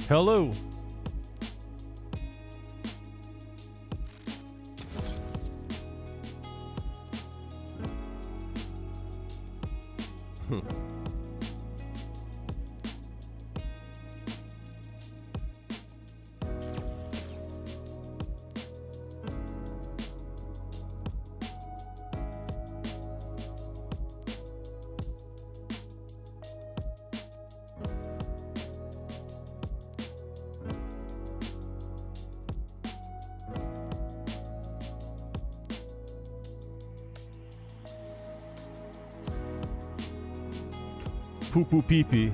Hello. Poo poo pee pee.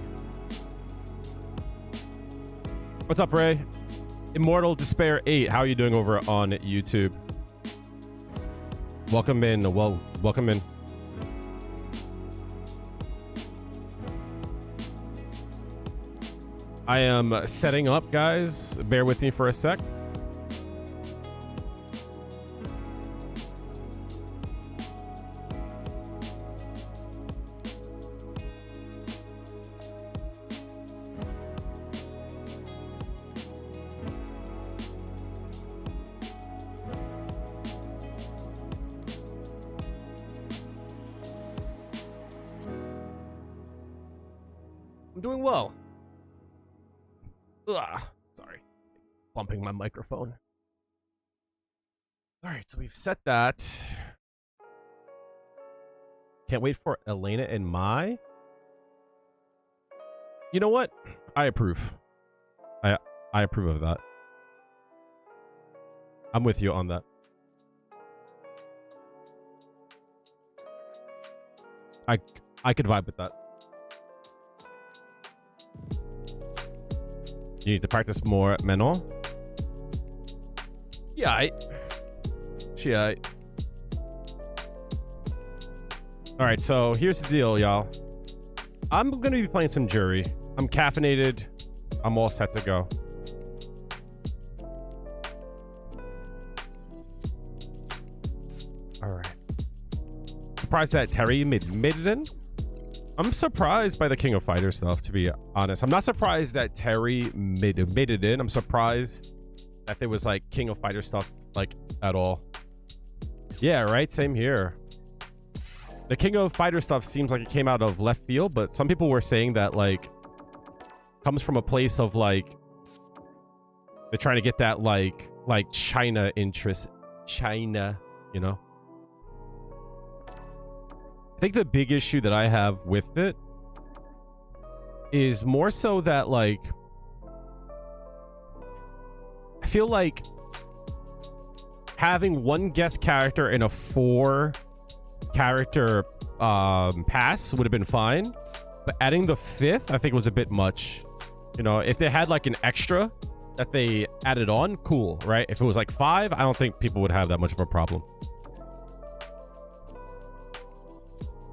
What's up, Ray? Immortal Despair 8. How are you doing over on YouTube? Welcome in. Well, welcome in. I am setting up, guys. Bear with me for a sec. I'm doing well. Ugh, sorry. Bumping my microphone. All right, so we've set that. Can't wait for Elena and Mai. You know what? I approve. I approve of that. I'm with you on that. I could vibe with that. You need to practice more, Menor. Yeah, Alright, so here's the deal, y'all. I'm gonna be playing some Juri. I'm caffeinated. I'm all set to go. Alright. Surprised that Terry made it in? I'm surprised by the King of Fighters stuff, to be honest. I'm not surprised that Terry made it in. I'm surprised that there was like King of Fighters stuff like at all. Yeah, right? Same here. The King of Fighters stuff seems like it came out of left field, but some people were saying that like comes from a place of like they're trying to get that like China interest. China, you know? I think the big issue that I have with it is more so that like I feel like having one guest character in a 4 character pass would have been fine, but adding the 5th I think was a bit much. You know, if they had like an extra that they added on, cool, right? If it was like 5, I don't think people would have that much of a problem.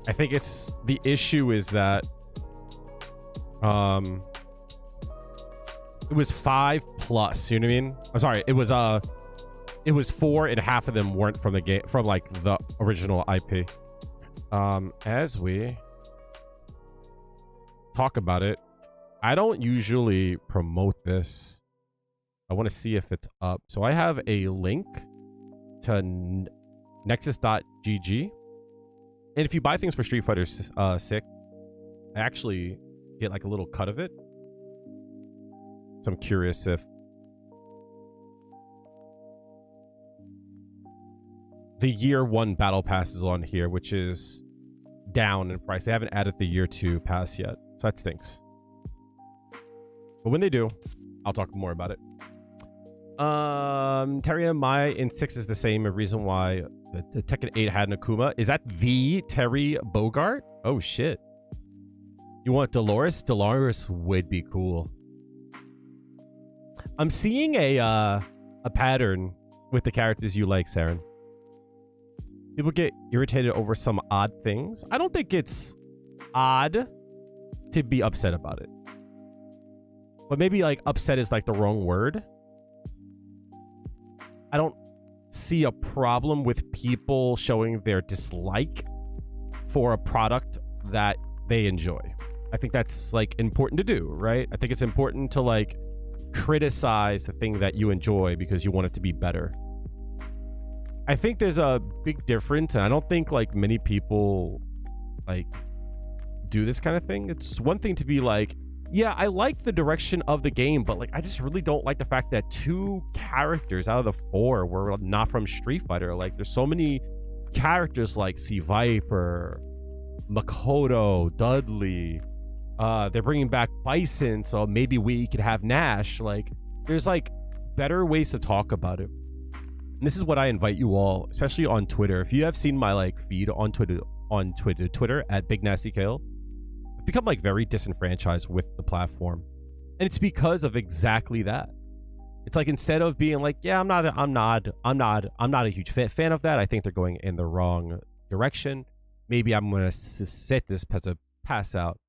I think it's the issue is that it was 5+, you know what I mean? I'm sorry, it was 4 and half of them weren't from the game, from like the original IP. As we talk about it, I don't usually promote this. I want to see if it's up. So I have a link to nexus.gg. And if you buy things for Street Fighter 6, I actually get like a little cut of it. So I'm curious if the year 1 battle pass is on here, which is down in price. They haven't added the year 2 pass yet, so that stinks. But when they do, I'll talk more about it. Terry and Mai in 6 is the same. A reason why the Tekken 8 had an Akuma. Is that the Terry Bogart? Oh shit. You want Dolores? Dolores would be cool. I'm seeing a pattern with the characters you like, Saren. People get irritated over some odd things. I don't think it's odd to be upset about it. But maybe like upset is like the wrong word. I don't see a problem with people showing their dislike for a product that they enjoy. I think that's like important to do, right? I think it's important to like criticize the thing that you enjoy because you want it to be better. I think there's a big difference, and I don't think like many people like do this kind of thing. It's one thing to be like, yeah, I like the direction of the game, but like I just really don't like the fact that 2 characters out of the 4 were not from Street Fighter. Like there's so many characters like C Viper, Makoto, Dudley. They're bringing back Bison, so maybe we could have Nash. Like there's like better ways to talk about it. And this is what I invite you all, especially on Twitter. If you have seen my like feed on Twitter at Big Nasty Kale, I've become like very disenfranchised with the platform, and it's because of exactly that. It's like instead of being like, yeah, I'm not a huge fan of that. I think they're going in the wrong direction. Maybe I'm gonna set this as a pass out.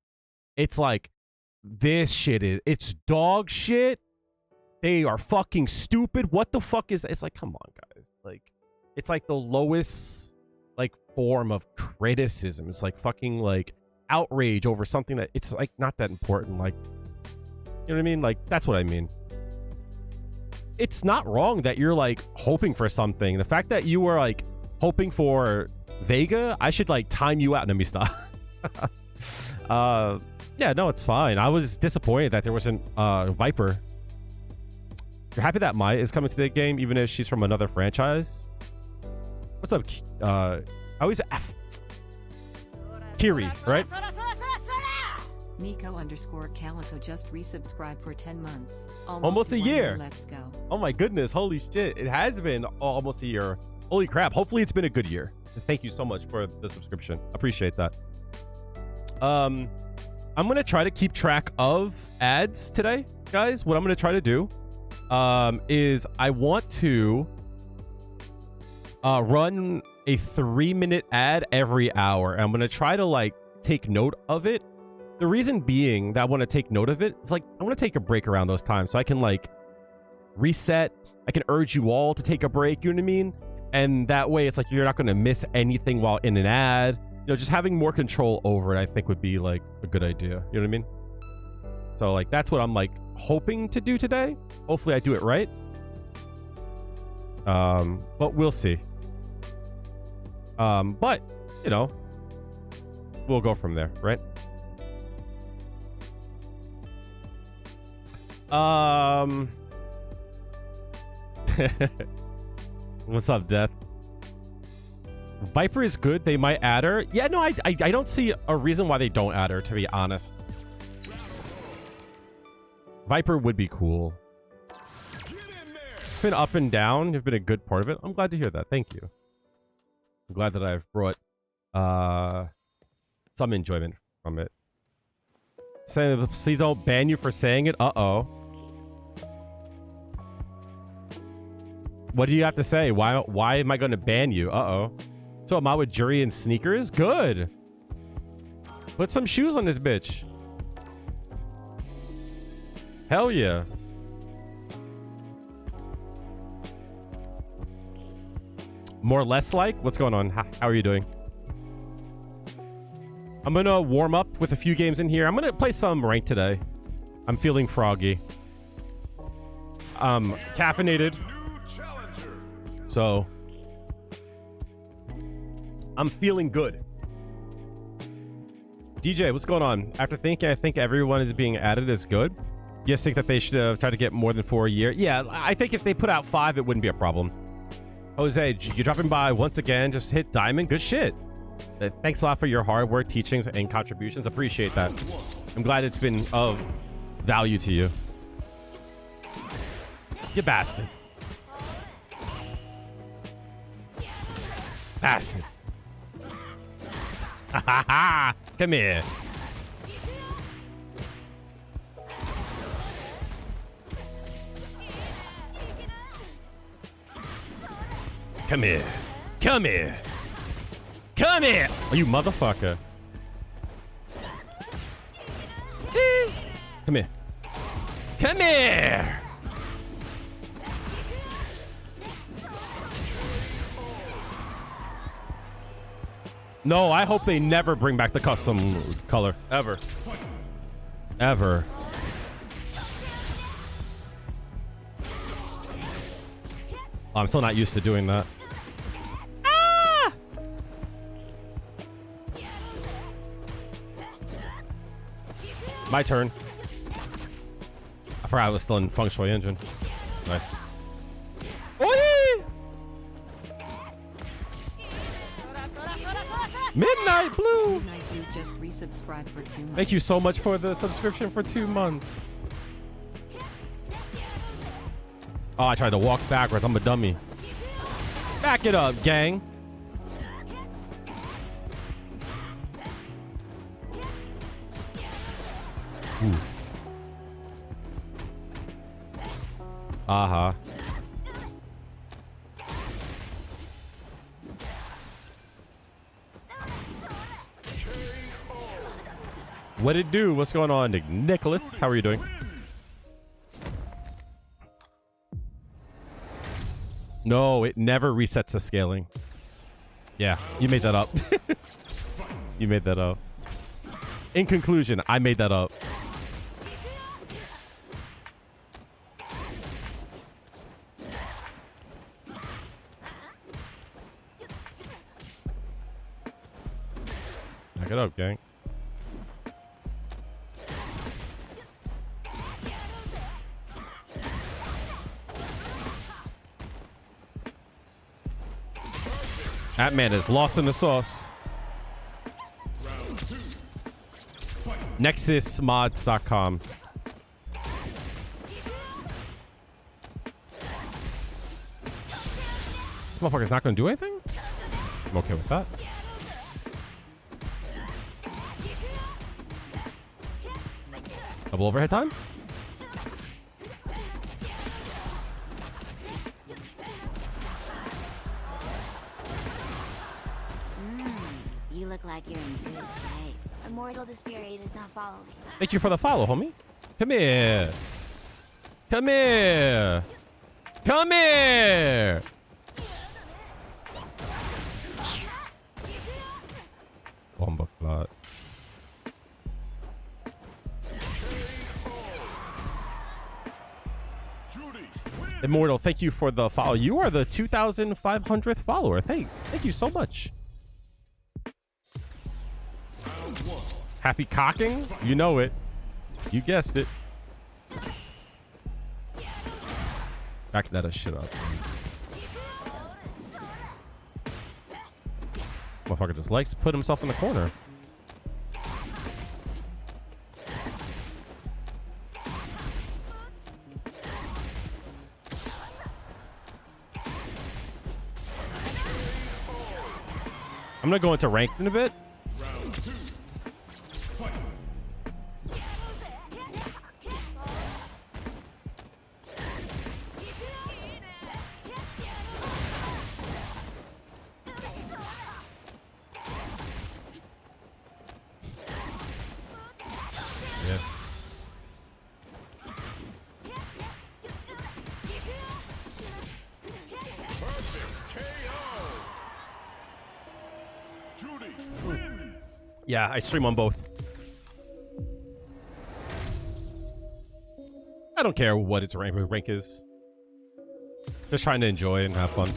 It's like, this shit it's dog shit. They are fucking stupid. What the fuck is... It's like, come on, guys. Like, it's like the lowest, like, form of criticism. It's like fucking, like, outrage over something that it's, like, not that important. Like, you know what I mean? Like, that's what I mean. It's not wrong that you're, like, hoping for something. The fact that you were, like, hoping for Vega, I should, like, time you out. Let me stop. Yeah, no, it's fine. I was disappointed that there wasn't Viper. You're happy that Maya is coming to the game, even if she's from another franchise? What's up? Always Kiri, right? Nico_Calico just resubscribed for 10 months. Almost a year. Let's go. Oh my goodness. Holy shit. It has been almost a year. Holy crap. Hopefully it's been a good year. Thank you so much for the subscription. Appreciate that. I'm going to try to keep track of ads today, guys. What I'm going to try to do is I want to run a 3-minute ad every hour. And I'm going to try to like take note of it. The reason being that I want to take note of it is like I want to take a break around those times so I can like reset. I can urge you all to take a break, you know what I mean? And that way it's like you're not going to miss anything while in an ad. You know, just having more control over it I think would be like a good idea, you know what I mean? So like that's what I'm like hoping to do today. Hopefully I do it right. But we'll see. But you know, we'll go from there, right? What's up, Death? Viper is good. They might add her. Yeah, no, I don't see a reason why they don't add her, to be honest. Viper would be cool. It's been up and down. You've been a good part of it. I'm glad to hear that. Thank you. I'm glad that I've brought some enjoyment from it. Say, please don't ban you for saying it. Uh-oh. What do you have to say? Why am I going to ban you? Uh-oh. So I'm out with Juri and sneakers? Good. Put some shoes on this bitch. Hell yeah. More less like? What's going on? How are you doing? I'm going to warm up with a few games in here. I'm going to play some ranked today. I'm feeling froggy. Caffeinated. So I'm feeling good. DJ, what's going on? After thinking, I think everyone is being added is good. You just think that they should have tried to get more than 4 a year? Yeah, I think if they put out 5, it wouldn't be a problem. Jose, you're dropping by once again. Just hit diamond. Good shit. Thanks a lot for your hard work, teachings, and contributions. Appreciate that. I'm glad it's been of value to you. You bastard. Bastard. Come here. Come here. Come here. Come here. Oh, you motherfucker. Come here. Come here. No, I hope they never bring back the custom color. Ever. Ever. I'm still not used to doing that. Ah! My turn. I forgot I was still in Feng Shui Engine. Nice. Oi! Midnight Blue! Midnight Blue just resubscribed for 2 months. Thank you so much for the subscription for 2 months. Oh, I tried to walk backwards. I'm a dummy. Back it up, gang. Ooh. Uh-huh. What it do? What's going on, Nicholas? How are you doing? No, it never resets the scaling. Yeah, you made that up. You made that up. In conclusion, I made that up. Back it up, gang. That man is lost in the sauce. NexusMods.com. This motherfucker's not going to do anything? I'm okay with that. Double overhead time? You look like you're in good shape. Immortal Despair does not follow me. Thank you for the follow, homie. Come here. Come here. Come here. Bomba clot. Immortal, thank you for the follow. You are the 2,500th follower. Thank you so much. Happy cocking? You know it. You guessed it. Back that shit up. Motherfucker just likes to put himself in the corner. I'm gonna go into ranked in a bit. Yeah, I stream on both. I don't care what its rank is. Just trying to enjoy and have fun.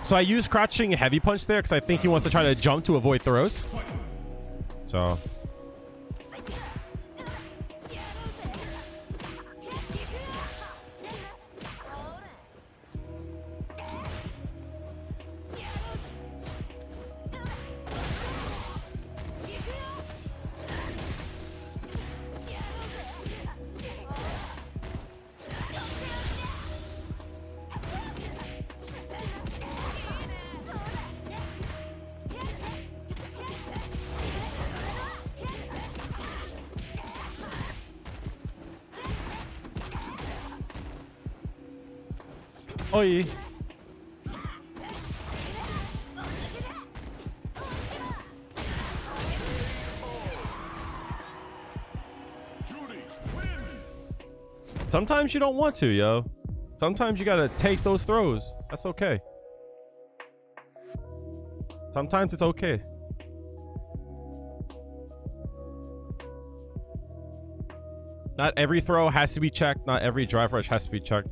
So I use crouching heavy punch there because I think he wants to try to jump to avoid throws. So. Oi. Sometimes you don't want to, yo. Sometimes you gotta take those throws. That's okay. Sometimes it's okay. Not every throw has to be checked. Not every drive rush has to be checked.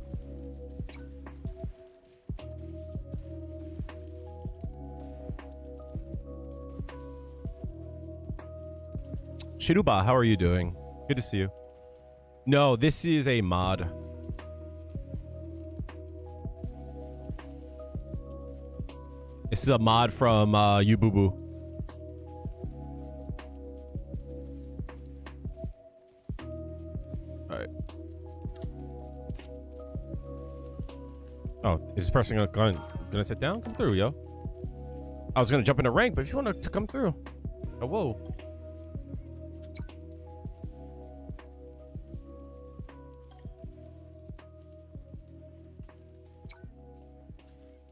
Shiruba, how are you doing? Good to see you. No, this is a mod. This is a mod from Yububu. Alright. Oh, is this person gonna sit down? Come through, yo. I was gonna jump in a rank, but if you want to come through. Oh, whoa.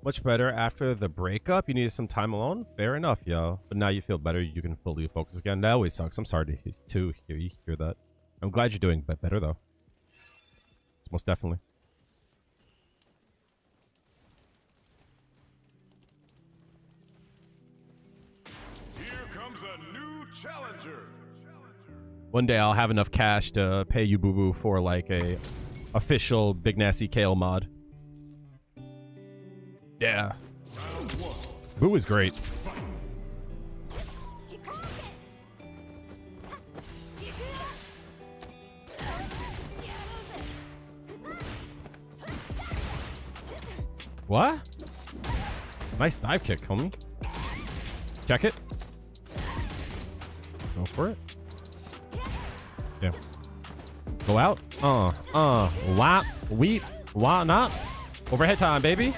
Much better after the breakup. You needed some time alone. Fair enough, yo. But now you feel better. You can fully focus again. That always sucks. I'm sorry to hear that. I'm glad you're doing better though. Most definitely. Here comes a new challenger. One day I'll have enough cash to pay you, Boo Boo, for like a official Big Nasty Kale mod. Yeah. Boo is great. What? Nice dive kick, homie. Check it. Go for it. Yeah. Go out. Whap. Wheat. Why not? Overhead time, baby.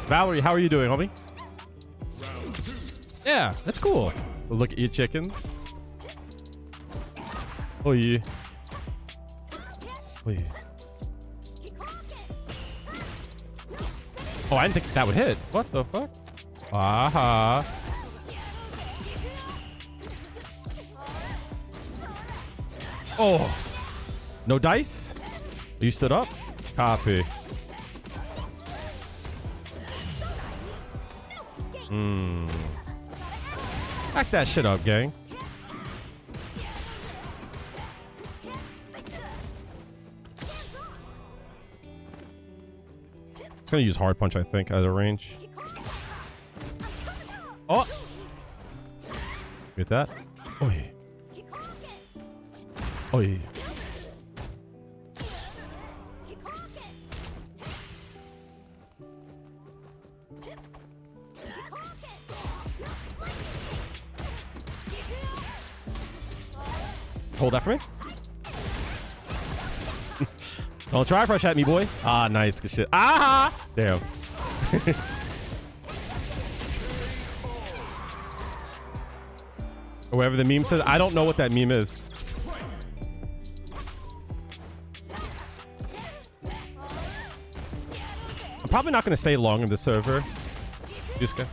Valerie, how are you doing, homie? Yeah, that's cool. Look at your chicken. Oh yeah. Oh yeah. Oh, I didn't think that would hit. What the fuck? Aha. Oh. No dice? You stood up? Copy. Back that shit up, gang. It's gonna use hard punch, I think, out of range. Oh! Get that? Oh yeah. Oh yeah. Hold that for me. Don't try rush at me, boy. Ah, nice. Good shit. Ah! Damn. Or whatever the meme says. I don't know what that meme is. I'm probably not going to stay long in the server. Just go.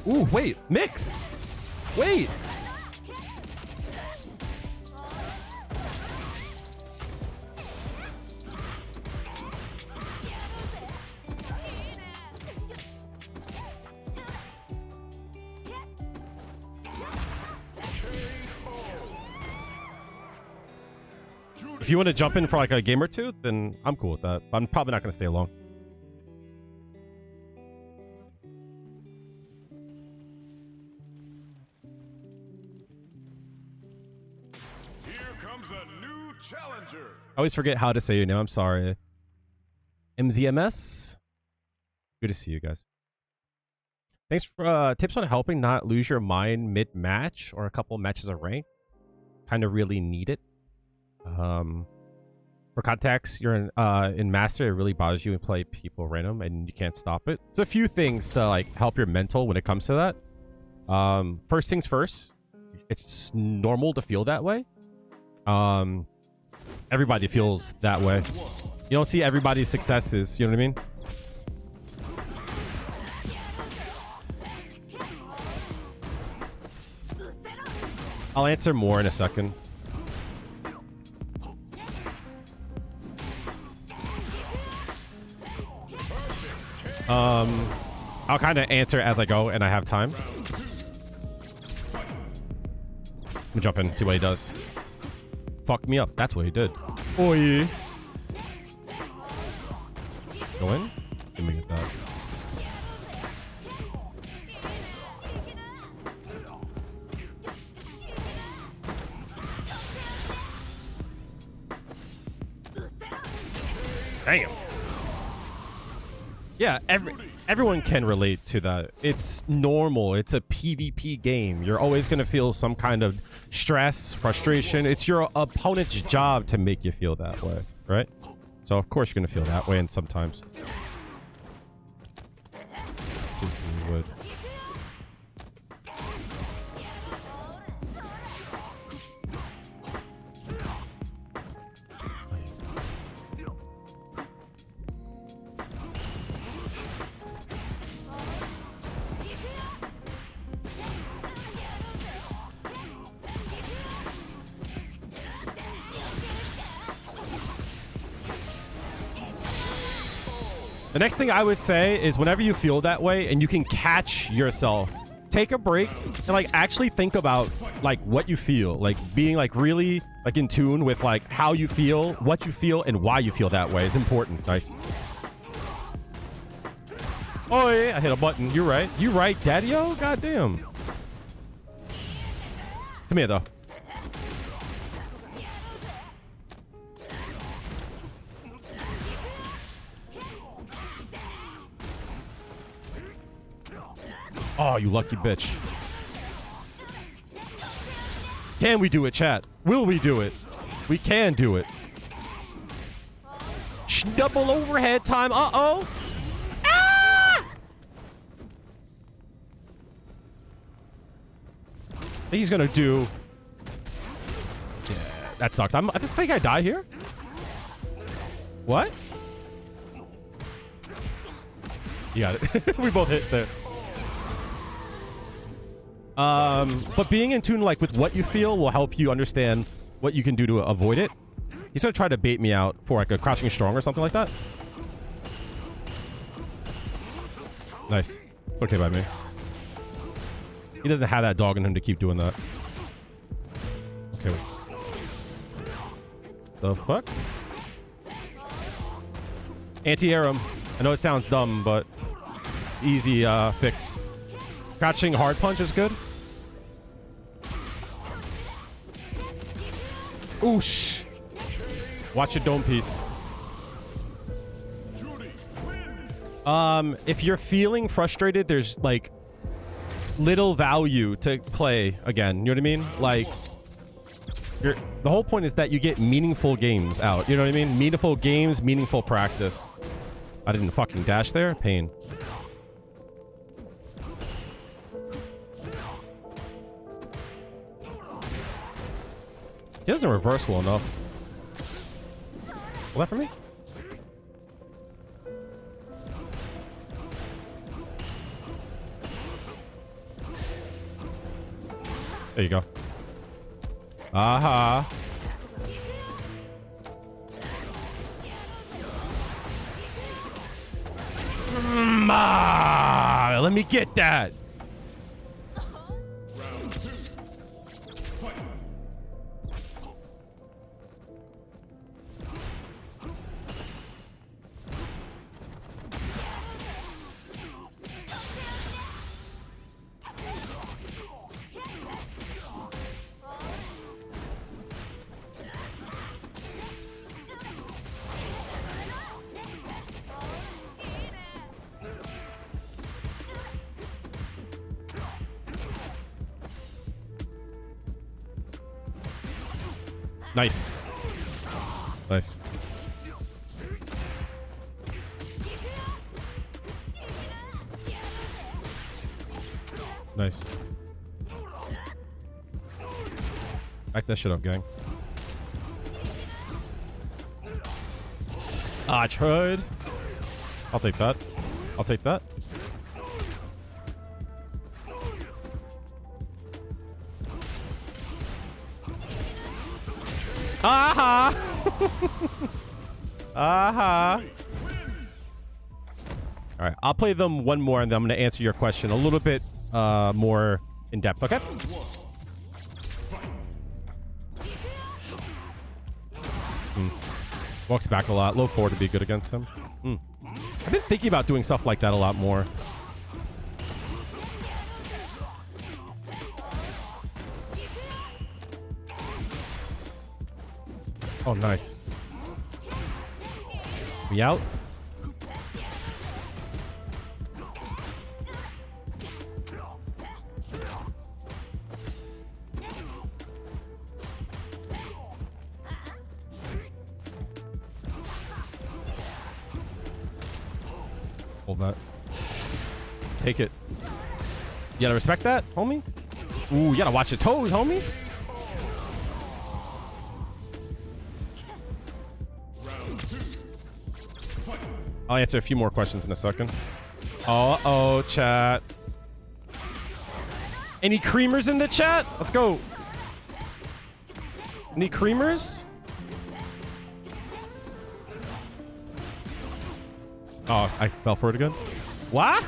Ooh, wait. Mix. Wait. If you want to jump in for like a game or two, then I'm cool with that. But I'm probably not going to stay long. Challenger. I always forget how to say your name. I'm sorry. MZMS. Good to see you guys. Thanks for tips on helping not lose your mind mid-match or a couple matches of rank. Kind of really need it. For context, you're in Master. It really bothers you when you play people random and you can't stop it. There's a few things to like help your mental when it comes to that. First things first. It's normal to feel that way. Everybody feels that way. You don't see everybody's successes. You know what I mean? I'll answer more in a second. I'll kind of answer as I go and I have time. I'm jump in, see what he does. Fuck me up. That's what he did. Oh yeah. Go in. Let me get that. Damn. Yeah, everyone can relate to that. It's normal. It's a PvP game. You're always going to feel some kind of stress, frustration. It's your opponent's job to make you feel that way, right? So, of course, you're going to feel that way, and sometimes. Let's see if we would. The next thing I would say is whenever you feel that way and you can catch yourself, take a break and like actually think about like what you feel, like being like really like in tune with like how you feel, what you feel, and why you feel that way is important. Nice. Oh yeah, I hit a button. You're right. You're right, Daddy-o. Goddamn. Come here though. Oh, you lucky bitch. Can we do it, chat? Will we do it? We can do it. Double overhead time. Uh-oh. Ah! I think he's gonna do... Yeah, that sucks. I think I die here. What? You got it. We both hit there. But being in tune like with what you feel will help you understand what you can do to avoid it. He's gonna try to bait me out for like a crouching strong or something like that. Nice. Okay by me. He doesn't have that dog in him to keep doing that. Okay. The fuck? Anti-air him. I know it sounds dumb, but easy fix. Crouching hard punch is good. Oosh. Watch your dome piece. If you're feeling frustrated, there's like little value to play again. You know what I mean? Like, the whole point is that you get meaningful games out. You know what I mean? Meaningful games, meaningful practice. I didn't fucking dash there. Pain. He doesn't reversal enough. Left for me? There you go. Aha. Let me get that. Nice. Nice. Nice. Back that shit up, gang. I tried. I'll take that. I'll take that. Aha! Aha! All right, I'll play them one more, and then I'm going to answer your question a little bit more in depth. Okay. Walks back a lot. Low forward to be good against him. I've been thinking about doing stuff like that a lot more. Oh, nice. We out? Hold that. Take it. You gotta respect that, homie? Ooh, you gotta watch your toes, homie. I'll answer a few more questions in a second. Uh-oh, chat. Any creamers in the chat? Let's go. Any creamers? Oh, I fell for it again. What?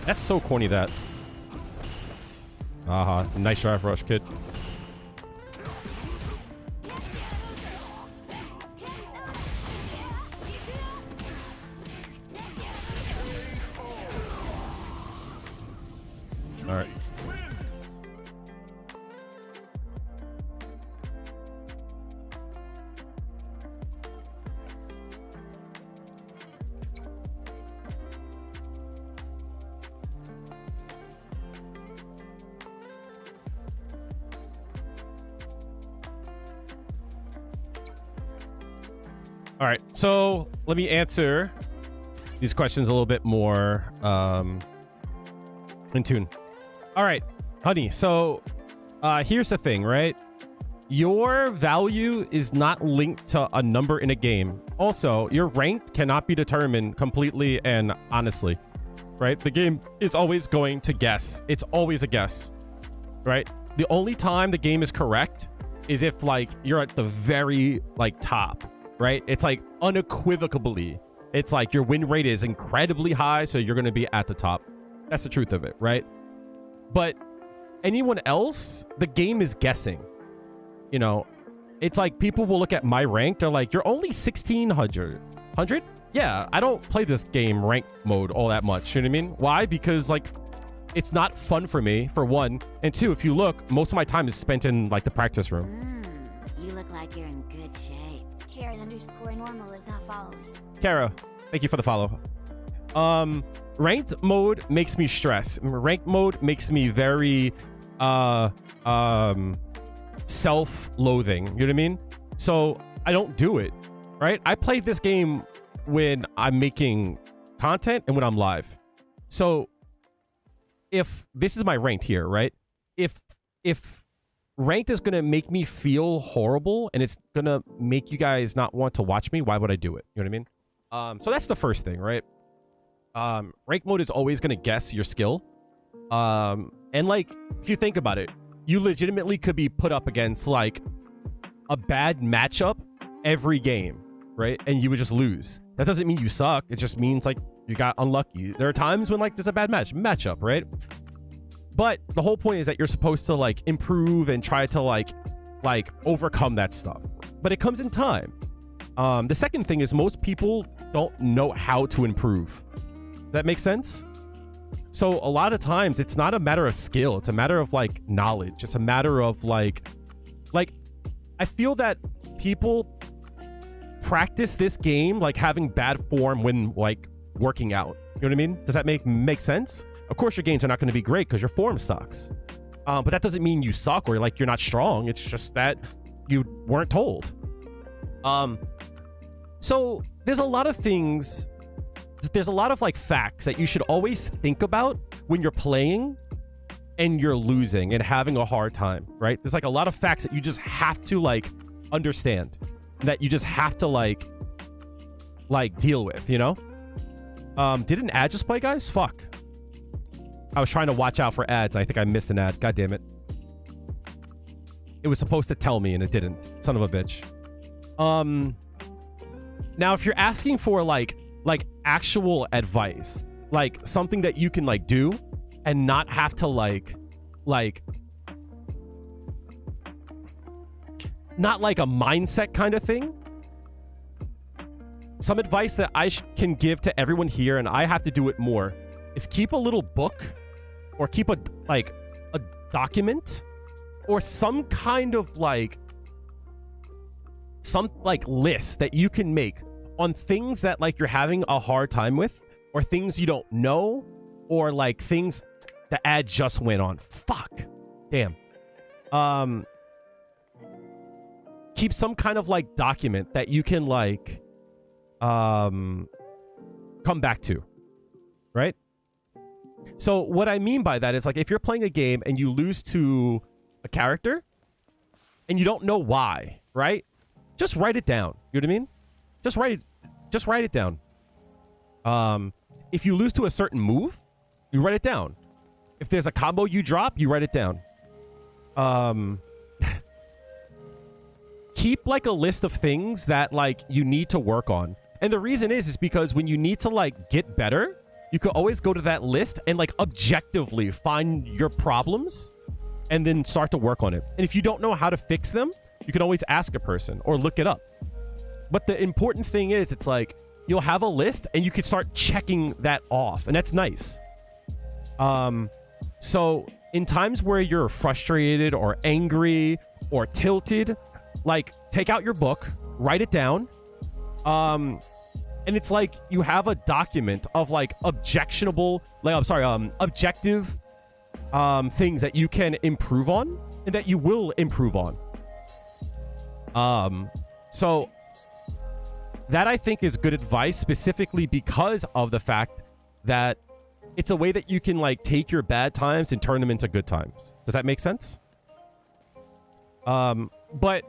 That's so corny, that. Aha. Nice drive rush, kid. All right. All right, so let me answer these questions a little bit more in tune. All right, honey, so here's the thing, right? Your value is not linked to a number in a game. Also, your rank cannot be determined completely and honestly, right? The game is always going to guess. It's always a guess, right? The only time the game is correct is if, like, you're at the very, like, top, right? It's like unequivocally, it's like your win rate is incredibly high, so you're going to be at the top. That's the truth of it, right? But anyone else, the game is guessing. You know, it's like people will look at my rank, they're like, you're only 1600. 100? Yeah, I don't play this game rank mode all that much. You know what I mean? Why? Because, like, it's not fun for me, for one. And two, if you look, most of my time is spent in, like, the practice room. You look like you're in good shape. Karen_normal is not following. Kara, thank you for the follow. Ranked mode makes me stress. Ranked mode makes me very self-loathing. You know what I mean? So I don't do it, right? I play this game when I'm making content and when I'm live. So if this is my ranked here, right? If ranked is gonna make me feel horrible and it's gonna make you guys not want to watch me, why would I do it? You know what I mean? So that's the first thing, right? Rank mode is always gonna guess your skill. And, like, if you think about it, you legitimately could be put up against, like, a bad matchup every game, right? And you would just lose. That doesn't mean you suck. It just means, like, you got unlucky. There are times when, like, there's a bad matchup, right? But the whole point is that you're supposed to, like, improve and try to, like overcome that stuff. But it comes in time. The second thing is most people don't know how to improve. Does that make sense? So a lot of times it's not a matter of skill. It's a matter of, like, knowledge. It's a matter of, like I feel that people practice this game, like, having bad form when, like, working out. You know what I mean? Does that make sense? Of course, your games are not going to be great because your form sucks. But that doesn't mean you suck or, like, you're not strong. It's just that you weren't told. So there's a lot of things. There's a lot of, like, facts that you should always think about when you're playing and you're losing and having a hard time, right? There's, like, a lot of facts that you just have to, like, understand, that you just have to, like deal with, you know? Did an ad just play, guys? Fuck. I was trying to watch out for ads. I think I missed an ad. God damn it. it was supposed to tell me and it didn't. Son of a bitch. Now if you're asking for like actual advice, like something that you can like do and not have to like not like a mindset kind of thing. Some advice that I can give to everyone here, and I have to do it more, is keep a little book or keep a document or some kind of some list that you can make on things that like you're having a hard time with, or things you don't know, or like things the ad just went on. Fuck. Damn. Keep some kind of like document that you can like come back to, right? So what I mean by that is like if you're playing a game and you lose to a character and you don't know why, right? Just write it down. You know what I mean? Just write it down. If you lose to a certain move, you write it down. If there's a combo you drop, you write it down. Keep like a list of things that like you need to work on. And the reason is because when you need to like get better, you could always go to that list and like objectively find your problems and then start to work on it. And if you don't know how to fix them, you can always ask a person or look it up. But the important thing is it's like you'll have a list and you can start checking that off, and that's nice. So in times where you're frustrated or angry or tilted, like take out your book, write it down. And it's like you have a document of like objective things that you can improve on and that you will improve on. So that I think is good advice, specifically because of the fact that it's a way that you can like take your bad times and turn them into good times. Does that make sense? But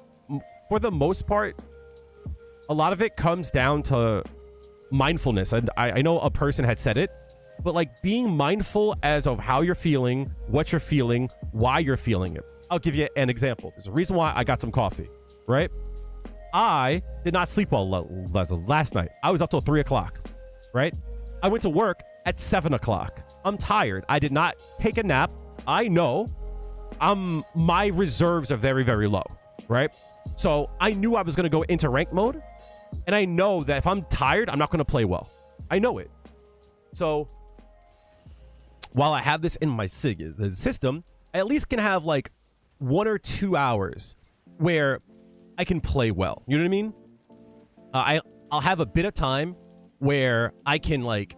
for the most part, a lot of it comes down to mindfulness. And I know a person had said it, but like being mindful as of how you're feeling, what you're feeling, why you're feeling it. I'll give you an example. There's a reason why I got some coffee, right? I did not sleep well last night. I was up till 3 o'clock, right? I went to work at 7 o'clock. I'm tired. I did not take a nap. I know my reserves are very, very low, right? So I knew I was going to go into rank mode. And I know that if I'm tired, I'm not going to play well. I know it. So while I have this in my system, I at least can have like 1 or 2 hours where I can play well. You know what I mean? I'll have a bit of time where I can like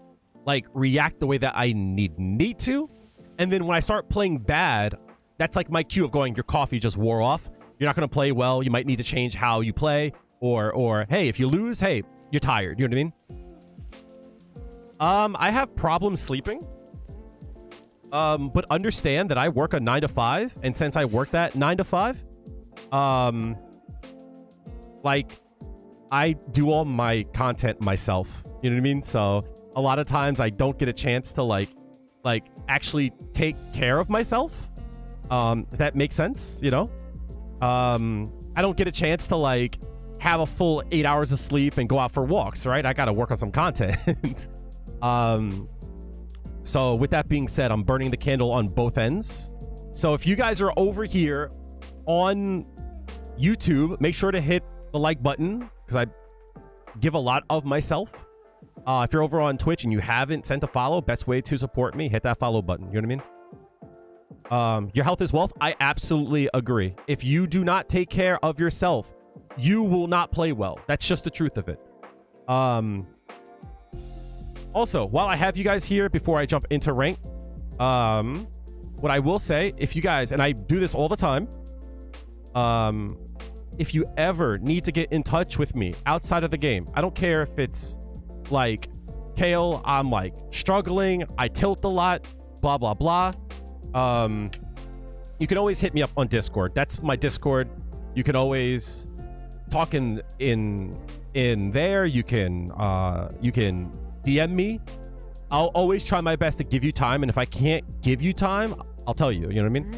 react the way that I need to. And then when I start playing bad, that's like my cue of going, your coffee just wore off. You're not going to play well. You might need to change how you play. Or hey, if you lose, hey, you're tired. You know what I mean? I have problems sleeping. But understand that I work a 9 to 5, and since I work that 9 to 5, like I do all my content myself. You know what I mean? So a lot of times I don't get a chance to like actually take care of myself. Does that make sense? You know? I don't get a chance to like have a full 8 hours of sleep and go out for walks, right? I got to work on some content. So with that being said, I'm burning the candle on both ends. So if you guys are over here on YouTube, make sure to hit the like button because I give a lot of myself. If you're over on Twitch and you haven't sent a follow, best way to support me, hit that follow button. You know what I mean? Your health is wealth. I absolutely agree. If you do not take care of yourself, you will not play well. That's just the truth of it. Also, while I have you guys here, before I jump into rank, what I will say, if you guys, and I do this all the time, if you ever need to get in touch with me outside of the game, I don't care if it's like, Kale, I'm like struggling, I tilt a lot, blah, blah, blah. You can always hit me up on Discord. That's my Discord. You can always talk in there. You can DM me. I'll always try my best to give you time, and if I can't give you time, I'll tell you. You know what I mean?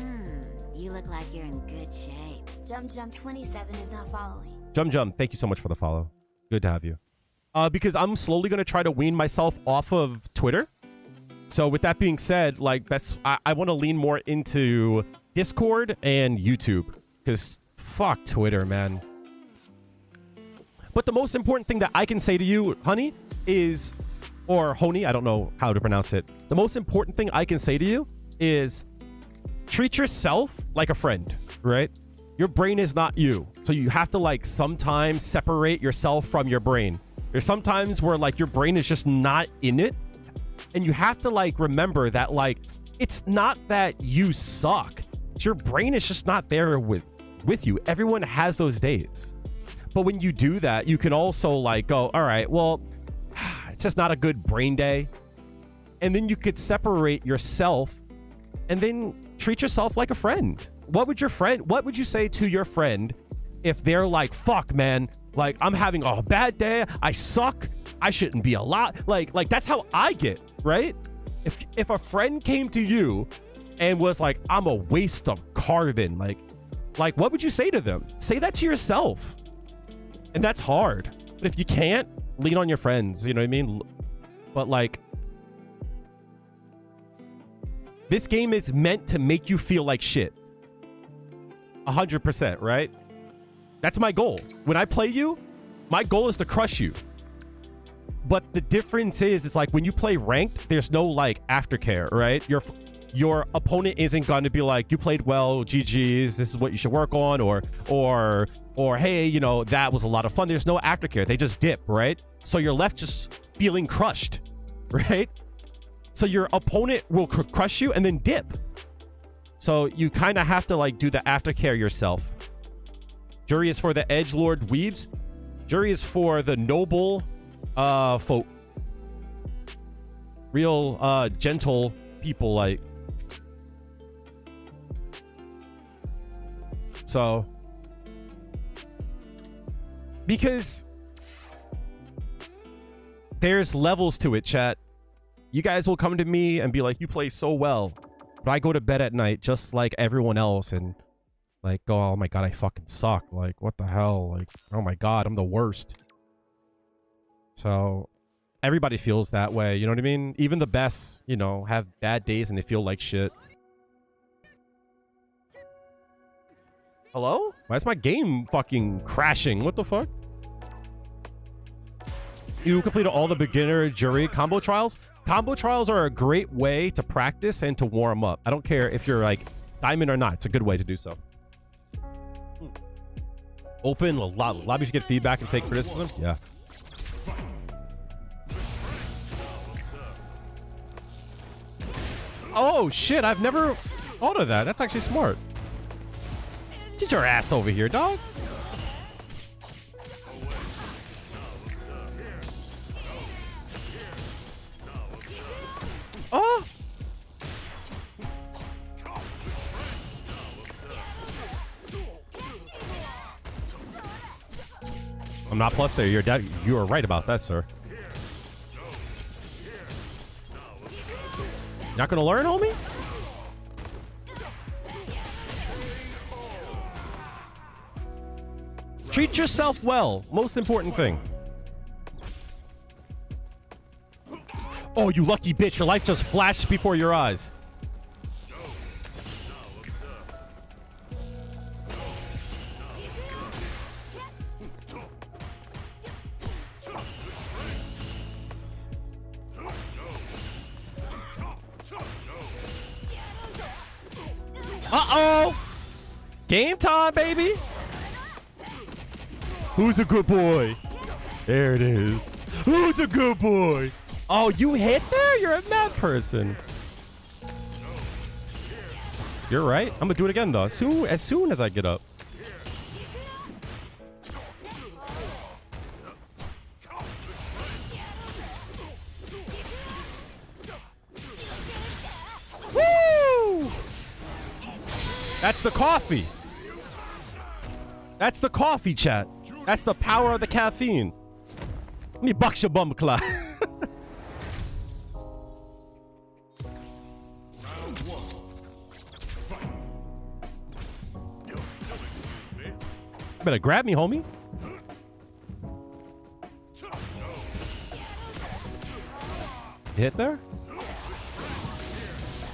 You look like you're in good shape. Jum 27 is not following. Jum, thank you so much for the follow. Good to have you. Because I'm slowly gonna try to wean myself off of Twitter. So with that being said, like I want to lean more into Discord and YouTube, because fuck Twitter, man. But the most important thing that I can say to you, honey, is, or honey, I don't know how to pronounce it. The most important thing I can say to you is treat yourself like a friend, right? Your brain is not you. So you have to like sometimes separate yourself from your brain. There's sometimes where like your brain is just not in it. And you have to like remember that like it's not that you suck. Your brain is just not there with you. Everyone has those days. But when you do that, you can also like go, all right, well, it's just not a good brain day. And then you could separate yourself and then treat yourself like a friend. What would you say to your friend if they're like, fuck, man, like I'm having a bad day. I suck. I shouldn't be alive. Like that's how I get, right? If a friend came to you and was like, I'm a waste of carbon, like what would you say to them? Say that to yourself. And that's hard. But if you can't, lean on your friends, you know what I mean? But like, this game is meant to make you feel like shit. 100%, right? That's my goal. When I play you, my goal is to crush you. But the difference is, it's like when you play ranked, there's no like aftercare, right? Your opponent isn't going to be like, you played well, GG's, this is what you should work on, or hey, you know, that was a lot of fun. There's no aftercare. They just dip, right? So you're left just feeling crushed, right? So your opponent will crush you and then dip. So you kind of have to like do the aftercare yourself. Juri is for the edgelord weebs. Juri is for the noble folk. Real gentle people, like. So because there's levels to it, chat. You guys will come to me and be like, you play so well. But I go to bed at night just like everyone else and like go, oh my god, I fucking suck. Like, what the hell? Like, oh my god, I'm the worst. So everybody feels that way, you know what I mean? Even the best, you know, have bad days and they feel like shit. Hello? Why is my game fucking crashing? What the fuck? You completed all the beginner Juri combo trials? Combo trials are a great way to practice and to warm up. I don't care if you're like diamond or not. It's a good way to do so. Open lobbies to get feedback and take criticism. Yeah. Oh shit! I've never thought of that. That's actually smart. Get your ass over here, dog. Oh! I'm not plus there. You are right about that, sir. Not gonna learn, homie? Treat yourself well. Most important thing. Oh, you lucky bitch. Your life just flashed before your eyes. Uh-oh! Game time, baby! Who's a good boy? There it is. Who's a good boy? Oh, you hit there? You're a mad person. You're right. I'm gonna do it again, though. As soon as I get up. Woo! That's the coffee. That's the coffee, chat. That's the power of the caffeine. Let me box your bum clock. Better grab me, homie. Hit there?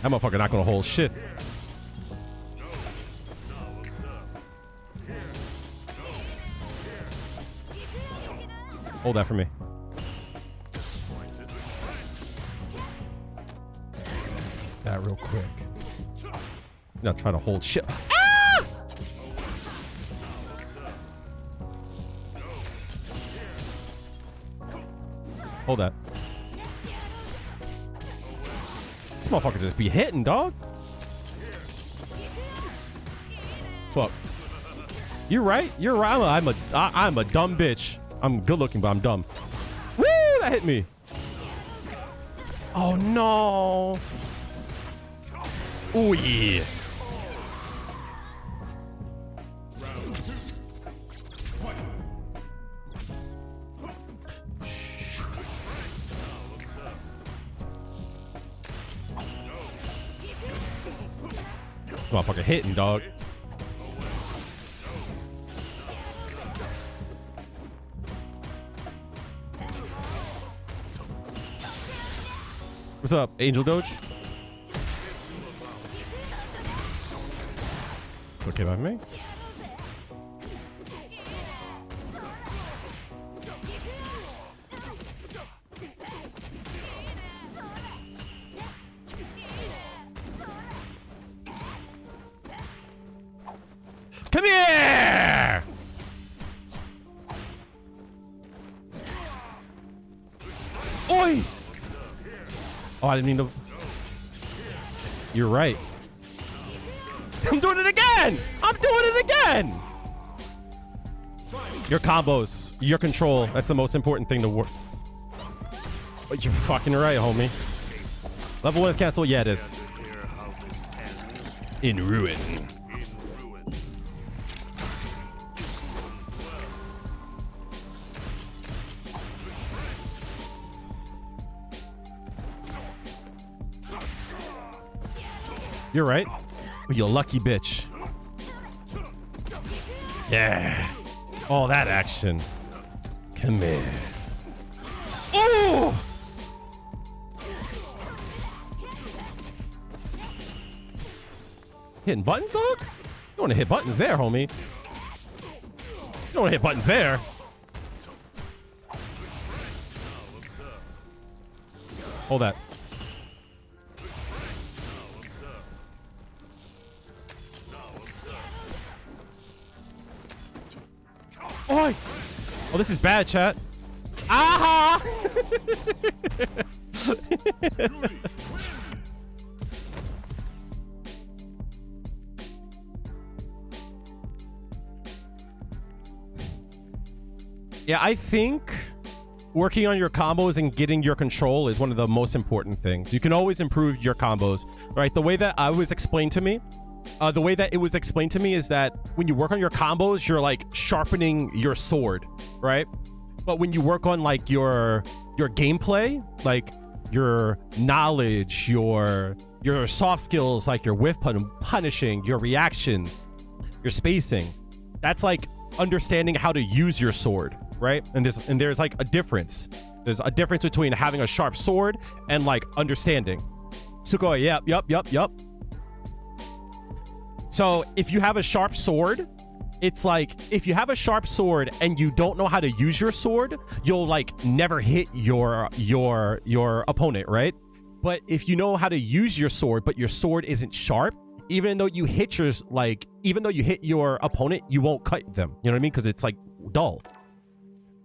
That motherfucker not gonna hold shit. Hold that for me. That real quick. Not trying to hold shit. Ah! Hold that. This motherfucker just be hitting, dog. Fuck. You're right. You're right. I'm a dumb bitch. I'm good looking, but I'm dumb. Woo! That hit me. Oh no. Oh yeah. Motherfucker hitting, dog. What's up, Angel Doge? Okay by me. Come here! Oi! Oh, I didn't mean to. You're right. I'm doing it again! I'm doing it again! Your combos, your control, that's the most important thing to work. But you're fucking right, homie. Level 1 cancel? Yeah, it is. In ruin. You're right. You lucky bitch. Yeah. All that action. Come here. Oh! Hitting buttons, dog? You don't want to hit buttons there, homie. You don't want to hit buttons there. Hold that. Oi! Oh, this is bad, chat. Aha! Yeah, I think working on your combos and getting your control is one of the most important things. You can always improve your combos, right? The way that it was explained to me is that when you work on your combos, you're like sharpening your sword, right? But when you work on like your gameplay, like your knowledge, your soft skills, like your whiff punishing, your reaction, your spacing, that's like understanding how to use your sword, right? And there's like a difference. There's a difference between having a sharp sword and like understanding. Sukoi, yep. So if you have a sharp sword, it's like if you have a sharp sword and you don't know how to use your sword, you'll like never hit your opponent, right? But if you know how to use your sword, but your sword isn't sharp, even though you hit your opponent, you won't cut them. You know what I mean? Because it's like dull.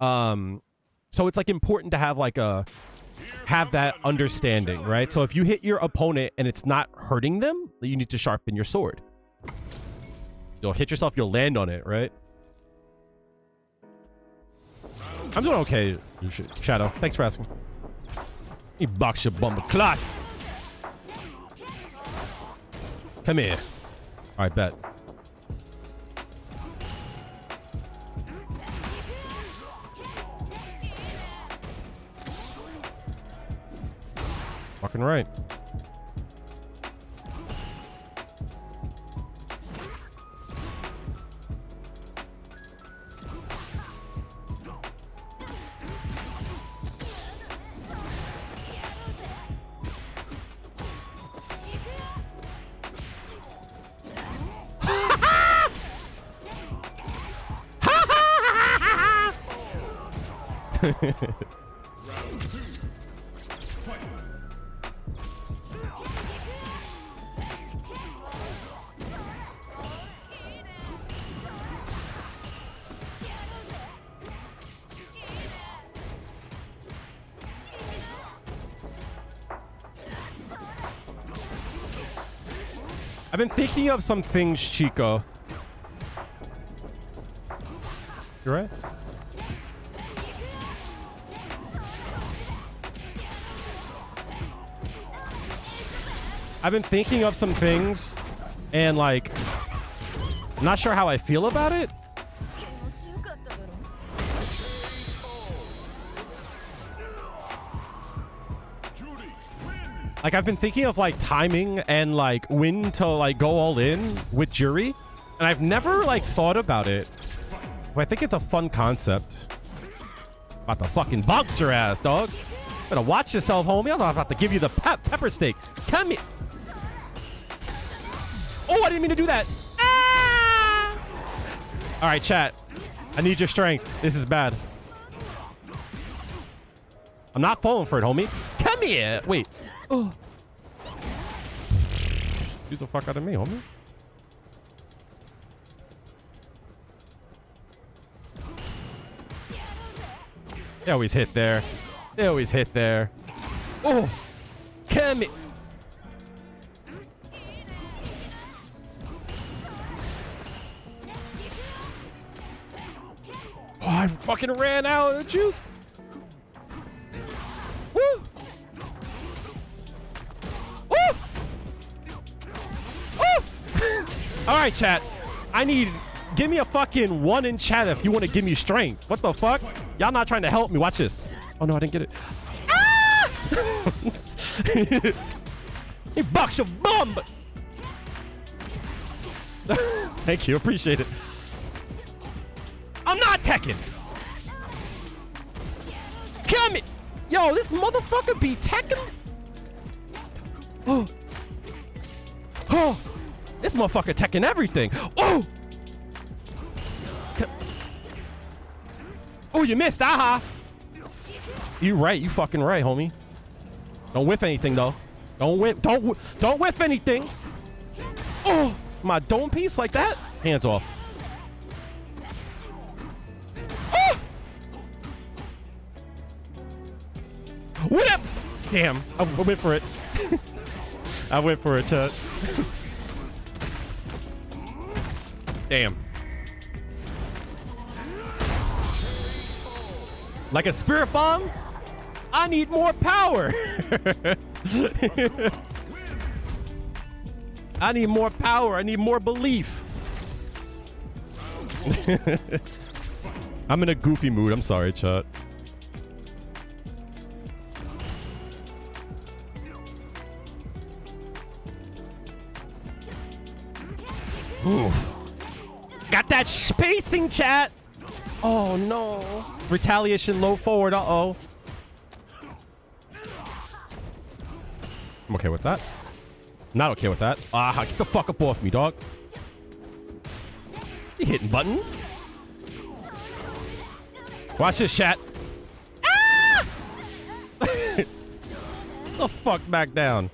So it's like important to have like have that understanding, right? So if you hit your opponent and it's not hurting them, you need to sharpen your sword. You'll hit yourself, you'll land on it, right? I'm doing okay, Shadow. Thanks for asking. You box your bumble clot. Come here. All right, bet. Fucking right. I've been thinking of some things, Chico. You right? I've been thinking of some things, and like, I'm not sure how I feel about it. Like, I've been thinking of like timing and like when to like go all in with Juri, and I've never like thought about it. But I think it's a fun concept. About to fucking box your ass, dog. Better watch yourself, homie. I'm about to give you the pepper steak. Come here. Oh, I didn't mean to do that. Ah! All right, chat. I need your strength. This is bad. I'm not falling for it, homie. Come here. Wait. Oh. Use the fuck out of me, homie. They always hit there. They always hit there. Oh. Come here. Oh, I fucking ran out of juice. Woo! Woo! Woo! All right, chat. Give me a fucking 1 in chat if you want to give me strength. What the fuck? Y'all not trying to help me. Watch this. Oh, no, I didn't get it. Ah! He bucks your bum. Thank you. Appreciate it. I'm not teching. Come here. Yo, this motherfucker be teching. Oh. Oh. This motherfucker teching everything. Oh. Oh, you missed. Aha. You right. You fucking right, homie. Don't whiff anything, though. Don't whiff anything. Oh, my dome piece like that? Hands off. What up? Damn, I went for it. I went for it, chat. Damn. Like a spirit bomb? I need more power. I need more power. I need more belief. I'm in a goofy mood. I'm sorry, chat. Oof. Got that spacing, chat. Oh no. Retaliation low forward. Uh-oh. I'm okay with that. Not okay with that. Ah, get the fuck up off me, dog. You hitting buttons? Watch this, chat. Ah! The fuck back down.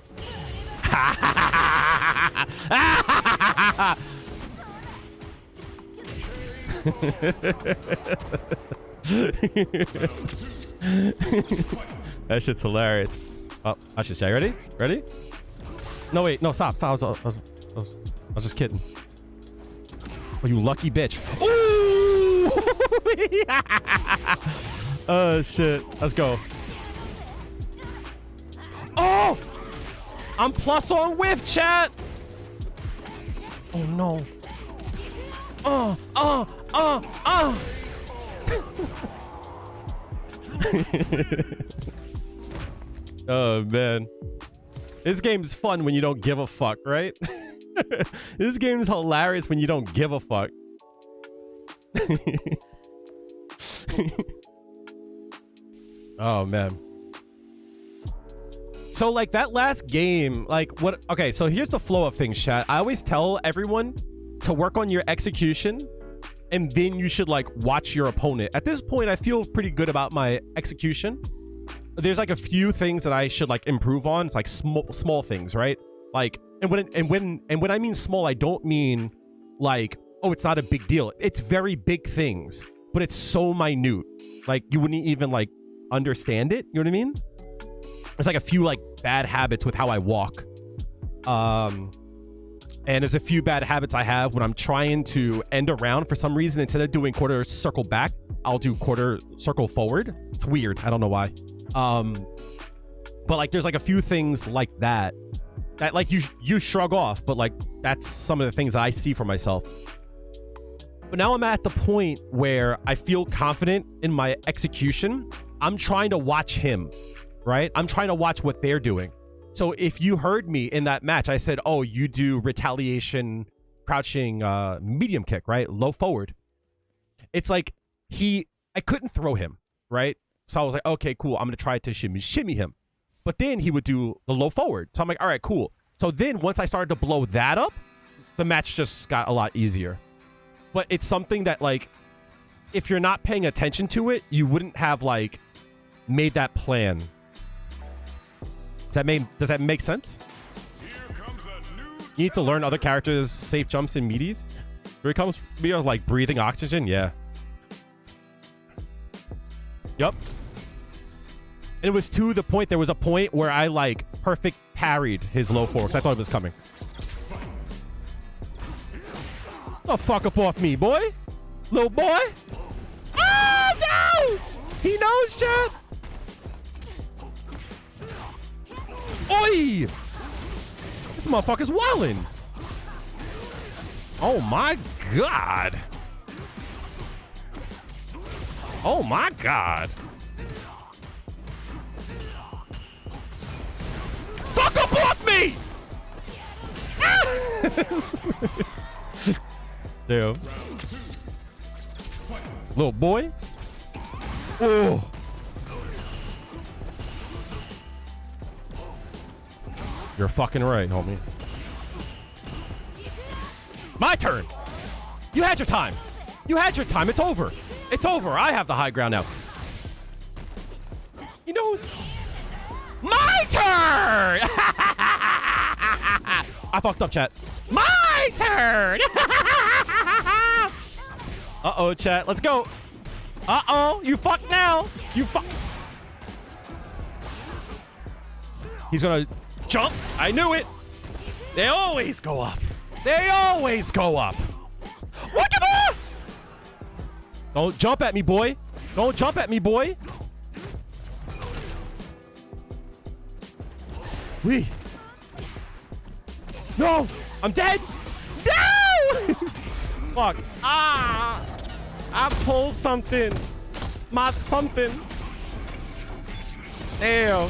That shit's hilarious. Oh, I should say, ready? Ready? No, wait, no, stop. I was just kidding. Oh, you lucky bitch. Ooh! Oh, shit. Let's go. Oh! I'm plus on whiff, chat. Oh, no. Oh, man. This game's fun when you don't give a fuck, right? This game's hilarious when you don't give a fuck. Oh, man. So, like, that last game, like, what... Okay, so here's the flow of things, chat. I always tell everyone to work on your execution and then you should like watch your opponent. At this point, I feel pretty good about my execution. There's like a few things that I should like improve on. It's like small things, right? Like, and when I mean small, I don't mean like, oh, it's not a big deal. It's very big things, but it's so minute. Like you wouldn't even like understand it. You know what I mean? It's like a few like bad habits with how I walk. And there's a few bad habits I have when I'm trying to end around. For some reason, instead of doing quarter circle back, I'll do quarter circle forward. It's weird. I don't know why. But like there's like a few things like that like you shrug off, but like that's some of the things I see for myself. But now I'm at the point where I feel confident in my execution. I'm trying to watch him, right? I'm trying to watch what they're doing. So if you heard me in that match, I said, oh, you do retaliation, crouching, medium kick, right? Low forward. It's like I couldn't throw him, right? So I was like, okay, cool. I'm going to try to shimmy him. But then he would do the low forward. So I'm like, all right, cool. So then once I started to blow that up, the match just got a lot easier. But it's something that like, if you're not paying attention to it, you wouldn't have like made that plan. Does that make sense? You need to learn other characters' safe jumps and meaties. Here it comes, like breathing oxygen. Yeah. Yup. And it was to the point. There was a point where I like perfect parried his low forward. I thought it was coming. Oh, fuck up off me, boy, little boy. Oh no! He knows, chat. Oi! This motherfucker's wildin'. Oh my god. Oh my god. Fuck up off me! Damn. Little boy. Oh. You're fucking right, homie. My turn. You had your time. You had your time. It's over. It's over. I have the high ground now. He knows. My turn. I fucked up, chat. My turn. Uh-oh, chat. Let's go. Uh-oh. You fucked now. You fuck. He's gonna jump. I knew it. They always go up. They always go up. What the? Don't jump at me, boy. Don't jump at me, boy. Wee. No. I'm dead. No. Fuck. Ah. I pulled something. My something. Damn.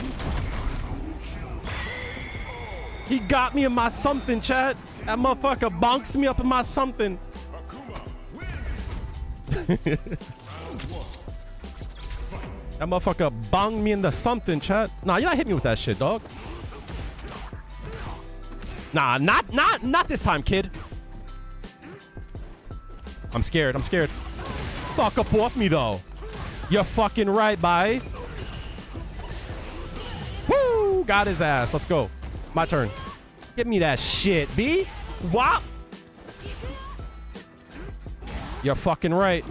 He got me in my something, chat. That motherfucker bonks me up in my something. That motherfucker bonged me in the something, chat. Nah, you're not hitting me with that shit, dog. Nah, not this time, kid. I'm scared. I'm scared. Fuck up off me, though. You're fucking right, bye. Woo! Got his ass. Let's go. My turn. Give me that shit, B. Wop. You're fucking right.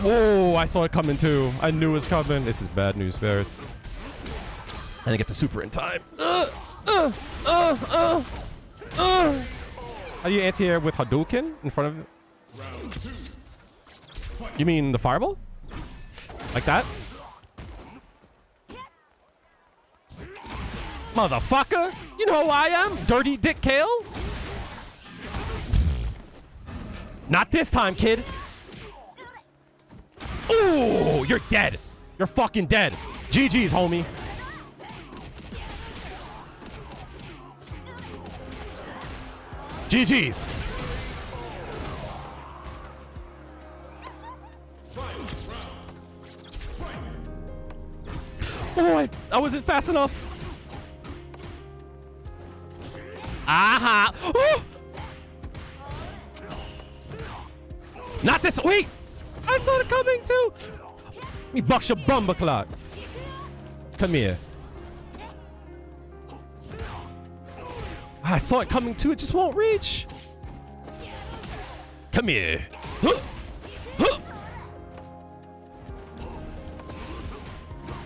Whoa, I saw it coming too. I knew it was coming. This is bad news, bears. I didn't get the super in time. How do you anti-air with Hadouken in front of it? You mean the fireball? Like that? Motherfucker! You know who I am? Dirty Dick Kale? Not this time, kid. Ooh, you're dead. You're fucking dead. GG's, homie. GG's. Oh, I wasn't fast enough. Aha! Oh! Not this. Wait. I saw it coming too. Me bucks your bumper clock. Come here. I saw it coming too. It just won't reach. Come here. Huh. Huh.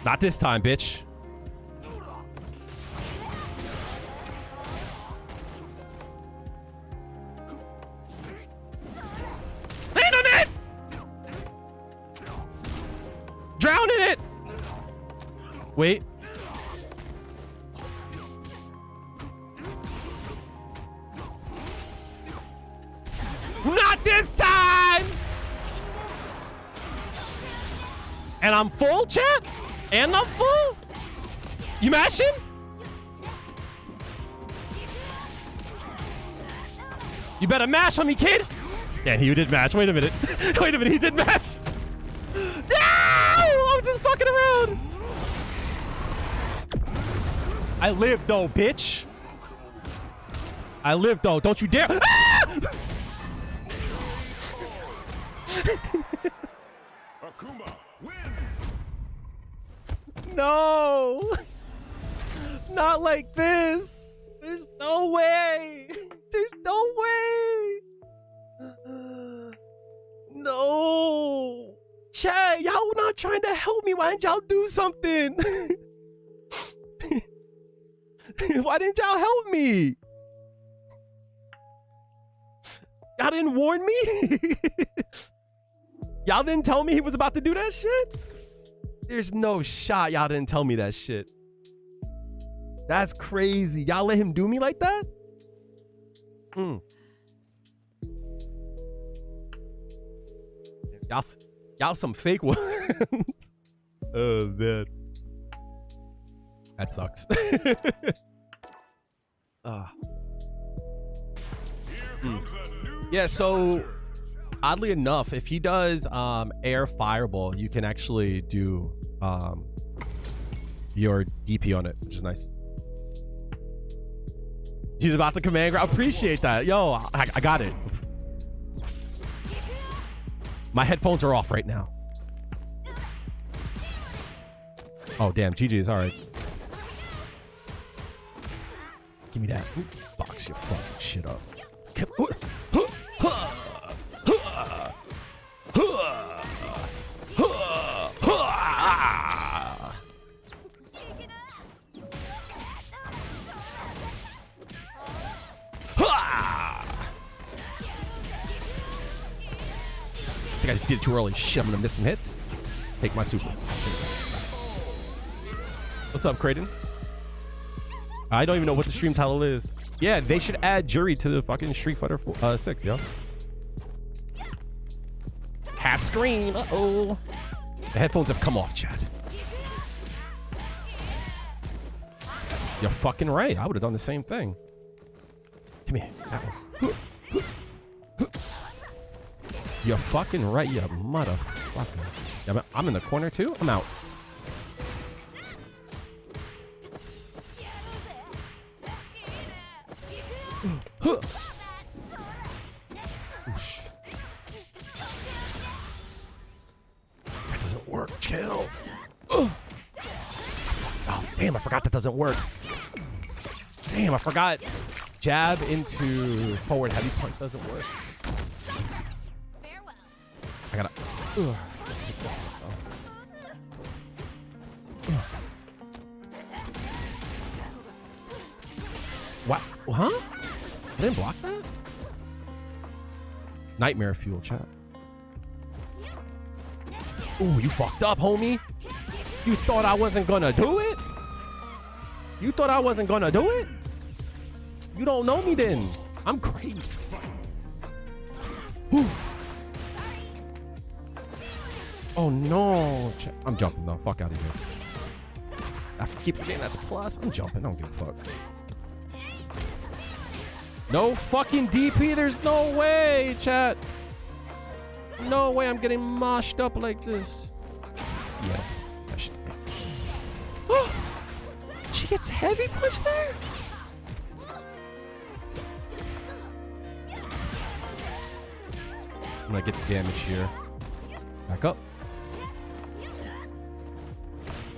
Not this time, bitch. Land on it! Drown in it! Wait. Not this time! And I'm full, chat? And I'm full? You mashing? You better mash on me, kid! Yeah, he did mash. Wait a minute. Wait a minute, he did mash! No! I was just fucking around! I live though, bitch! I live though, don't you dare! Ah! Akuma, win! No! Not like this! There's no way! There's no way! No! Chat, y'all not trying to help me. Why didn't y'all do something? Why didn't y'all help me? Y'all didn't warn me? Y'all didn't tell me he was about to do that shit? There's no shot y'all didn't tell me that shit. That's crazy. Y'all let him do me like that? Y'all some fake ones. Oh, man. That sucks. Yeah, so oddly enough, if he does air fireball, you can actually do your DP on it, which is nice. He's about to command grab. Appreciate that. Yo, I got it. My headphones are off right now. Oh, damn. GG's. All right. Give me that. Box your fucking shit up. I think I did it too early. Shit, I'm gonna miss some hits. Take my super. What's up, Kraden? I don't even know what the stream title is. Yeah, they should add Juri to the fucking Street Fighter 6, yo. Half screen. Uh-oh. The headphones have come off, chat. You're fucking right. I would have done the same thing. Come here. That one. You're fucking right, you motherfucker. Yeah, I'm in the corner too. I'm out. That doesn't work. Chill. Oh, damn, I forgot that doesn't work. Damn, I forgot. Jab into forward heavy punch doesn't work. I gotta. What? Huh? I didn't block that? Nightmare fuel, chat. Ooh, you fucked up, homie. You thought I wasn't gonna do it? You thought I wasn't gonna do it? You don't know me then. I'm crazy. Ooh. Oh no. I'm jumping though. Fuck out of here. I keep forgetting that's plus. I'm jumping. I don't give a fuck. No fucking DP. There's no way, chat. No way I'm getting moshed up like this. Yeah. She gets heavy punch there? I'm gonna get the damage here. Back up.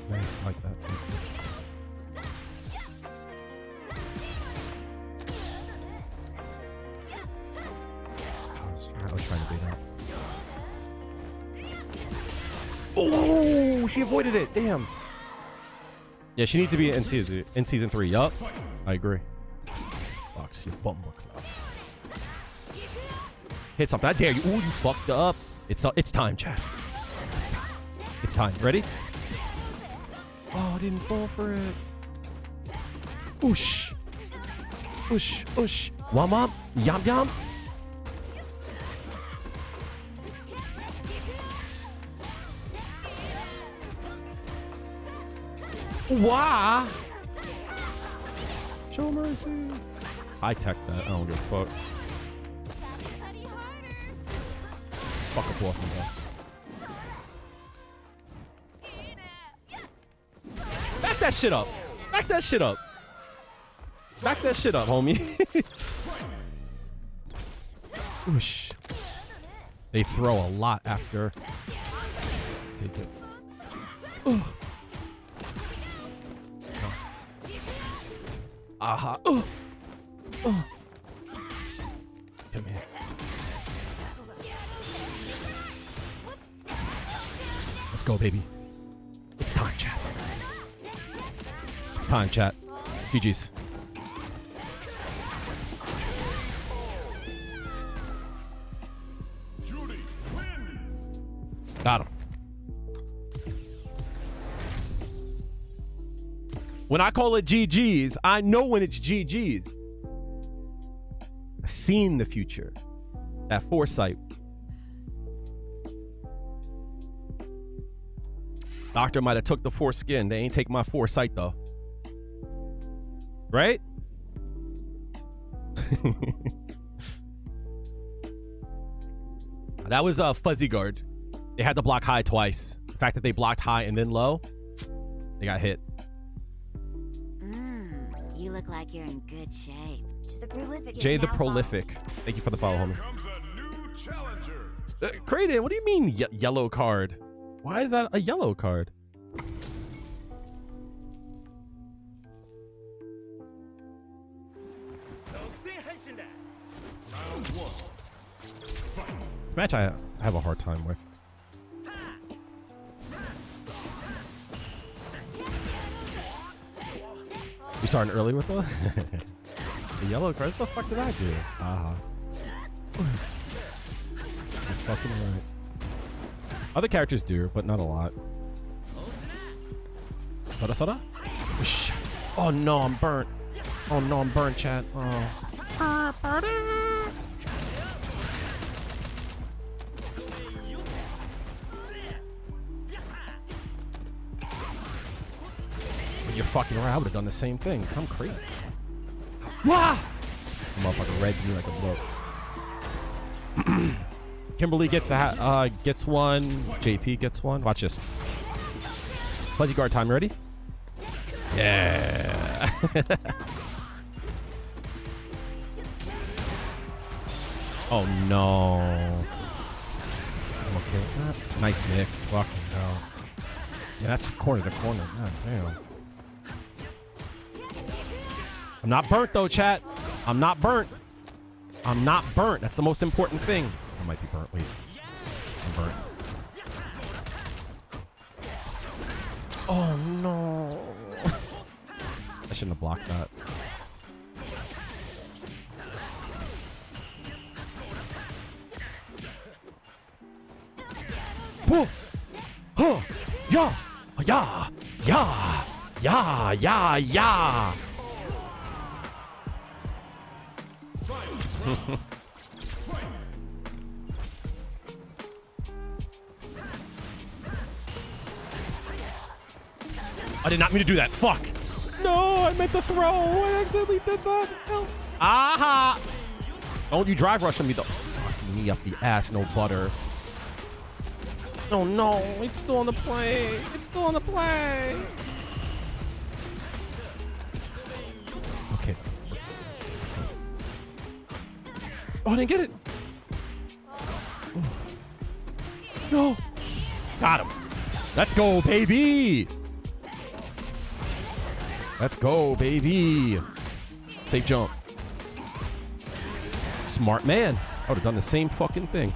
Nice, like that. I was trying to beat up. Oh, she avoided it. Damn. Yeah, she needs to be in season 3. Yup. I agree. Fox, you bumble club. Hit something. I dare you. Ooh, you fucked up. It's time, chat. It's time. It's time. Ready? Oh, I didn't fall for it. Oosh. Oosh. Oosh. Wom wom. Yum yum. Wah. Show mercy. High tech that. I don't give a fuck. Fuck up off me, bro. Back that shit up. Back that shit up. Back that shit up, homie. Whoosh. They throw a lot after. Take it. Ooh. Aha. Come here. Let's go, baby. It's time, chat. It's time, chat. GG's. Juri wins. Got him. When I call it GG's, I know when it's GG's. I've seen the future. That foresight. Doctor might have took the foreskin. They ain't take my foresight though. Right? That was a fuzzy guard. They had to block high twice. The fact that they blocked high and then low, they got hit. You look like you're in good shape. The prolific Jay the Prolific. Thank you for the follow, homie. Comes a new challenger. Kraden, what do you mean yellow card? Why is that a yellow card? Round 1. Fight. This match I have a hard time with. You starting early with the yellow card? What the fuck did I do? You're fucking right. Other characters do, but not a lot. Soda? Oh no, I'm burnt. Oh no, I'm burnt, chat. Oh. You're fucking right. I would have done the same thing. I'm crazy. Wah! Motherfucker reds me like a book. Kimberly gets the gets one. JP gets one. Watch this. Fuzzy guard time. Ready? Yeah. Oh no. I'm okay with that. Nice mix. Fucking hell. Yeah, that's corner to corner. God damn. I'm not burnt though, chat. I'm not burnt. I'm not burnt. That's the most important thing. I might be burnt. Wait. I'm burnt. Oh no. I shouldn't have blocked that. Whoa. Huh. Yeah. Yeah. Yeah. Yeah. Yeah. Yeah. I did not mean to do that. Fuck. No, I meant to throw. I accidentally did that. Help. Aha. Don't you drive rush on me though. Fuck me up the ass, no butter. Oh no, it's still on the play. It's still on the play. Okay. Oh, I didn't get it. Oh. No. Got him. Let's go, baby. Let's go, baby. Safe jump. Smart man. I would have done the same fucking thing.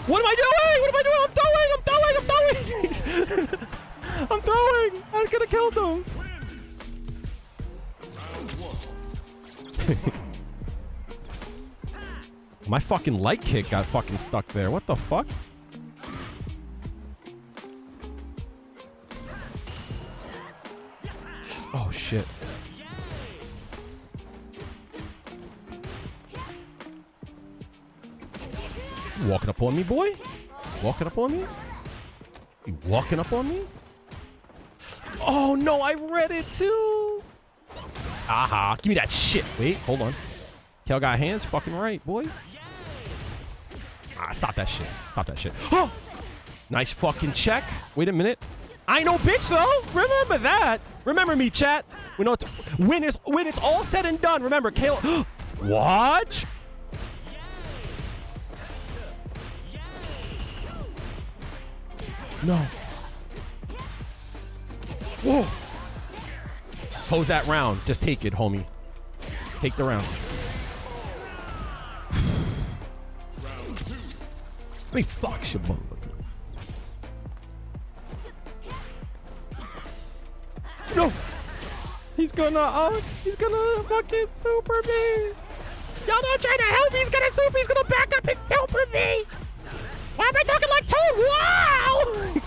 What am I doing? What am I doing? I'm throwing. I'm throwing. I could have killed them. My fucking light kick got fucking stuck there. What the fuck? Oh shit. Walking up on me, boy? Walking up on me? You walking up on me? Oh no, I read it too. Aha, give me that shit. Wait, hold on. Kel got hands, fucking right, boy. Ah, stop that shit. Stop that shit. Oh! Nice fucking check. Wait a minute. I know bitch though. Remember that. Remember me, chat. When it's all said and done, remember, Kale. Watch. No. Whoa. Close that round. Just take it, homie. Take the round. Let me fuck your mother. No. He's gonna fucking super me. Y'all not trying to help me. He's gonna super. He's gonna back up and super me. Why am I talking like Toad? Wow!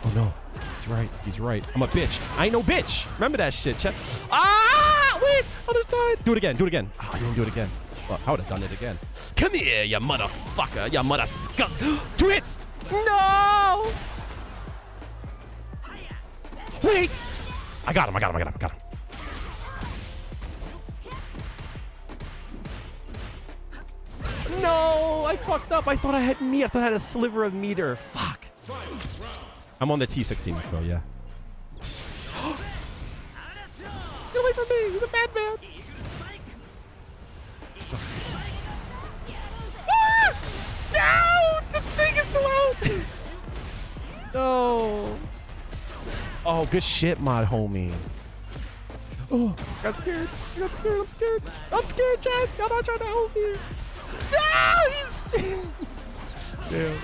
Oh no, he's right. He's right. I'm a bitch. I ain't no bitch. Remember that shit, chat. Ah! Wait, other side. Do it again. Do it again. Oh, you didn't do it again. Well, I would have done it again. Come here, you motherfucker. You mother skunk. 2 hits. No! Wait! I got him. I got him. I got him. I got him. No, I fucked up. I thought I had meat. I thought I had a sliver of meter. Fuck. I'm on the T16, so yeah. Get away from me. He's a bad man. Ah! No! The thing is still out. No. Oh, good shit, my homie. Oh, got scared. I got scared. I'm scared. I'm scared, Chad. Y'all not trying to help me. No, he's... Damn. Damn.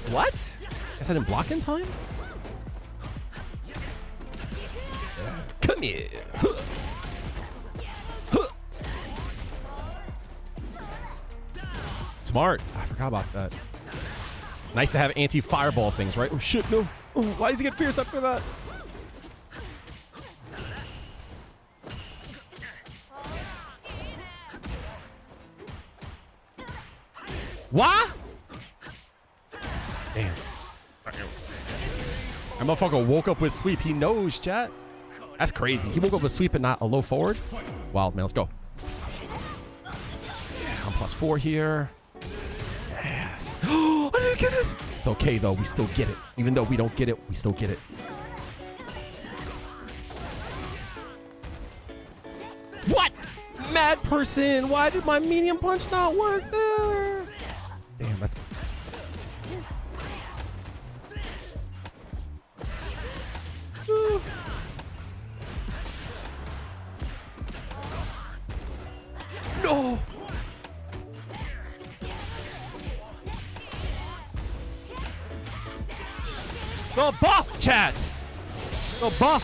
What? Guess I didn't block in time? Come here. Smart. I forgot about that. Nice to have anti-fireball things, right? Oh shit, no. Oh, why does he get fierce after that? What? Damn. That motherfucker woke up with sweep. He knows, chat. That's crazy. He woke up with sweep and not a low forward. Wild, man. Let's go. I'm +4 here. Yes. Oh, I didn't get it. It's okay, though. We still get it. Even though we don't get it, we still get it. What? Mad person. Why did my medium punch not work there? Damn, that's... No! The buff, chat! The buff!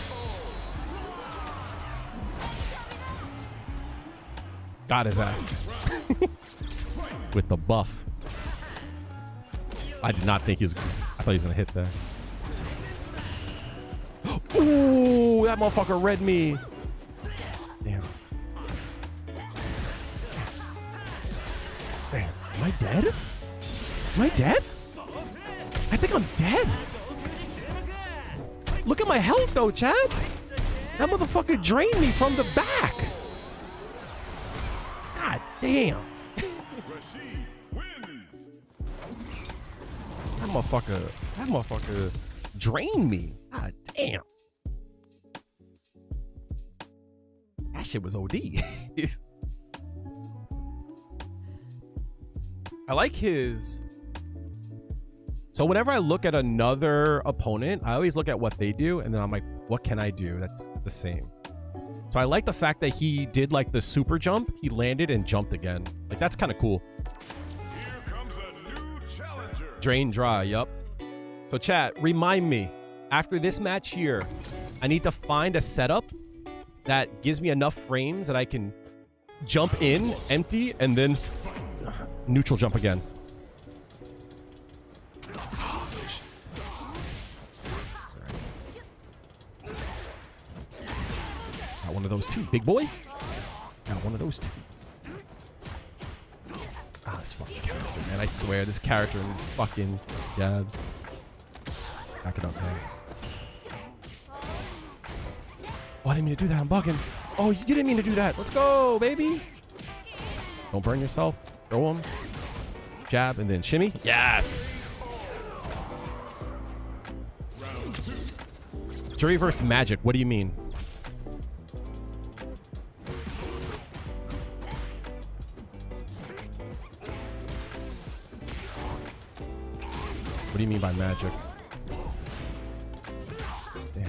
Got his ass. With the buff. I did not think he was... I thought he was going to hit that. Ooh, that motherfucker read me. Damn. Am I dead? Am I dead? I think I'm dead. Look at my health though, Chad. That motherfucker drained me from the back. God damn. Rashid wins. That motherfucker drained me. God damn. That shit was OD. I like his. So whenever I look at another opponent, I always look at what they do, and then I'm like, what can I do that's the same? So I like the fact that he did like the super jump. He landed and jumped again. Like, that's kind of cool. Here comes a new challenger. Drain dry, yup. So chat, remind me, after this match here, I need to find a setup that gives me enough frames that I can jump in, empty, and then neutral jump again. Got one of those too, big boy. Got one of those too. Ah, this fucking character, man. I swear, this character and these fucking jabs. Back it up, man. Oh, I didn't mean to do that. I'm bugging. Oh, you didn't mean to do that. Let's go, baby. Don't burn yourself. Throw him. Jab and then shimmy. Yes. Juri versus Magic. What do you mean? What do you mean by magic? Damn.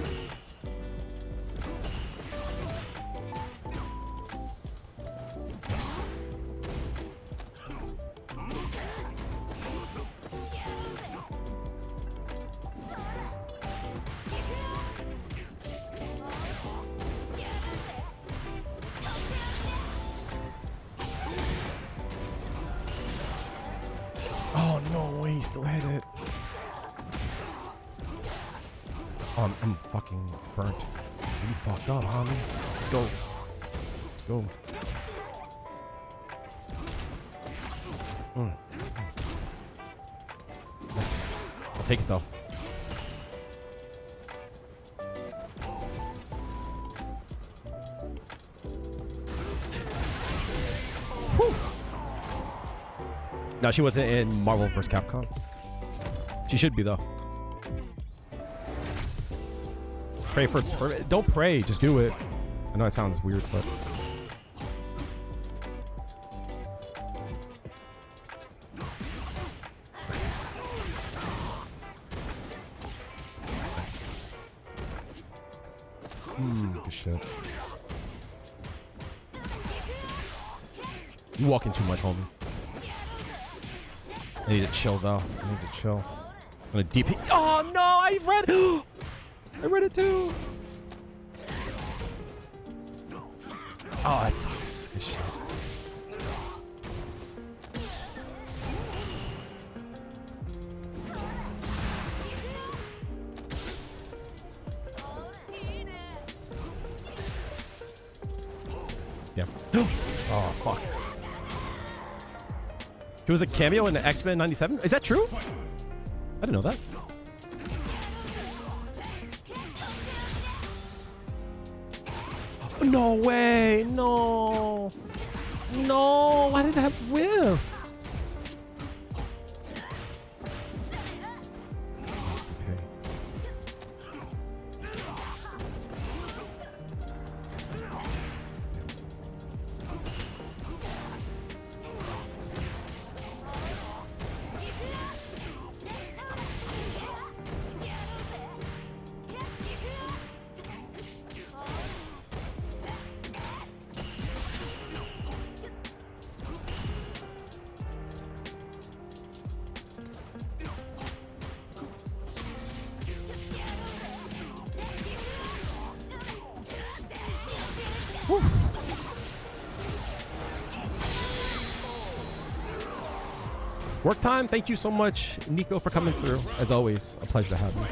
Oh no way, he still hit it. I'm fucking burnt. You fucked up, homie. Let's go. Let's go. Nice. I'll take it though. Whew. No, she wasn't in Marvel vs. Capcom. She should be though. Pray for don't pray, just do it. I know it sounds weird, but nice. Nice. Good shit. You walking too much, homie. I need to chill though. I need to chill. I'm gonna deep hit. Oh no, I read I read it too. Oh, that sucks. Good shit. Yeah. Oh, fuck. He was a cameo in the X-Men 97? Is that true? I didn't know that. No way. No. No. Why did that whiff? Whew. Work time. Thank you so much, Nico, for coming through. As always, a pleasure to have you.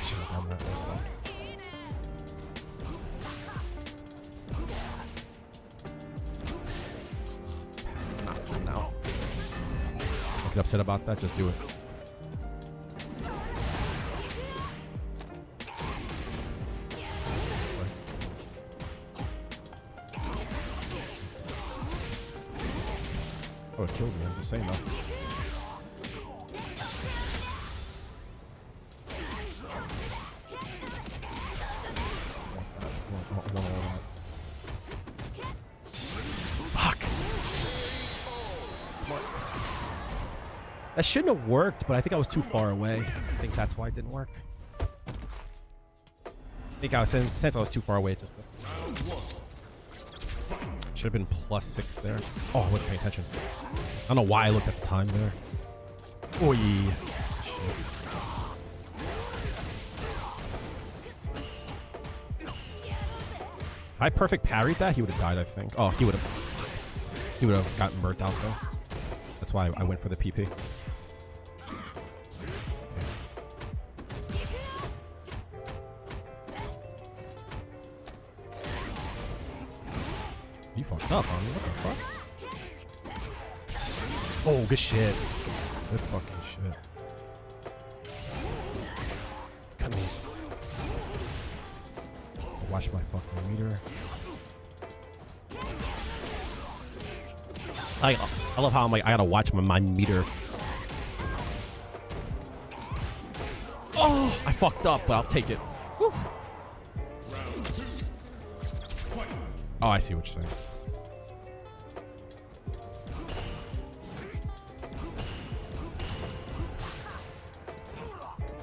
Should've done that first though. get upset about that, just do it. Oh, it killed me. I'm just saying that. Fuck. That shouldn't have worked, but I think I was too far away. I think that's why it didn't work. I think I was, since I was too far away, it just should have been +6 there. Oh, I wasn't paying attention. I don't know why I looked at the time there. Oh, yeah. If I perfect parried that, he would have died, I think. Oh, he would have gotten burnt out though. That's why I went for the PP. You fucked up on me. What the fuck? Oh, good shit. Good fucking shit. Come here. I'll watch my fucking meter. I love how I'm like, I gotta watch my meter. Oh, I fucked up, but I'll take it. Whew. Oh, I see what you're saying.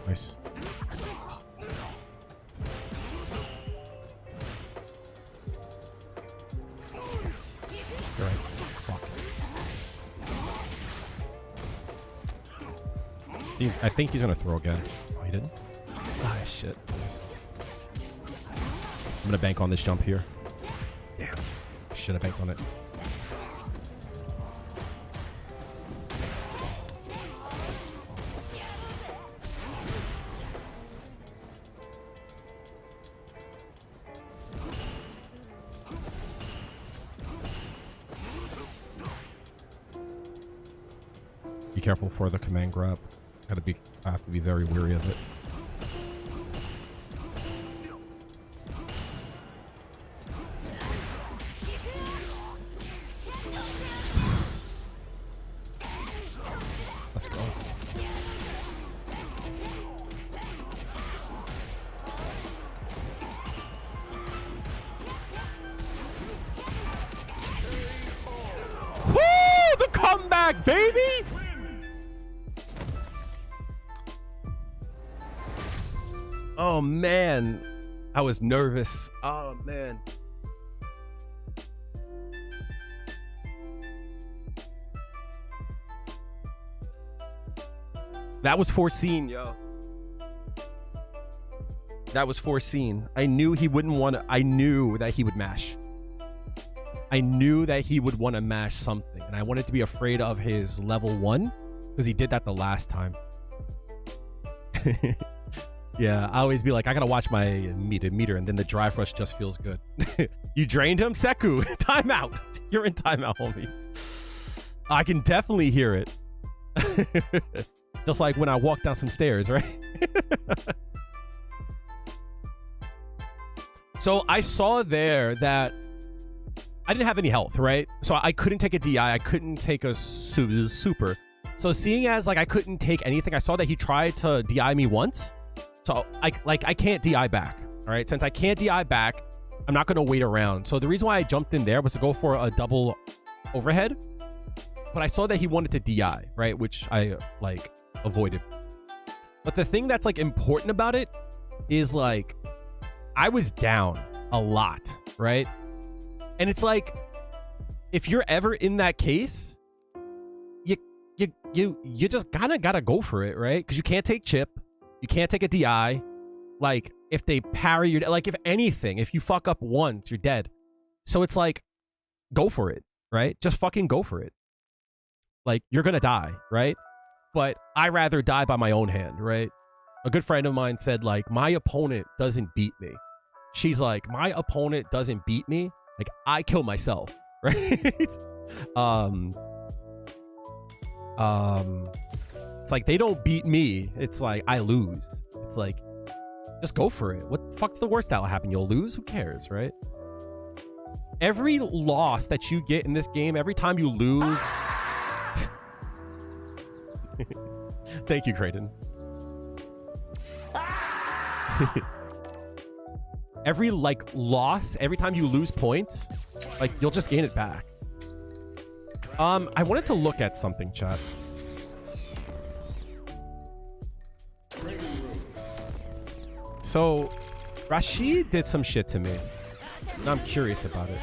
Nice. You're right. Fuck. I think he's gonna throw again. Oh, he didn't? Ah, shit. Nice. I'm gonna bank on this jump here. Damn. Should have banked on it. Be careful for the command grab. I have to be very wary of it. Let's go. Woo! The comeback, baby! Oh man, I was nervous. Oh man. That was foreseen, yo. That was foreseen. I knew he wouldn't want to. I knew that he would mash. I knew that he would want to mash something, and I wanted to be afraid of his level 1 because he did that the last time. Yeah, I always be like, I gotta watch my meter, and then the drive rush just feels good. You drained him? Seku, timeout. You're in timeout, homie. I can definitely hear it. Just like when I walk down some stairs, right? So I saw there that I didn't have any health, right? So I couldn't take a DI. I couldn't take a super. So seeing as like I couldn't take anything, I saw that he tried to DI me once. So I can't DI back, all right? Since I can't DI back, I'm not gonna wait around. So the reason why I jumped in there was to go for a double overhead, but I saw that he wanted to DI, right? Which I like avoided. But the thing that's like important about it is like, I was down a lot, right? And it's like, if you're ever in that case, you just kind of gotta go for it, right? Because you can't take chip. You can't take a DI. Like, if they parry your... Like, if anything, if you fuck up once, you're dead. So it's like, go for it, right? Just fucking go for it. Like, you're gonna die, right? But I rather die by my own hand, right? A good friend of mine said, like, my opponent doesn't beat me. She's like, my opponent doesn't beat me. Like, I kill myself, right? It's like they don't beat me. It's like I lose. It's like, just go for it. What the fuck's the worst that'll happen? You'll lose? Who cares, right? Every loss that you get in this game, every time you lose... Thank you, Creighton. Every, like, loss, every time you lose points, like, you'll just gain it back. I wanted to look at something, chat. So, Rashid did some shit to me, and I'm curious about it.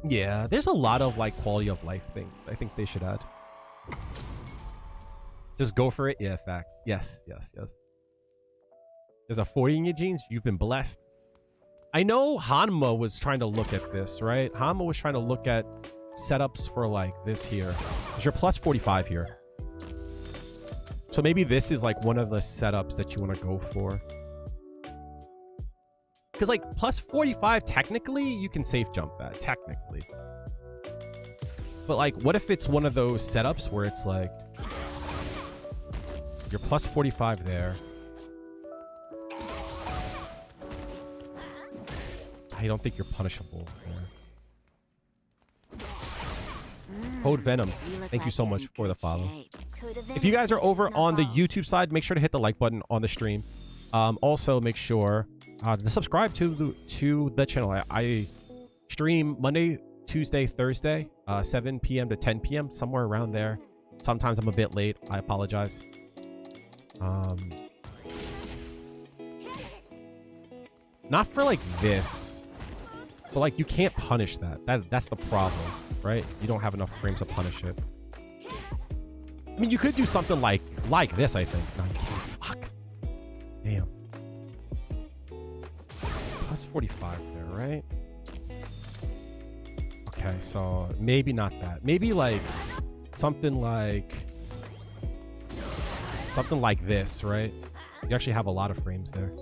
Yeah, there's a lot of, like, quality of life things I think they should add. Just go for it. Yeah, fact. Yes, yes, yes. There's a 40 in your genes. You've been blessed. I know Hanma was trying to look at this, right? Hanma was trying to look at setups for, like, this here. Because you're plus 45 here. So maybe this is, like, one of the setups that you want to go for. Because, like, plus 45, technically, you can safe jump that. Technically. But, like, what if it's one of those setups where it's, like... You're plus 45 there. I don't think you're punishable. Code Venom, thank you so much for the follow. If you guys are over on the YouTube side, make sure to hit the like button on the stream. Also, make sure to subscribe to the channel. I stream Monday, Tuesday, Thursday, 7 p.m. to 10 p.m., somewhere around there. Sometimes I'm a bit late. I apologize. Not for, like, this. So, like, you can't punish that. That's the problem, right? You don't have enough frames to punish it. I mean, you could do something like this, I think. No, you can't. Fuck. Damn. Plus 45 there, right? Okay, so maybe not that. Maybe, like, something like this, right? You actually have a lot of frames there.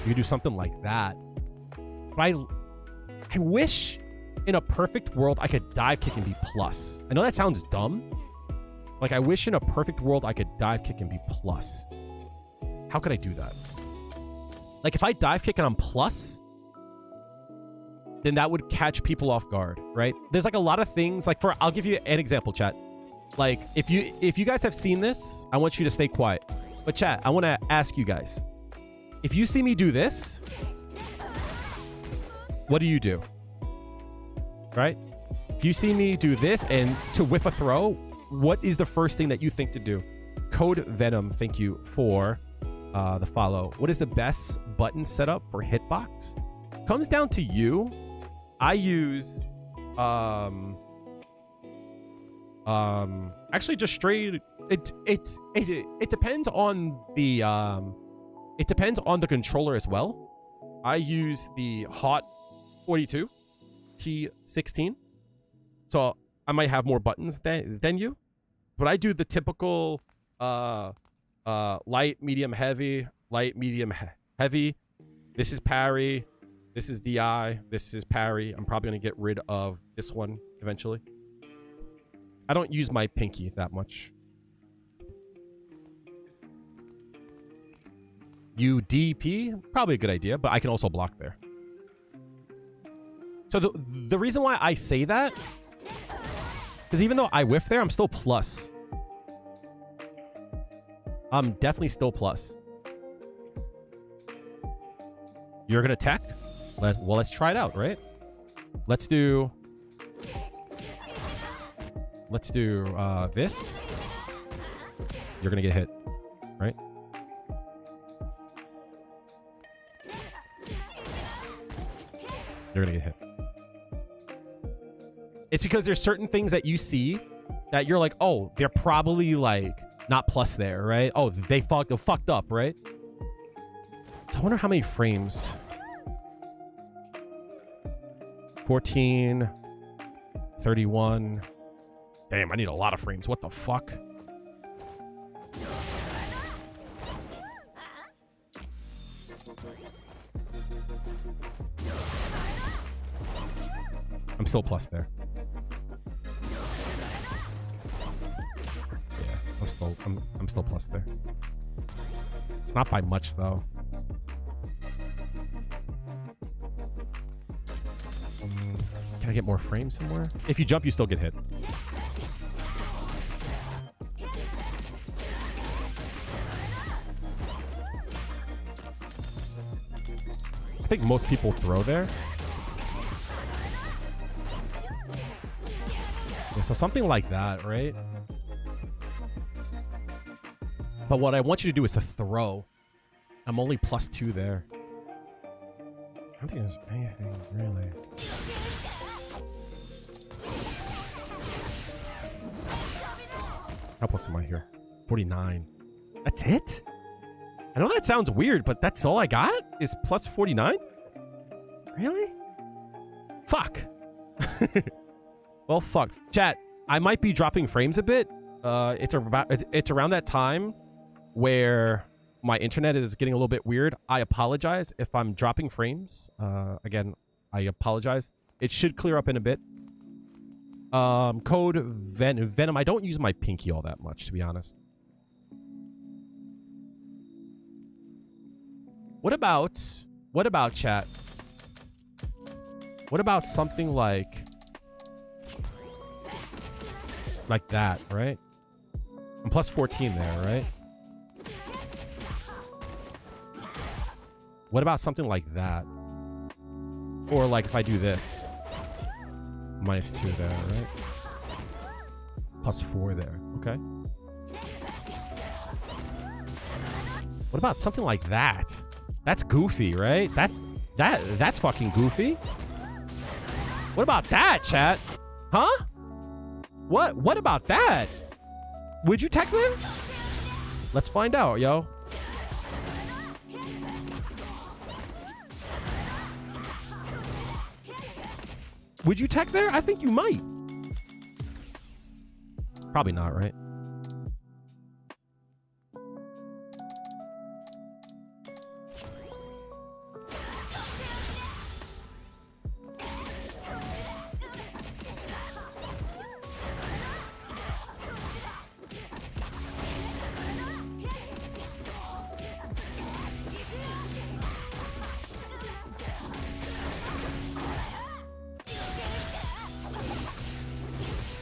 You do something like that. But I wish in a perfect world I could dive kick and be plus. I know that sounds dumb. Like, I wish in a perfect world I could dive kick and be plus. How could I do that? Like, if I dive kick and I'm plus, then that would catch people off guard, right? There's, like, a lot of things. Like, I'll give you an example, chat. Like, if you guys have seen this, I want you to stay quiet. But chat, I want to ask you guys. If you see me do this, what do? Right? If you see me do this and to whiff a throw, what is the first thing that you think to do? Code Venom, thank you for the follow. What is the best button setup for hitbox? Comes down to you. I use actually just straight it depends on the it depends on the controller as well. I use the Hot 42 T16. So I might have more buttons than you. But I do the typical light, medium, heavy, light, medium, heavy. This is parry. This is DI. This is parry. I'm probably going to get rid of this one eventually. I don't use my pinky that much. UDP, probably a good idea, but I can also block there. So the reason why I say that is even though I whiff there, I'm still plus. I'm definitely still plus. You're gonna tech? Well, let's try it out, right? Let's do this. You're gonna get hit, right? You're gonna get hit. It's because there's certain things that you see that you're like, oh, they're probably like not plus there, right? Oh, they fucked up, right? So I wonder how many frames. 14, 31. Damn, I need a lot of frames. What the fuck? still plus there. Yeah, I'm still plus there. It's not by much though. Can I get more frames somewhere? If you jump, you still get hit. I think most people throw there. Yeah, so something like that, right? But what I want you to do is to throw. I'm only +2 there. I don't think there's anything really. How plus am I here? 49. That's it? I know that sounds weird, but that's all I got? Is plus 49? Really? Fuck. Well, fuck. Chat, I might be dropping frames a bit. It's around that time where my internet is getting a little bit weird. I apologize if I'm dropping frames. Again, I apologize. It should clear up in a bit. Code Venom. I don't use my pinky all that much, to be honest. What about chat? What about something like that, right? I'm plus 14 there, right? What about something like that? Or like if I do this. -2 there, right? +4 there. Okay. What about something like that? That's goofy, right? That's fucking goofy. What about that, chat? Huh? What about that? Would you tech there? Let's find out, yo. Would you tech there? I think you might. Probably not, right?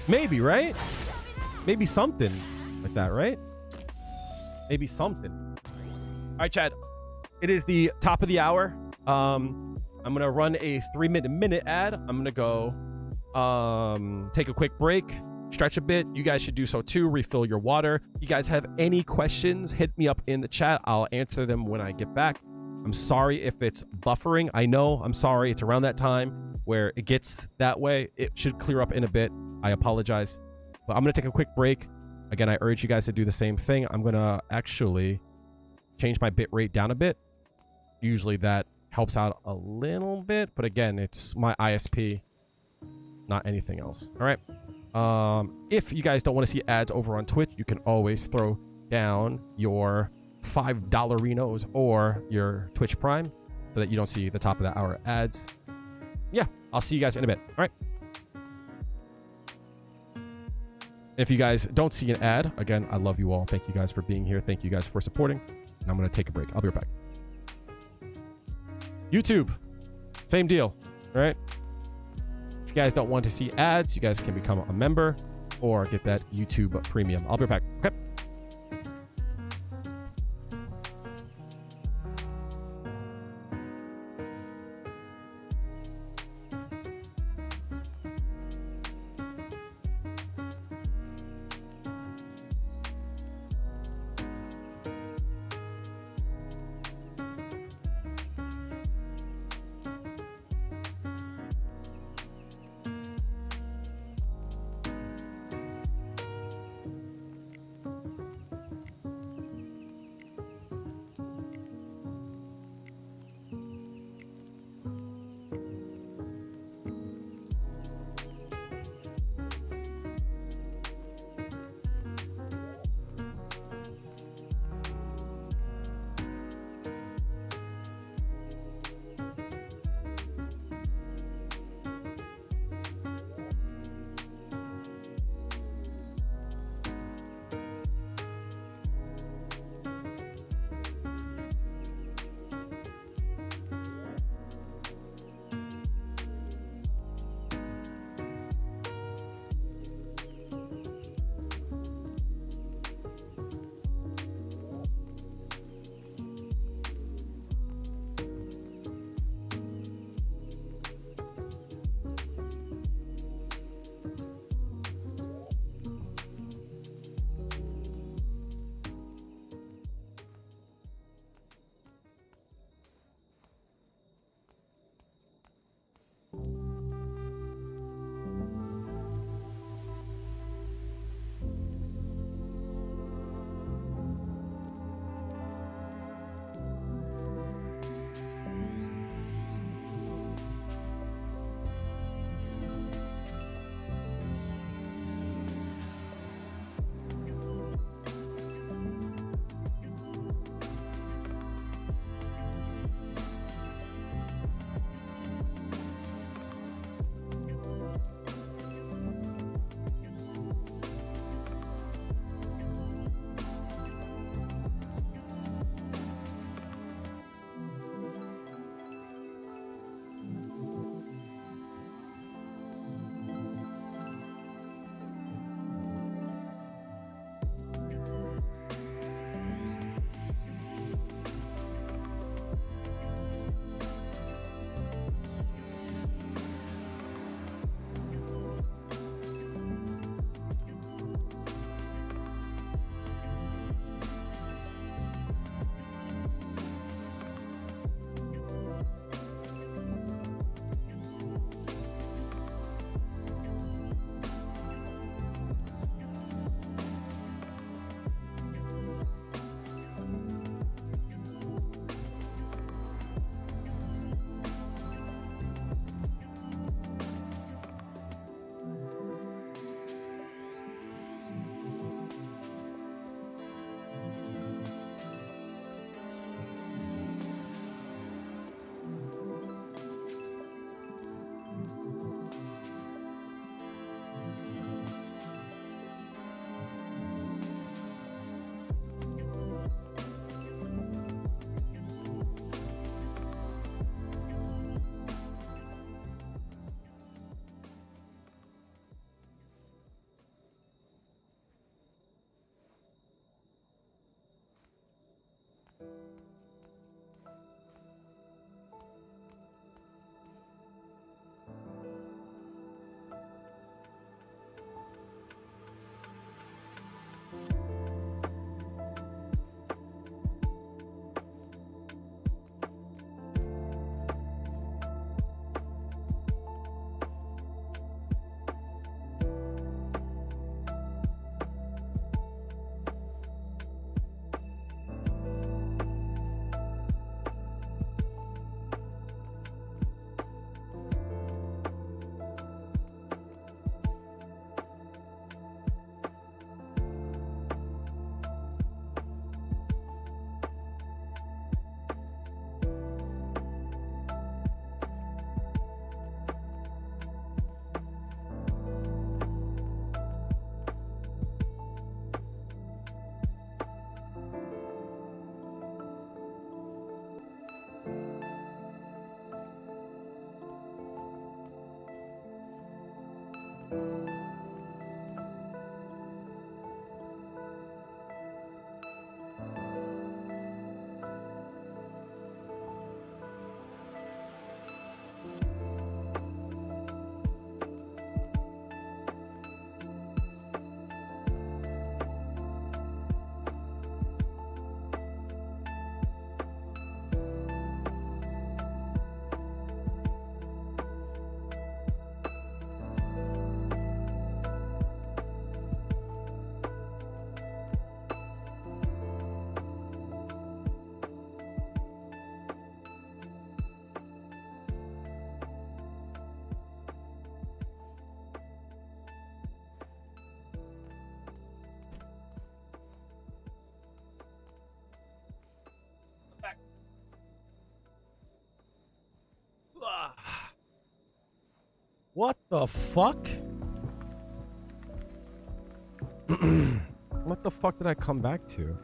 Maybe, right? Maybe something like that, right? Maybe something. All right, Chad. It is the top of the hour. I'm going to run a 3-minute ad. I'm going to go take a quick break, stretch a bit. You guys should do so too. Refill your water. You guys have any questions, hit me up in the chat. I'll answer them when I get back. I'm sorry if it's buffering. I know. I'm sorry. It's around that time where it gets that way. It should clear up in a bit. I apologize. But I'm going to take a quick break. Again, I urge you guys to do the same thing. I'm going to actually change my bit rate down a bit. Usually that helps out a little bit. But again, it's my ISP, not anything else. All right. If you guys don't want to see ads over on Twitch, you can always throw down your $5 Renos or your Twitch Prime so that you don't see the top of the hour ads. Yeah, I'll see you guys in a bit. All right. If you guys don't see an ad, again, I love you all. Thank you guys for being here. Thank you guys for supporting. And I'm going to take a break. I'll be right back. YouTube, same deal, right? If you guys don't want to see ads, you guys can become a member or get that YouTube premium. I'll be right back. Okay. What the fuck? What the fuck did I come back to?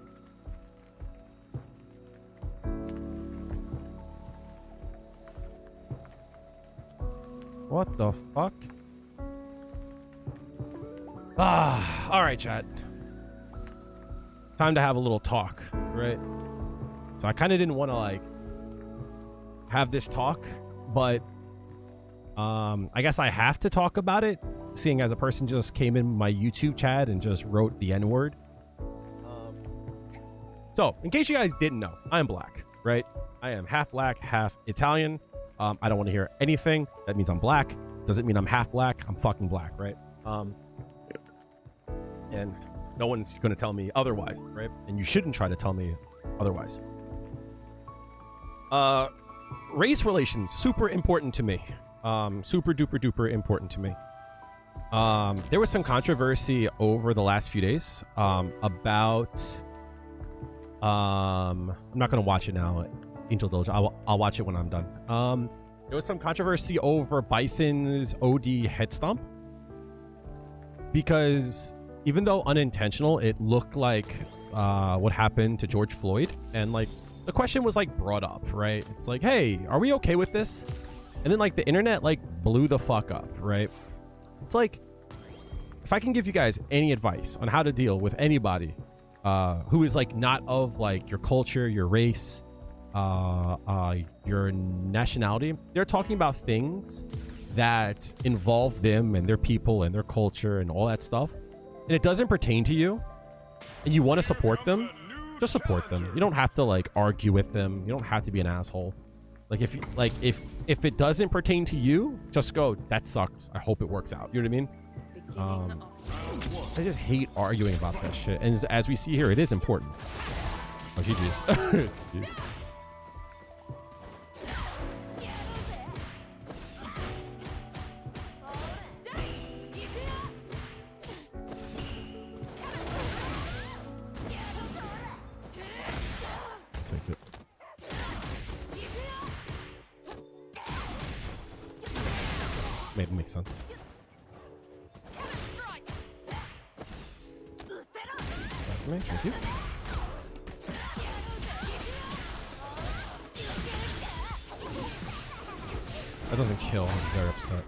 What the fuck? All right, chat. Time to have a little talk, right? So I kind of didn't want to like have this talk, but I guess I have to talk about it, seeing as a person just came in my YouTube chat and just wrote the N-word. So, in case you guys didn't know, I'm black, right? I am half black, half Italian. I don't want to hear anything that means I'm black. Doesn't mean I'm half black. I'm fucking black, right? And no one's going to tell me otherwise, right? And you shouldn't try to tell me otherwise. Race relations, super important to me. Super duper duper important to me. There was some controversy over the last few days about I'm not gonna watch it now, Angel Doge. I'll watch it when I'm done. There was some controversy over Bison's OD head stomp, because even though unintentional, it looked like what happened to George Floyd, and like the question was like brought up, right? It's like, hey, are we okay with this? And then like the internet like blew the fuck up, right? It's like, if I can give you guys any advice on how to deal with anybody who is like not of like your culture, your race, your nationality, they're talking about things that involve them and their people and their culture and all that stuff, and it doesn't pertain to you, and you want to support them, just support them. You don't have to like argue with them. You don't have to be an asshole. Like if you like if it doesn't pertain to you, just go, that sucks. I hope it works out. You know what I mean? I just hate arguing about that shit. And as we see here, it is important. Oh, GG's. Take it. Maybe makes sense. Thank you. That doesn't kill. I'm very upset.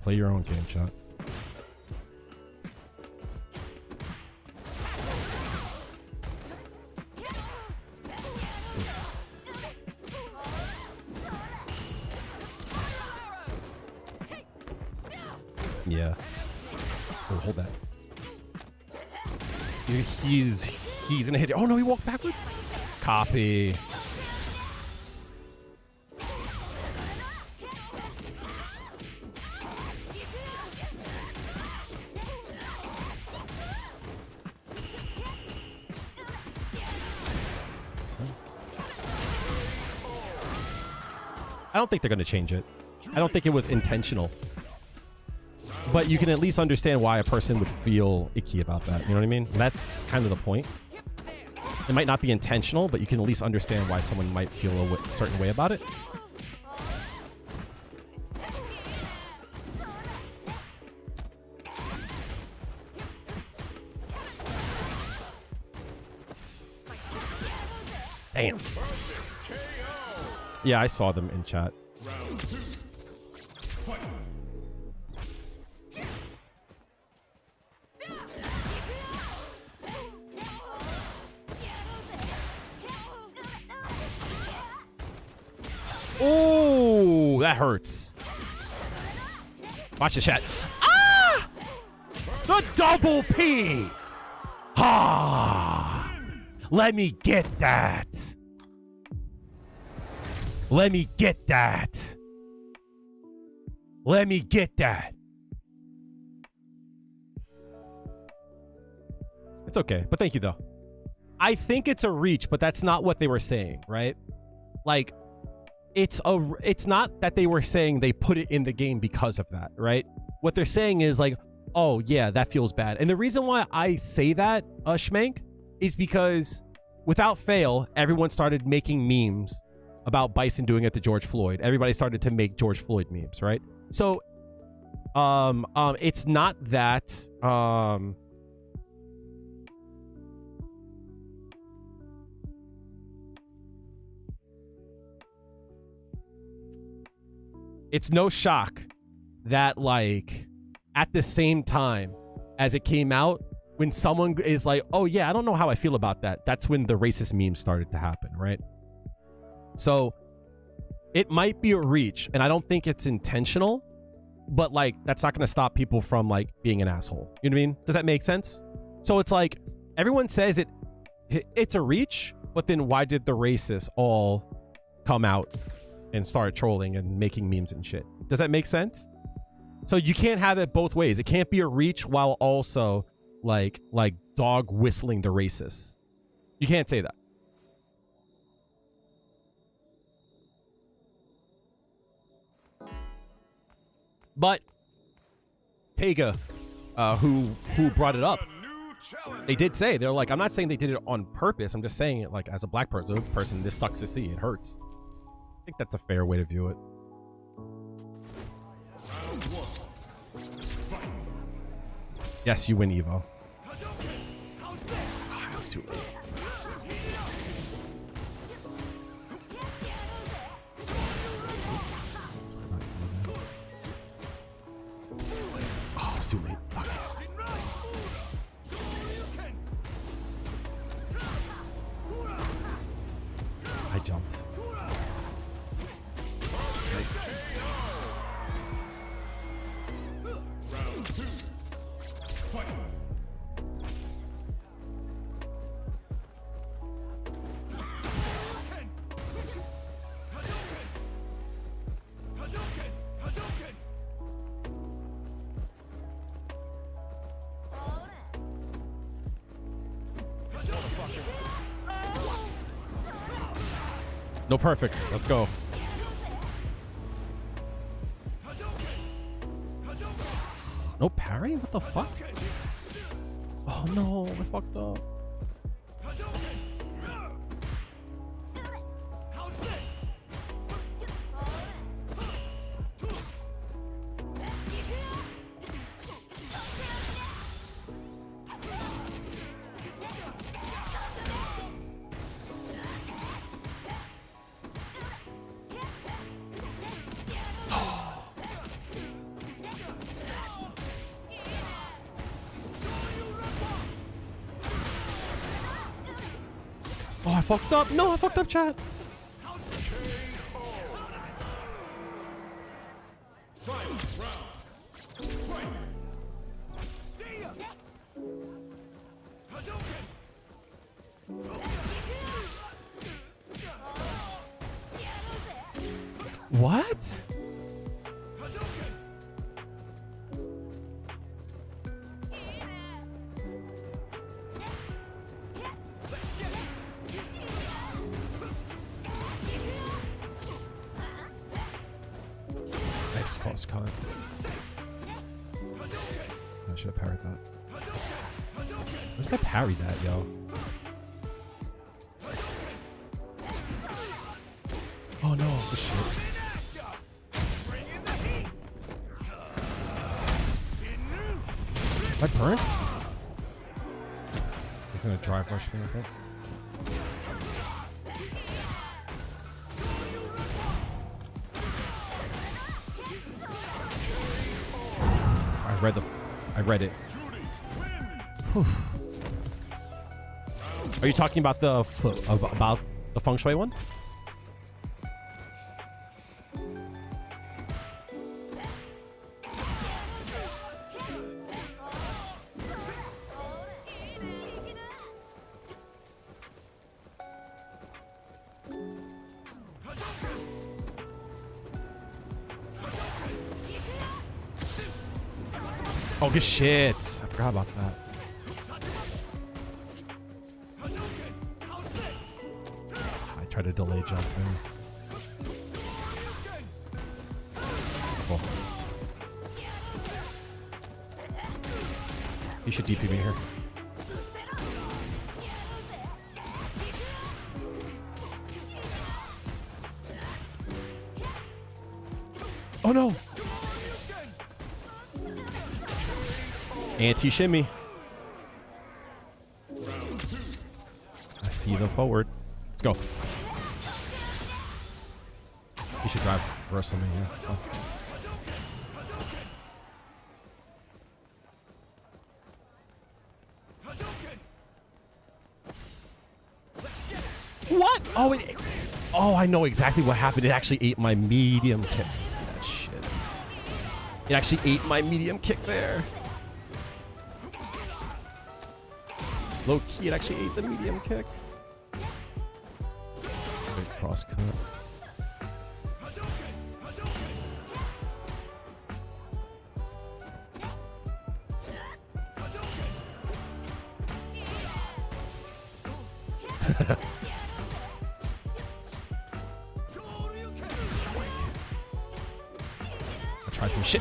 Play your own game, chat. Yeah. Oh, hold that. He's gonna hit it. Oh no, he walked backward. Copy. I don't think they're gonna change it. I don't think it was intentional. But you can at least understand why a person would feel icky about that. You know what I mean? That's kind of the point. It might not be intentional, but you can at least understand why someone might feel a certain way about it. Damn. Yeah, I saw them in chat. Oh, that hurts. Watch the chat. Ah! The double P. Ah! Let me get that. Let me get that. Let me get that. It's okay, but thank you though. I think it's a reach, but that's not what they were saying, right? Like, it's not that they were saying they put it in the game because of that, right? What they're saying is like, oh yeah, that feels bad. And the reason why I say that, Schmank, is because without fail, everyone started making memes about Bison doing it to George Floyd. Everybody started to make George Floyd memes, right? So, it's not that, it's no shock that, like, at the same time as it came out, when someone is like, oh yeah, I don't know how I feel about that, that's when the racist memes started to happen, right? So it might be a reach, and I don't think it's intentional, but like, that's not going to stop people from like being an asshole. You know what I mean? Does that make sense? So it's like, everyone says it's a reach, but then why did the racists all come out and start trolling and making memes and shit? Does that make sense? So you can't have it both ways. It can't be a reach while also like dog whistling the racists. You can't say that. But Tega, who brought it up, they did say, they're like, I'm not saying they did it on purpose. I'm just saying it like, as a black person, this sucks to see. It hurts. I think that's a fair way to view it. Yes, you win, Evo. That was too late. Oh, it's too late. Okay. I jumped. Nice. Round 2. Fight. No perfects. Let's go. No parry? What the fuck? Oh no, I fucked up. Oh, I fucked up. No, I fucked up, chat. What? Nice cross cut. I should have parried that. Where's my parries at, yo? Oh no, oh, shit. Am I burnt? He's gonna drive rush me, I think. I read it. Whew. Are you talking about the feng shui one? Oh, good shit. I forgot about that. I tried to delay jump there. Cool. You should DP me here. Oh no. Anti-shimmy. I see the forward. Let's go. You should drive reversal me, yeah. Oh. What? Oh, oh, I know exactly what happened. It actually ate my medium kick. That shit. It actually ate my medium kick there. Low key, it actually ate the medium kick. Good cross cut. I'll try some shit.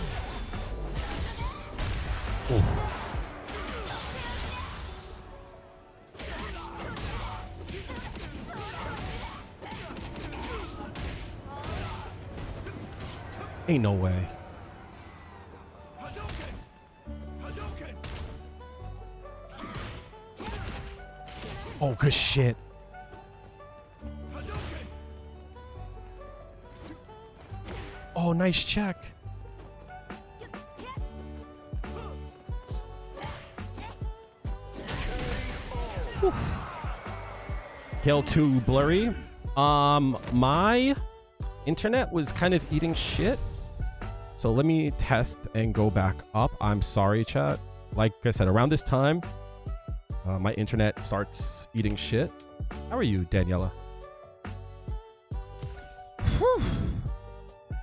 Ooh. Ain't no way. Oh, good shit. Oh, nice check. Whew. Kill 2 blurry. My internet was kind of eating shit. So let me test and go back up. I'm sorry, chat. Like I said, around this time, my internet starts eating shit. How are you, Daniela? Whew.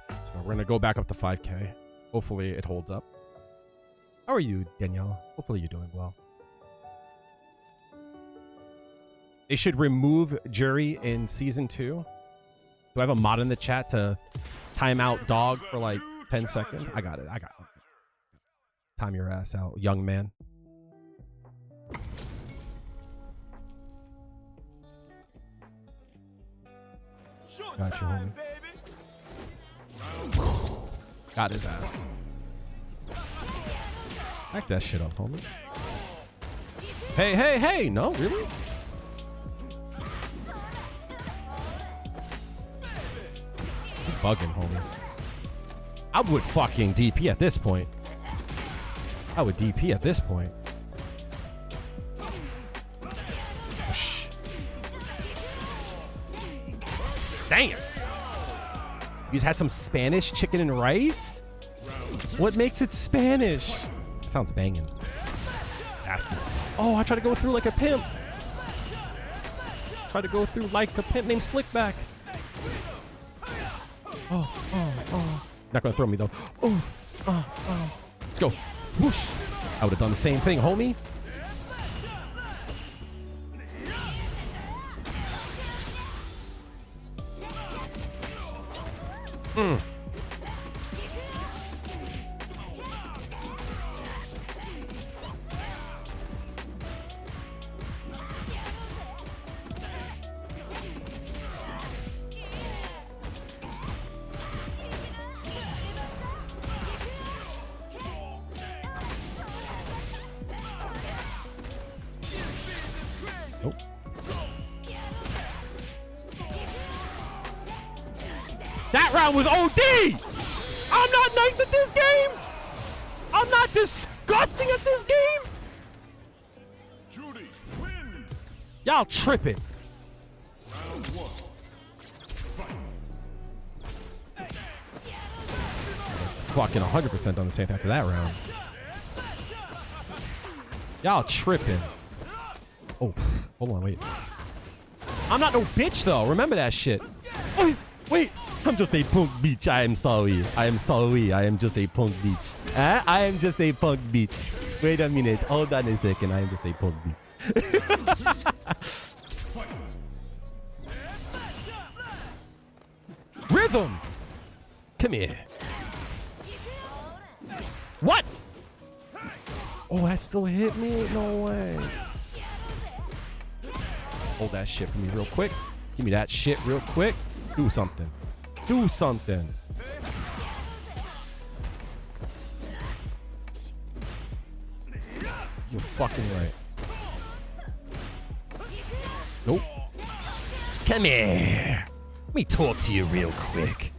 So we're gonna go back up to 5K. Hopefully it holds up. How are you, Daniela? Hopefully you're doing well. They should remove Juri in season 2. Do I have a mod in the chat to time out dog for like 10 seconds? I got it. I got it. Time your ass out, young man. Got you, homie. Got his ass. Back that shit up, homie. Hey, hey, hey! No, really? You bugging, homie. I would fucking DP at this point. I would DP at this point. Shh. Damn. You guys had some Spanish chicken and rice? What makes it Spanish? That sounds banging. Nasty. Oh, I tried to go through like a pimp. Tried to go through like a pimp named Slickback. Oh. Not gonna throw me though. Oh. Let's go. Whoosh. I would have done the same thing, homie. Nope. That round was OD! I'm not nice at this game! I'm not disgusting at this game! Juri wins. Y'all tripping. Round 1. Fight. Fucking 100% on the same after that round. Y'all tripping. Oh, hold on, wait. I'm not no bitch though. Remember that shit. Oh, wait. I'm just a punk bitch. I am sorry. I am sorry. I am just a punk bitch. I am just a punk bitch. Wait a minute. Hold on a second. I am just a punk bitch. Rhythm. Come here. What? Oh, that still hit me? No way. Hold that shit for me real quick. Give me that shit real quick. Do something. Do something. You're fucking right. Nope. Come here. Let me talk to you real quick.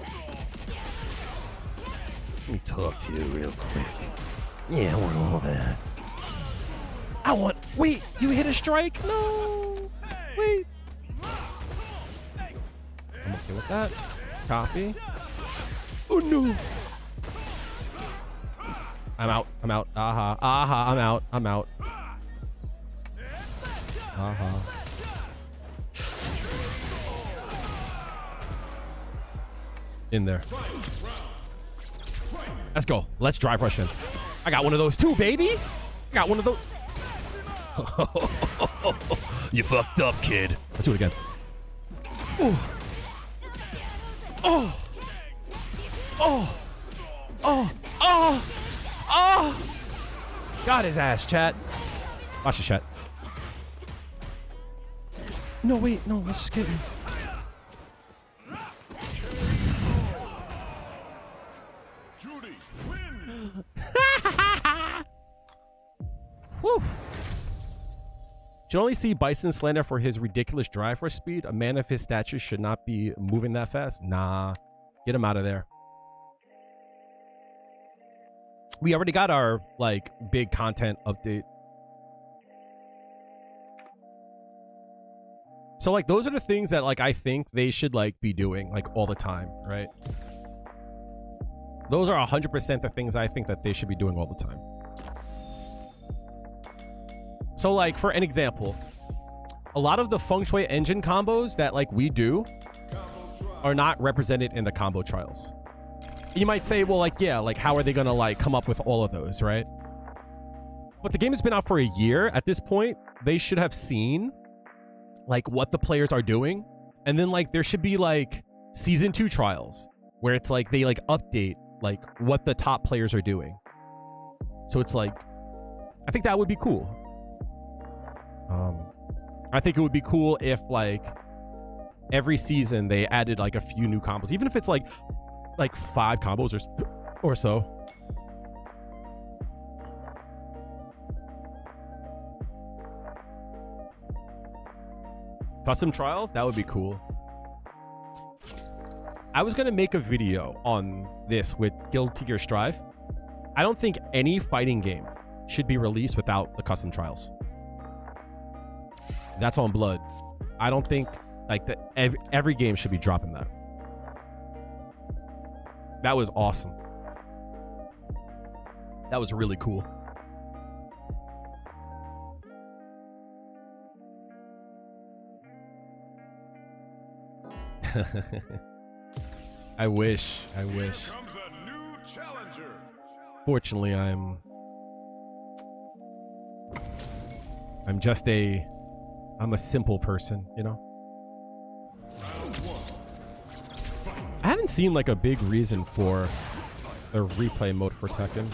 Let me talk to you real quick. Yeah, I want all that. I want... Wait, you hit a strike? No. Wait. I'm okay with that. Copy. Oh, no. I'm out. I'm out. Aha. Aha. I'm out. I'm out. Aha. In there. Let's go. Let's drive rush in. I got one of those too, baby. I got one of those. You fucked up, kid. Let's do it again. Ooh. Oh. Oh. Oh. Oh. Oh. Got his ass, chat. Watch the chat. No, wait. No, let's just get him. Juri wins. Whew. Should only see Bison slander for his ridiculous drive rush speed. A man of his stature should not be moving that fast. Nah. Get him out of there. We already got our, like, big content update. So, like, those are the things that, like, I think they should, like, be doing, like, all the time, right? Those are 100% the things I think that they should be doing all the time. So, like, for an example, a lot of the feng shui engine combos that, like, we do are not represented in the combo trials. You might say, well, like, yeah, like, how are they gonna, like, come up with all of those, right? But the game has been out for a year. At this point, they should have seen, like, what the players are doing. And then, like, there should be, like, season 2 trials where it's, like, they, like, update, like, what the top players are doing. So it's, like, I think that would be cool. I think it would be cool if, like, every season they added, like, a few new combos, even if it's like 5 combos or so. Custom trials, that would be cool. I was gonna make a video on this with Guilty Gear Strive. I don't think any fighting game should be released without the custom trials. That's on blood. I don't think, like, that every game should be dropping that. That was awesome. That was really cool. I wish. I wish. Here comes a new challenger. Fortunately, I'm a simple person, you know? Round 1. I haven't seen, like, a big reason for a replay mode for Tekken.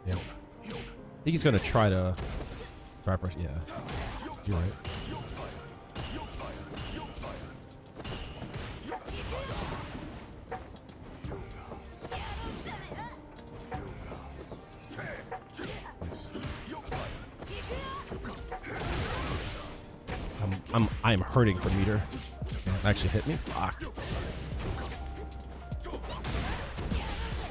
Yeah. I think he's gonna try to drive first. Yeah. You're right. I am hurting for meter. It actually hit me. Fuck.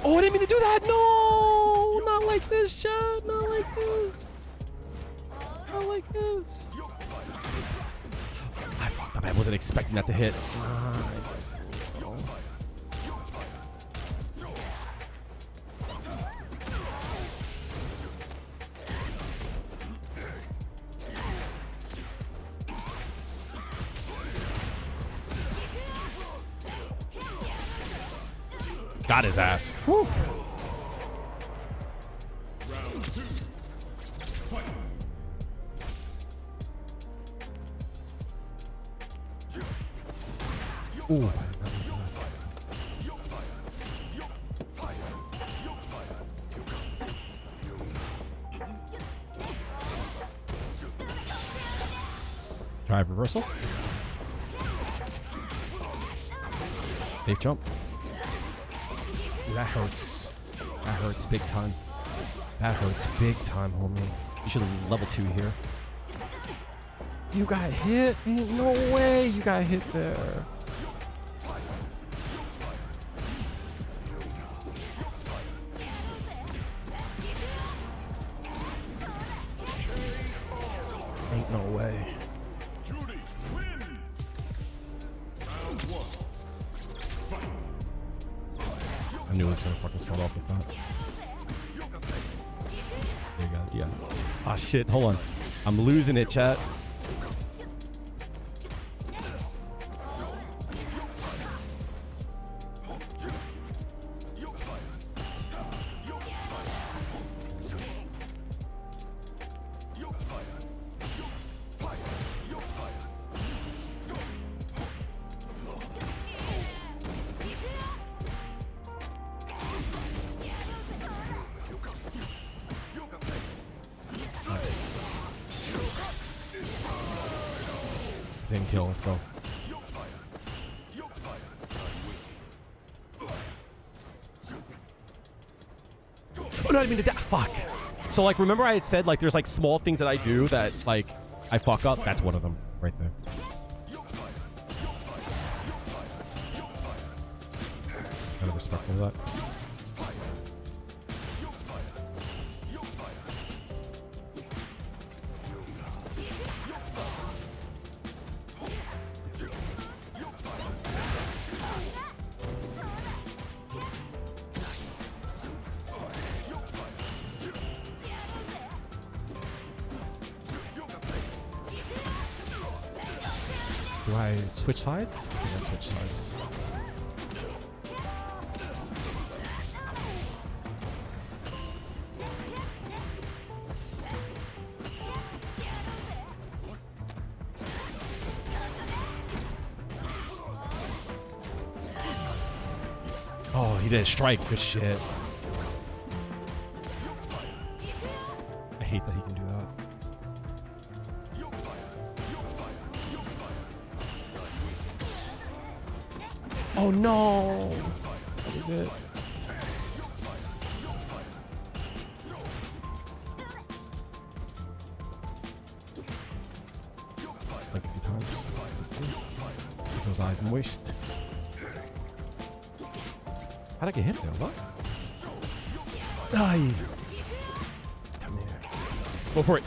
Oh, I didn't mean to do that. No, not like this, chat. Not like this. Not like this. I fucked up. I wasn't expecting that to hit. Got his ass. Woo. Round 2. Fight. Ooh. Drive reversal. Safe jump. Ooh, that hurts. That hurts big time. That hurts big time, homie. You should have level 2 here. You got hit? Ain't no way you got hit there. Ain't no way. Juri wins. Round 1. Fight. I knew it was gonna fucking start off with that. There you go. Yeah. Ah, shit. Hold on. I'm losing it, chat. Didn't kill. Let's go. Oh no, I didn't mean to die. Fuck. So like, remember I had said like there's like small things that I do that like I fuck up. That's one of them right there. Kind of respectful of that. Do I switch sides? Yeah, switch sides. Oh, he didn't strike. Good shit. I hate that he can do that. Oh no! What is it? Like a few times. Keep those eyes moist. How'd I get hit there? What? Die! Come here. Go for it.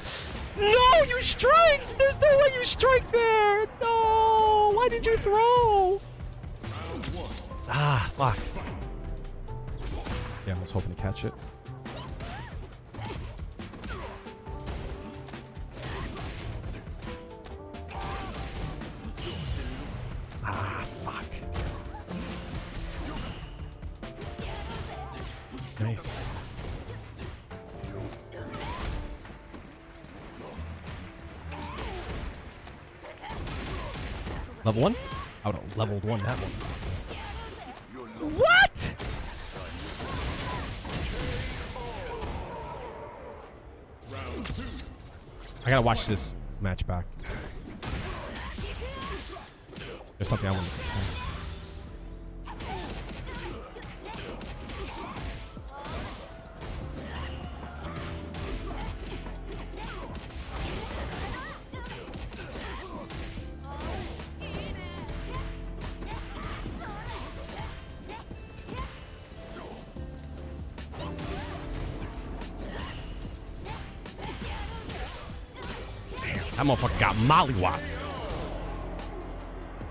No! You striked! There's no way you strike there! No! Why did you throw? Ah, fuck. Yeah, I was hoping to catch it. Ah, fuck. Nice. Level 1? I would have leveled 1 that one. What? Round 2. I gotta watch this match back. There's something I want to test. That motherfucker got mollywopped.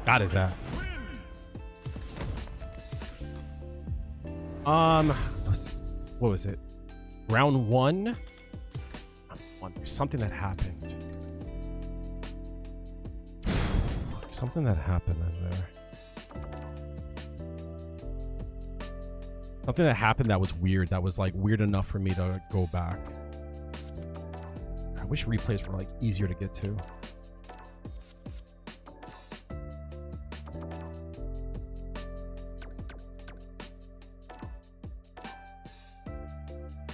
Got his ass. What was it? Round 1? There's something that happened. Something that happened in there. Something that happened that was weird. That was like weird enough for me to go back. I wish replays were like easier to get to.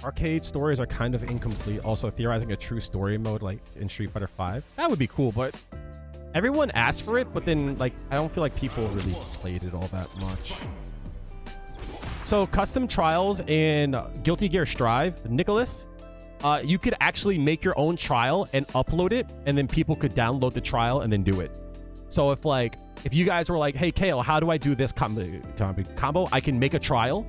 Arcade stories are kind of incomplete. Also, theorizing a true story mode like in Street Fighter V. That would be cool, but everyone asked for it, but then like I don't feel like people really played it all that much. So custom trials in Guilty Gear Strive, Nicholas, you could actually make your own trial and upload it, and then people could download the trial and then do it. So if you guys were like, hey, Kale, how do I do this combo? I can make a trial,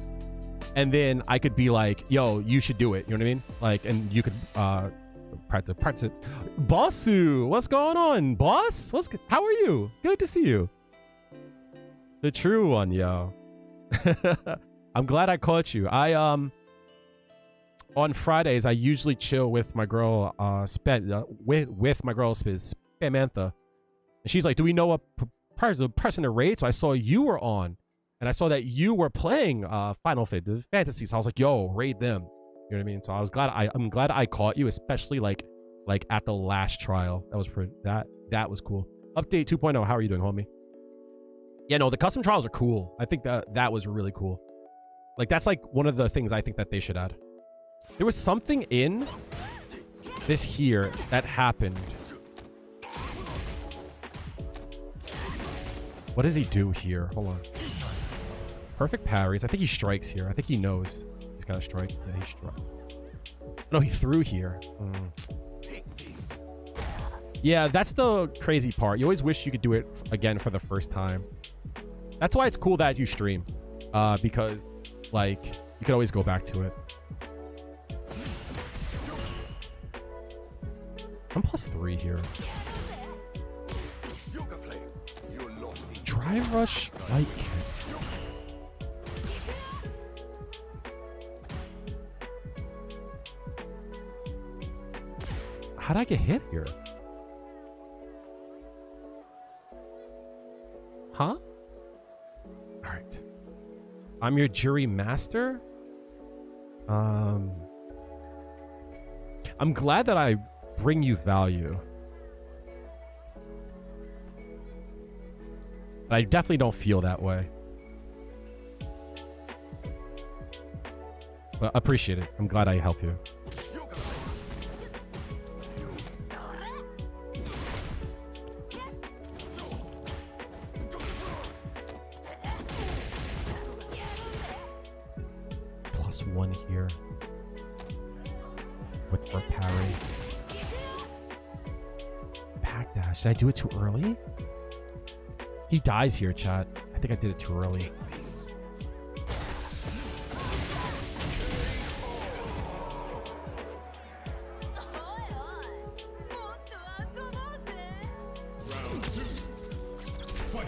and then I could be like, yo, you should do it. You know what I mean? Like, and you could practice it. Bossu, what's going on, boss? How are you? Good to see you. The true one, yo. I'm glad I caught you. On Fridays, I usually chill with my girl, with my girl, Samantha. And she's like, do we know what person to raid? So I saw you were on, and I saw that you were playing Final Fantasy. So I was like, yo, raid them. You know what I mean? So I'm glad I caught you, especially like at the last trial. That was that was cool. Update 2.0. How are you doing, homie? Yeah, no, the custom trials are cool. I think that was really cool. Like, that's like one of the things I think that they should add. There was something in this here that happened. What does he do here? Hold on. Perfect parries. I think he strikes here. I think he knows he's got to strike. Yeah, he struck. No, he threw here. Yeah, that's the crazy part. You always wish you could do it again for the first time. That's why it's cool that you stream. Because, like, you can always go back to it. I'm +3 here. Drive rush light kick. How'd I get hit here? Huh? All right. I'm your Juri master. I'm glad that I bring you value. But I definitely don't feel that way. But I appreciate it. I'm glad I help you. +1 here. With for parry. Pack dash. Did I do it too early? He dies here, chat. I think I did it too early. Round 2. Fight.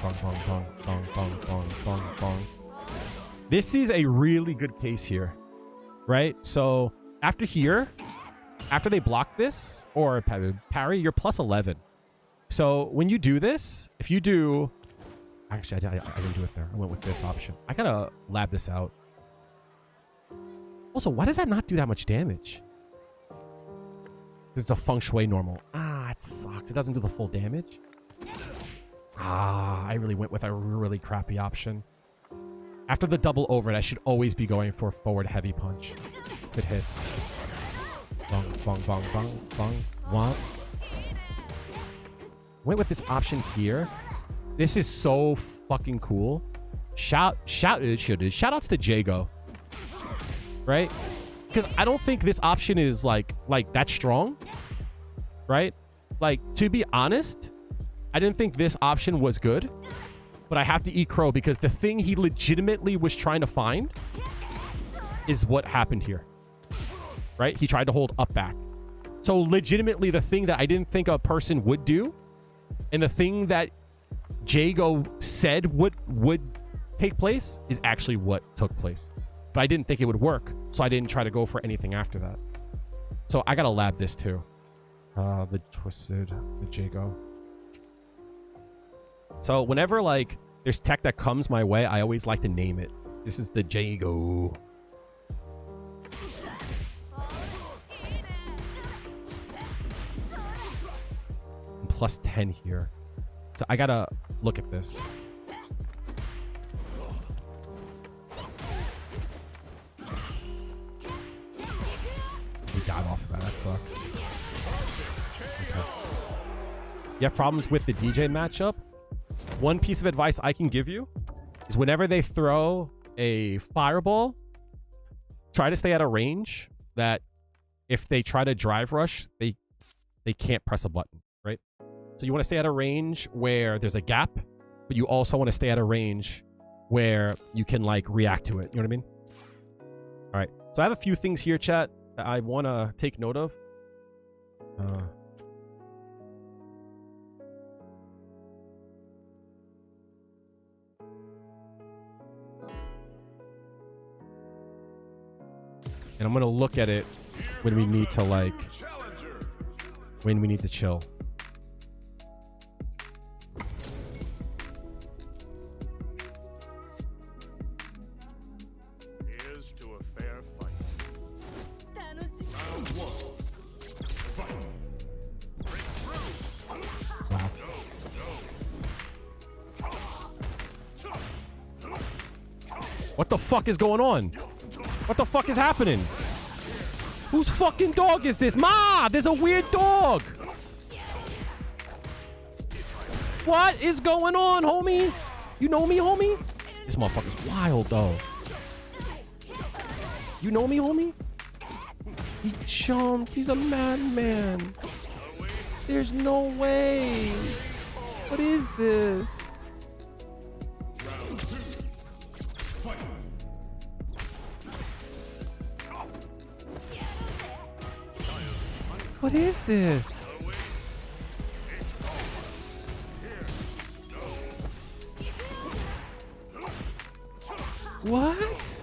Bong, bong, bong, bong, bong, bong, bong, bong. This is a really good case here, right? So after here, after they block this or parry, you're +11. So when you do this, if you do, actually, I didn't do it there. I went with this option. I gotta lab this out. Also, why does that not do that much damage? It's a feng shui normal. Ah, it sucks. It doesn't do the full damage. Ah, I really went with a really crappy option. After the double overhead, I should always be going for forward heavy punch. If it hits. Bong, bong, bong, bong, bong. What? Went with this option here. This is so fucking cool. Shout outs to Jago. Right? Because I don't think this option is like that strong. Right? Like, to be honest, I didn't think this option was good. But I have to eat crow because the thing he legitimately was trying to find is what happened here. Right? He tried to hold up back. So legitimately the thing that I didn't think a person would do and the thing that Jago said would take place is actually what took place. But I didn't think it would work. So I didn't try to go for anything after that. So I got to lab this too. The twisted, the Jago. So whenever like there's tech that comes my way, I always like to name it. This is the Jago. +10 here. So I gotta look at this. We dive off of that. That sucks. Okay. you have problems with the DJ matchup, one piece of advice I can give you is whenever they throw a fireball, try to stay at a range that if they try to drive rush, they can't press a button, right? So you want to stay at a range where there's a gap, but you also want to stay at a range where you can like react to it. You know what I mean? All right. So I have a few things here, chat, that I want to take note of. And I'm going to look at it when we need to like, when we need to chill. Here's to a fair fight. Round one. Fight. Break through. Wow. What the fuck is going on? What the fuck is happening? Whose fucking dog is this? Ma, there's a weird dog. What is going on, homie? You know me, homie? This motherfucker's wild, though. You know me, homie? He jumped. He's a madman. There's no way. What is this? Round two. Fight. What is this? What?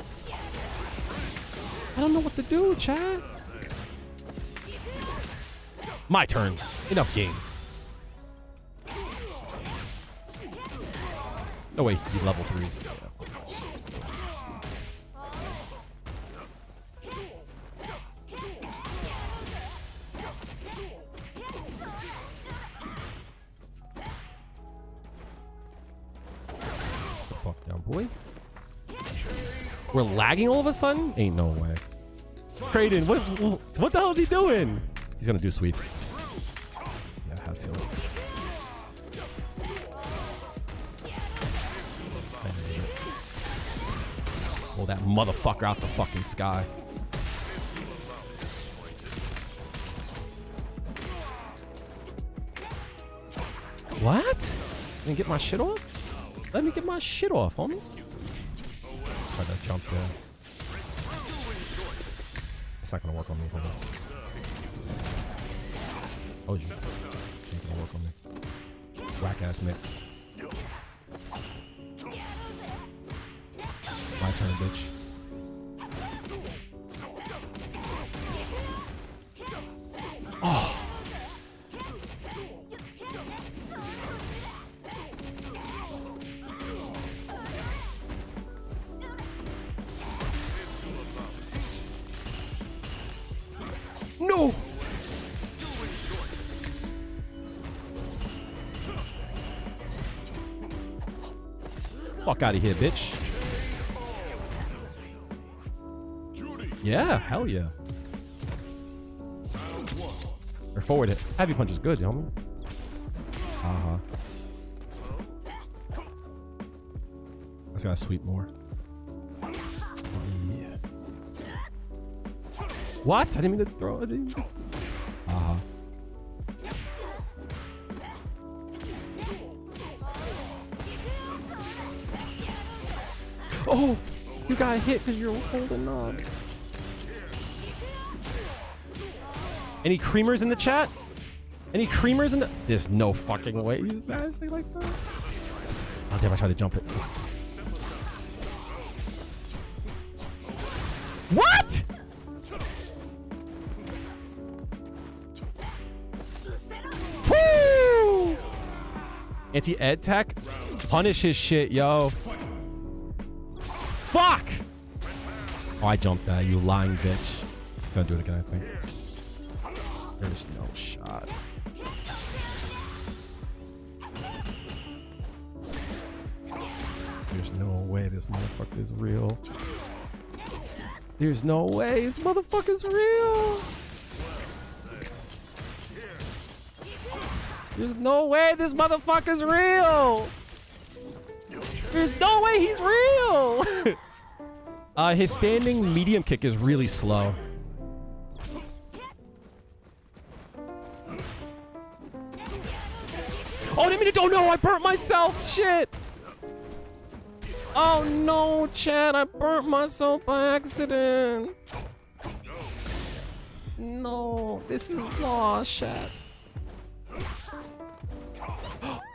I don't know what to do, chat. My turn. Enough game. No way, he level 3s. The fuck down, boy. We're lagging all of a sudden? Ain't no way. Kraden, what the hell is he doing? He's gonna do sweep. Yeah, I had a feeling. Pull that motherfucker out the fucking sky. What? Let me get my shit off? Let me get my shit off, homie. Try to jump there. It's not gonna work on me. Hold on. Oh, you. Ain't gonna work on me. Whack ass mix. My turn, bitch. Oh. No! Fuck out of here, bitch. Juri. Yeah, hell yeah. Or forward hit. Heavy punch is good, homie. Uh-huh. I just gotta sweep more. Oh, yeah. What? I didn't mean to throw it. Uh-huh. Oh! You got hit because you're holding on. Any creamers in the chat? Any creamers in the... There's no fucking way he's bashing like that. Oh, damn, I tried to jump it. What? Woo! Anti-ed tech? Punish his shit, yo. Fuck! Oh, I jumped that, you lying bitch. Gonna do it again, I think. There's no shot. There's no way this motherfucker is real. There's no way this motherfucker's real. There's no way this motherfucker's real. There's no way he's real. His standing medium kick is really slow. Oh, I didn't mean to. Oh no, I burnt myself. Shit. Oh no, Chad, I burnt myself by accident. No, this is lost, Chad.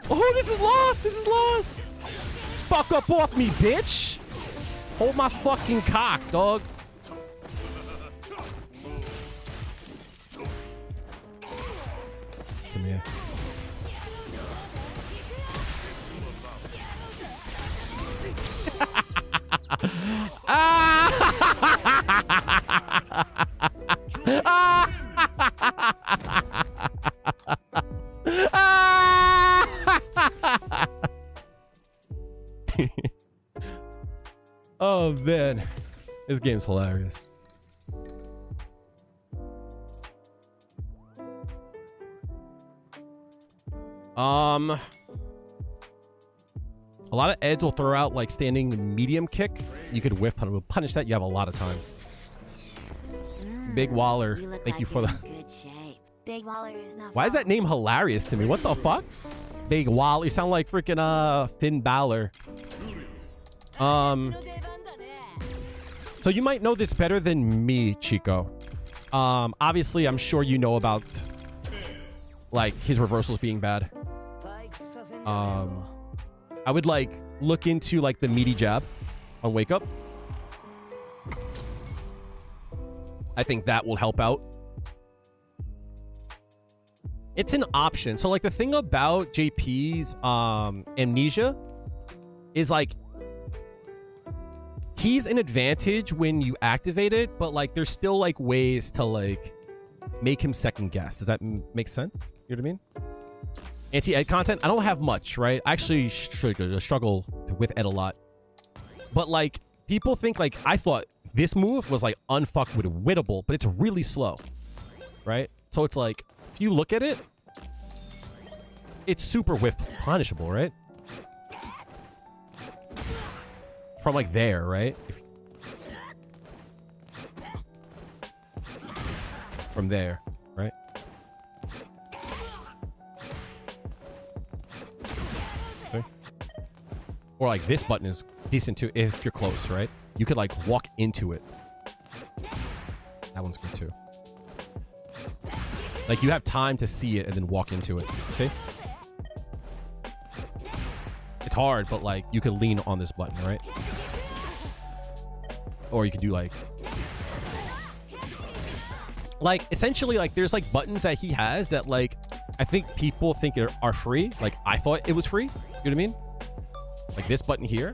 Oh, this is lost. This is lost. Fuck up off me, bitch. Hold my fucking cock, dog. Come here. Oh man, this game's hilarious. A lot of Eds will throw out like standing medium kick. You could whiff punish that. You have a lot of time. Big Waller, thank you for the. Good shape. Big Waller is not. Why is that name hilarious to me? What the fuck? Big Waller. You sound like freaking Finn Balor. So you might know this better than me, Chico. Obviously, I'm sure you know about like his reversals being bad. I would like look into like the meaty jab on Wake Up. I think that will help out. It's an option. So like the thing about JP's amnesia is like he's an advantage when you activate it, but like there's still like ways to like make him second guess. Does that make sense? You know what I mean? Anti-ed content, I don't have much, right? I actually struggle with ed a lot. But like people think like I thought this move was like unfuckwittable, but it's really slow, right? So it's like if you look at it, it's super whiff punishable, right? From like there, right? From there, right? Okay. Or like this button is decent too if you're close, right? You could like walk into it. That one's good too. Like you have time to see it and then walk into it. See? It's hard, but like you could lean on this button, right? Or you could do like essentially like there's like buttons that he has that like I think people think are free. Like I thought it was free. You know what I mean? Like this button here.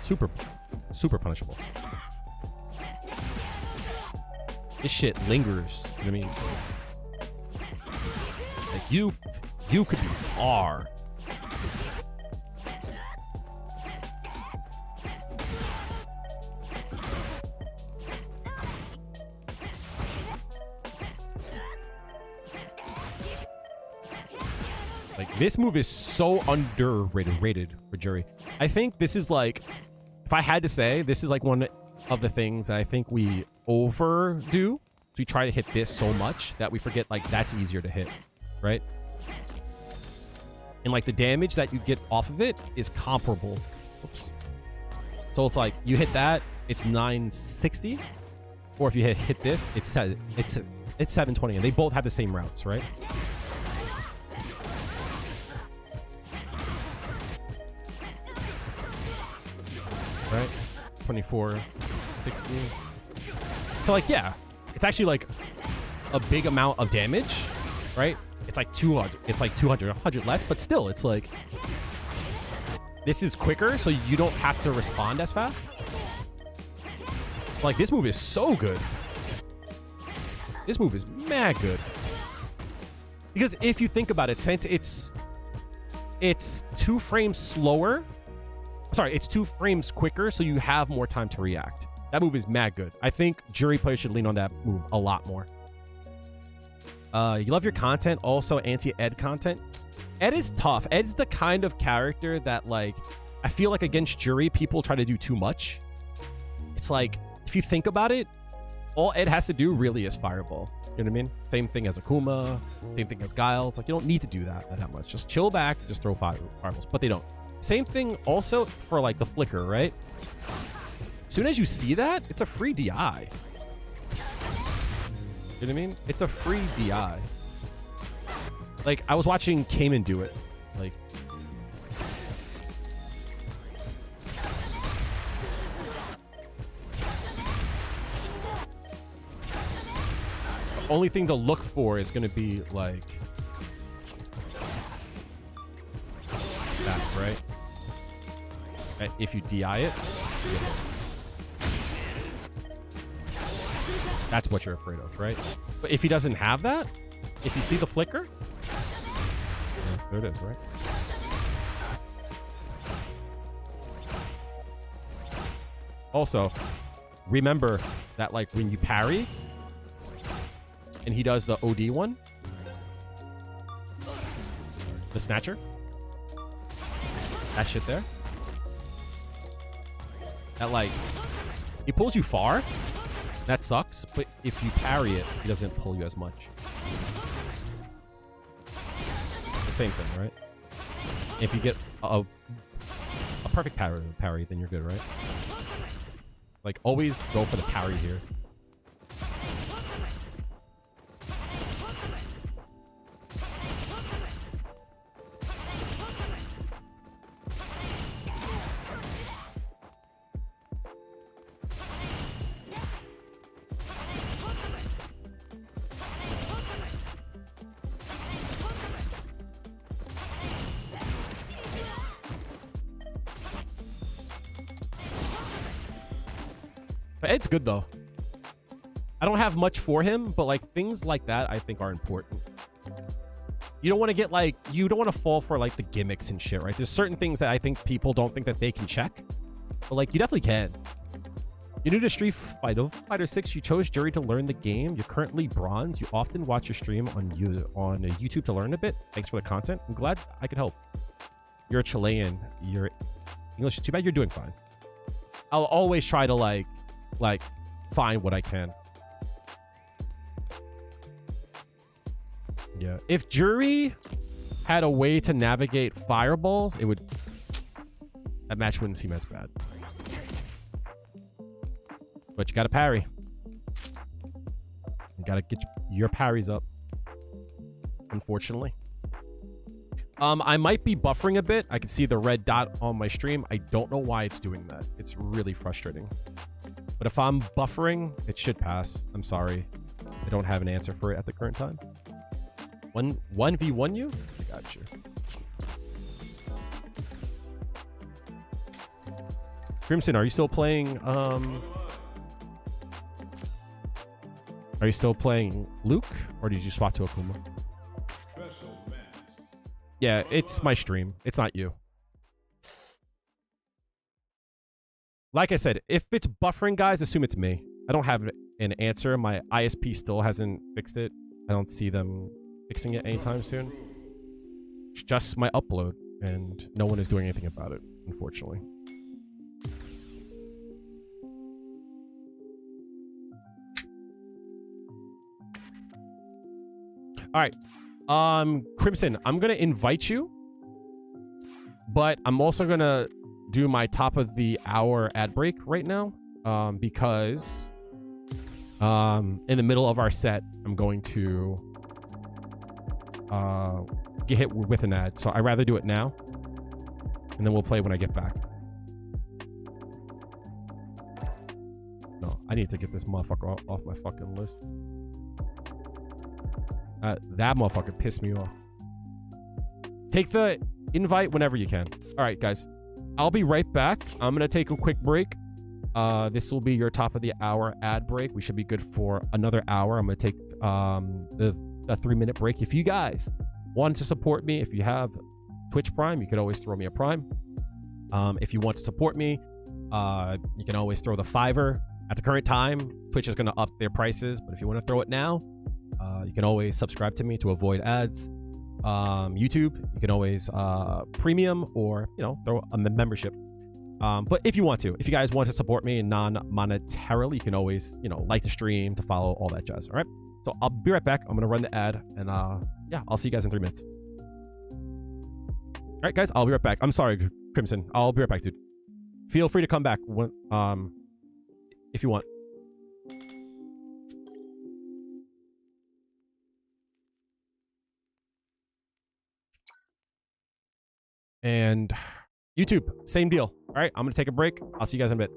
Super punishable. This shit lingers. You know what I mean? Like you could be far. Like this move is so underrated for Juri. I think this is like, if I had to say, this is like one of the things that I think we overdo. So we try to hit this so much that we forget like that's easier to hit, right? And like the damage that you get off of it is comparable. Oops. So it's like you hit that, it's 960, or if you hit this, it's 720, and they both have the same routes, right? Right? 24, 60. So like, yeah, it's actually like a big amount of damage, right? It's like 200, it's like 200, 100 less, but still it's like, this is quicker, so you don't have to respond as fast. Like this move is so good. This move is mad good. Because if you think about it, since it's 2 frames slower, sorry, it's 2 frames quicker, so you have more time to react. That move is mad good. I think Juri players should lean on that move a lot more. You love your content, also anti-Ed content. Ed is tough. Ed's the kind of character that, like, I feel like against Juri, people try to do too much. It's like, if you think about it, all Ed has to do really is Fireball. You know what I mean? Same thing as Akuma, same thing as Guile. It's like, you don't need to do that much. Just chill back, just throw fireballs. But they don't. Same thing also for, like, the Flicker, right? As soon as you see that, it's a free DI. You know what I mean? It's a free DI. Like, I was watching Cayman do it. Like, the only thing to look for is going to be, like, that, right? And if you DI it, that's what you're afraid of, right? But if he doesn't have that, if you see the flicker, yeah, there it is, right? Also, remember that, like, when you parry and he does the OD one, the snatcher, that shit there, that, like, he pulls you far. That sucks, but if you parry it, he doesn't pull you as much. The same thing, right? If you get a perfect parry, then you're good, right? Like, always go for the parry here. But Ed's good, though. I don't have much for him, but, like, things like that I think are important. You don't want to get, like, you don't want to fall for, like, the gimmicks and shit, right? There's certain things that I think people don't think that they can check, but, like, you definitely can. You're new to Street Fighter 6. You chose Juri to learn the game. You're currently bronze. You often watch your stream on YouTube to learn a bit. Thanks for the content. I'm glad I could help. You're a Chilean. Your English is too bad. You're doing fine. I'll always try to, like find what I can. Yeah. If Juri had a way to navigate fireballs, that match wouldn't seem as bad. But you gotta parry. You gotta get your parries up. Unfortunately. I might be buffering a bit. I can see the red dot on my stream. I don't know why it's doing that. It's really frustrating. But if I'm buffering, it should pass. I'm sorry. I don't have an answer for it at the current time. 1v1 you? I got you. Crimson, are you still playing Luke? Or did you swap to Akuma? Yeah, it's my stream. It's not you. Like I said, if it's buffering, guys, assume it's me. I don't have an answer. My ISP still hasn't fixed it. I don't see them fixing it anytime soon. It's just my upload, and no one is doing anything about it, unfortunately. All right. Crimson, I'm going to invite you, but I'm also going to do my top of the hour ad break right now, because in the middle of our set, I'm going to get hit with an ad. So I'd rather do it now, and then we'll play when I get back. No, I need to get this motherfucker off my fucking list. That motherfucker pissed me off. Take the invite whenever you can. All right, guys. I'll be right back. I'm going to take a quick break. This will be your top of the hour ad break. We should be good for another hour. I'm going to take a 3-minute break. If you guys want to support me, if you have Twitch Prime, you could always throw me a Prime. If you want to support me, you can always throw the $5. At the current time, Twitch is going to up their prices, but if you want to throw it now, You can always subscribe to me to avoid ads. YouTube, you can always premium or throw a membership. But if you want to, if you guys want to support me non-monetarily, you can always like the stream to follow all that jazz. All right. So I'll be right back. I'm gonna run the ad, and yeah, I'll see you guys in 3 minutes. All right, guys, I'll be right back. I'm sorry, Crimson. I'll be right back, dude. Feel free to come back when, if you want. And YouTube, same deal. All right, I'm gonna take a break. I'll see you guys in a bit.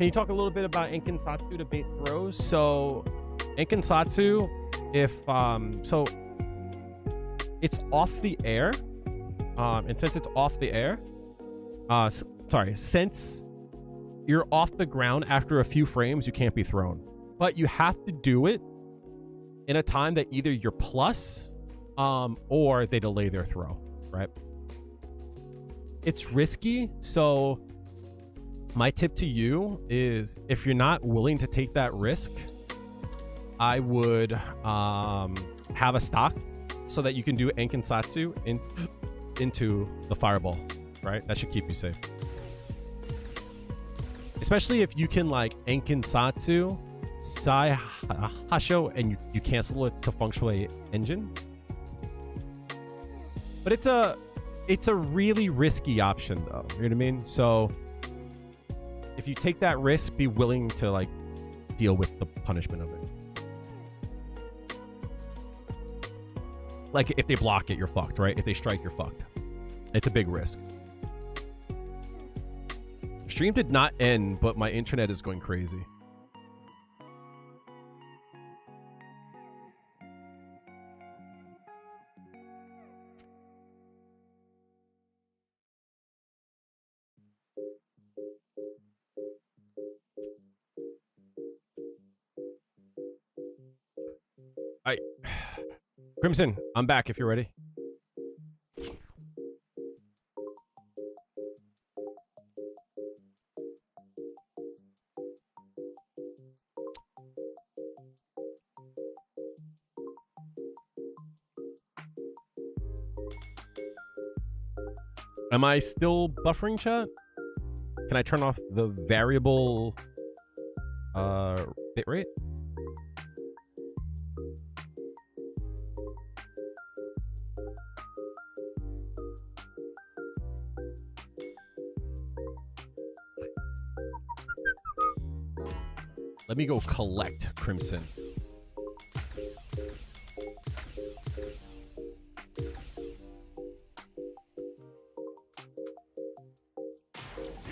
Can you talk a little bit about Enkensatsu to bait throws? So Enkensatsu, if so it's off the air. And since it's off the air, since you're off the ground after a few frames, you can't be thrown. But you have to do it in a time that either you're plus or they delay their throw, right? It's risky, so my tip to you is if you're not willing to take that risk, I would have a stock so that you can do Enkensatsu into the fireball, right? That should keep you safe. Especially if you can like Enkensatsu, Sai Hasho, and you cancel it to Feng Shui Engine. But it's a really risky option though. You know what I mean? So if you take that risk, be willing to like deal with the punishment of it. Like if they block it, you're fucked, right? If they strike, you're fucked. It's a big risk. Stream did not end, but my internet is going crazy. Crimson, I'm back if you're ready. Am I still buffering, chat? Can I turn off the variable bitrate? Let me go collect Crimson.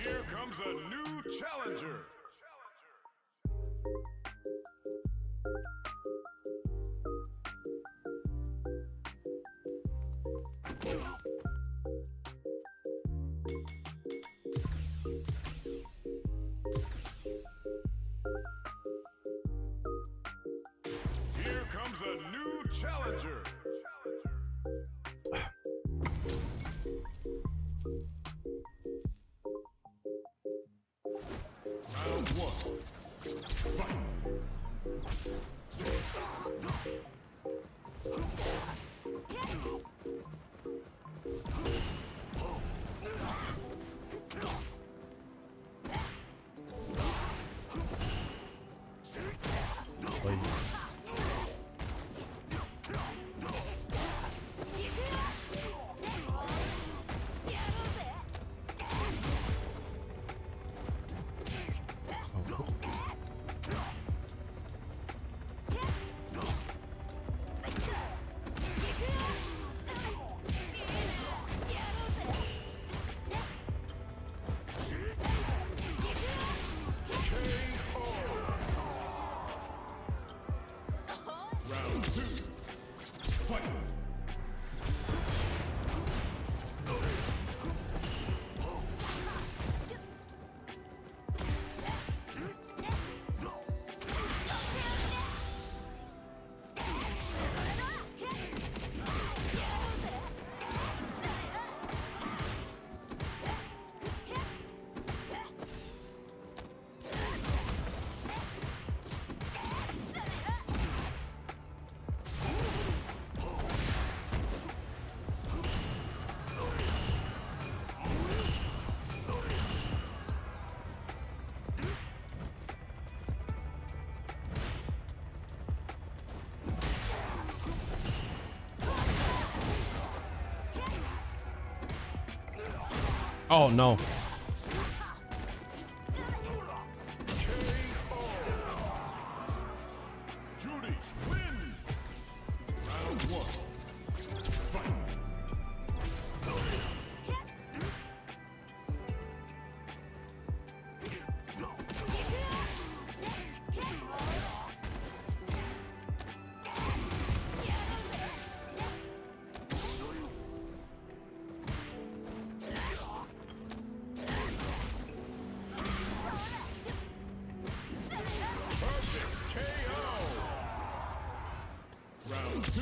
Here comes a new challenger. Here comes a new challenger. Round one. Fight. Round two. Fight. Oh no. Juri wins. Round one. Fight.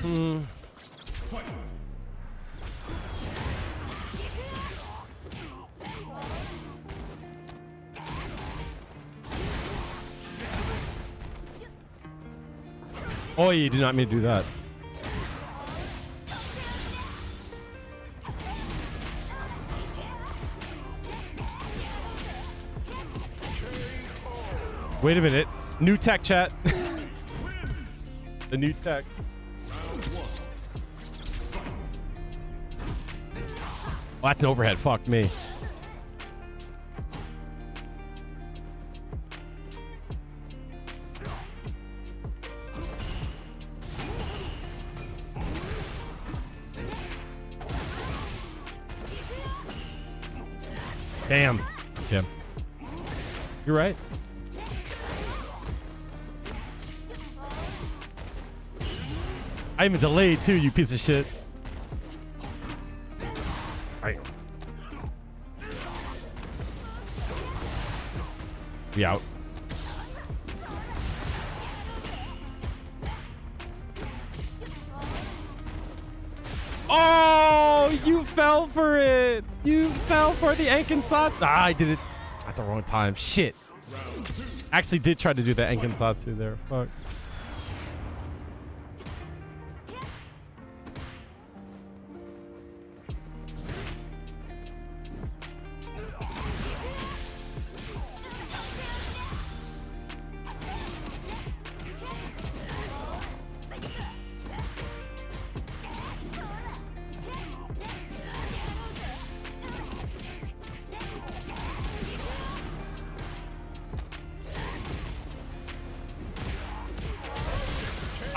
Fight. Oh, you did not mean to do that. Wait a minute. New tech, chat. The new tech. Oh, that's an overhead. Fuck me. Damn. Jim. You're right. I even delayed too, you piece of shit. Right. We out. Oh, you fell for it. You fell for the Ankensatsu. Ah, I did it at the wrong time. Shit. Actually did try to do the Ankensatsu there. Fuck.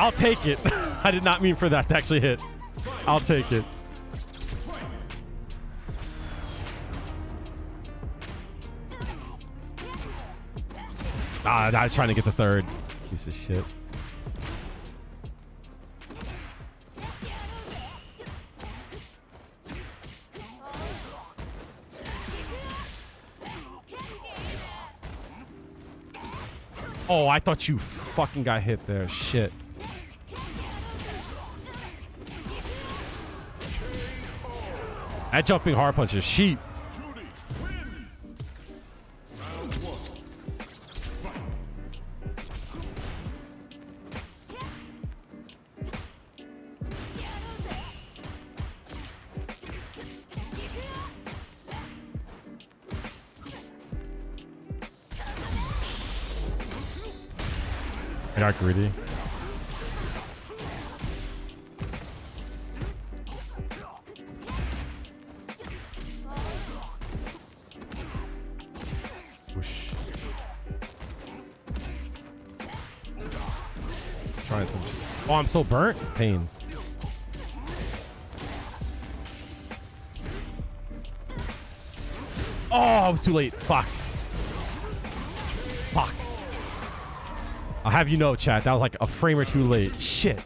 I'll take it. I did not mean for that to actually hit. I'll take it. Ah, I was trying to get the third. Piece of shit. Oh, I thought you fucking got hit there. Shit. That jumping hard punch is sheep. Juri wins. Round one. Fight. I got greedy. Whoosh. Trying some. Oh, I'm so burnt. Pain. Oh, I was too late. Fuck. Fuck. I'll have you know, chat. That was like a frame or two late. Shit.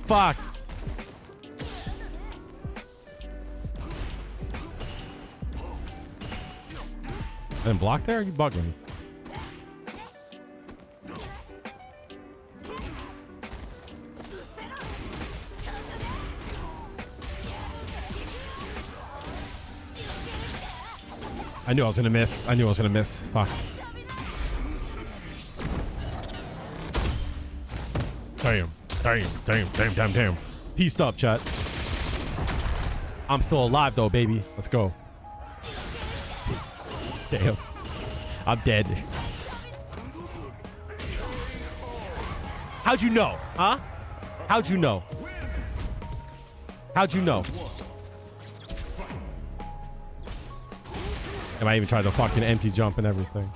Fuck. I didn't block there? Are you bugging? I knew I was gonna miss. I knew I was gonna miss. Fuck. Damn. Damn. Peaced up, chat. I'm still alive, though, baby. Let's go. Damn. I'm dead. How'd you know? Huh? How'd you know? How'd you know? And I even tried to fucking empty jump and everything.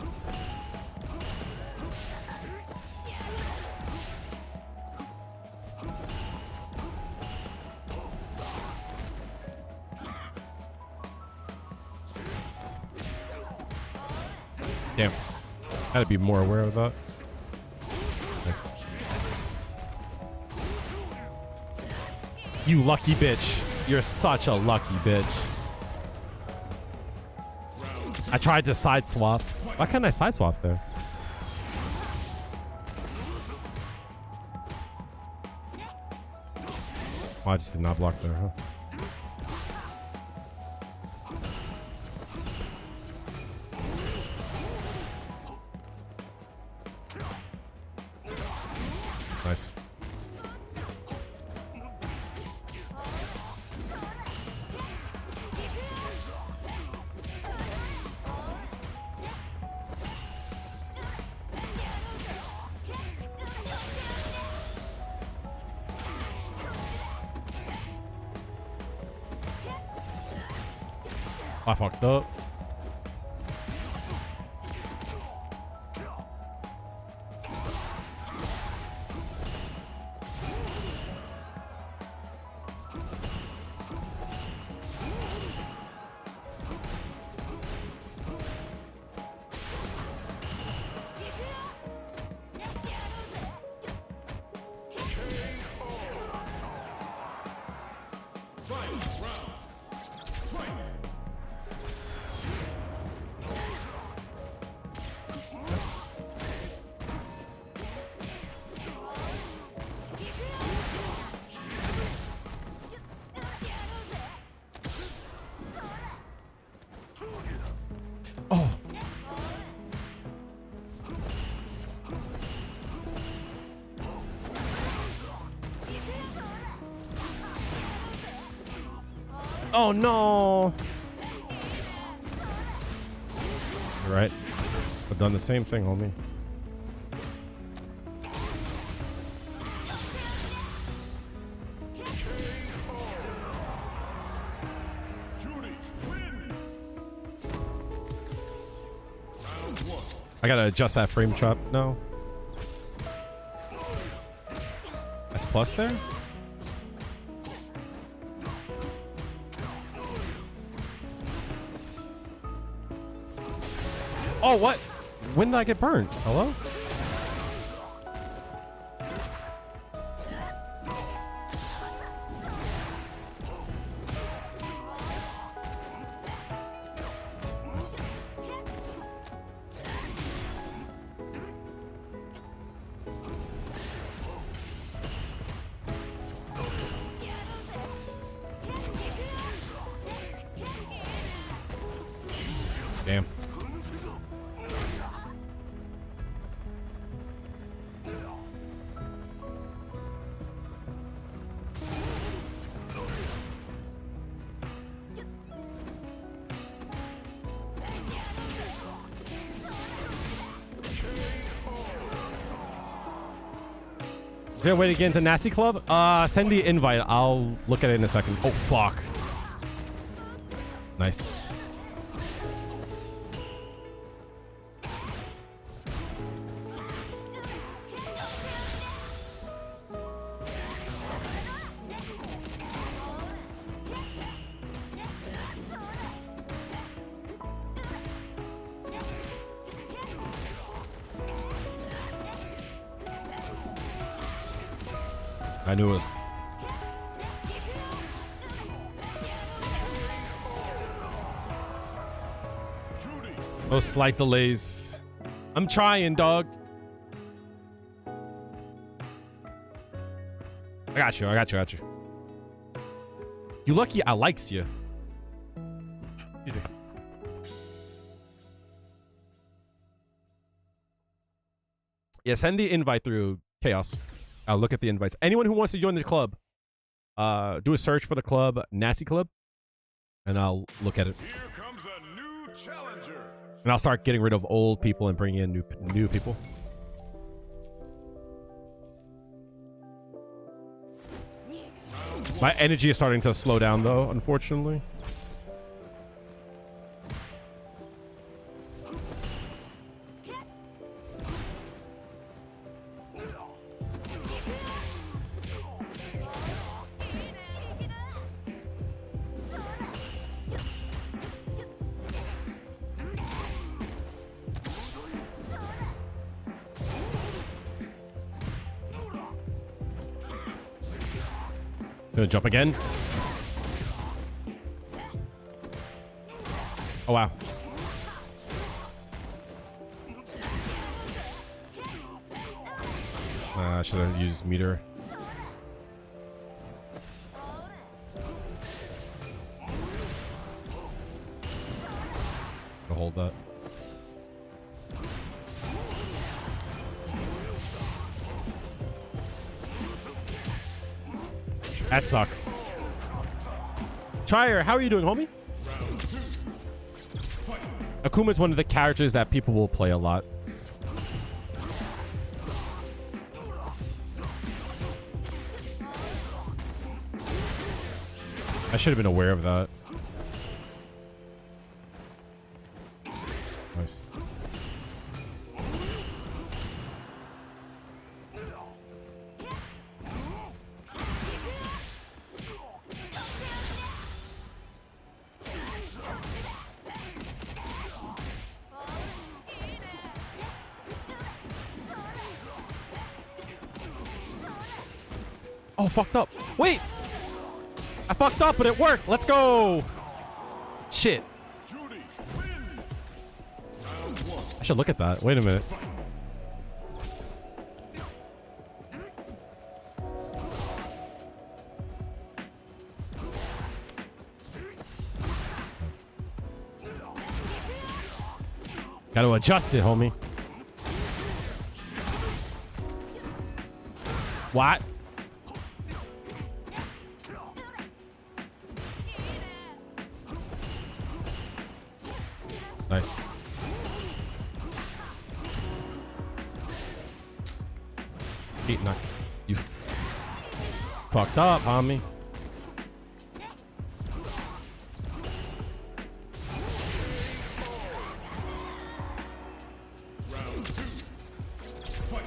Damn. Gotta be more aware of that. Nice. You lucky bitch. You're such a lucky bitch. I tried to side swap. Why can't I side swap there? Oh, I just did not block there, huh? Nice. I fucked up. Oh. Oh no. You're right. I've done the same thing, homie. Juri wins. Round 1. I gotta adjust that frame trap. No. That's plus there? Oh, what? When did I get burned? Hello? Damn. Is there a way to get into Nasty Club? Send the invite. I'll look at it in a second. Oh, fuck. Nice. I knew it was. Those slight delays. I'm trying, dog. I got you. I got you. I got you. You lucky I likes you. Yeah, send the invite through Chaos. I'll look at the invites. Anyone who wants to join the club, do a search for the club, Nasty Club, and I'll look at it. Here comes a new challenger. And I'll start getting rid of old people and bringing in new people. My energy is starting to slow down, though, unfortunately. Gonna jump again. Oh, wow. I should have used meter. To hold that. That sucks. Trier, how are you doing, homie? Akuma is one of the characters that people will play a lot. I should have been aware of that. Nice. Oh, fucked up. Wait! I fucked up, but it worked. Let's go. Shit. Juri wins. Round 1. I should look at that. Wait a minute. Gotta adjust it, homie. What? Nice. Eat knock. You fucked up, homie. Round 2. Fight.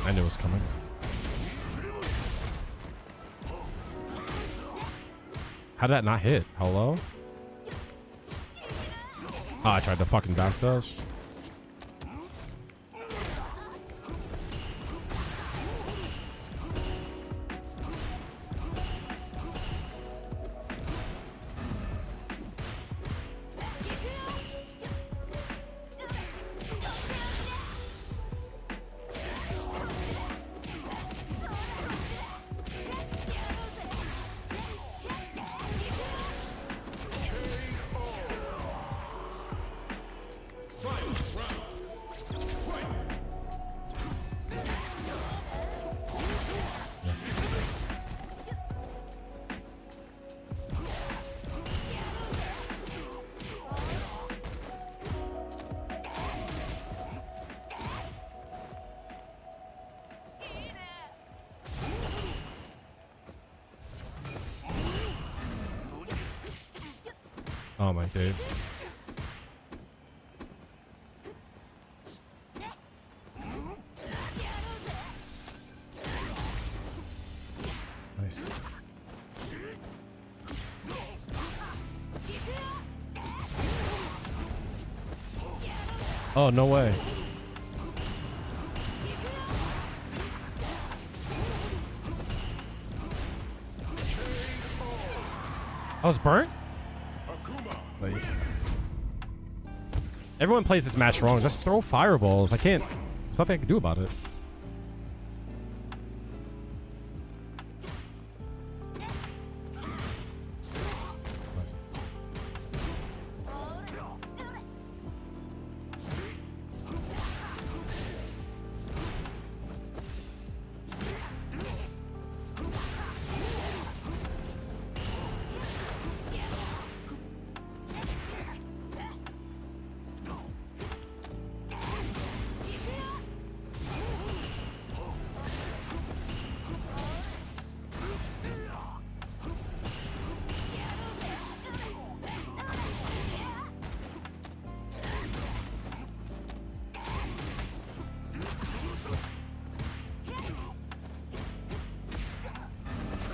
I knew it was coming. How did that not hit? Hello? Oh, I tried to fucking backdash. Oh my days. Nice. Oh, no way. I was burnt? Like, everyone plays this match wrong. Just throw fireballs. I can't. There's nothing I can do about it.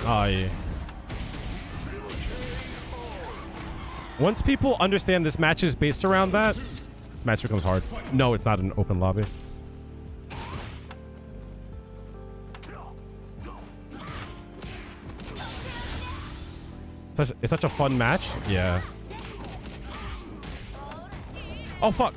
Oh, yeah. Once people understand this match is based around that, match becomes hard. No, it's not an open lobby. It's such a fun match. Yeah. Oh, fuck.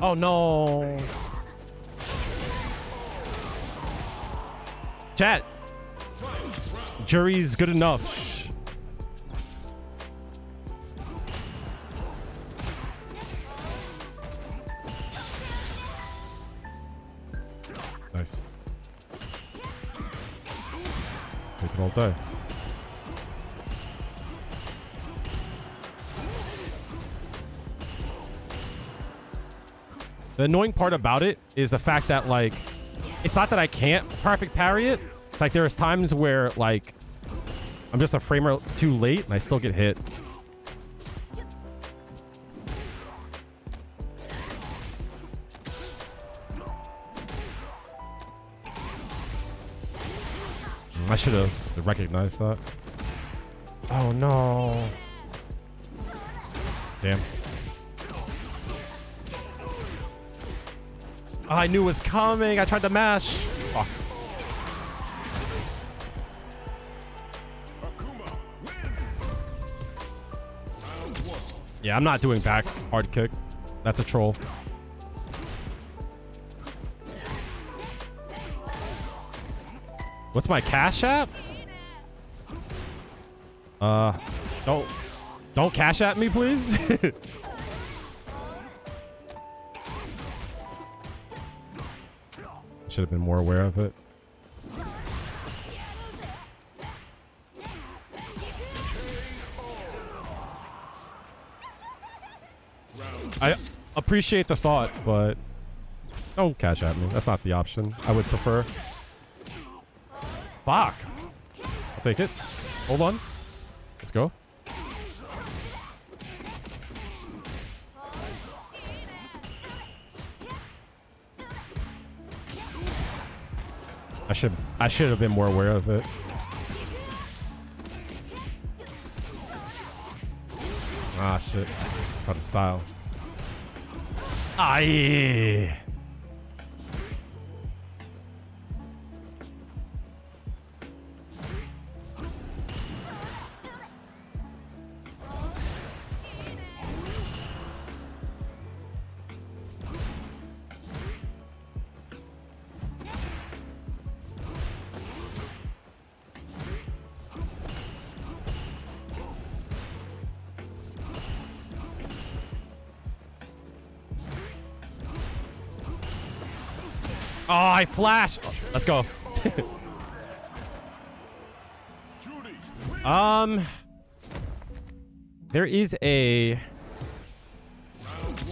Oh no. Chat. Juri's good enough. Nice. Take it all day. The annoying part about it is the fact that, like, it's not that I can't perfect parry it. It's like there's times where, like, I'm just a frame or too late and I still get hit. I should have recognized that. Oh, no. Damn. Oh, I knew it was coming. I tried to mash. Fuck. Yeah, I'm not doing back hard kick. That's a troll. What's my cash app? Don't cash at me, please. Should have been more aware of it. I appreciate the thought, but don't cash at me. That's not the option I would prefer. Fuck. I'll take it. Hold on. Let's go. I should have been more aware of it. Ah, shit. Out of style. Aye. Oh, I flashed. Let's go. There is a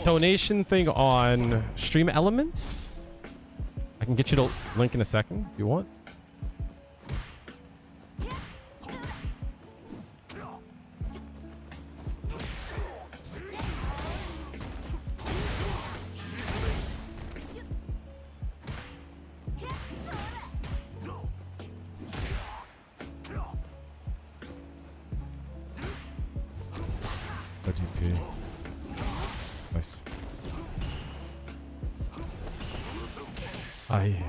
donation thing on Stream Elements. I can get you to link in a second if you want. DP. Nice. Aye.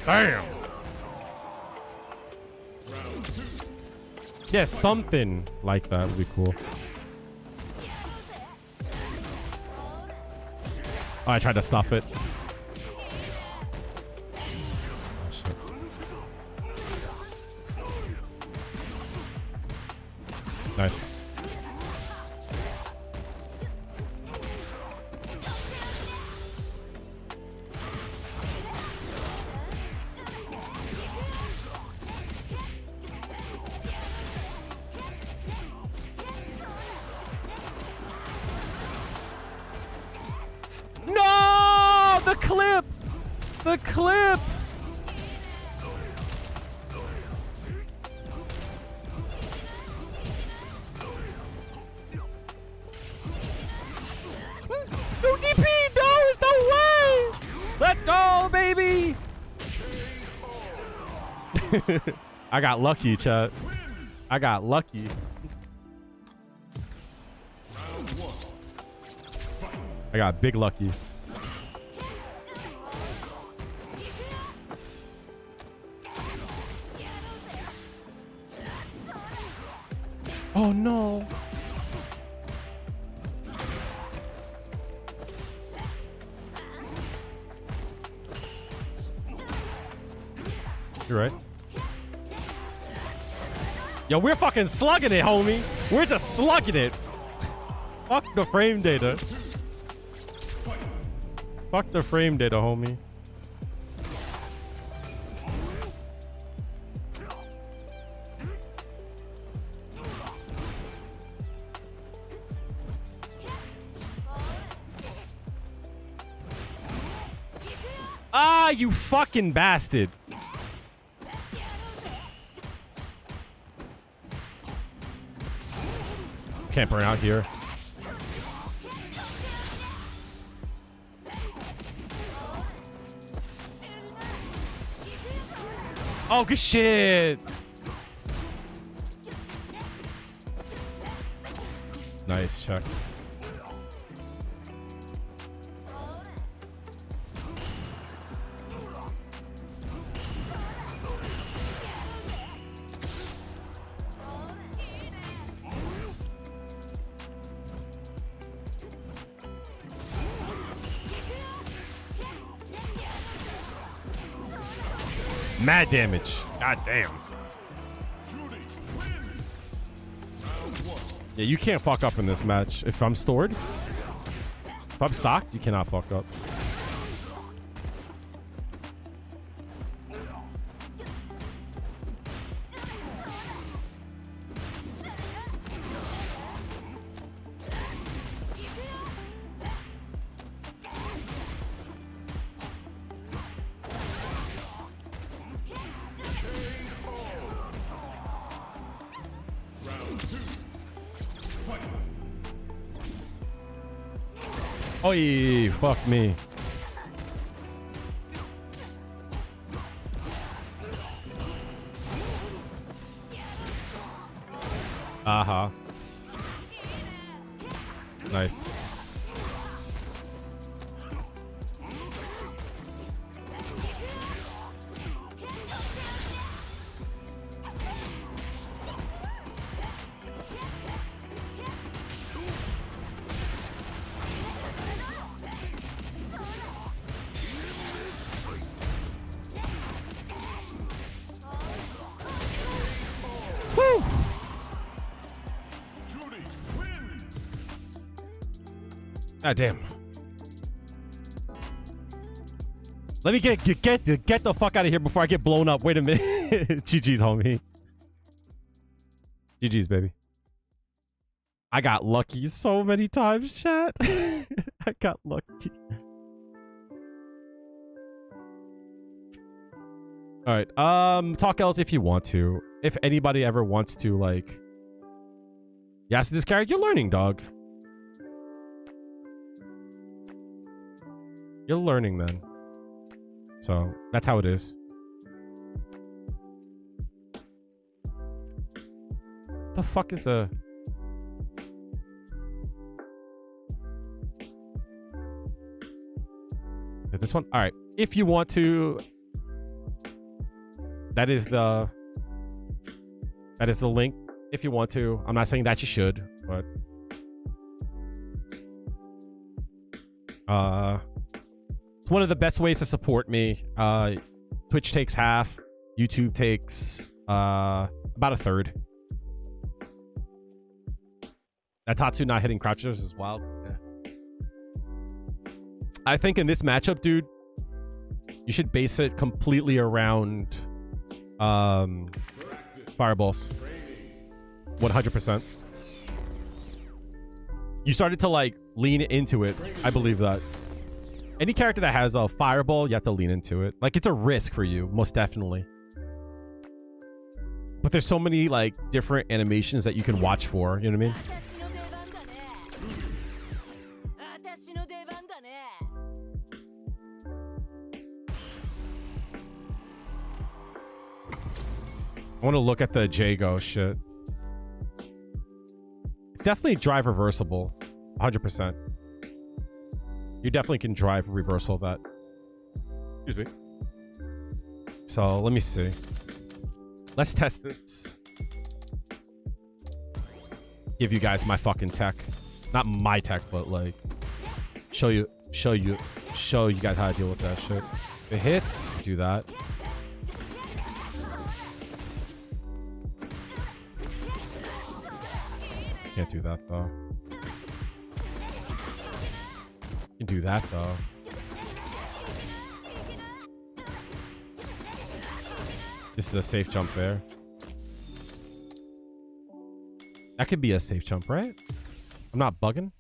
Damn. Yeah, something like that would be cool. Oh, I tried to stuff it. Oh, shit. Nice. No! The clip! The clip! No DP! No, there's no way! Let's go, baby! I got lucky, chat. I got lucky. I got big lucky. Oh no. You're right. Yo, we're fucking slugging it, homie. We're just slugging it. Fuck the frame data. Fuck the frame data, homie. Ah, you fucking bastard. Can't burn out here. Oh, good shit. Nice, Chuck. Mad damage. God damn. Yeah, you can't fuck up in this match. If I'm stored, if I'm stocked, you cannot fuck up. Oh, fuck me. Uh-huh. Nice. God damn. Let me get the fuck out of here before I get blown up. Wait a minute. GG's, homie. GG's, baby. I got lucky so many times, chat. I got lucky. All right. Talk else if you want to. If anybody ever wants to, like, yes, this character, you're learning, dog. You're learning, man. So that's how it is. The fuck is the... This one? All right. If you want to... That is the link. If you want to. I'm not saying that you should, but... one of the best ways to support me. Twitch takes half. YouTube takes about a third. That Tatsu not hitting crouchers is wild. Yeah. I think in this matchup, dude, you should base it completely around fireballs. 100%. You started to like lean into it. I believe that. Any character that has a fireball, you have to lean into it. Like, it's a risk for you, most definitely. But there's so many like different animations that you can watch for. You know what I mean? I want to look at the Jago shit. It's definitely drive reversible. 100%. You definitely can drive reversal that. Excuse me. So let me see. Let's test this. Give you guys my fucking tech. Not my tech, but like show you guys how to deal with that shit. If it hits, do that. Can't do that though. Can do that though. This is a safe jump there. That could be a safe jump, right? I'm not bugging.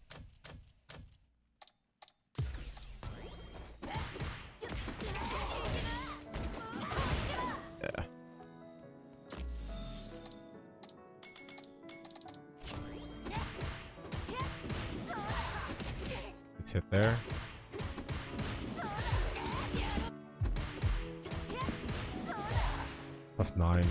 Yeah. Let's hit there. +9.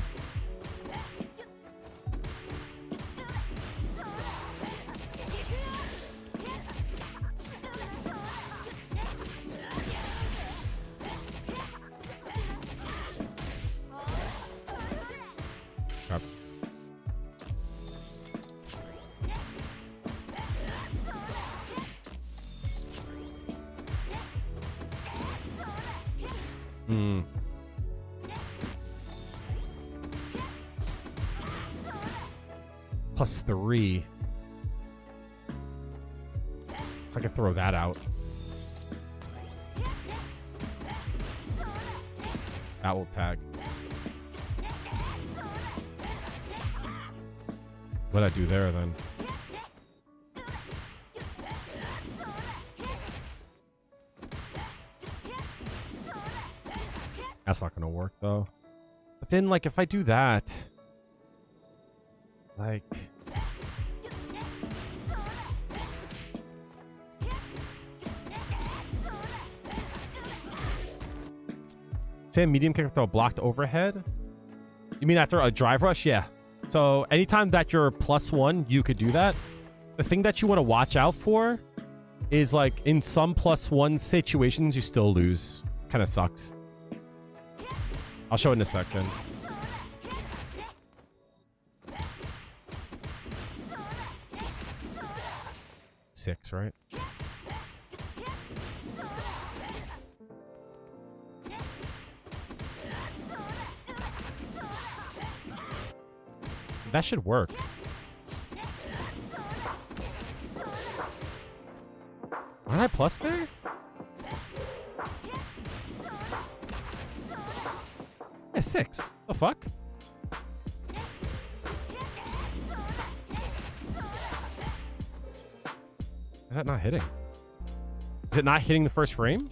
Crap. +3. So I can throw that out. That will tag. What'd I do there then? That's not gonna work though. But then like if I do that, like say a medium kick throw blocked overhead. You mean after a drive rush? Yeah. So anytime that you're +1, you could do that. The thing that you want to watch out for is like in some +1 situations, you still lose. Kind of sucks. I'll show it in a second. Six, right? That should work. Aren't I plus there? Yeah, 6. The fuck? Is that not hitting? Is it not hitting the first frame?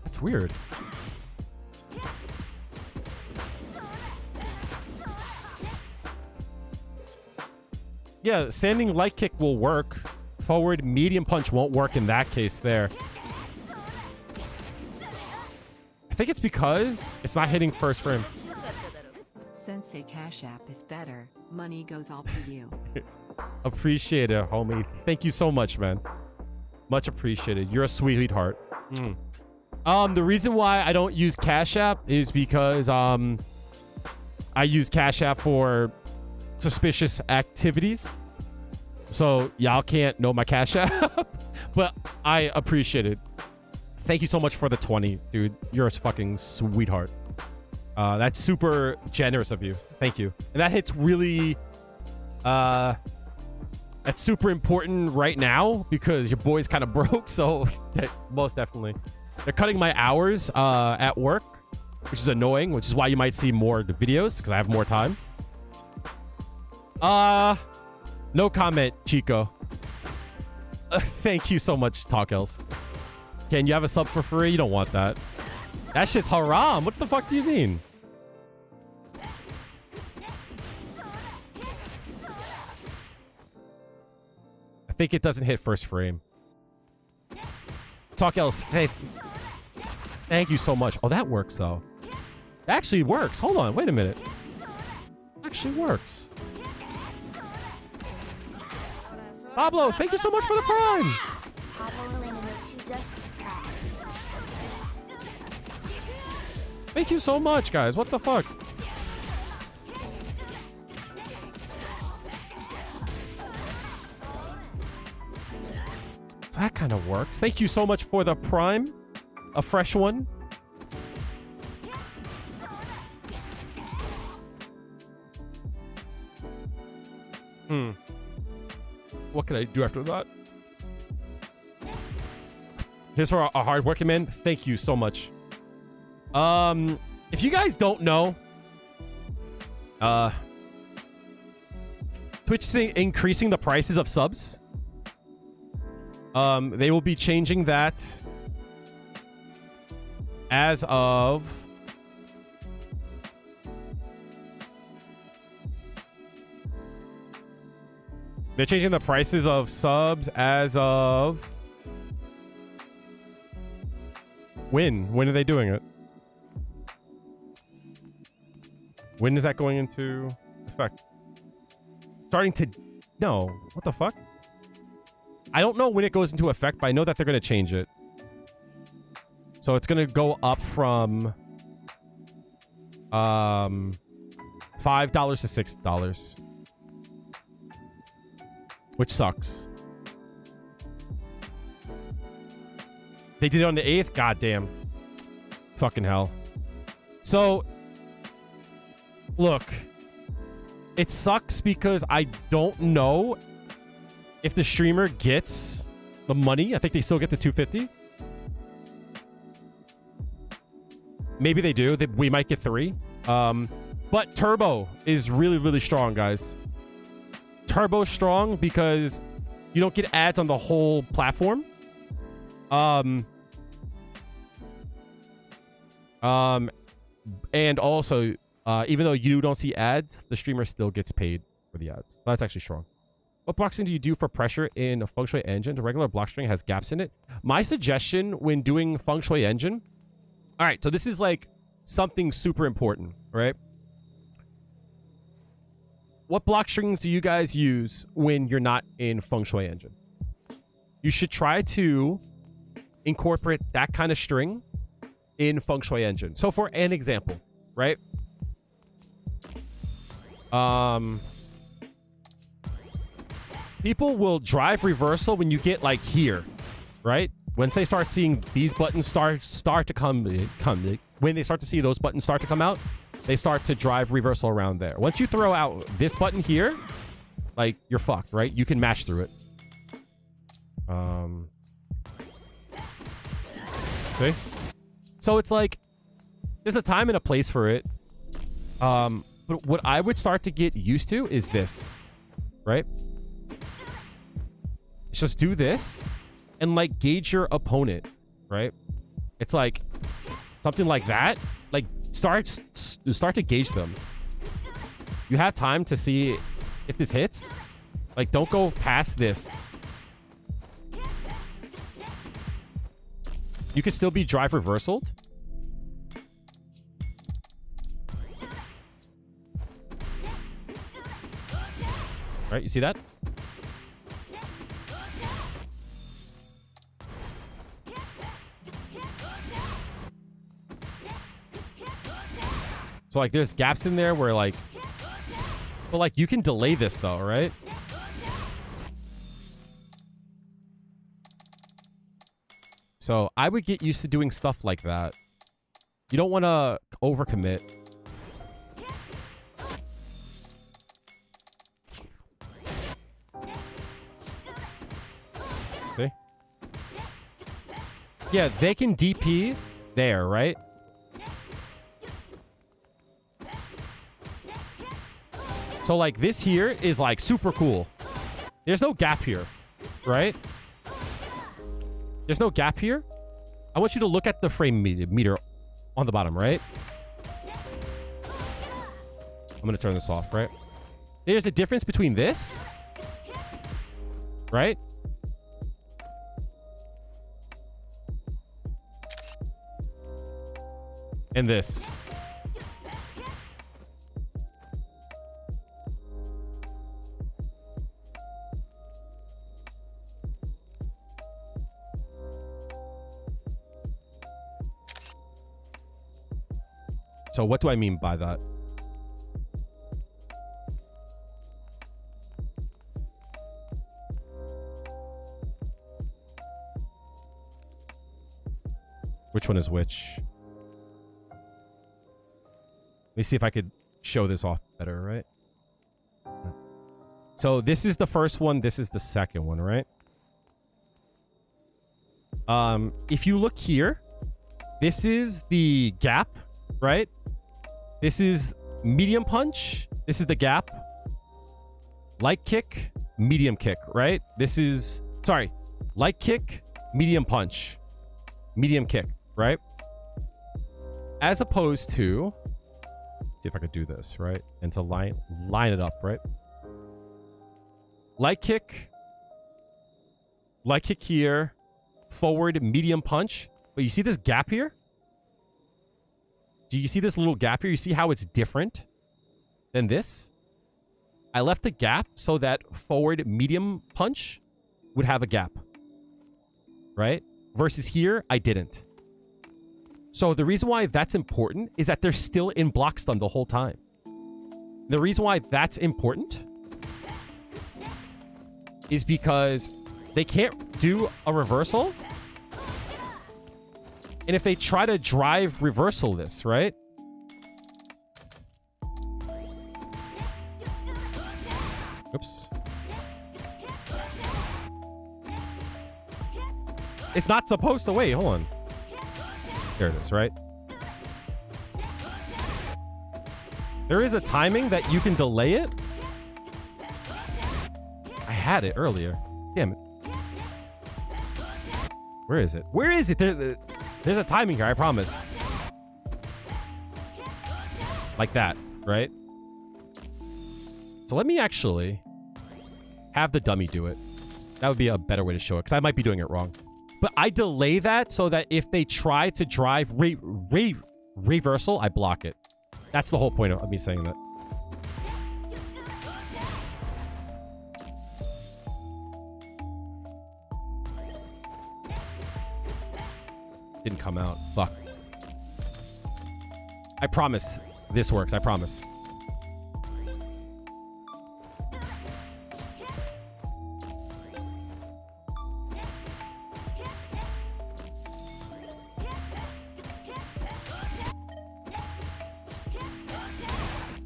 That's weird. Yeah, standing light kick will work. Forward medium punch won't work in that case there. I think it's because it's not hitting first frame. Sensei Cash App is better. Money goes all to you. Appreciate it, homie. Thank you so much, man. Much appreciated. You're a sweetheart. The reason why I don't use Cash App is because I use Cash App for suspicious activities. So y'all can't know my Cash App, but I appreciate it. Thank you so much for the 20, dude. You're a fucking sweetheart. That's super generous of you. Thank you. And that hits really, that's super important right now because your boy's kind of broke. So that most definitely. They're cutting my hours at work, which is annoying, which is why you might see more videos because I have more time. No comment, Chico. Thank you so much, Talkels. Can you have a sub for free? You don't want that. That shit's haram. What the fuck do you mean? I think it doesn't hit first frame. Talkels, hey. Thank you so much. Oh, that works, though. That actually works. Hold on. Wait a minute. Actually works. Pablo, thank you so much for the prime. Thank you so much, guys. What the fuck? So that kind of works. Thank you so much for the prime. A fresh one. What can I do after that? Here's for a hard-working man. Thank you so much. If you guys don't know, Twitch is increasing the prices of subs. They will be changing that as of they're changing the prices of subs as of when are they doing it? When is that going into effect? Starting to... No. What the fuck? I don't know when it goes into effect, but I know that they're going to change it. So it's going to go up from... $5 to $6. Which sucks. They did it on the 8th? God damn. Fucking hell. So... Look, it sucks because I don't know if the streamer gets the money. I think they still get the 250. Maybe they do. We might get 3. But Turbo is really, really strong, guys. Turbo strong because you don't get ads on the whole platform. And also... even though you don't see ads, the streamer still gets paid for the ads. That's actually strong. What block string do you do for pressure in a feng shui engine? The regular block string has gaps in it. My suggestion when doing feng shui engine... All right, so this is like something super important, right? What block strings do you guys use when you're not in feng shui engine? You should try to incorporate that kind of string in feng shui engine. So for an example, right? People will drive reversal when you get like here, right? Once they start seeing these buttons start to come, when they start to see those buttons start to come out, they start to drive reversal around there. Once you throw out this button here, like you're fucked, right? You can mash through it. See? So it's like there's a time and a place for it. But what I would start to get used to is this, right? Just do this and like gauge your opponent, right? It's like something like that. Like start to gauge them. You have time to see if this hits. Like don't go past this. You could still be drive reversaled. Right, you see that? So like there's gaps in there where like, but like you can delay this though, right? So I would get used to doing stuff like that. You don't want to overcommit. See? Yeah, they can DP there, right? So like this here is like super cool. There's no gap here, right? There's no gap here. I want you to look at the frame meter on the bottom, right? I'm going to turn this off, right? There's a difference between this, right? And this. So what do I mean by that? Which one is which? Let me see if I could show this off better, right? So this is the first one. This is the second one, right? If you look here, this is the gap, right? This is medium punch. This is the gap. Light kick, medium kick, right? This is, sorry, light kick, medium punch, medium kick, right? As opposed to, see if I could do this, right? And to line it up, right? Light kick here, forward, medium punch. But you see this gap here? Do you see this little gap here? You see how it's different than this? I left the gap so that forward medium punch would have a gap, right? Versus here, I didn't. So the reason why that's important is that they're still in block stun the whole time. The reason why that's important is because they can't do a reversal. And if they try to drive reversal this, right? Oops. It's not supposed to wait. Hold on. There it is, right? There is a timing that you can delay it. I had it earlier. Damn it. Where is it? Where is it? There's a timing here, I promise. Like that, right? So let me actually have the dummy do it. That would be a better way to show it, because I might be doing it wrong. But I delay that so that if they try to drive reversal, I block it. That's the whole point of me saying that. Didn't come out. Fuck. I promise this works. I promise.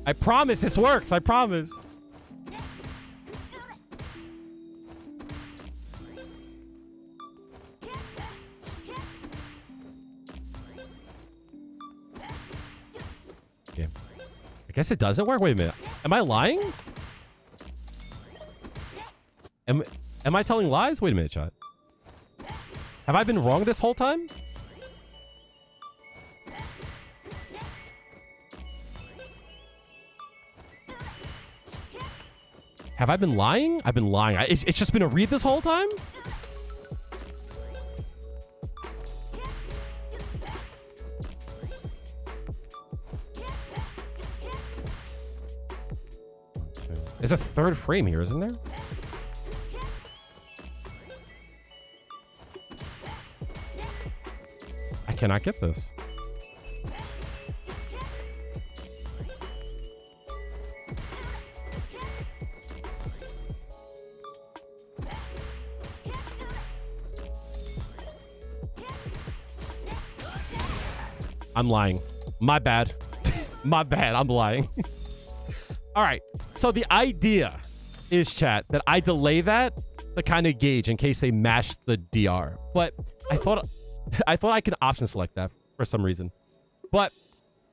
I promise this works. I promise. Okay. I guess it doesn't work. Wait a minute. Am I lying? Am I telling lies? Wait a minute, chat. Have I been wrong this whole time? Have I been lying? I've been lying. It's just been a read this whole time? There's a third frame here, isn't there? I cannot get this. I'm lying. My bad. My bad. I'm lying. All right. So the idea is, chat, that I delay that to kind of gauge in case they mash the DR. But I thought I could option select that for some reason. But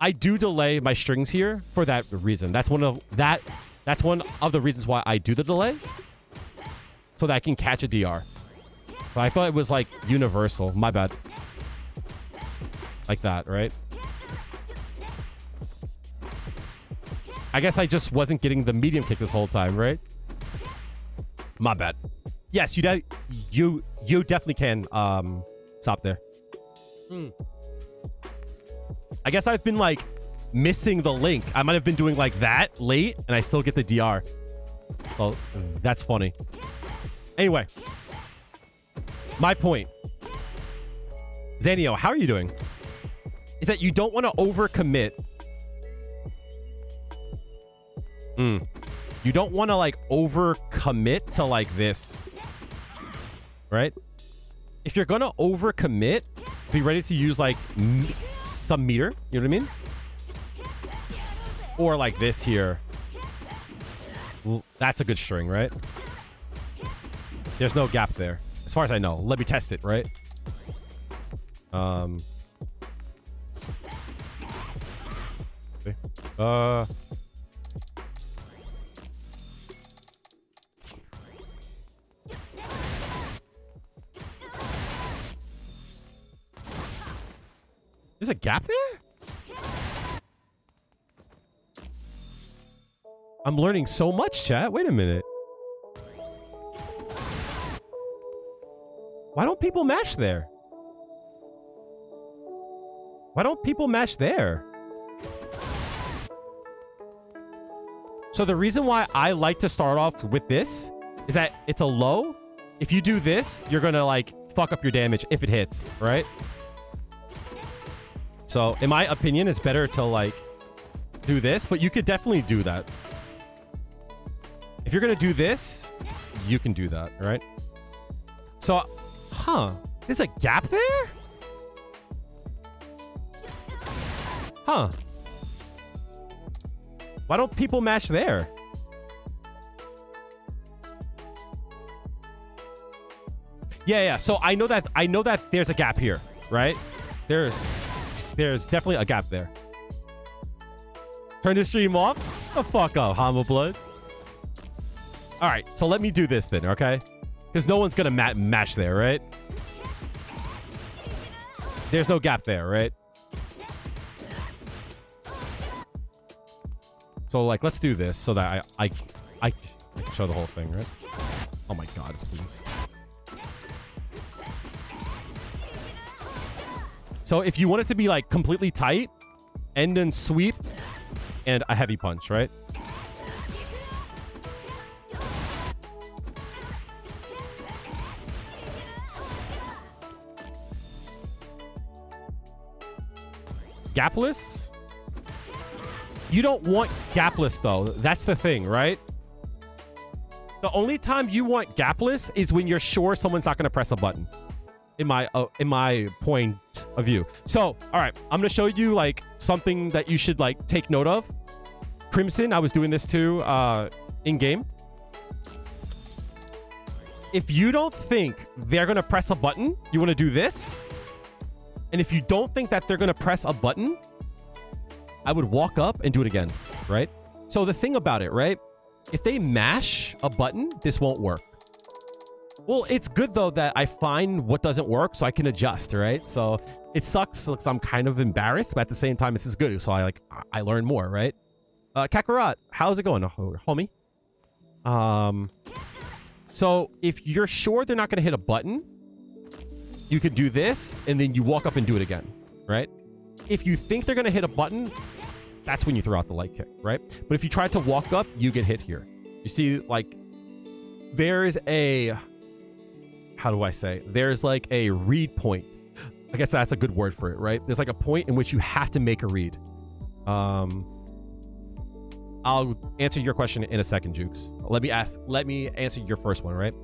I do delay my strings here for that reason. That's one of the reasons why I do the delay, so that I can catch a DR. But I thought it was like universal. My bad. Like that, right? I guess I just wasn't getting the medium kick this whole time, right? My bad. Yes, you definitely can stop there. I guess I've been like missing the link. I might have been doing like that late and I still get the DR. Well, that's funny. Anyway, my point, Zanio, how are you doing? Is that you don't want to overcommit. You don't want to like overcommit to like this, right? If you're gonna overcommit, be ready to use like some meter. You know what I mean? Or like this here. That's a good string, right? There's no gap there, as far as I know. Let me test it, right? Okay. There's a gap there? I'm learning so much, chat. Wait a minute. Why don't people mash there? Why don't people mash there? So the reason why I like to start off with this is that it's a low. If you do this, you're going to like fuck up your damage if it hits, right? So in my opinion, it's better to like do this, but you could definitely do that. If you're going to do this, you can do that, right? So, there's a gap there? Huh. Why don't people mash there? Yeah. So I know that there's a gap here, right? There's definitely a gap there. Turn the stream off? The fuck up, Hama Blood. All right, so let me do this then, okay? Because no one's gonna mash there, right? There's no gap there, right? So like, let's do this so that I can show the whole thing, right? Oh my god, please. So if you want it to be like completely tight, end and sweep, and a heavy punch, right? Gapless? You don't want gapless though. That's the thing, right? The only time you want gapless is when you're sure someone's not going to press a button. In my point of view. So, all right, I'm going to show you like something that you should like take note of. Crimson, I was doing this too in game. If you don't think they're going to press a button, you want to do this. And if you don't think that they're going to press a button, I would walk up and do it again, right? So the thing about it, right? If they mash a button, this won't work. Well, it's good though that I find what doesn't work so I can adjust, right? So it sucks because I'm kind of embarrassed, but at the same time, this is good. So I learn more, right? Kakarot, how's it going, homie? So if you're sure they're not going to hit a button, you could do this and then you walk up and do it again, right? If you think they're going to hit a button, that's when you throw out the light kick, right? But if you try to walk up, you get hit here. You see, like, there's a... How do I say? There's like a read point. I guess that's a good word for it, right? There's like a point in which you have to make a read. I'll answer your question in a second, Jukes. Let me answer your first one, right?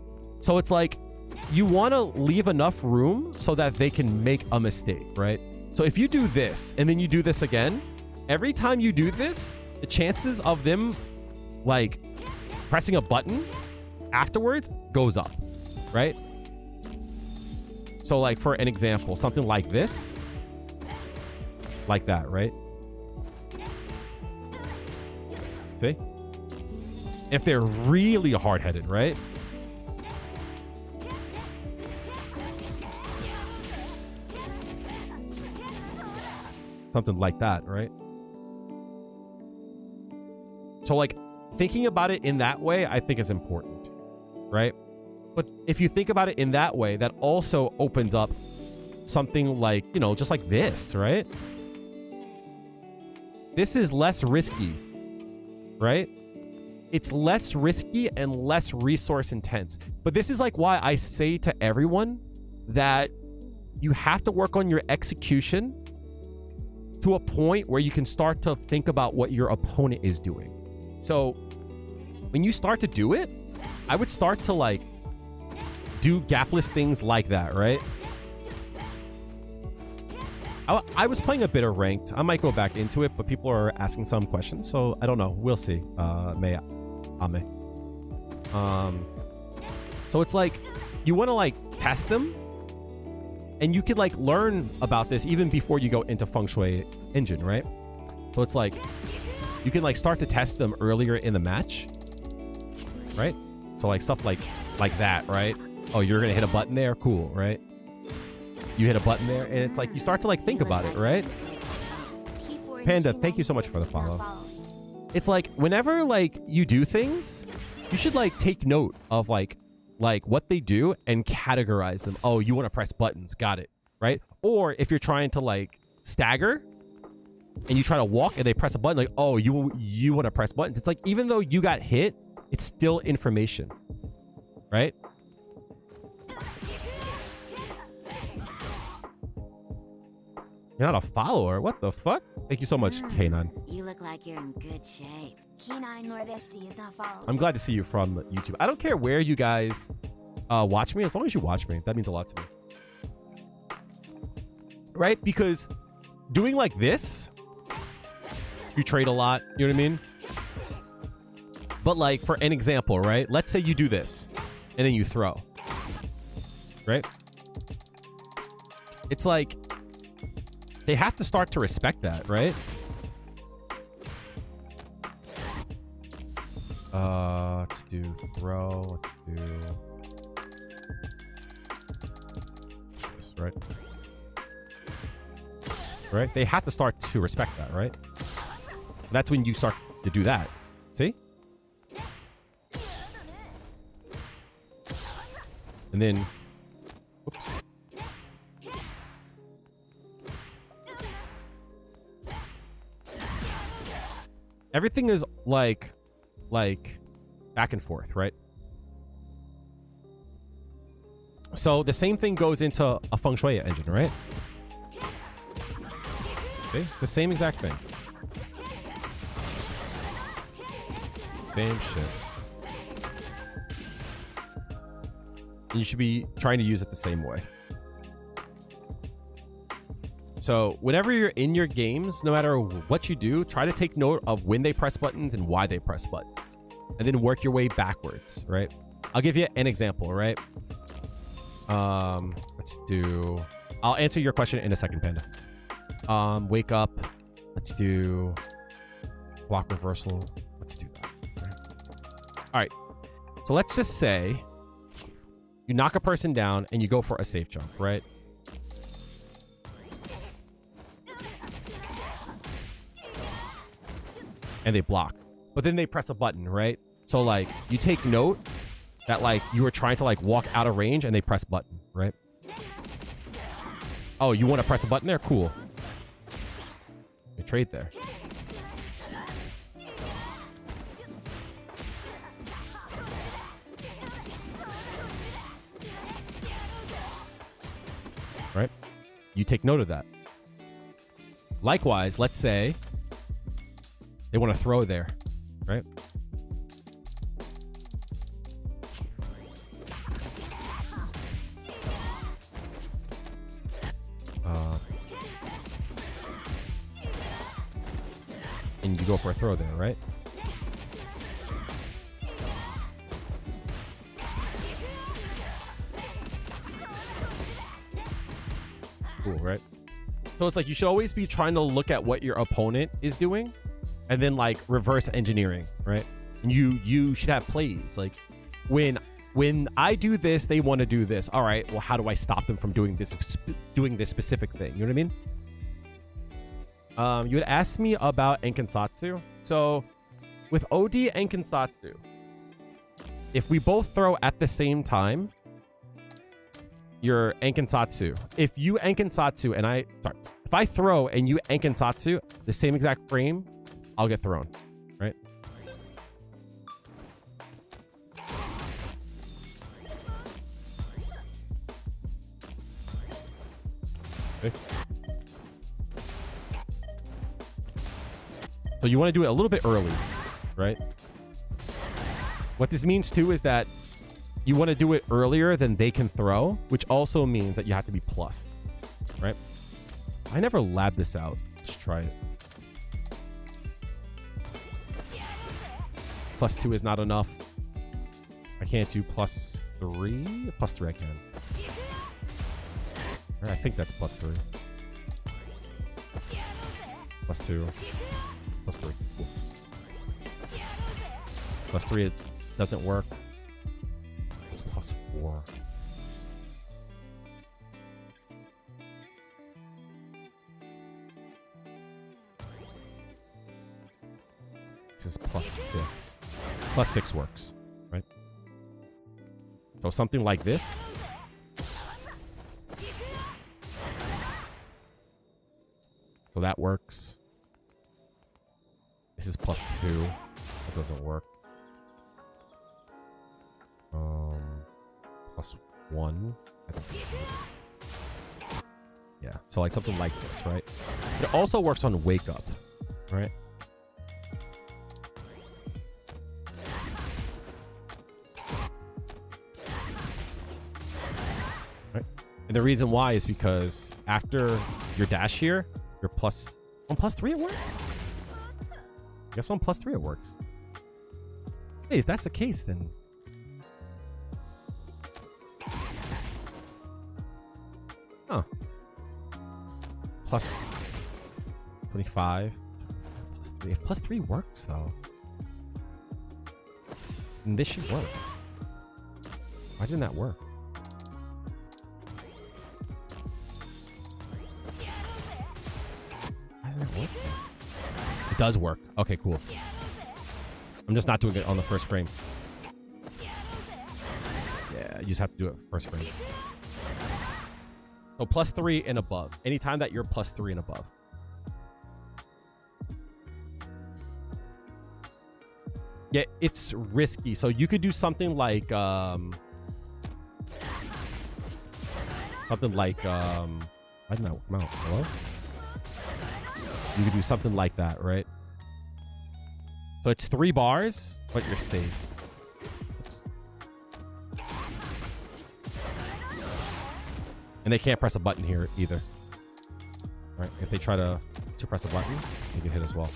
So it's like, you want to leave enough room so that they can make a mistake, right? So if you do this and then you do this again, every time you do this, the chances of them like pressing a button afterwards goes up, right? So like for an example, something like this, like that, right? See? If they're really hard-headed, right? Something like that, right? So like thinking about it in that way, I think is important, right? But if you think about it in that way, that also opens up something like, you know, just like this, right? This is less risky, right? It's less risky and less resource intense. But this is like why I say to everyone that you have to work on your execution to a point where you can start to think about what your opponent is doing. So when you start to do it, I would start to like do gapless things like that, right? I was playing a bit of ranked. I might go back into it, but people are asking some questions, so I don't know. We'll see. So it's like you want to like test them, and you could like learn about this even before you go into Feng Shui Engine, right? So it's like you can like start to test them earlier in the match, right? So like stuff like that, right? Oh, you're gonna hit a button there, cool, right? You hit a button there, and it's like you start to like think about it, right? Panda, thank you so much for the follow. It's like whenever like you do things, you should like take note of like what they do and categorize them. Oh, you want to press buttons, got it, right? Or if you're trying to like stagger and you try to walk and they press a button, like, oh, you want to press buttons. It's like even though you got hit, it's still information, right? You're not a follower. What the fuck? Thank you so much, K9. You look like you're in good shape. K9 Nordesti is not following. I'm glad to see you from YouTube. I don't care where you guys watch me, as long as you watch me. That means a lot to me. Right? Because doing like this, you trade a lot. You know what I mean? But like, for an example, right? Let's say you do this, and then you throw. Right? It's like, they have to start to respect that, right? Let's do throw. Let's do this, right? Right? They have to start to respect that, right? That's when you start to do that. See? And then, oops. Everything is like back and forth, right? So the same thing goes into a Feng Shui engine, right? Okay, it's the same exact thing. Same shit. And you should be trying to use it the same way. So whenever you're in your games, no matter what you do, try to take note of when they press buttons and why they press buttons. And then work your way backwards, right? I'll give you an example, right? Let's do... I'll answer your question in a second, Panda. Wake up. Let's do block reversal. Let's do that. Right? All right. So let's just say you knock a person down and you go for a safe jump, right? And they block, but then they press a button, right? So like you take note that like you were trying to like walk out of range and they press button, right? Oh, you want to press a button there? Cool. You trade there. Right? You take note of that. Likewise, let's say they want to throw there, right? and you go for a throw there, right? Cool, right? So it's like you should always be trying to look at what your opponent is doing and then like reverse engineering, right? And you should have plays like when I do this, they want to do this. All right, well, how do I stop them from doing this specific thing? You know what I mean? You had asked me about Enkansatsu. So with OD and Enkansatsu, if we both throw at the same time, you're Enkansatsu. If you Enkansatsu and if I throw and you Enkansatsu the same exact frame, I'll get thrown, right? Okay. So you want to do it a little bit early, right? What this means too is that you want to do it earlier than they can throw, which also means that you have to be plus, right? I never labbed this out. Let's try it. +2 is not enough. I can't do +3. +3 I can. I think that's +3. +2. +3. Cool. +3 it doesn't work. It's +4. This is +6. +6 works, right? So something like this. So that works. This is +2. That doesn't work. +1. That doesn't work. Yeah. So like something like this, right? It also works on wake up, right? Right. And the reason why is because after your dash here, you're plus on +3 it works. I guess on +3 it works. Hey, if that's the case, then +25 +3. If +3 works though, then this should work. Why didn't that work? Why doesn't it work? It does work. Okay, cool. I'm just not doing it on the first frame. Yeah, you just have to do it first frame. So +3 and above. Anytime that you're +3 and above. Yeah, it's risky. So you could do something like why didn't that come out? Hello? You could do something like that, right? So it's 3 bars, but you're safe. Oops. And they can't press a button here either. Right? If they try to press a button, you can hit as well.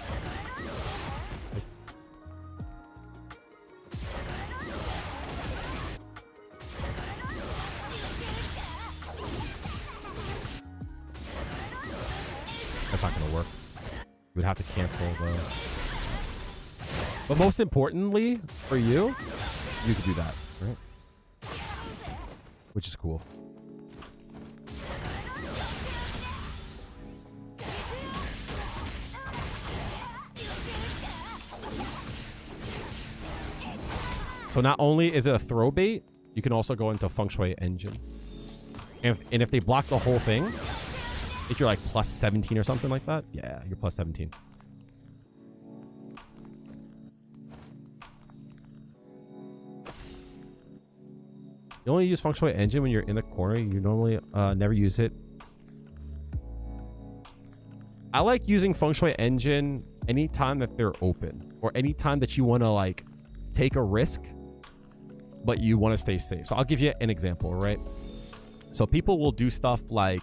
That's not going to work. You would have to cancel the... But most importantly, for you, you could do that, right? Which is cool. So not only is it a throw bait, you can also go into Feng Shui Engine. And if they block the whole thing, if you're like +17 or something like that, yeah, you're +17. You only use Feng Shui Engine when you're in the corner. You normally never use it. I like using Feng Shui Engine anytime that they're open, or anytime that you want to like take a risk, but you want to stay safe. So I'll give you an example, right? So people will do stuff like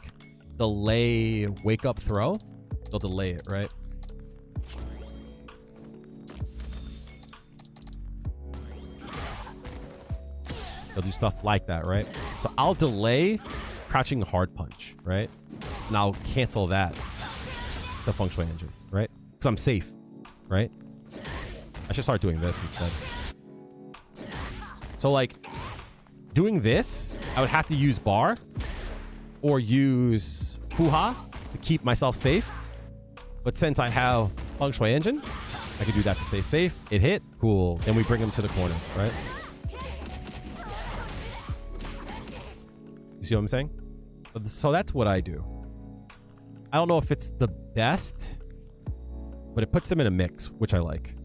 delay wake up throw. They'll delay it, right? They'll do stuff like that, right? So I'll delay crouching hard punch, right? And I'll cancel that, the feng shui engine, right? Because I'm safe, right? I should start doing this instead. So like doing this, I would have to use bar or use fuha to keep myself safe. But since I have feng shui engine, I can do that to stay safe. It hit, cool. Then we bring him to the corner, right? You see what I'm saying? So that's what I do. I don't know if it's the best, but it puts them in a mix, which I like.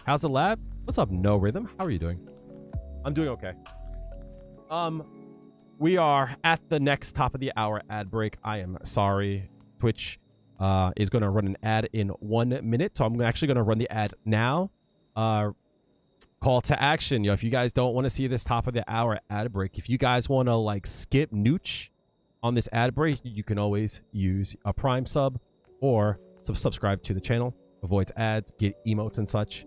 How's the lab? What's up, No Rhythm? How are you doing? I'm doing okay. We are at the next top of the hour ad break. I am sorry. Twitch is going to run an ad in 1 minute, so I'm actually going to run the ad now. Call to action. If you guys don't want to see this top of the hour ad break, if you guys want to like skip nooch on this ad break, you can always use a Prime sub or subscribe to the channel. Avoids ads, get emotes and such.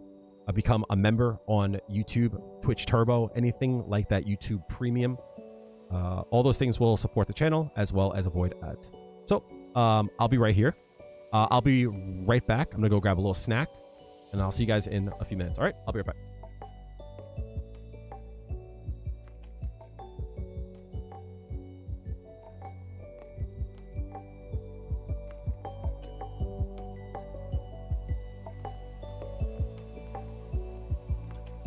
Become a member on YouTube, Twitch Turbo, anything like that, YouTube Premium. All those things will support the channel as well as avoid ads. So I'll be right here. I'll be right back. I'm gonna go grab a little snack and I'll see you guys in a few minutes. All right, I'll be right back.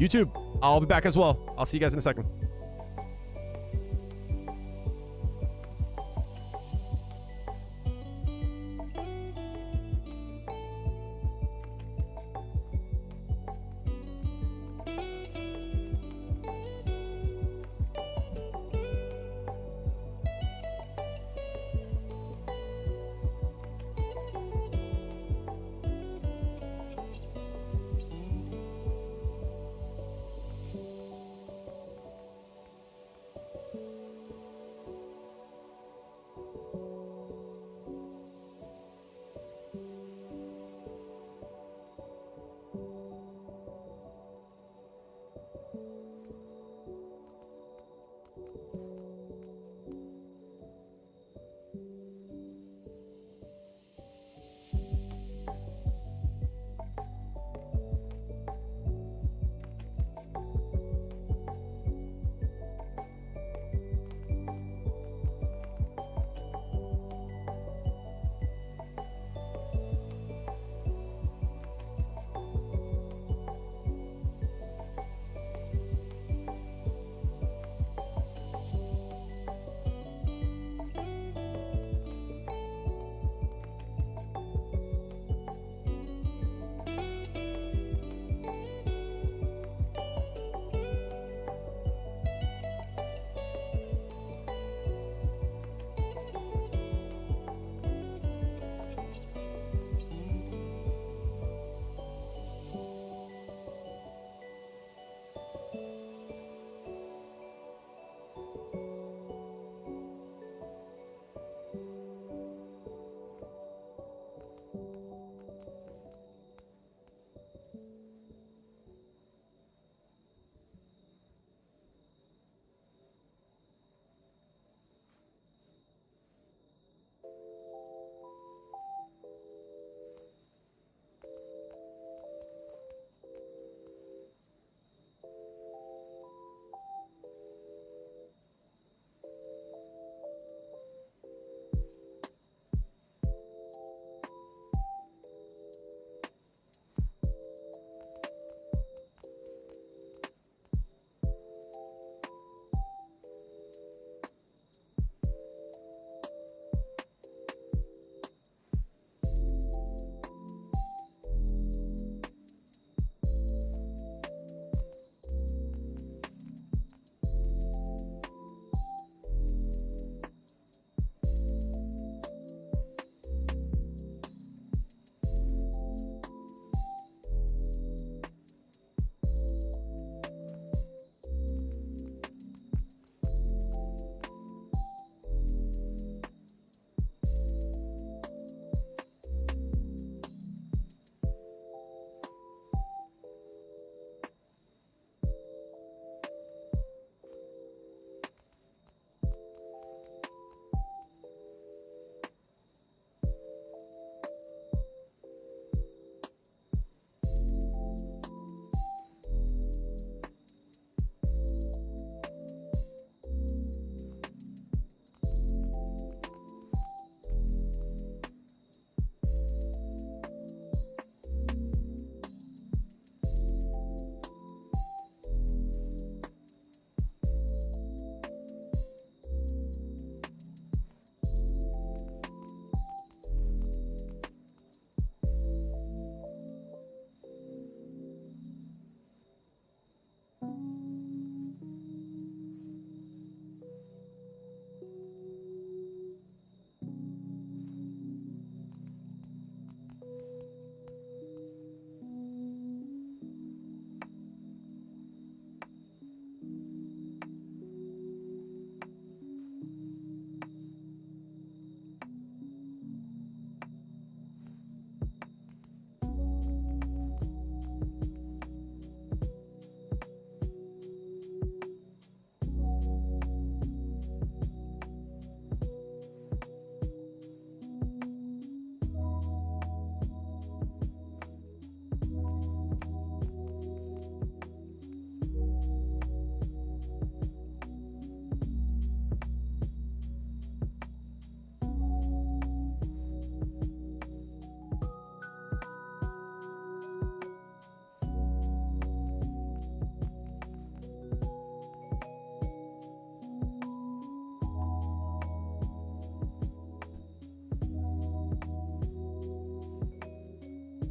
YouTube, I'll be back as well. I'll see you guys in a second.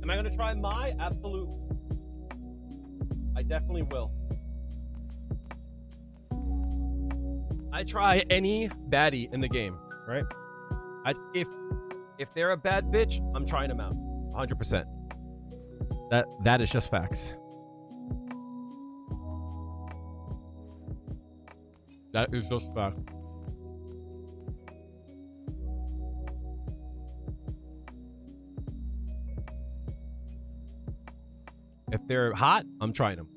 Am I gonna try my? Absolutely. I definitely will. I try any baddie in the game, right? If they're a bad bitch, I'm trying them out. 100%. That is just facts. That is just fact. If they're hot, I'm trying them.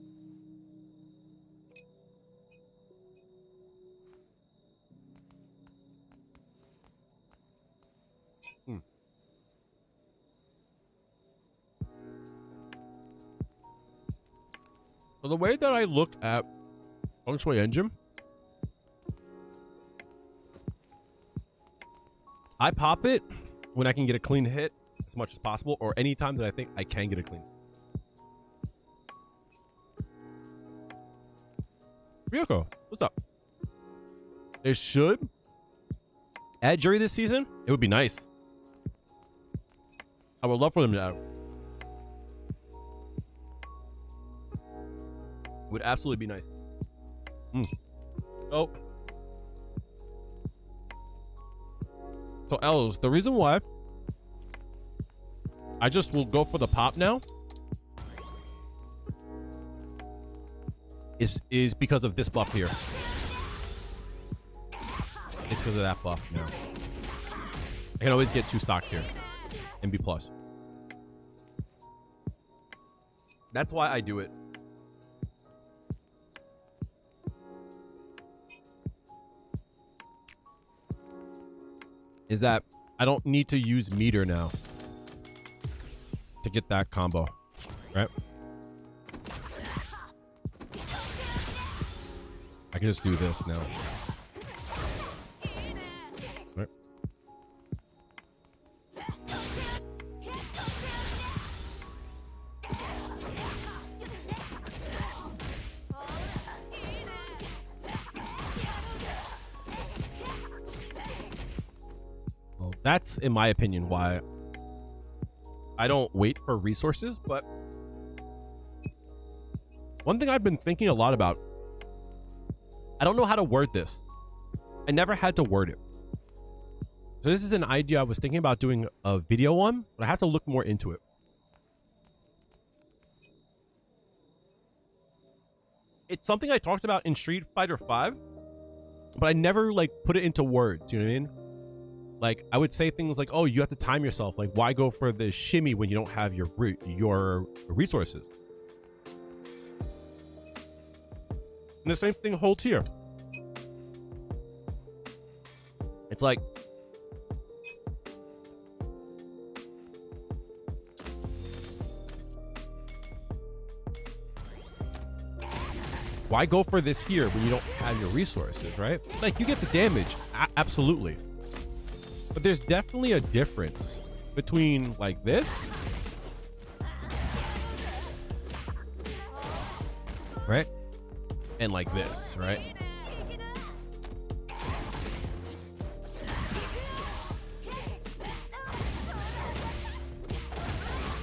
So the way that I looked at Feng Shui Engine, I pop it when I can get a clean hit as much as possible, or anytime that I think I can get a clean. Ryoko, what's up? They should add Juri this season. It would be nice. I would love for them to add. Would absolutely be nice. Oh. So Els, the reason why I just will go for the pop now is because of this buff here. It's because of that buff now. I can always get 2 stocks here and B+. That's why I do it. Is that I don't need to use meter now to get that combo, right? I can just do this now. Right. Well, that's, in my opinion, why I don't wait for resources. But one thing I've been thinking a lot about, I don't know how to word this. I never had to word it. So this is an idea I was thinking about doing a video on, but I have to look more into it. It's something I talked about in Street Fighter 5, but I never like put it into words, you know what I mean? Like I would say things like, oh, you have to time yourself. Like why go for the shimmy when you don't have your resources? And the same thing holds here. It's like, why go for this here when you don't have your resources, right? Like you get the damage, absolutely. But there's definitely a difference between like this, right? And like this, right?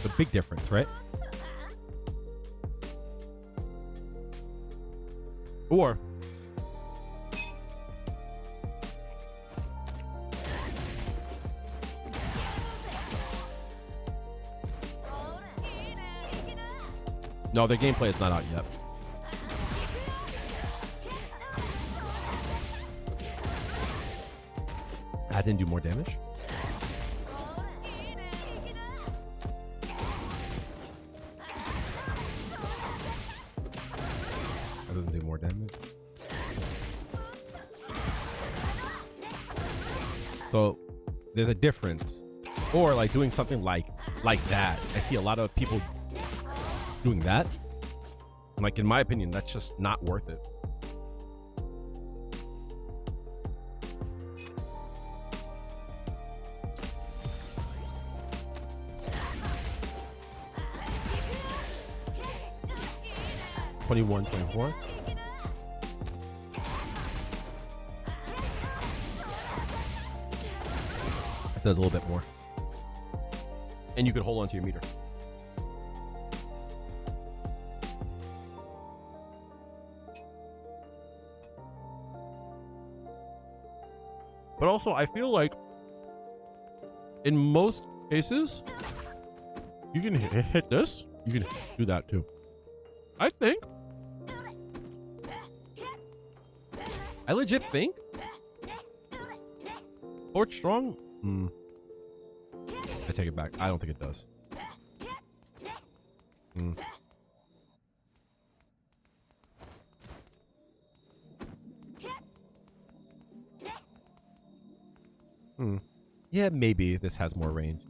The big difference, right? Or no, their gameplay is not out yet. That didn't do more damage. That doesn't do more damage. So there's a difference. Or like doing something like that. I see a lot of people doing that. And like in my opinion, that's just not worth it. $21, $24. It does a little bit more. And you could hold on to your meter. But also, I feel like in most cases, you can hit this. You can do that too. I think. I legit think. Torch strong? I take it back. I don't think it does. Yeah, maybe this has more range.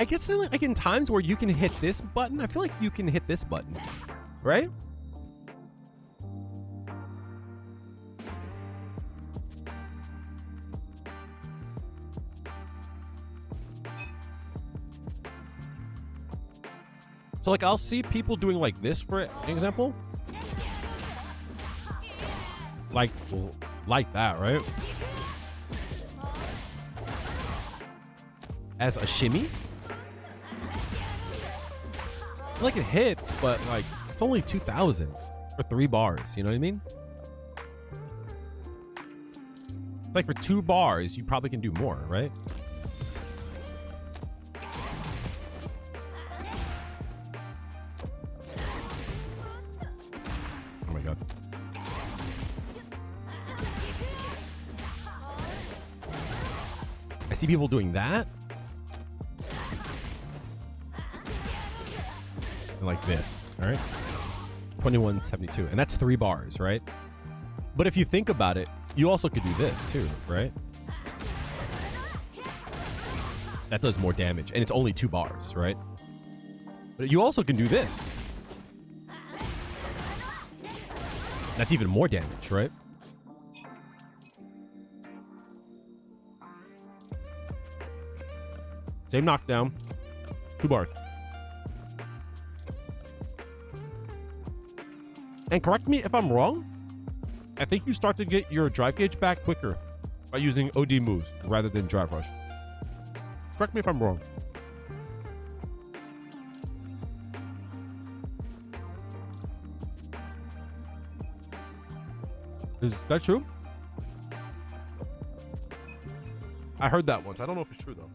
I guess like in times where you can hit this button, I feel like you can hit this button, right? So like I'll see people doing like this for an example. Like that, right? As a shimmy. Like it hits, but like it's only 2,000 for 3 bars. You know what I mean? It's like for 2 bars, you probably can do more, right? Oh my god. I see people doing that. Like this, all right? 2172, and that's 3 bars, right? But if you think about it, you also could do this too, right? That does more damage, and it's only 2 bars, right? But you also can do this. That's even more damage, right? Same knockdown, 2 bars. And correct me if I'm wrong, I think you start to get your drive gauge back quicker by using OD moves rather than drive rush. Correct me if I'm wrong. Is that true? I heard that once. I don't know if it's true though.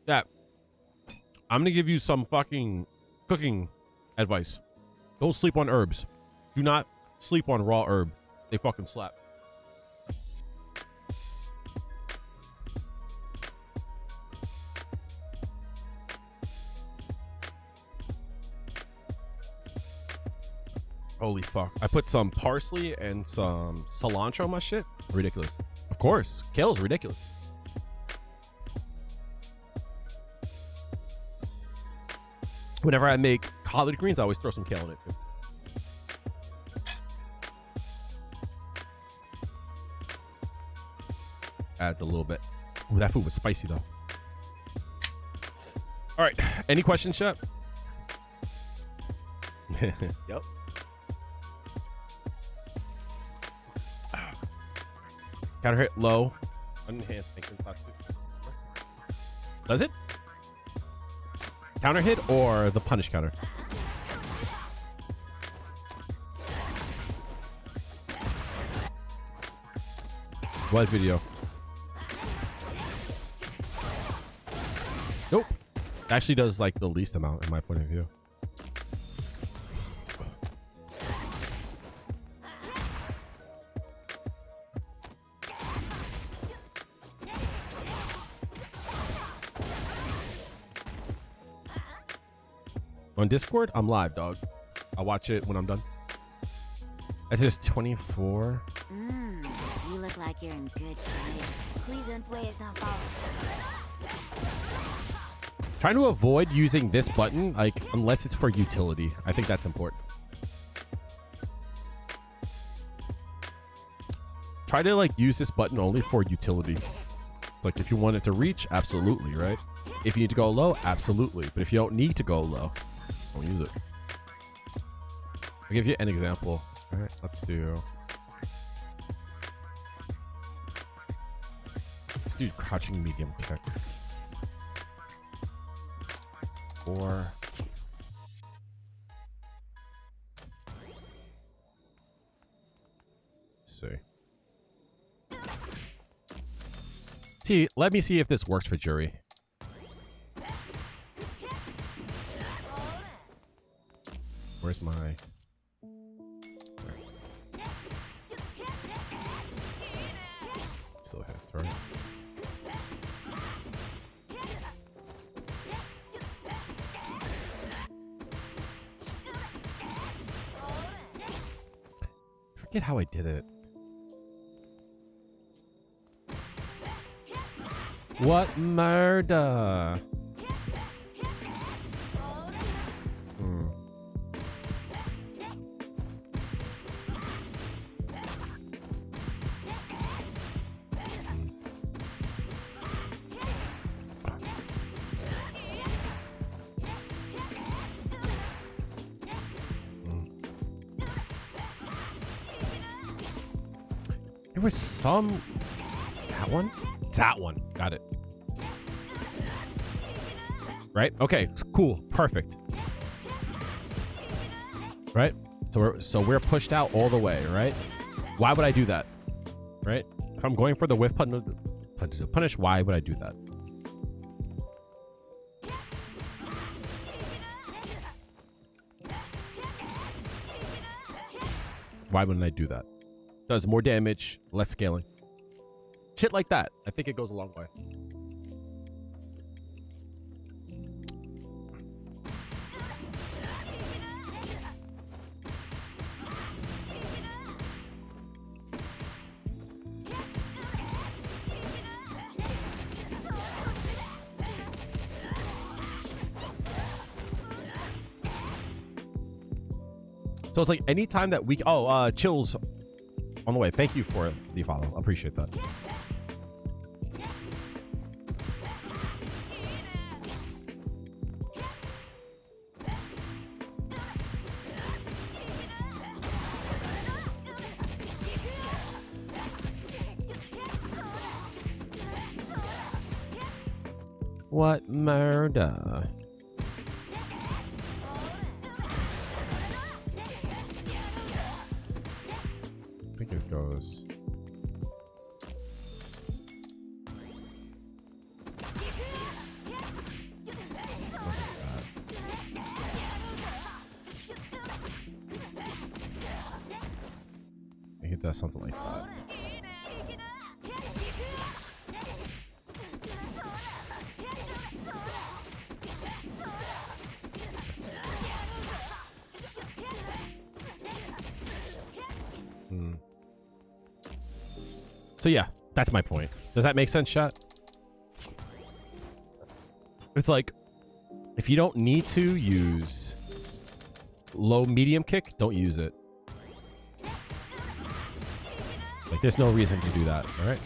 Yeah, I'm gonna give you some fucking cooking advice. Don't sleep on herbs. Do not sleep on raw herb. They fucking slap. Holy fuck. I put some parsley and some cilantro on my shit. Ridiculous. Of course. Kale's ridiculous. Whenever I make collard greens, I always throw some kale in it too. Adds a little bit. Ooh, that food was spicy though. All right. Any questions, chat? Yep. Counter hit low. Unenhanced. Does it? Counter hit or the punish counter? What video? Nope. Actually does like the least amount in my point of view. On Discord, I'm live, dog. I'll watch it when I'm done. That's just 24. You look like you're in good shape. Please don't play is not followed. Trying to avoid using this button, like, unless it's for utility. I think that's important. Try to, like, use this button only for utility. Like, if you want it to reach, absolutely, right? If you need to go low, absolutely. But if you don't need to go low, don't use it. I'll give you an example. All right, let's do Dude, crouching medium kick. 4. See. See, let me see if this works for Juri. Where's my... Still hits, right? Forget how I did it. What murder? There was some... Is that one? It's that one. Got it. Right? Okay, cool. Perfect. Right? So we're pushed out all the way, right? Why would I do that? Right? If I'm going for the whiff punish, why would I do that? Why wouldn't I do that? Does more damage, less scaling. Shit like that. I think it goes a long way. So it's like anytime that we... Oh, Chills on the way. Thank you for the follow. I appreciate that. What murder? I think it goes. I think it does something like that. So yeah, that's my point. Does that make sense, chat? It's like, if you don't need to use low medium kick, don't use it. Like, there's no reason to do that, all right?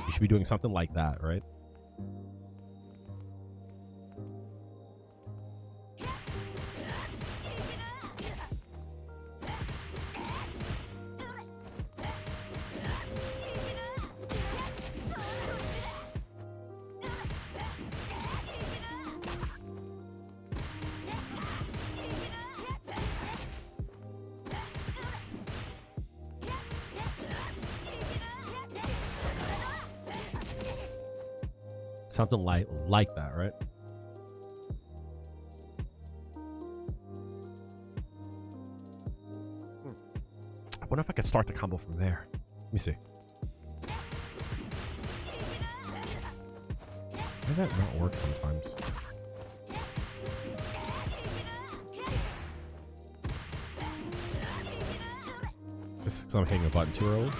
You should be doing something like that, right? Something like that, right? I wonder if I could start the combo from there. Let me see. Why does that not work sometimes? This is because I'm hitting the button too early.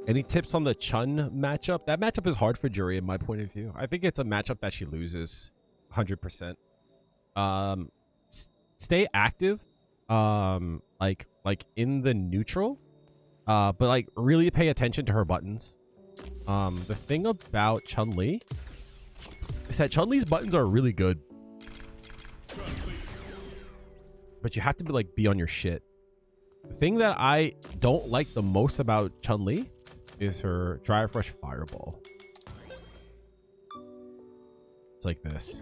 Any tips on the Chun matchup? That matchup is hard for Juri in my point of view. I think it's a matchup that she loses 100%. stay active, like in the neutral, but like really pay attention to her buttons. The thing about Chun-Li is that Chun-Li's buttons are really good, but you have to be on your shit. The thing that I don't like the most about Chun-Li is her Drive Rush Fireball. It's like this.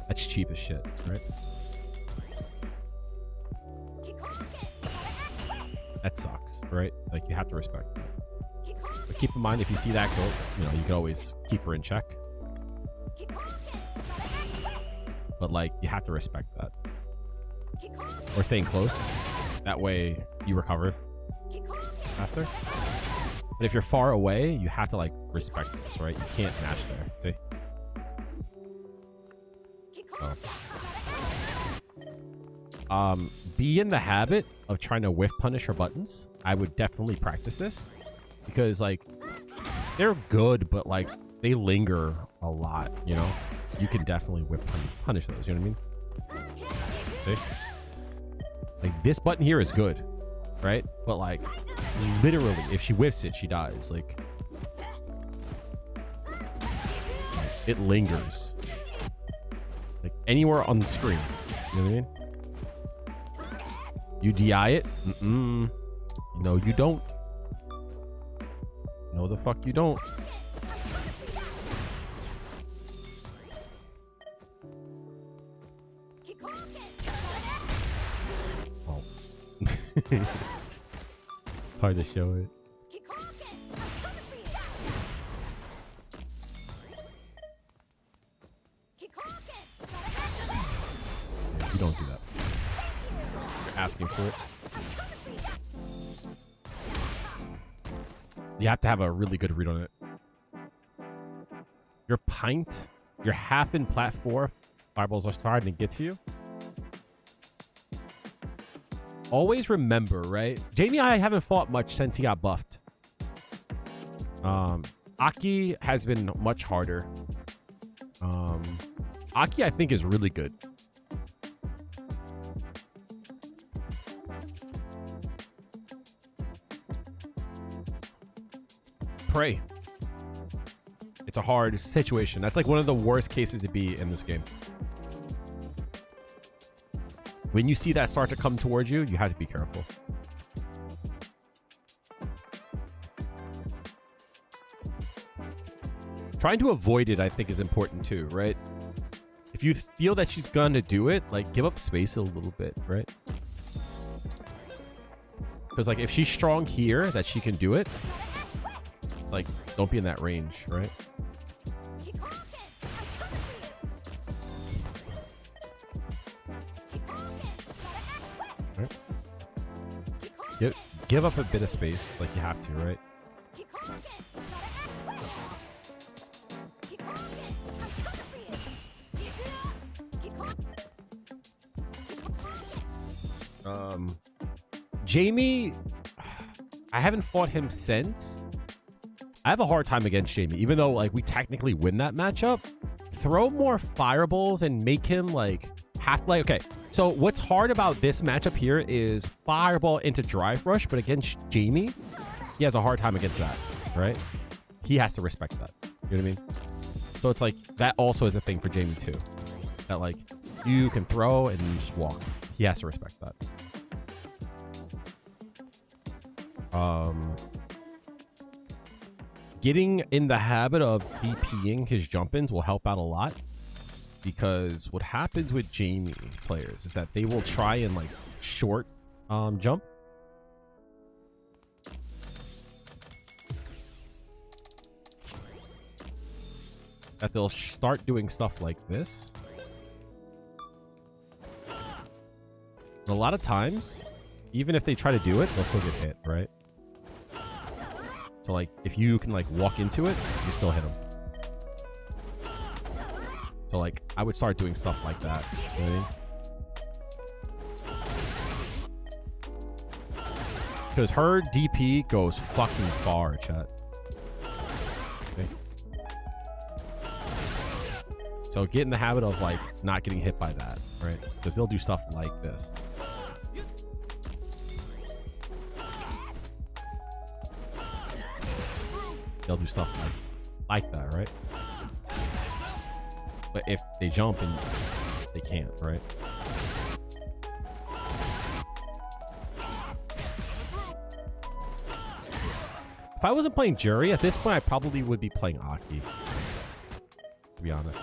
That's cheap as shit, right? That sucks, right? Like, you have to respect that. But keep in mind, if you see that go, you know, you can always keep her in check. But like, you have to respect that. Or staying close. That way you recover faster. But if you're far away, you have to like respect this, right? You can't mash there. See? Be in the habit of trying to whiff punish her buttons. I would definitely practice this because like they're good, but like they linger a lot, you know? You can definitely whiff punish those, you know what I mean? See? Like this button here is good, right? But like literally if she whiffs it, she dies. Like it lingers. Like anywhere on the screen. You know what I mean? You DI it? Mm-mm. No, you don't. No, the fuck you don't. Oh. Hard to show it. Yeah, you don't do that. You're asking for it. You have to have a really good read on it. Your pint, your half in plat 4 fireballs are starting to get to you. Always remember, right? Jamie, I haven't fought much since he got buffed. Aki has been much harder. Aki, I think, is really good. Pray. It's a hard situation. That's like one of the worst cases to be in this game. When you see that start to come towards you, you have to be careful. Trying to avoid it, I think, is important too, right? If you feel that she's gonna do it, like, give up space a little bit, right? Because, like, if she's strong here, that she can do it, like, don't be in that range, right? Right. Give up a bit of space, like you have to, right? Jamie, I haven't fought him since. I have a hard time against Jamie, even though like we technically win that matchup. Throw more fireballs and make him like have to, like, okay. So what's hard about this matchup here is fireball into drive rush, but against Jamie, he has a hard time against that, right? He has to respect that. You know what I mean? So it's like that also is a thing for Jamie too. That like you can throw and just walk. He has to respect that. Getting in the habit of DPing his jump-ins will help out a lot, because what happens with Jamie players is that they will try and like short jump. That they'll start doing stuff like this. And a lot of times, even if they try to do it, they'll still get hit, right? So like, if you can like walk into it, you still hit them. So like, I would start doing stuff like that. You know what I mean? Because her DP goes fucking far, chat. Okay. So get in the habit of like not getting hit by that, right? Because they'll do stuff like this. They'll do stuff like that, right? But if they jump and they can't, right? If I wasn't playing Juri, at this point I probably would be playing Aki. To be honest.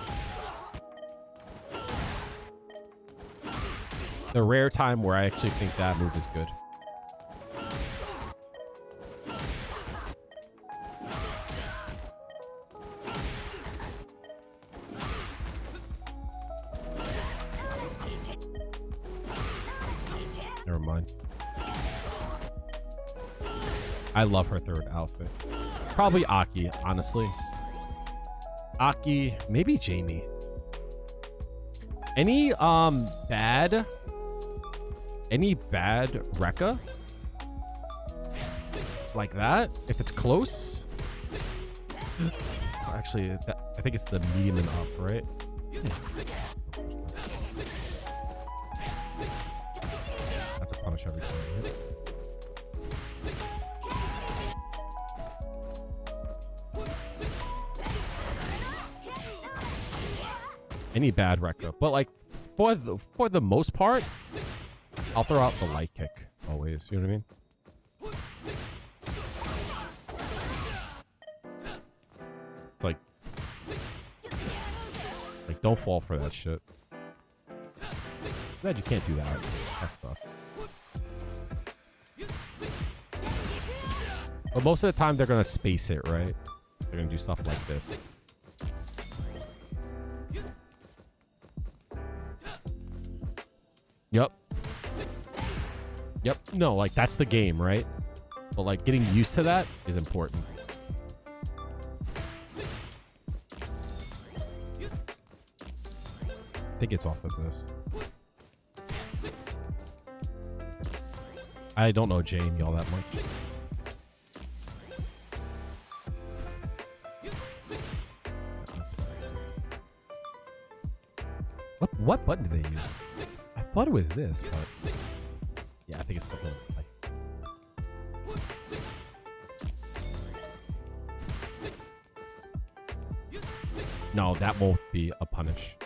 The rare time where I actually think that move is good. Never mind. I love her third outfit. Probably Aki, honestly. Aki, maybe Jamie. Any bad Rekka? Like that? If it's close? Actually, I think it's the medium and up, right? That's a punish every time, right? Any bad Rekka. But like for the most part, I'll throw out the light kick always. You know what I mean? It's like don't fall for that shit. Glad you can't do that. That stuff. But most of the time they're gonna space it, right? They're gonna do stuff like this. Yep. No, like that's the game, right? But like getting used to that is important. I think it's off of this. I don't know Jamie all that much. What button do they use? I thought it was this, but yeah, I think it's something like. No, that won't be a punish.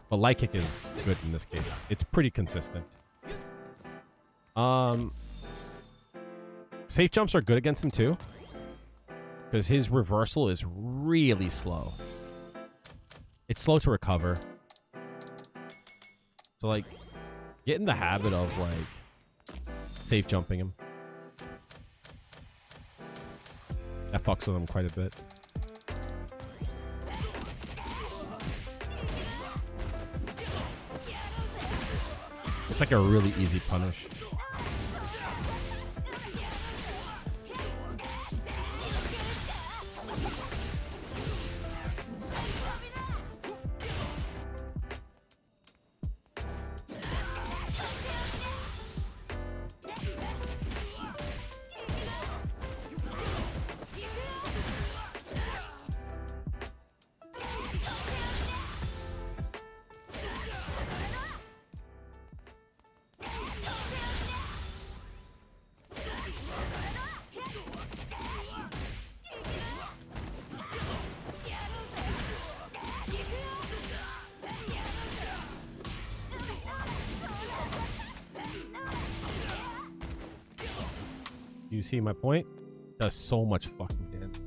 But light kick is good in this case. It's pretty consistent. Safe jumps are good against him too, because his reversal is really slow. It's slow to recover. So like, get in the habit of like safe jumping him. That fucks with him quite a bit. It's like a really easy punish. You see my point? Does so much fucking damage.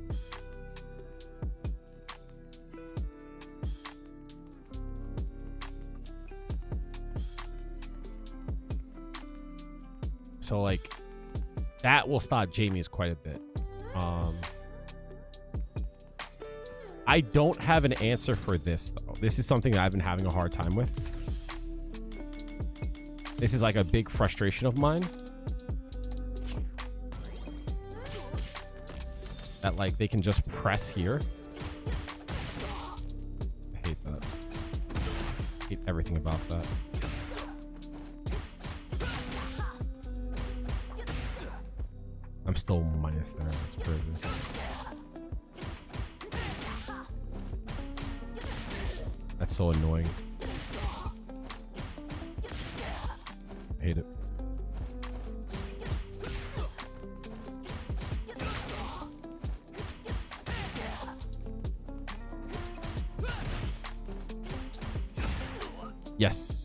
So like that will stop Jamie's quite a bit. I don't have an answer for this though. This is something that I've been having a hard time with. This is like a big frustration of mine. That like they can just press here. I hate that. I hate everything about that. I'm still minus there. That's crazy. That's so annoying. I hate it. Yes.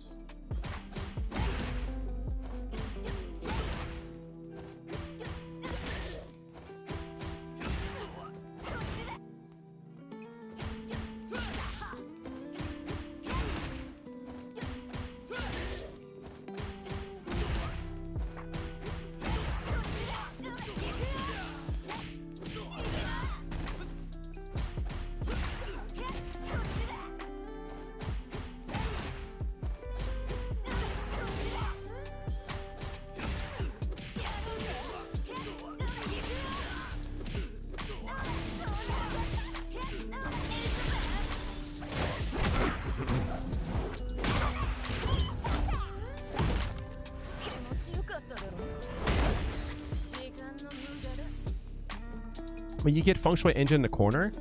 When you get feng shui engine in the corner,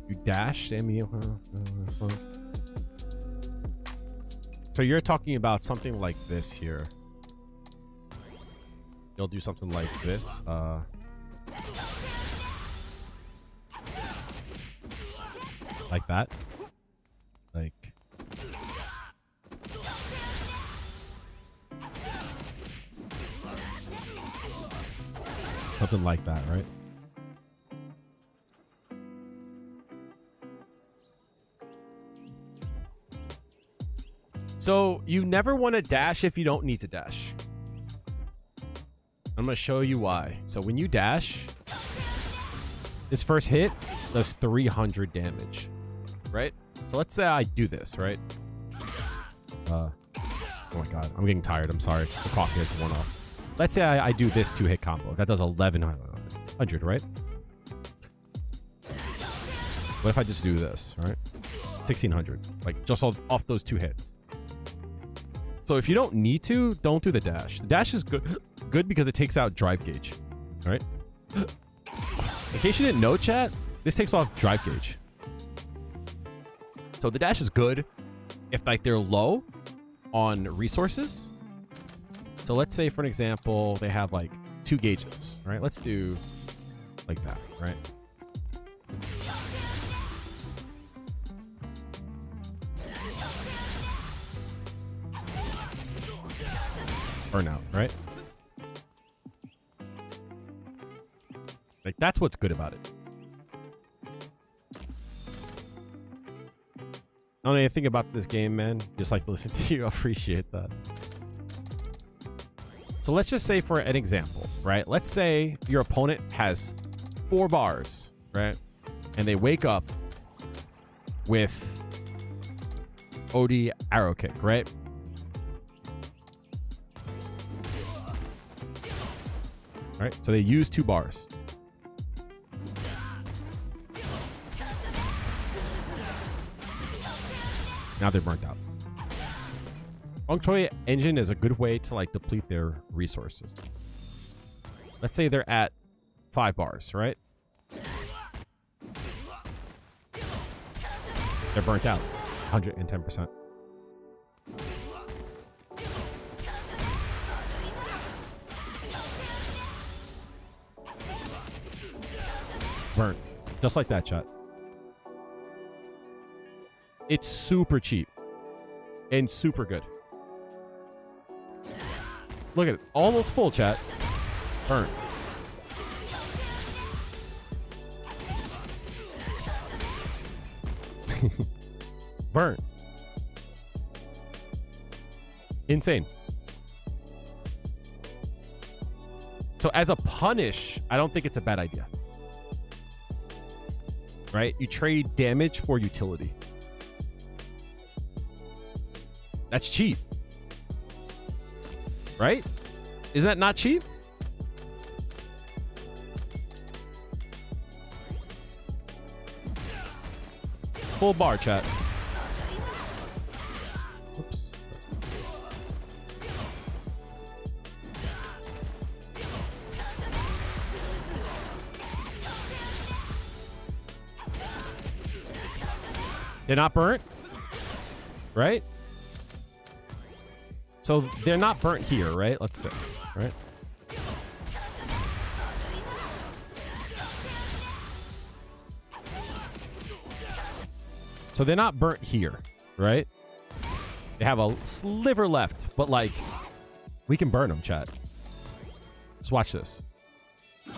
you dash. So you're talking about something like this here. You'll do something like this. Like that. Like. Something like that, right? So you never want to dash if you don't need to dash. I'm going to show you why. So when you dash, this first hit does 300 damage, right? So let's say I do this, right? Oh my God, I'm getting tired. I'm sorry. The coffee has worn off. Let's say I do this 2-hit combo. That does 1100, right? What if I just do this, right? 1600, like just off those 2 hits. So if you don't need to, don't do the dash. The dash is good because it takes out drive gauge, all right? In case you didn't know, chat, this takes off drive gauge. So the dash is good if like they're low on resources. So let's say, for an example, they have like 2 gauges, right? Let's do like that, right? Burnout, right? Like, that's what's good about it. I don't know anything about this game, man. Just like to listen to you. I appreciate that. So let's just say, for an example, right? Let's say your opponent has 4 bars, right? And they wake up with OD arrow kick, right? Right, so they use 2 bars. Now they're burnt out. Feng Shui engine is a good way to like deplete their resources. Let's say they're at 5 bars, right? They're burnt out, 110%. Burnt. Just like that, chat. It's super cheap and super good. Look at it. Almost full, chat. Burnt. Burnt. Insane. So as a punish, I don't think it's a bad idea. Right? You trade damage for utility. That's cheap. Right? Isn't that not cheap? Full bar, chat. Oops. They're not burnt? right? So they're not burnt here, right? Let's see, right? So they're not burnt here, right? They have a sliver left, but like, we can burn them, chat. Just watch this. I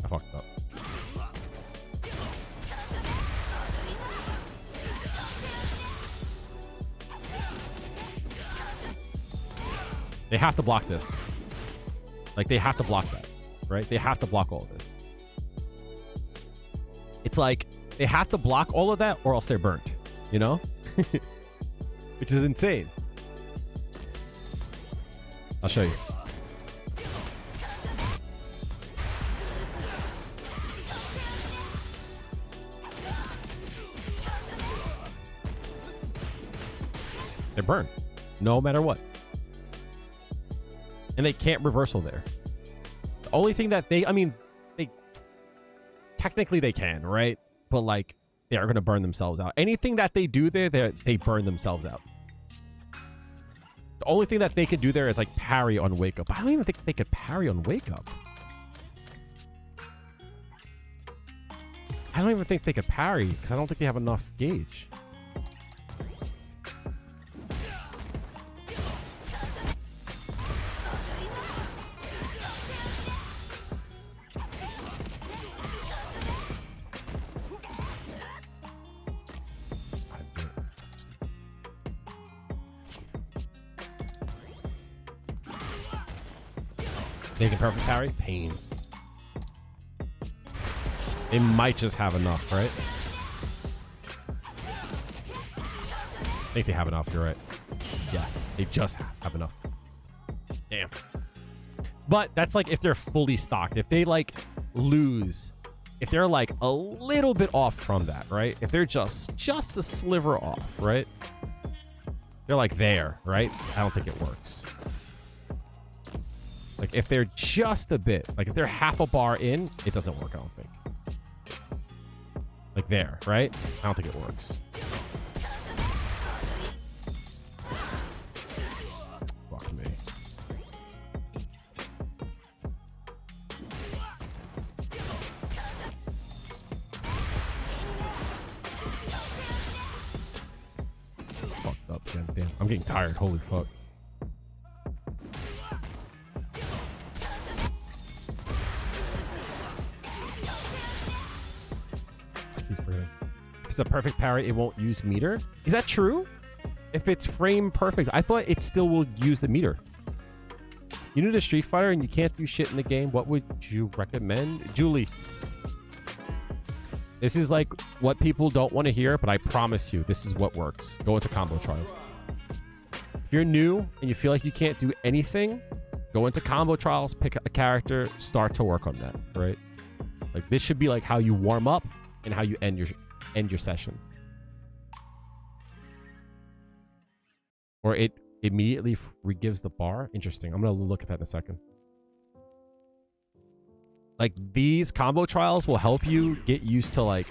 fucked up. They have to block this. Like, they have to block that, right? They have to block all of this. It's like, they have to block all of that or else they're burnt, you know? Which is insane. I'll show you. They're burned, no matter what. And they can't reversal there. The only thing that they, I mean, they technically they can, right? But like, they are going to burn themselves out. Anything that they do there, they burn themselves out. The only thing that they could do there is like parry on wake up. I don't even think they could parry on wake up. I don't even think they could parry because I don't think they have enough gauge. They can perfect parry. Pain. They might just have enough, right? I think they have enough. You're right. Yeah, they just have enough. Damn. But that's like if they're fully stocked. If they like lose, if they're like a little bit off from that, right? If they're just a sliver off, right? They're like there, right? I don't think it works. Like, if they're just a bit, like, if they're half a bar in, it doesn't work, I don't think. Like, there, right? I don't think it works. Fuck me. Fucked up, again. Damn. I'm getting tired. Holy fuck. If it's a perfect parry, it won't use meter. Is that true? If it's frame perfect, I thought it still will use the meter. You new to Street Fighter and you can't do shit in the game, what would you recommend? Julie. This is like what people don't want to hear, but I promise you, this is what works. Go into combo trials. If you're new and you feel like you can't do anything, go into combo trials, pick a character, start to work on that, right? Like, this should be like how you warm up and how you end your session. Or it immediately re-gives the bar. Interesting. I'm going to look at that in a second. Like, these combo trials will help you get used to like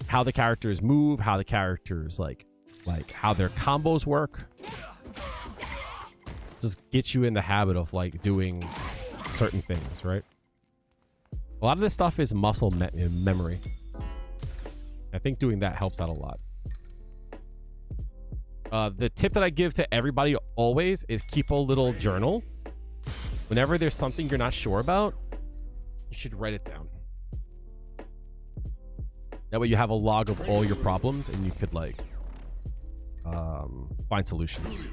how the characters move, how the characters like how their combos work. Just get you in the habit of like doing certain things, right? A lot of this stuff is muscle memory. I think doing that helps out a lot. The tip that I give to everybody always is keep a little journal. Whenever there's something you're not sure about, you should write it down. That way you have a log of all your problems and you could like find solutions.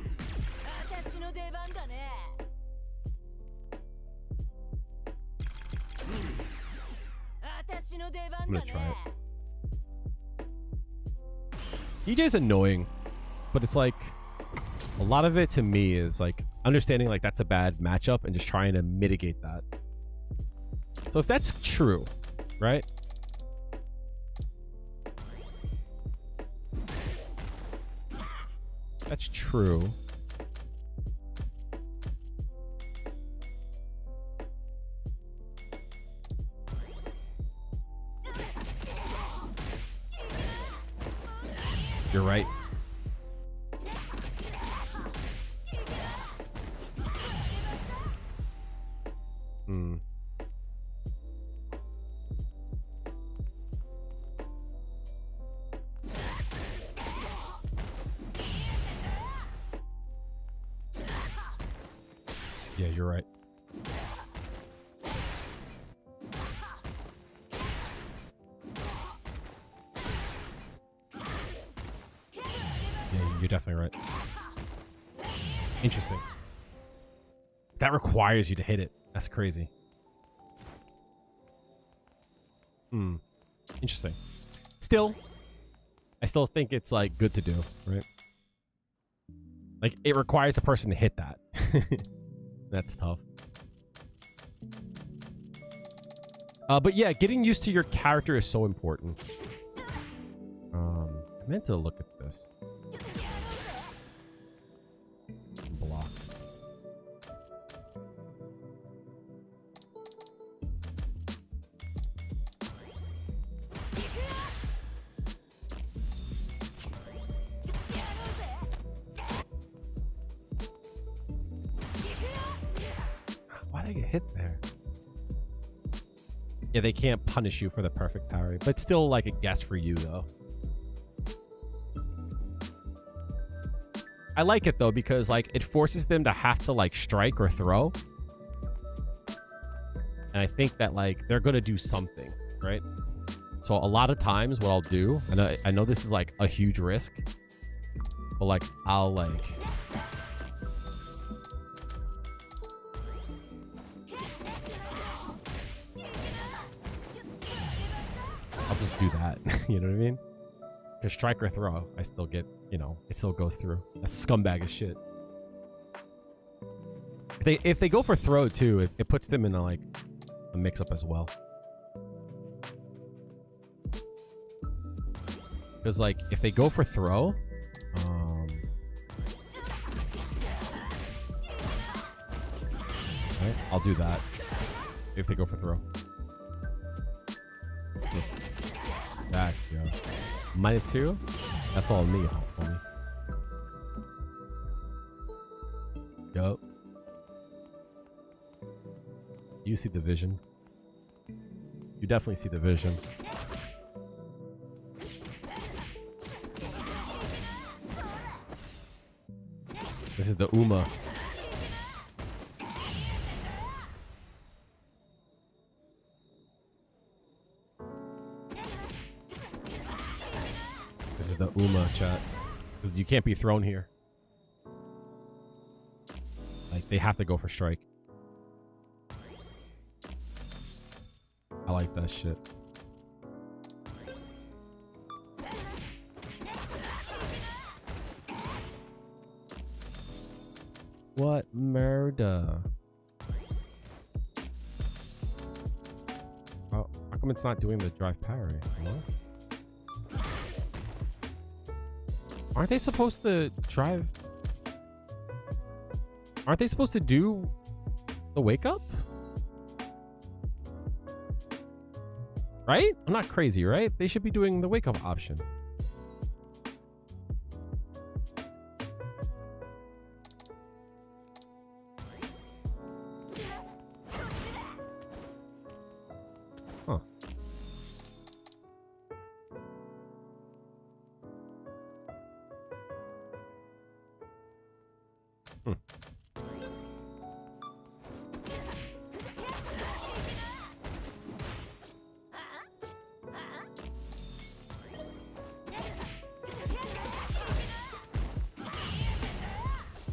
I'm gonna try it. DJ's annoying, but it's like a lot of it to me is like understanding like that's a bad matchup and just trying to mitigate that. So if that's true, right? That's true. You're right. Hmm. Yeah, you're right. Yeah, you're definitely right. Interesting. That requires you to hit it. That's crazy. Hmm. Interesting. Still, I still think it's like good to do, right? Like it requires a person to hit that. That's tough. But yeah, getting used to your character is so important. I meant to look at this. Block. Why did I get hit there? Yeah, they can't punish you for the perfect parry, but still like a guess for you though. I like it though because like it forces them to have to like strike or throw. And I think that like they're gonna do something, right? So a lot of times what I'll do, I know this is like a huge risk, but like I'll just do that. You know what I mean? Because strike or throw, I still get, you know, it still goes through. That's scumbag as shit. If they go for throw too, it puts them in a mix up as well. Because like if they go for throw, right, I'll do that. If they go for throw. Back, yo. -2? That's all me, homie. Yo. You see the vision. You definitely see the vision. This is the Uma. This is the Uma, chat. You can't be thrown here. Like, they have to go for strike. I like that shit. What murder? Oh, how come it's not doing the drive parry? What? Aren't they supposed to drive? Aren't they supposed to do the wake up? Right? I'm not crazy, right? They should be doing the wake up option. Huh.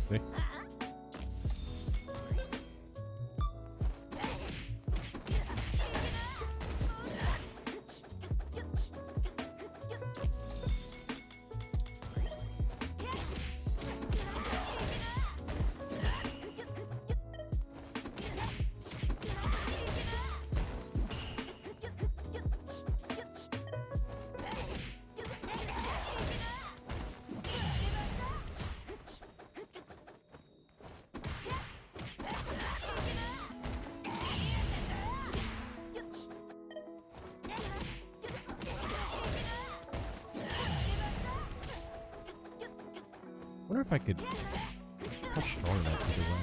See? wonder if I could punch strong enough either way.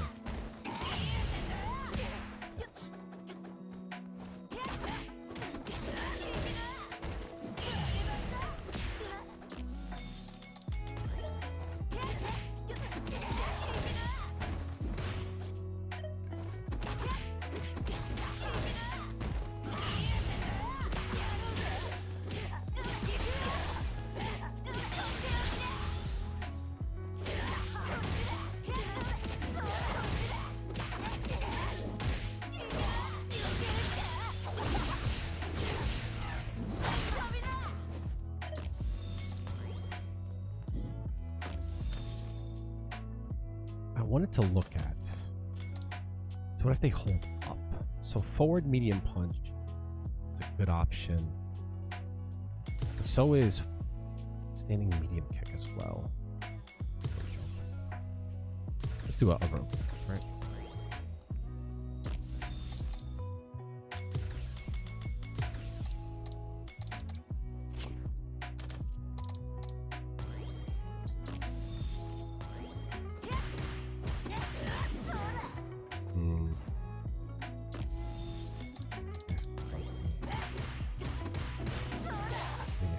I wanted to look at. So what if they hold up? So forward medium punch is a good option. But so is standing medium kick as well. Let's do a rope, right?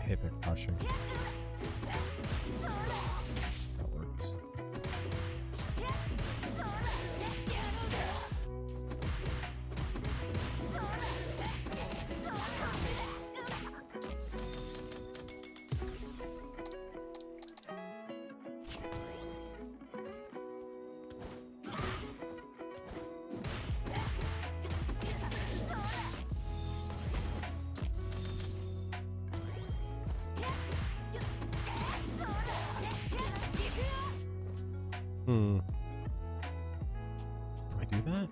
Hit their crushing. That works. Do I do that?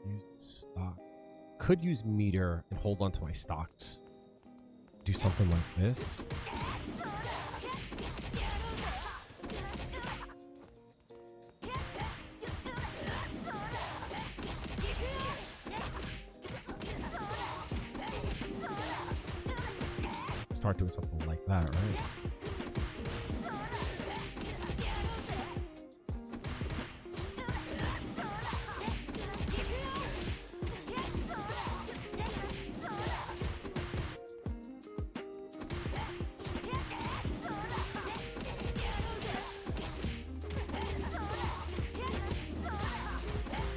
Use stock. Could use meter and hold on to my stocks. Do something like this. Start doing something like that, right?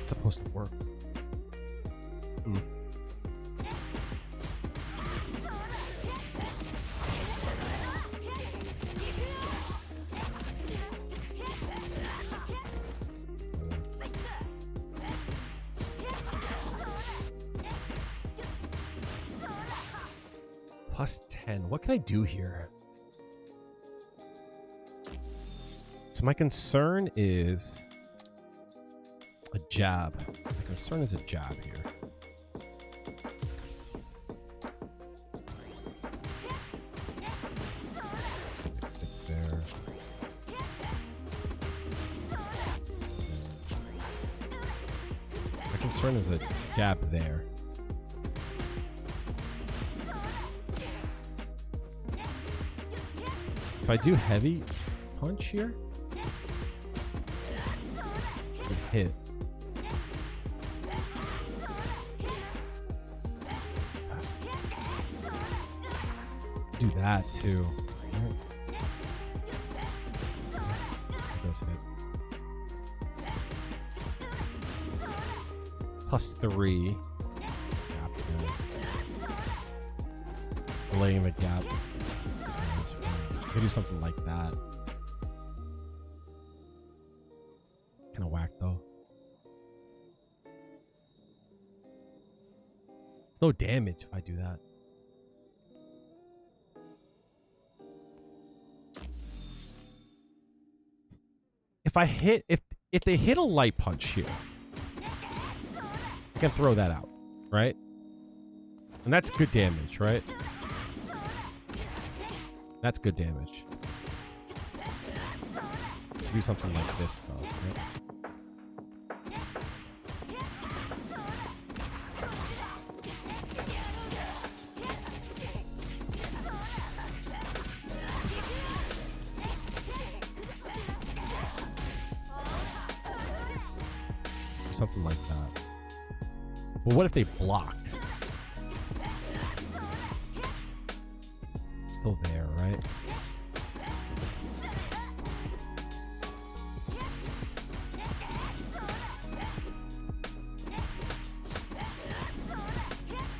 Supposed to work. Plus 10. What can I do here? So my concern is a jab. My concern is a jab here. There. My concern is a jab there. If I do heavy punch here, it hit. Do that too. It does hit. +3. Gap there. Delaying the gap. Could do something like that. Kind of whack though. It's no damage if I do that. If I hit, if they hit a light punch here, I can throw that out, right? And that's good damage, right? That's good damage. Do something like this, though. Right? Something like that. But what if they block? Still there, right?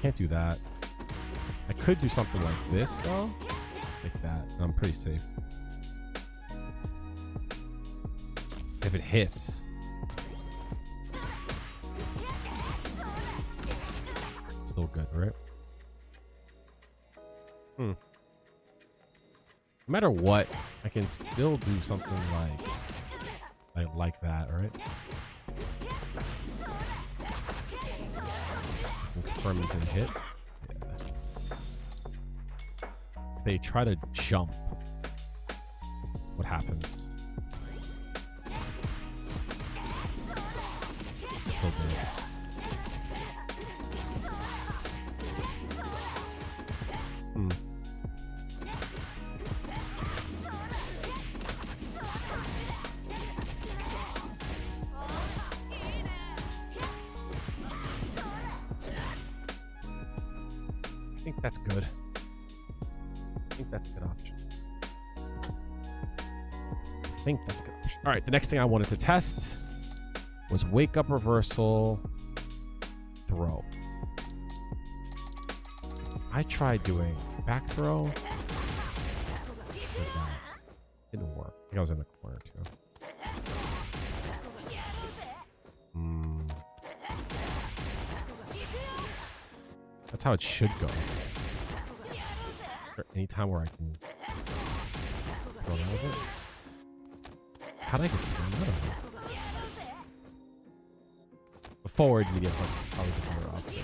Can't do that. I could do something like this, though. Like that. I'm pretty safe. If it hits. Still good, right? No matter what, I can still do something like that, right? Confirm into the hit. Yeah. If they try to jump, what happens? It's still good. I think that's good. I think that's a good option. All right, the next thing I wanted to test was wake up reversal throw. I tried doing back throw. Didn't work. I think I was in the corner too. That's how it should go. Is there any time where I can throw out of it? How did I get thrown out of it? The forward medium punch is probably the better option.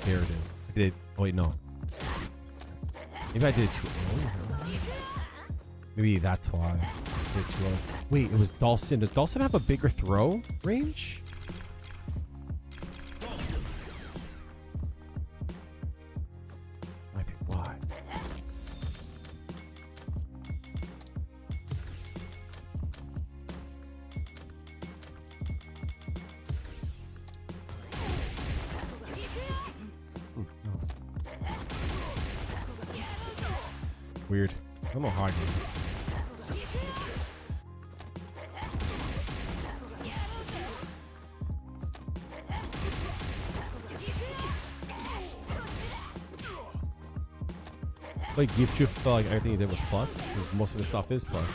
There it is. I did. Oh, wait, no. Maybe I did it too early. Maybe that's why. I did it too early. Wait, it was Dawson. Does Dawson have a bigger throw range? Might be why. Weird. I don't know how I can. Like Gift Drift felt like everything he did was plus, because most of his stuff is plus.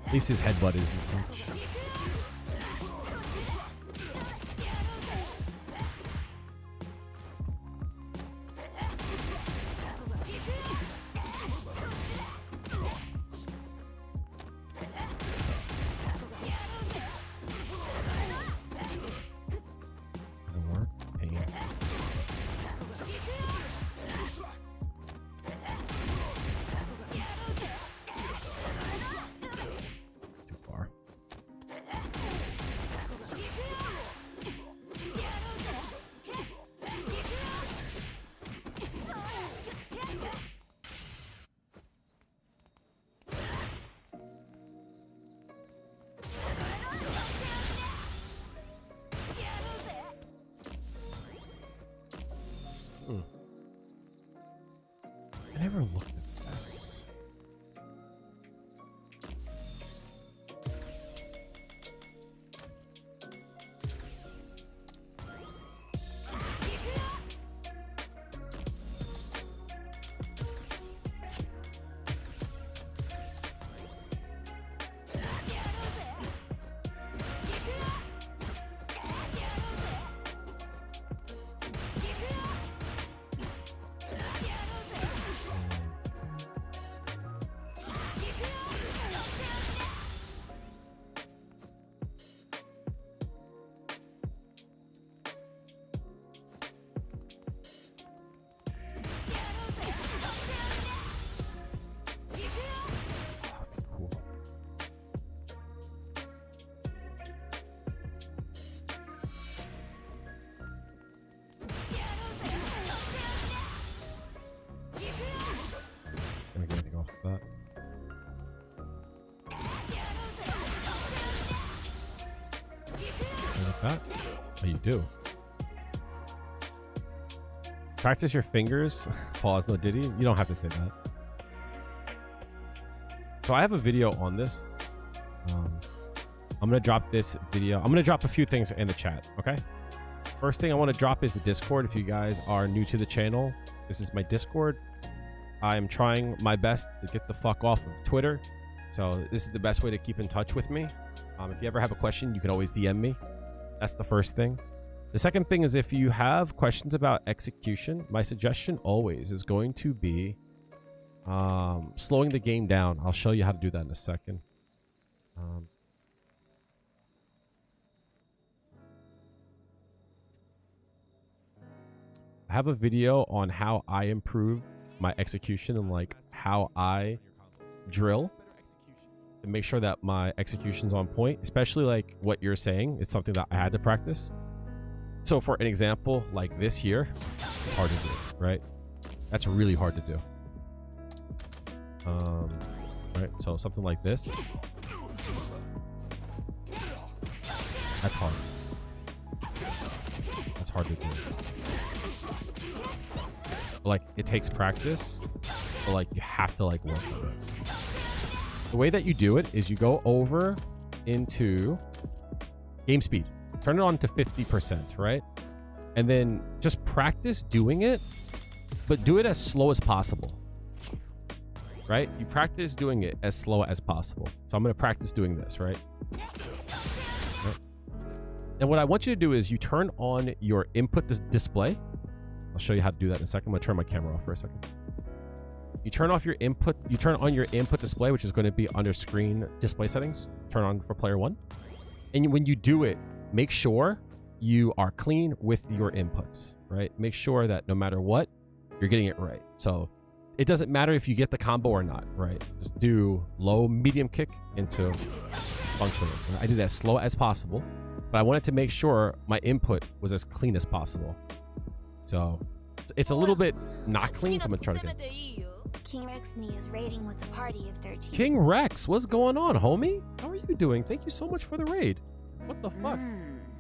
At least his headbutt is and such. Doesn't work. Pain. Too far. that? Oh, you do. Practice your fingers. Pause, no Diddy. You don't have to say that. So I have a video on this. I'm going to drop this video. I'm going to drop a few things in the chat, okay? First thing I want to drop is the Discord. If you guys are new to the channel, this is my Discord. I'm trying my best to get the fuck off of Twitter. So this is the best way to keep in touch with me. If you ever have a question, you can always DM me. That's the first thing. The second thing is if you have questions about execution, my suggestion always is going to be slowing the game down. I'll show you how to do that in a second. I have a video on how I improve my execution and like how I drill to make sure that my execution's on point, especially like what you're saying. It's something that I had to practice. So for an example, like this here, it's hard to do, right? That's really hard to do. Right, so something like this. That's hard. That's hard to do. But like it takes practice, but like you have to like work on it. The way that you do it is you go over into game speed, turn it on to 50%, right? And then just practice doing it, but do it as slow as possible, right? You practice doing it as slow as possible. So I'm going to practice doing this, right? And what I want you to do is you turn on your input display. I'll show you how to do that in a second. I'm going to turn my camera off for a second. You turn off your input. You turn on your input display, which is going to be under screen display settings. Turn on for player 1. And when you do it, make sure you are clean with your inputs, right? Make sure that no matter what, you're getting it right. So it doesn't matter if you get the combo or not, right? Just do low, medium kick into functional. I did as slow as possible, but I wanted to make sure my input was as clean as possible. So it's a little bit not clean, so I'm gonna try to get it. King Rex is raiding with a party of 13. King Rex, what's going on, homie? How are you doing? Thank you so much for the raid. What the fuck?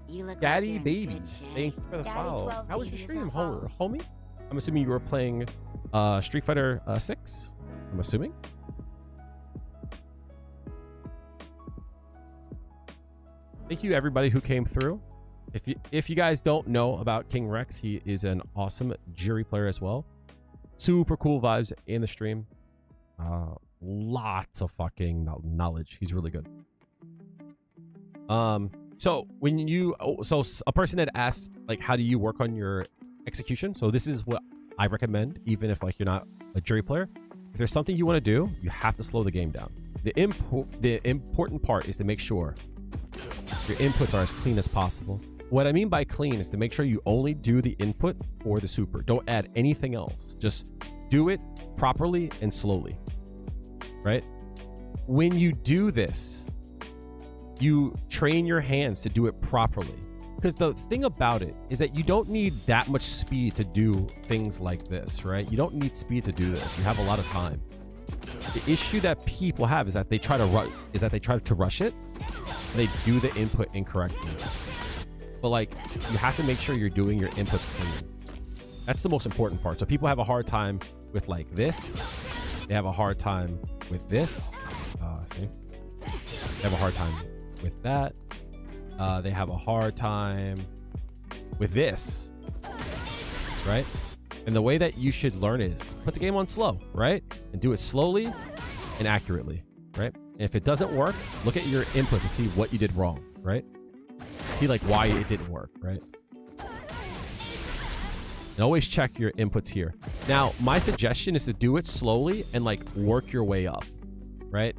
You look Daddy like you're in baby, good shape. thank you for the Daddy follow. 12 How was your baby is stream, not following. homie? I'm assuming you were playing Street Fighter 6. I'm assuming. Thank you everybody who came through. If you guys don't know about King Rex, he is an awesome Juri player as well. Super cool vibes in the stream. Lots of fucking knowledge. He's really good. So when you, so a person had asked, like, how do you work on your execution? So this is what I recommend, even if like you're not a Juri player. If there's something you want to do, you have to slow the game down. The important part is to make sure your inputs are as clean as possible. What I mean by clean is to make sure you only do the input or the super. Don't add anything else. Just do it properly and slowly, right? When you do this, you train your hands to do it properly. Because the thing about it is that you don't need that much speed to do things like this, right? You don't need speed to do this. You have a lot of time. The issue that people have is that they try to rush it. And they do the input incorrectly. But like, you have to make sure you're doing your inputs clean. That's the most important part. So people have a hard time with like this. They have a hard time with this. See? They have a hard time with that. They have a hard time with this, right? And the way that you should learn is put the game on slow, right? And do it slowly and accurately, right? And if it doesn't work, look at your inputs to see what you did wrong, right? See like why it didn't work, right? And always check your inputs here. Now, my suggestion is to do it slowly and like work your way up, right?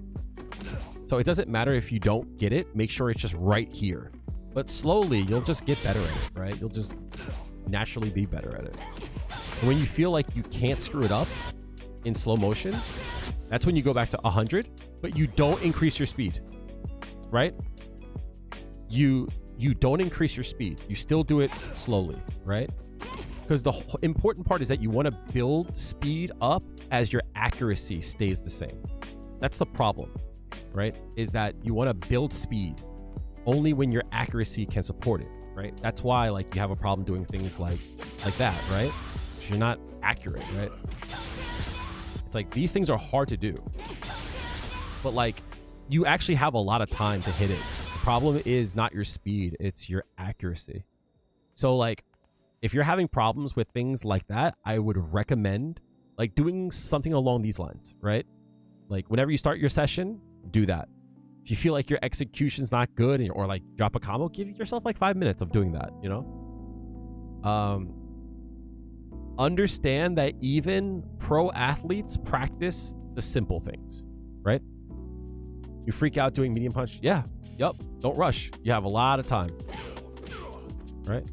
So it doesn't matter if you don't get it, make sure it's just right here. But slowly, you'll just get better at it, right? You'll just naturally be better at it. And when you feel like you can't screw it up in slow motion, that's when you go back to 100, but you don't increase your speed, right? You don't increase your speed. You still do it slowly, right? Because the important part is that you want to build speed up as your accuracy stays the same. That's the problem, right? Is that you want to build speed only when your accuracy can support it, right? That's why like you have a problem doing things like that, right? Because you're not accurate, right? It's like these things are hard to do, but like you actually have a lot of time to hit it. The problem is not your speed, it's your accuracy. So like if you're having problems with things like that, I would recommend like doing something along these lines, right? Like whenever you start your session, do that. If you feel like your execution's not good or like drop a combo, give yourself like 5 minutes of doing that, you know? Understand that even pro athletes practice the simple things, right? You freak out doing medium punch. Yeah. Yep. Don't rush. You have a lot of time, right?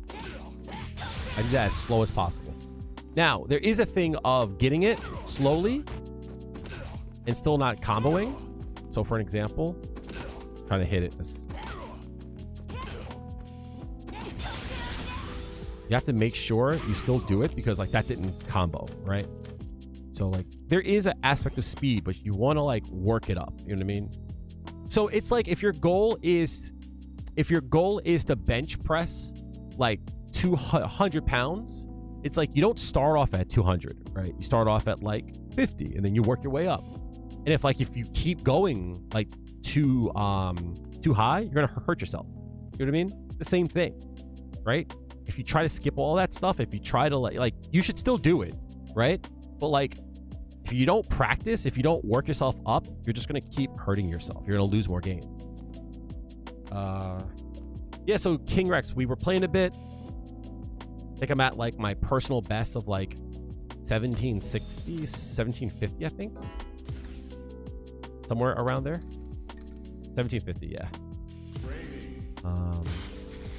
I do that as slow as possible. Now, there is a thing of getting it slowly and still not comboing. So for an example, trying to hit it. You have to make sure you still do it because like that didn't combo, right? So like there is an aspect of speed, but you want to like work it up. You know what I mean? So it's like if your goal is to bench press like 200 pounds, it's like you don't start off at 200, right? You start off at like 50 and then you work your way up. And if you keep going like too high, you're gonna hurt yourself. You know what I mean? The same thing, right? If you try to skip all that stuff, if you try to like you should still do it, right? But like if you don't practice, if you don't work yourself up, you're just gonna keep hurting yourself. You're gonna lose more game. Yeah, so King Rex, we were playing a bit. I think I'm at like my personal best of like 1760, 1750, I think. Somewhere around there. 1750, yeah.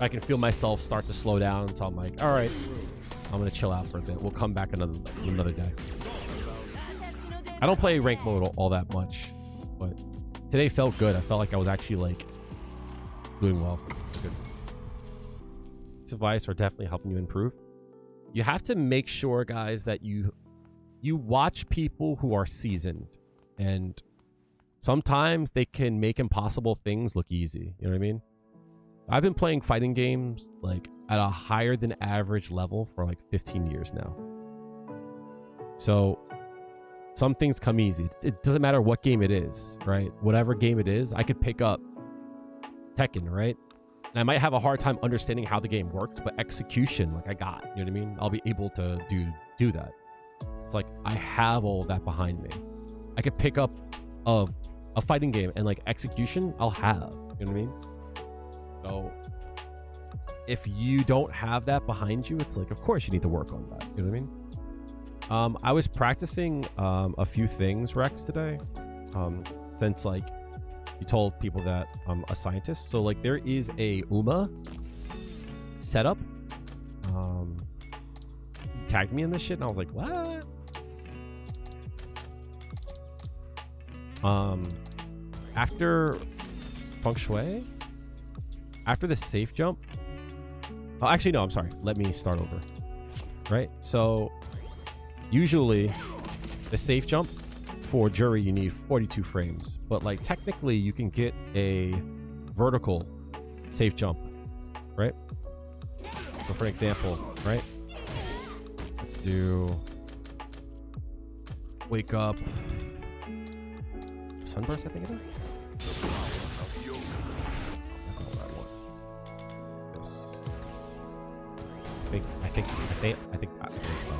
I can feel myself start to slow down, so I'm like, all right, I'm gonna chill out for a bit. We'll come back another day. I don't play rank mode all that much, but today felt good. I felt like I was actually like doing well. Good. This advice are definitely helping you improve. You have to make sure, guys, that you watch people who are seasoned, and sometimes they can make impossible things look easy. You know what I mean? I've been playing fighting games like at a higher than average level for like 15 years now. So some things come easy. It doesn't matter what game it is, right? Whatever game it is, I could pick up Tekken, right? And I might have a hard time understanding how the game works, but execution, like I got, you know what I mean? I'll be able to do that. It's like I have all that behind me. I could pick up a fighting game and like execution, I'll have, you know what I mean? So if you don't have that behind you, it's like, of course you need to work on that. You know what I mean? I was practicing a few things, Rex, today. Since like you told people that I'm a scientist. So like there is a UMA setup. Tagged me in this shit and I was like, what? After feng shui, after the safe jump, oh, actually no, I'm sorry, let me start over. Right, so usually the safe jump for Juri you need 42 frames, but like technically you can get a vertical safe jump, right? So for example, right, let's do wake up sunburst, I think it is. That's not what I want. Yes. I think it's fine.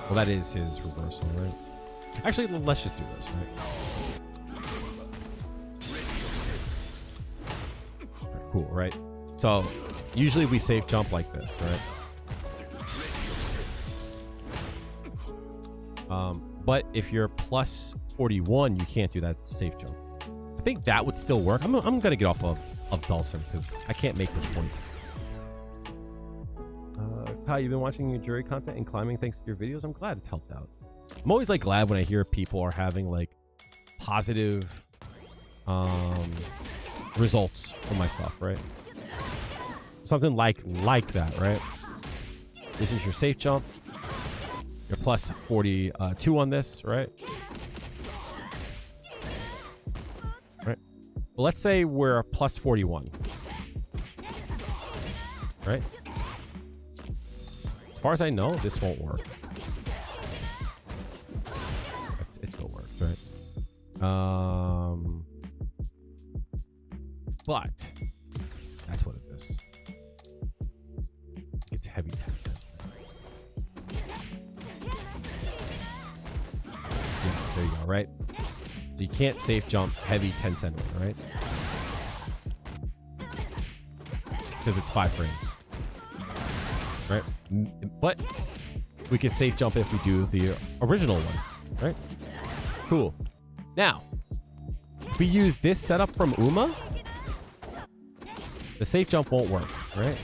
Well, that is his reversal, right? Actually, let's just do this, right? Cool, right? So usually we safe jump like this, right? But if you're plus 41, you can't do that safe jump. I think that would still work. I'm gonna get off of Dulcim because I can't make this point. Kai, you've been watching your Juri content and climbing thanks to your videos. I'm glad it's helped out. I'm always like glad when I hear people are having like positive results from my stuff, right? something like that, right? This is your safe jump. You're plus 42 on this, right? Right. Well, let's say we're plus 41. Right? As far as I know, this won't work. It still works, right? But that's what it is. It's heavy 10 cent. Yeah, there you go, right? So you can't safe jump heavy 10 cent, right? Because it's 5 frames. Right? But we can safe jump if we do the original one, right? Cool. Now, if we use this setup from Uma, the safe jump won't work, right?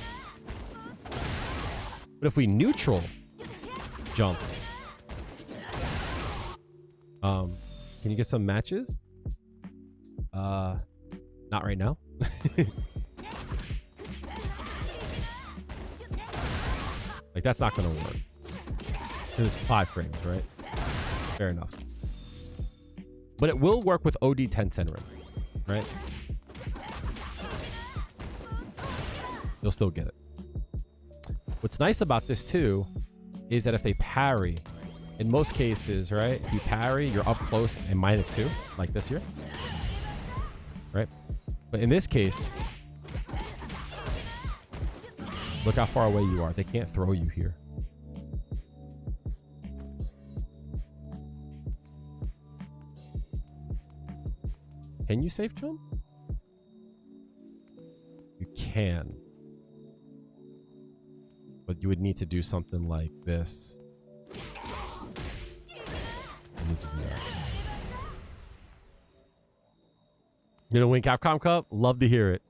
But if we neutral jump, can you get some matches? Not right now. Like, that's not gonna work. Because it's 5 frames, right? Fair enough. But it will work with OD 10 Senrin, right? You'll still get it. What's nice about this too is that if they parry, in most cases, right? If you parry, you're up close and -2, like this here. Right? But in this case, look how far away you are. They can't throw you here. Can you safe jump? You can. But you would need to do something like this. You need to do that. You gonna win Capcom Cup? Love to hear it.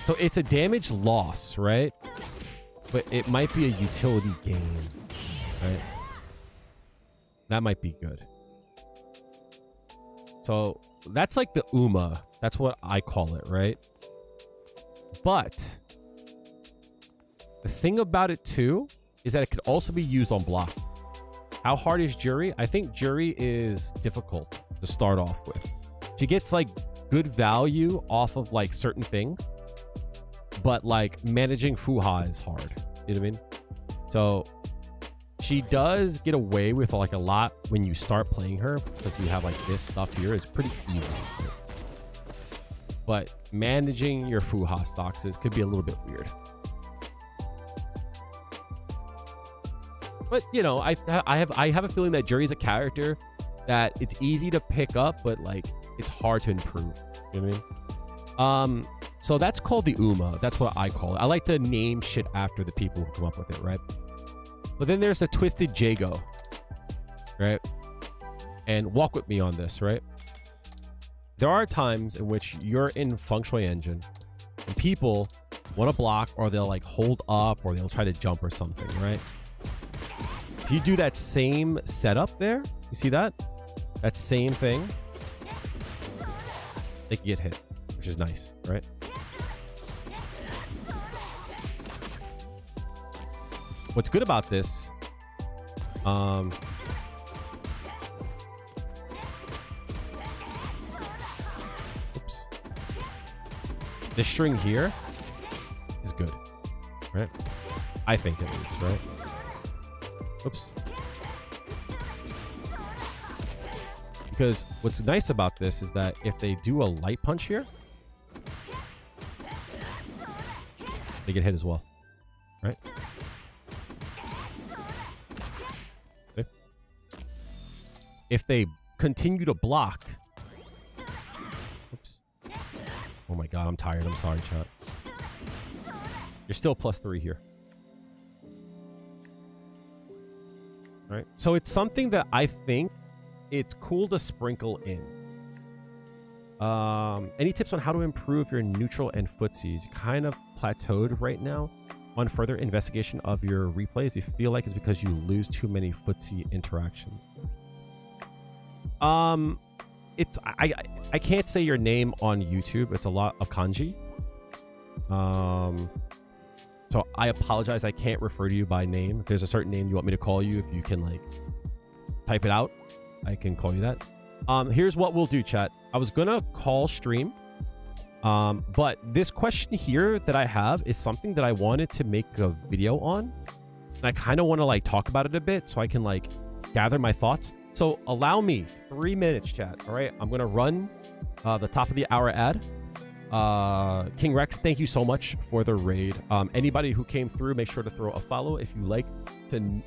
So it's a damage loss, right? But it might be a utility gain, right? That might be good. So that's like the Uma. That's what I call it, right? But the thing about it too is that it could also be used on block. How hard is Juri? I think Juri is difficult to start off with. She gets like good value off of like certain things, but like managing Fuha is hard. You know what I mean? So she does get away with like a lot when you start playing her because we have like this stuff here is pretty easy. Right? But managing your Fuha stocks could be a little bit weird. But you know, I have a feeling that Juri's a character that it's easy to pick up, but like it's hard to improve. You know what I mean? So that's called the Uma. That's what I call it. I like to name shit after the people who come up with it, right? But then there's the Twisted Jago, right? And walk with me on this, right? There are times in which you're in Feng Shui Engine and people want to block or they'll like hold up or they'll try to jump or something, right? If you do that same setup there, you see that? That same thing, they can get hit, which is nice, right? What's good about this, oops. This string here is good, right? I think at least, right? Oops. Because what's nice about this is that if they do a light punch here, they get hit as well, right? Okay. If they continue to block, oops. Oh my god, I'm tired. I'm sorry, chat. You're still +3 here. All right. So it's something that I think it's cool to sprinkle in. Any tips on how to improve your neutral and footsies? You kind of plateaued right now. On further investigation of your replays, you feel like it's because you lose too many footsie interactions. I can't say your name on YouTube. It's a lot of kanji. So I apologize. I can't refer to you by name. If there's a certain name you want me to call you, if you can like type it out, I can call you that. Here's what we'll do, chat. I was gonna call stream, but this question here that I have is something that I wanted to make a video on, and I kind of want to like talk about it a bit so I can like gather my thoughts. So allow me 3 minutes, chat. All right, I'm gonna run the top of the hour ad. King Rex, thank you so much for the raid. Anybody who came through, make sure to throw a follow if you like to.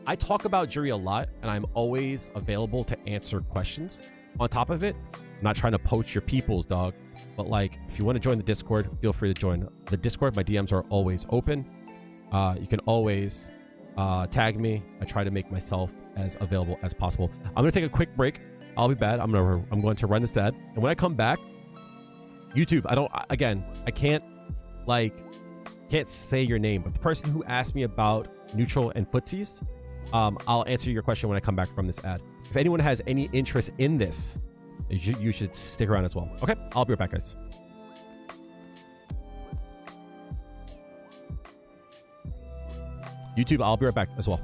I talk about Juri a lot, and I'm always available to answer questions. On top of it, I'm not trying to poach your peoples, dog, but like if you want to join the Discord, feel free to join the Discord. My DMs are always open. You can always tag me. I try to make myself as available as possible. I'm gonna take a quick break. I'll be back. I'm going to run this ad, and when I come back, YouTube, I can't say your name, but the person who asked me about neutral and footsies, I'll answer your question when I come back from this ad. If anyone has any interest in this, you should stick around as well. Okay, I'll be right back, guys. YouTube, I'll be right back as well.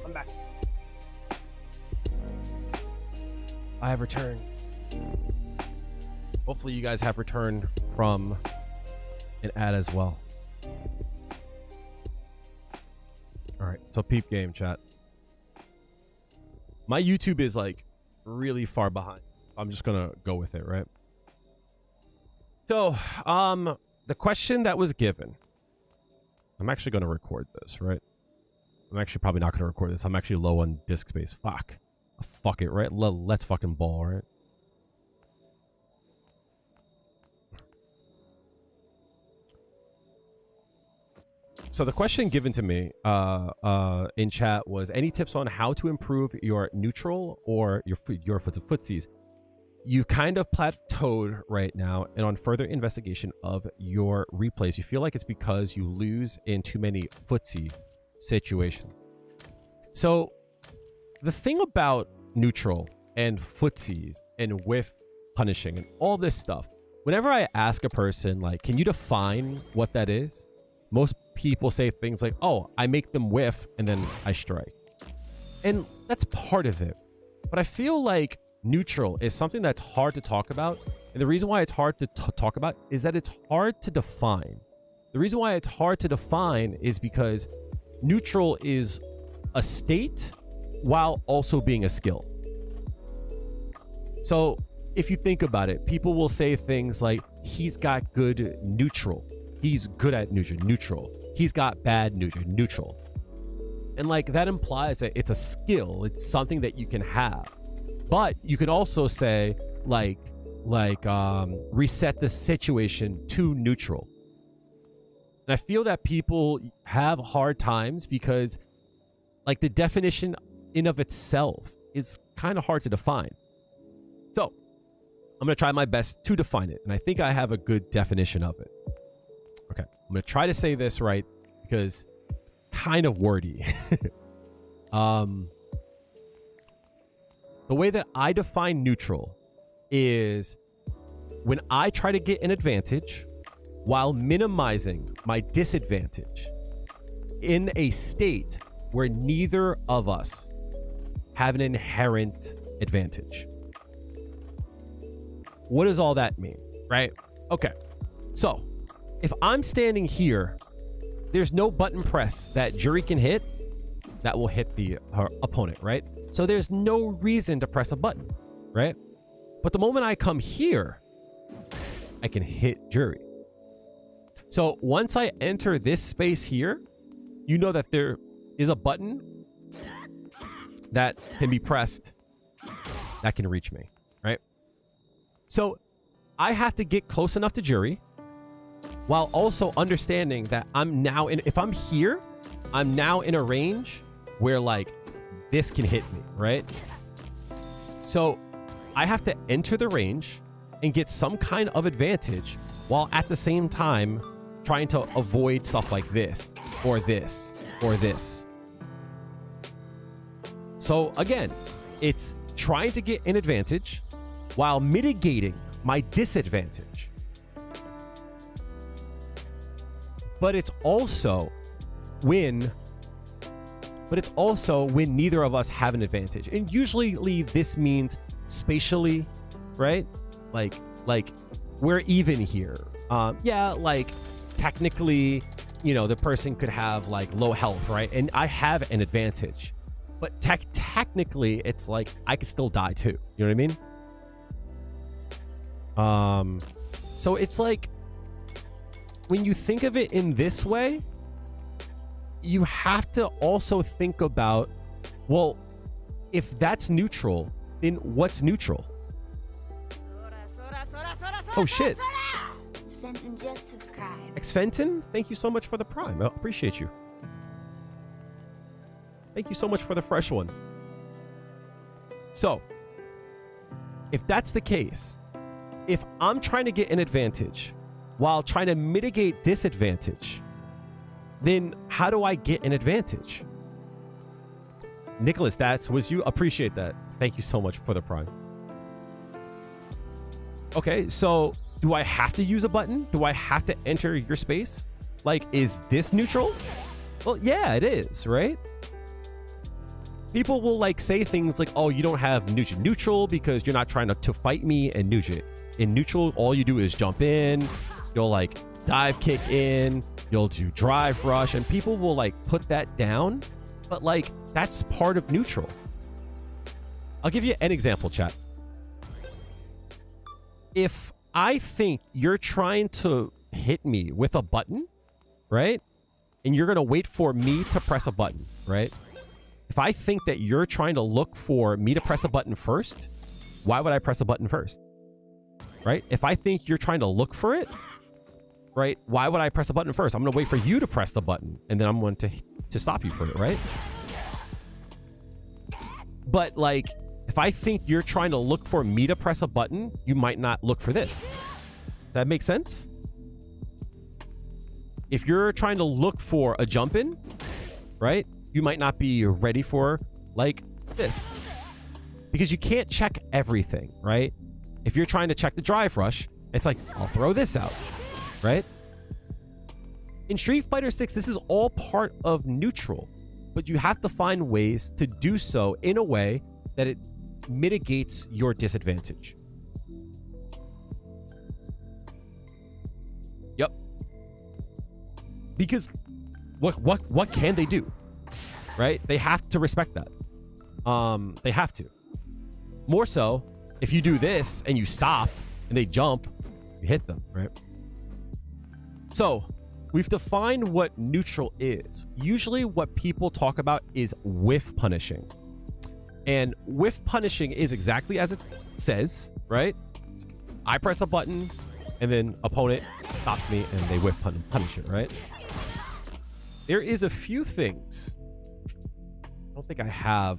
I'm back. I have returned. Hopefully you guys have returned from an ad as well. All right, so peep game, chat. My YouTube is like really far behind. I'm just gonna go with it, right? So, the question that was given. I'm actually going to record this, right? I'm actually probably not going to record this. I'm actually low on disk space. Fuck. Fuck it, right? Let's fucking ball, right? So the question given to me in chat was, any tips on how to improve your neutral or your footsies? You kind of plateaued right now, and on further investigation of your replays, you feel like it's because you lose in too many footsie situations. So the thing about neutral and footsies and whiff punishing and all this stuff, whenever I ask a person, like, can you define what that is? Most people say things like, oh, I make them whiff and then I strike. And that's part of it. But I feel like neutral is something that's hard to talk about. And the reason why it's hard to talk about is that it's hard to define. The reason why it's hard to define is because neutral is a state while also being a skill. So if you think about it, people will say things like, he's got good neutral. He's good at neutral. He's got bad neutral. And like that implies that it's a skill. It's something that you can have. But you could also say reset the situation to neutral. And I feel that people have hard times because like the definition in of itself is kind of hard to define. So I'm going to try my best to define it. And I think I have a good definition of it. Okay. I'm going to try to say this right because it's kind of wordy. The way that I define neutral is when I try to get an advantage while minimizing my disadvantage in a state where neither of us have an inherent advantage. What does all that mean, right? Okay, so if I'm standing here, there's no button press that Juri can hit that will hit her opponent, right? So there's no reason to press a button, right? But the moment I come here, I can hit Juri. So once I enter this space here, you know that there is a button that can be pressed that can reach me, right? So I have to get close enough to Juri while also understanding that I'm now in, if I'm here, I'm now in a range where like this can hit me, right? So I have to enter the range and get some kind of advantage while at the same time trying to avoid stuff like this or this or this. So again, it's trying to get an advantage while mitigating my disadvantage. But it's also when neither of us have an advantage. And usually this means spatially, right? Like we're even here. Yeah, like technically, you know, the person could have like low health, right? And I have an advantage. But technically, it's like I could still die too. You know what I mean? So it's like when you think of it in this way, you have to also think about, well, if that's neutral, then what's neutral? Oh shit. Fenton just subscribed. Xfenton, thank you so much for the prime. I appreciate you. Thank you so much for the fresh one. So, if that's the case, if I'm trying to get an advantage while trying to mitigate disadvantage, then how do I get an advantage? Nicholas, that was you. Appreciate that. Thank you so much for the prime. Okay, so do I have to use a button? Do I have to enter your space? Like, is this neutral? Well, yeah, it is, right? People will like say things like, oh, you don't have neutral because you're not trying to fight me and neutral. In neutral, all you do is jump in. You'll like dive kick in. You'll do drive rush. And people will like put that down. But like, that's part of neutral. I'll give you an example, chat. If I think you're trying to hit me with a button, right? and you're going to wait for me to press a button, right? If I think that you're trying to look for me to press a button first, why would I press a button first? Right? If I think you're trying to look for it, right? Why would I press a button first? I'm going to wait for you to press the button, and then I'm going to stop you from it, right? But like, if I think you're trying to look for me to press a button, you might not look for this. That makes sense? If you're trying to look for a jump in, right? You might not be ready for like this, because you can't check everything, right? If you're trying to check the drive rush, it's like, I'll throw this out, right? In Street Fighter 6, this is all part of neutral, but you have to find ways to do so in a way that it mitigates your disadvantage. Yep. Because what can they do? Right? They have to respect that. They have to. More so, if you do this and you stop and they jump, you hit them, right? So, we've defined what neutral is. Usually what people talk about is whiff punishing. And whiff punishing is exactly as it says, right? I press a button and then opponent stops me and they whiff punish it, right? There is a few things. I don't think I have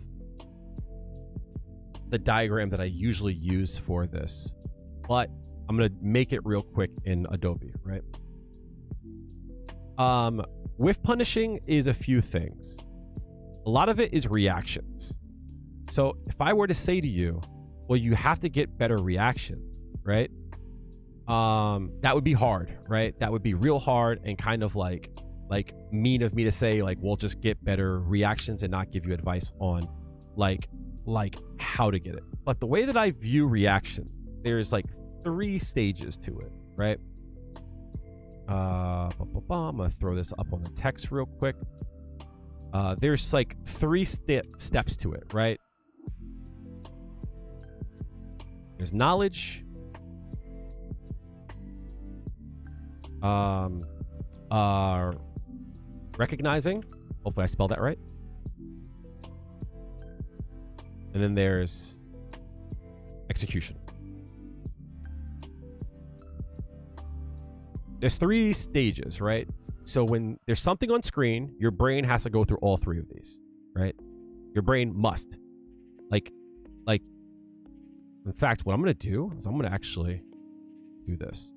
the diagram that I usually use for this, but I'm going to make it real quick in Adobe, right? Whiff punishing is a few things. A lot of it is reactions. So if I were to say to you, well, you have to get better reaction, right? That would be hard, right? That would be real hard and kind of like mean of me to say, like, we'll just get better reactions and not give you advice on like how to get it. But the way that I view reaction, there's like 3 stages to it, right? I'm gonna throw this up on the text real quick. There's like 3 steps to it, right? There's knowledge, recognizing, hopefully I spelled that right, and then there's execution. There's 3 stages, right? So when there's something on screen, your brain has to go through all 3 of these, right? Your brain must. Like, in fact, what I'm going to do is I'm going to actually do this.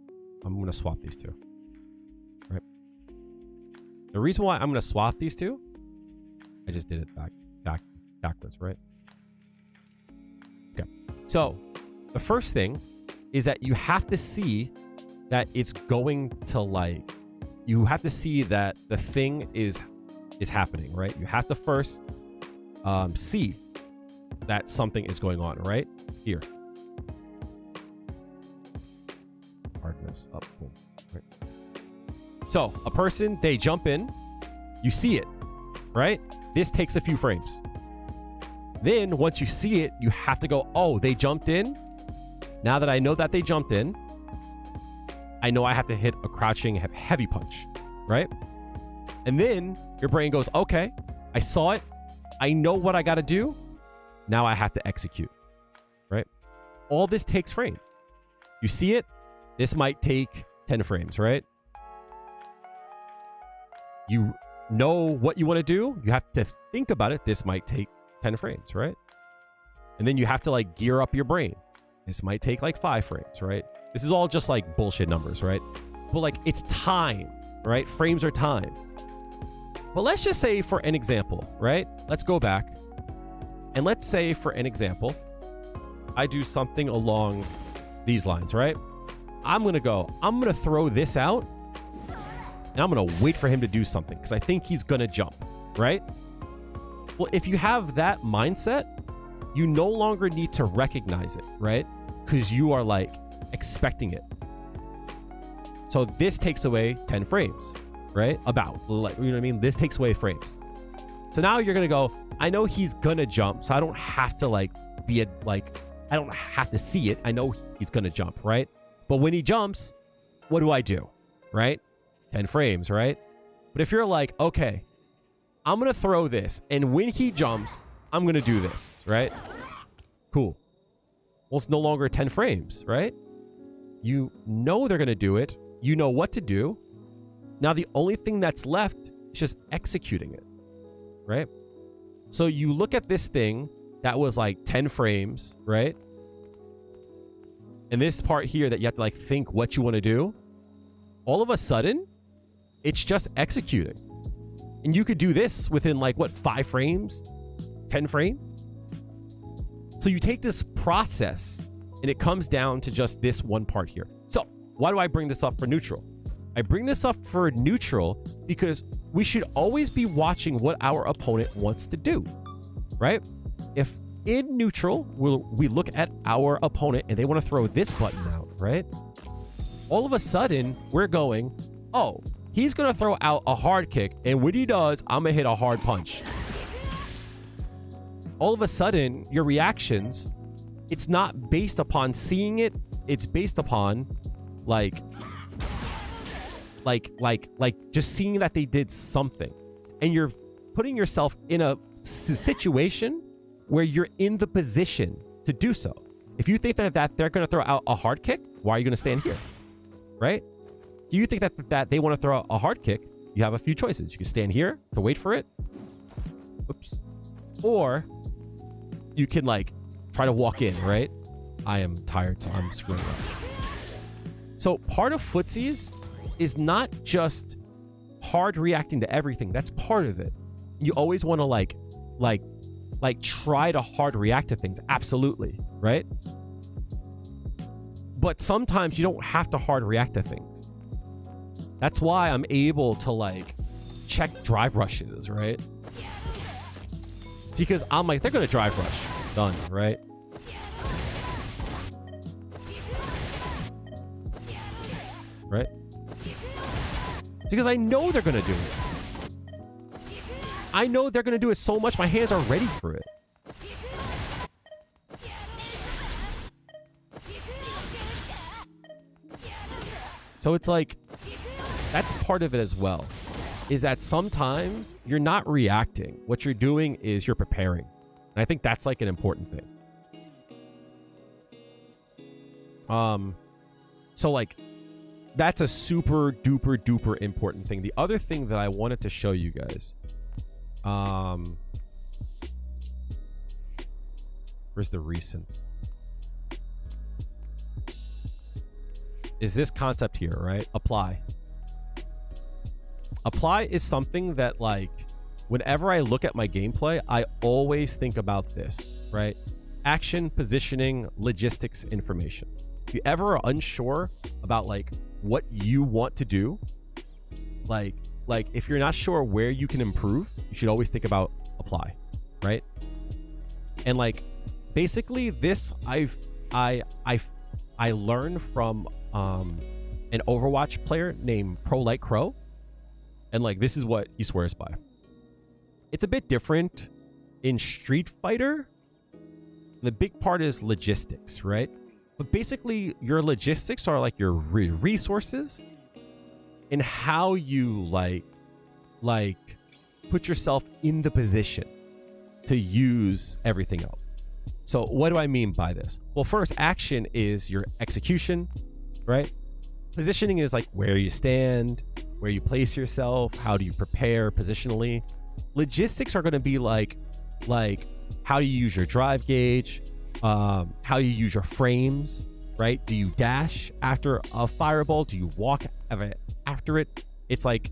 I'm going to swap these 2, right? The reason why I'm going to swap these 2, I just did it backwards, right? Okay. So the first thing is that you have to see that it's going to like, you have to see that the thing is happening, right? You have to first see that something is going on, right? Here. Hardness up. Boom. Right. So a person, they jump in, you see it, right? This takes a few frames. Then once you see it, you have to go, oh, they jumped in. Now that I know that they jumped in, I know I have to hit a crouching heavy punch, right? And then your brain goes, okay, I saw it. I know what I got to do. Now I have to execute, right? All this takes frame. You see it. This might take 10 frames, right? You know what you want to do. You have to think about it. This might take 10 frames, right? And then you have to like gear up your brain. This might take like 5 frames, right? This is all just like bullshit numbers, right? But like, it's time, right? Frames are time. But let's just say for an example, right? Let's go back. And let's say for an example, I do something along these lines, right? I'm going to throw this out. And I'm going to wait for him to do something because I think he's going to jump, right? Well, if you have that mindset, you no longer need to recognize it, right? Because you are like expecting it. So this takes away 10 frames, right? About, like, you know what I mean? This takes away frames. So now you're going to go, I know he's going to jump, so I don't have to like I don't have to see it. I know he's going to jump, right? But when he jumps, what do I do, right? 10 frames, right? But if you're like, okay, I'm going to throw this, and when he jumps, I'm going to do this, right? Cool. Well, it's no longer 10 frames, right? You know they're going to do it. You know what to do. Now, the only thing that's left is just executing it, right? So you look at this thing that was like 10 frames, right? And this part here that you have to like think what you want to do. All of a sudden, it's just executing. And you could do this within like, what, 5 frames? 10 frames? So you take this process and it comes down to just this one part here. So why do I bring this up for neutral? I bring this up for neutral because we should always be watching what our opponent wants to do, right? If in neutral, we look at our opponent and they want to throw this button out, right? All of a sudden, we're going, oh, he's going to throw out a hard kick, and when he does, I'm going to hit a hard punch. All of a sudden, your reactions, it's not based upon seeing it. It's based upon, like just seeing that they did something. And you're putting yourself in a situation where you're in the position to do so. If you think that they're going to throw out a hard kick, why are you going to stand here? Right? Do you think that they want to throw out a hard kick? You have a few choices. You can stand here to wait for it. Oops. Or you can like try to walk in, right? I am tired, so I'm screwing up. So part of footsies is not just hard reacting to everything. That's part of it. You always want to like try to hard react to things. Absolutely. Right? But sometimes you don't have to hard react to things. That's why I'm able to like check drive rushes, right? Because I'm like, they're going to drive rush. Done, right? Right? Because I know they're going to do it. I know they're going to do it so much, my hands are ready for it. So it's like, that's part of it as well, is that sometimes you're not reacting. What you're doing is you're preparing. And I think that's like an important thing. So like, that's a super duper duper important thing. The other thing that I wanted to show you guys, where's the recent? Is this concept here, right? Apply. Apply is something that like, whenever I look at my gameplay, I always think about this, right? Action, positioning, logistics, information. If you ever are unsure about like what you want to do, like if you're not sure where you can improve, you should always think about apply, right? And like basically this I learned from an Overwatch player named Pro Light Crow, and like this is what he swears by. It's a bit different in Street Fighter. The big part is logistics, right? But basically your logistics are like your resources and how you like put yourself in the position to use everything else. So what do I mean by this? Well, first, action is your execution, right? Positioning is like where you stand, where you place yourself, how do you prepare positionally. Logistics are going to be like how do you use your drive gauge, how you use your frames, right? Do you dash after a fireball? Do you walk after it? It's like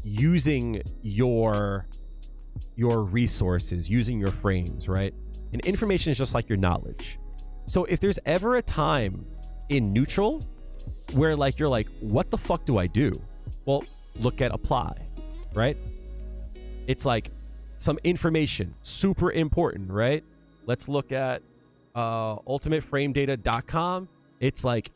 using your resources, using your frames, right? And information is just like your knowledge. So if there's ever a time in neutral where like you're like, what the fuck do I do? Well, look at apply, right? It's like some information, super important, right? Let's look at ultimateframedata.com. It's like,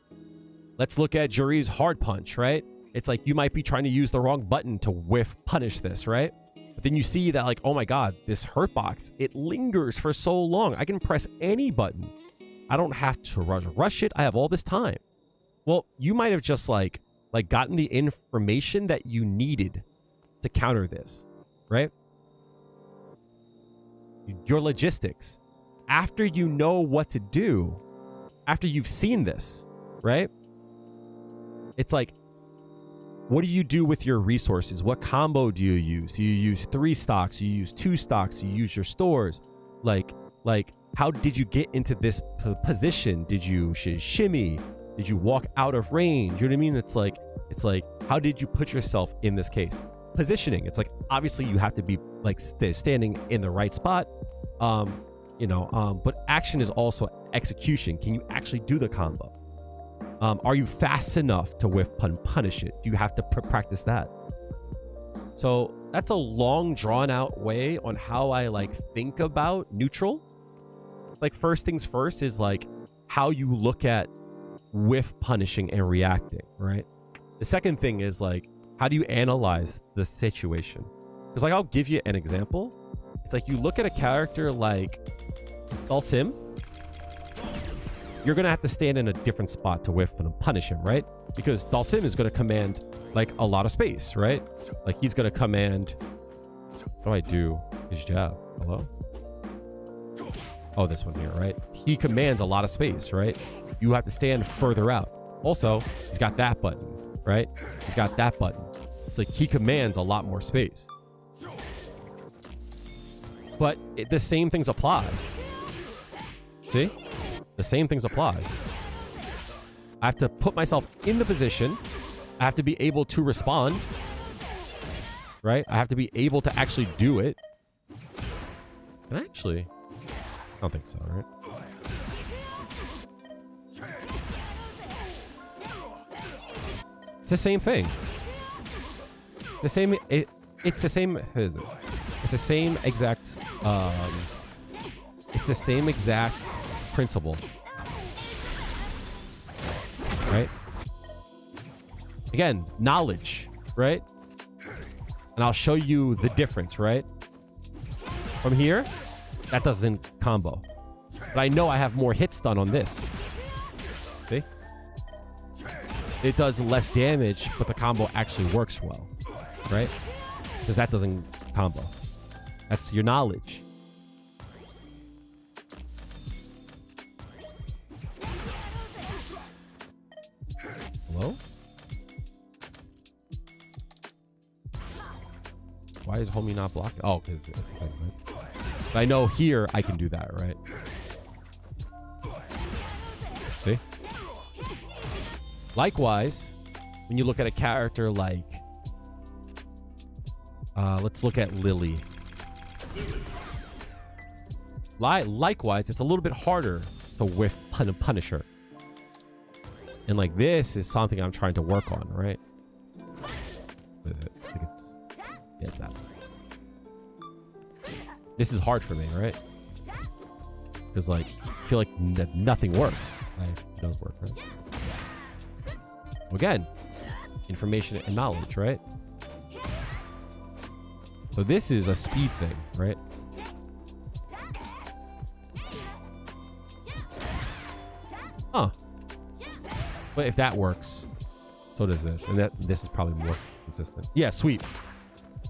let's look at Juri's hard punch, right? It's like you might be trying to use the wrong button to punish this, right? But then you see that like, oh my God, this hurt box, it lingers for so long. I can press any button. I don't have to rush it. I have all this time. Well, you might have just like like gotten the information that you needed to counter this, right? Your logistics. After you know what to do, after you've seen this, right? It's like, what do you do with your resources? What combo do you use? Do you use 3 stocks? Do you use 2 stocks? Do you use your stores? Like, how did you get into this position? Did you shimmy? Did you walk out of range? You know what I mean? It's like, how did you put yourself in this case? Positioning. It's like, obviously you have to be like standing in the right spot. But action is also execution. Can you actually do the combo? Are you fast enough to whiff punish it? Do you have to practice that? So that's a long drawn out way on how I like think about neutral. Like, first things first is like how you look at whiff punishing and reacting, right? The second thing is like, how do you analyze the situation? Because like, I'll give you an example. It's like, you look at a character like Dalsim, you're going to have to stand in a different spot to whiff and punish him, right? Because Dalsim is going to command like a lot of space, right? Like, he's going to command, what do I do? His jab. Hello? Oh, this one here, right? He commands a lot of space, right? You have to stand further out. Also, he's got that button, right? He's got that button. It's like, he commands a lot more space. But the same things apply. See? The same things apply. I have to put myself in the position. I have to be able to respond. Right? I have to be able to actually do it. And actually, I don't think so, right? It's the same thing. The same. It's the same. It's the same exact. It's the same exact principle, right? Again, knowledge, right? And I'll show you the difference, right? From here, that doesn't combo, but I know I have more hit stun on this. See? It does less damage, but the combo actually works well, right? Because that doesn't combo. That's your knowledge. Hello? Why is homie not blocking? Oh, because that's the thing, right? But I know here I can do that, right? See? Likewise, when you look at a character like, let's look at Lily. Likewise, it's a little bit harder to whiff punish her. And like, this is something I'm trying to work on, right? What is it? I think it's that. This is hard for me, right? Because like, I feel like nothing works. It does work, right? Again, information and knowledge, right? So this is a speed thing, right? Huh. But if that works, so does this. And this is probably more consistent. Yeah, sweep.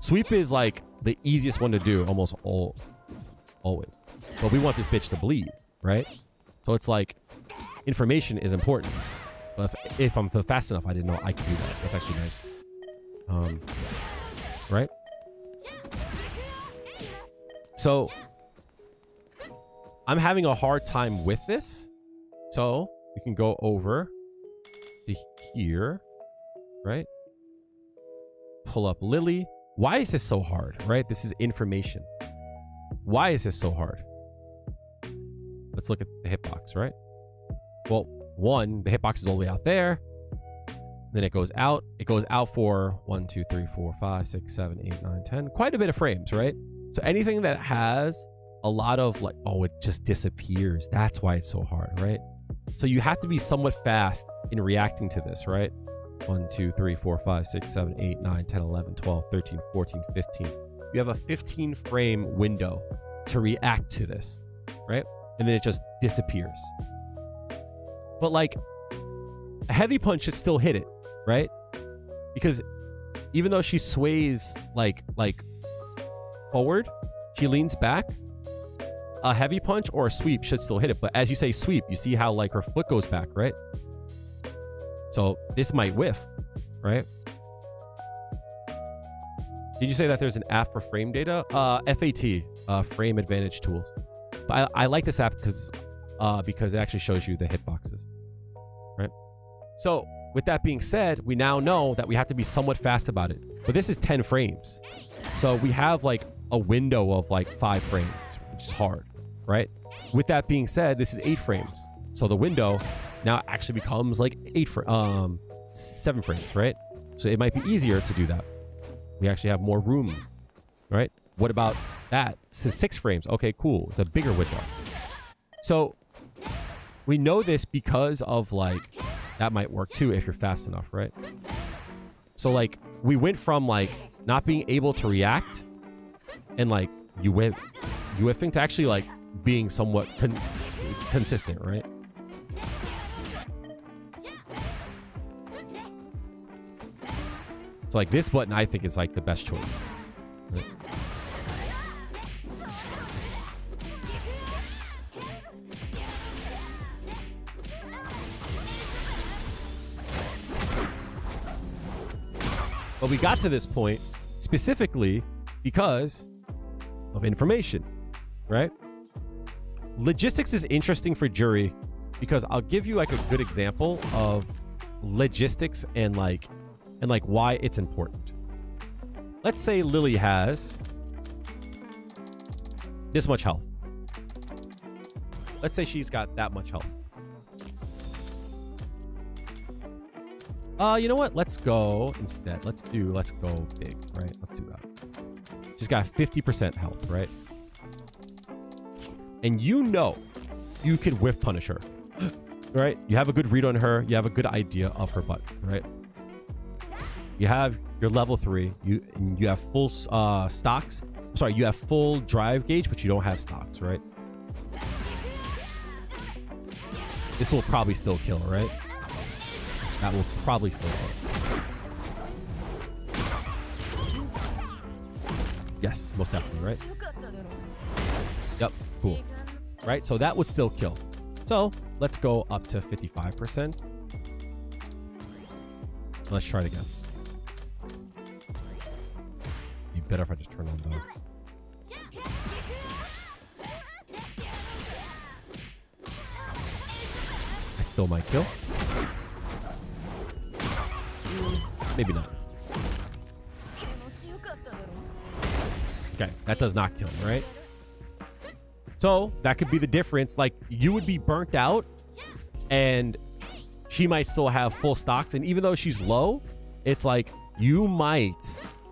Sweep is like the easiest one to do almost always. But we want this bitch to bleed, right? So it's like, information is important. But if I'm fast enough, I didn't know I could do that. That's actually nice. Right? So I'm having a hard time with this. So we can go over to here, right? Pull up Lily. Why is this so hard, right? This is information. Why is this so hard? Let's look at the hitbox, right? Well, one, the hitbox is all the way out there. Then it goes out. It goes out for 1, 2, 3, 4, 5, 6, 7, 8, 9, 10. Quite a bit of frames, right? So anything that has a lot of like, oh, it just disappears. That's why it's so hard, right? So you have to be somewhat fast in reacting to this, right? 1, 2, 3, 4, 5, 6, 7, 8, 9, 10, 11, 12, 13, 14, 15. You have a 15 frame window to react to this, right? And then it just disappears. But like, a heavy punch should still hit it, right? because even though she sways like forward, she leans back. A heavy punch or a sweep should still hit it, but as you say sweep, you see how like her foot goes back, right? So this might whiff, right? Did you say that there's an app for frame data? FAT, Frame Advantage Tools. But I like this app because it actually shows you the hitboxes, right? So with that being said, we now know that we have to be somewhat fast about it. But this is 10 frames. So we have like a window of like 5 frames, which is hard, right? With that being said, this is 8 frames. So the window now actually becomes like 7 frames, right? So it might be easier to do that. We actually have more room, right? What about that? So 6 frames. Okay, cool. It's a bigger window. So we know this because of like, that might work too if you're fast enough, right? So like we went from like not being able to react and like you whiffing to actually like being somewhat consistent, right? So like this button I think is like the best choice. Right? But we got to this point specifically because of information, right? Logistics is interesting for Juri because I'll give you like a good example of logistics and like why it's important. Let's say Lily has this much health. Let's say she's got that much health. You know what? Let's go instead. Let's go big, right? Let's do that. She's got 50% health, right? And you know you could whiff punish her, right? You have a good read on her. You have a good idea of her butt, right? You have your level 3. You have full stocks. Sorry, you have full drive gauge, but you don't have stocks, right? This will probably still kill, right? That will probably still kill. Yes, most definitely, right? Yep, cool. Right, so that would still kill. So let's go up to 55%. Let's try it again. Be better if I just turn on the... I still might kill. Maybe not. Okay, that does not kill, right? So that could be the difference. Like you would be burnt out and she might still have full stocks. And even though she's low, it's like you might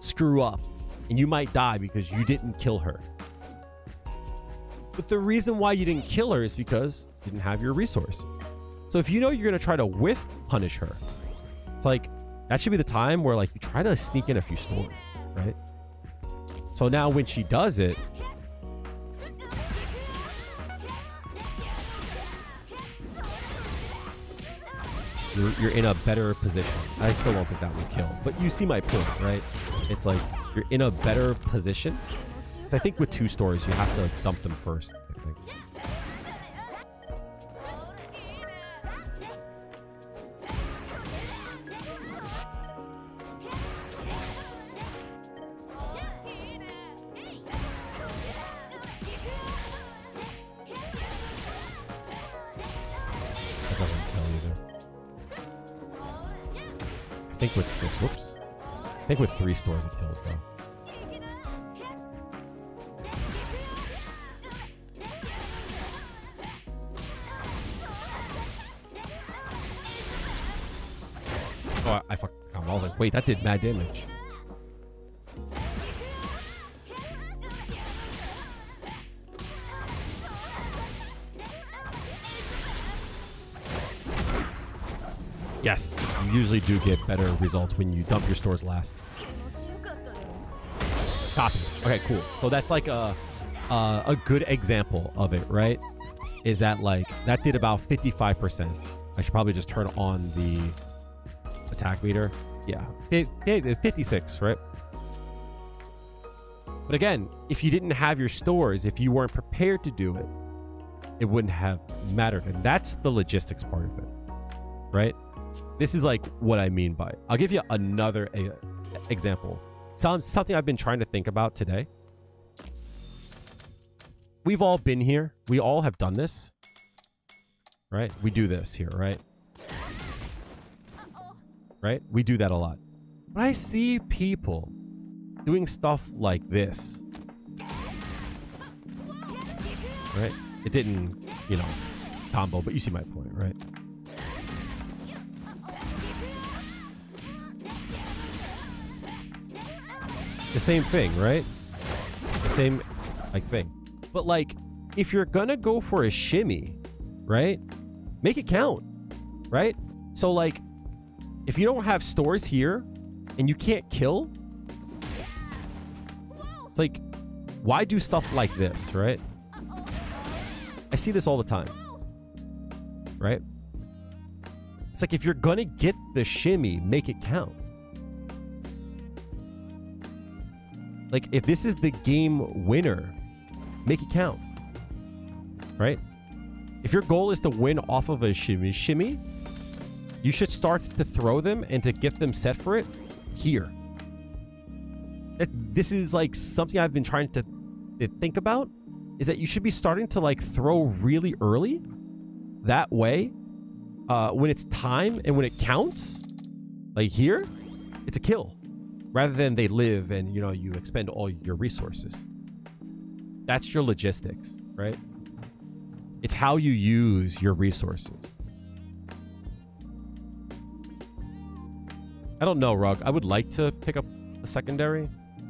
screw up and you might die because you didn't kill her. But the reason why you didn't kill her is because you didn't have your resource. So if you know you're going to try to whiff punish her, it's like, that should be the time where like you try to sneak in a few stores, right? So now when she does it, you're in a better position. I still don't think that will kill, but you see my point, right? It's like you're in a better position. I think with 2 stores, you have to dump them first, I think. I think with this, whoops. I think with 3 stores it kills though. Oh, I fucked the combo. I was like, wait, that did mad damage. Yes, you usually do get better results when you dump your stores last. Copy. Okay, cool. So that's like a good example of it, right? Is that like, that did about 55%. I should probably just turn on the attack meter. Yeah, 56, right? But again, if you didn't have your stores, if you weren't prepared to do it, it wouldn't have mattered. And that's the logistics part of it, right? This is like what I mean by it. I'll give you another example. Something I've been trying to think about today. We've all been here. We all have done this, right? We do this here, right? Right? We do that a lot. But I see people doing stuff like this, right? It didn't, you know, combo, but you see my point, right? The same thing, right? The same like thing. But like, if you're gonna go for a shimmy, right? Make it count, right? So like, if you don't have stores here and you can't kill, it's like, why do stuff like this, right? I see this all the time, right? It's like, if you're gonna get the shimmy, make it count. Like, if this is the game winner, make it count, right? If your goal is to win off of a shimmy, you should start to throw them and to get them set for it here. This is like something I've been trying to think about, is that you should be starting to like throw really early. That way, when it's time and when it counts, like here, it's a kill. Rather than they live and, you know, you expend all your resources. That's your logistics, right? It's how you use your resources. I don't know, Rug. I would like to pick up a secondary.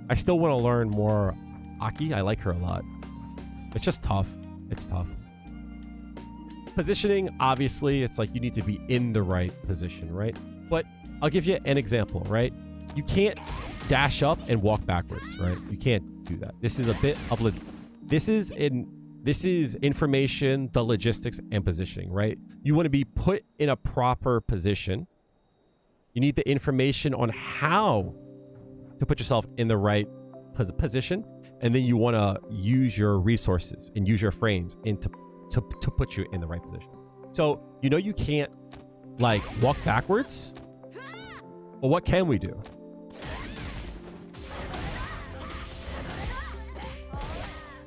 I still want to learn more Aki. I like her a lot. It's just tough. It's tough. Positioning, obviously, it's like you need to be in the right position, right? But I'll give you an example, right? You can't dash up and walk backwards, right? You can't do that. This is a bit of this is information, the logistics, and positioning, right? You want to be put in a proper position. You need the information on how to put yourself in the right position, and then you want to use your resources and use your frames to put you in the right position. So, you know, you can't like walk backwards. Well, what can we do?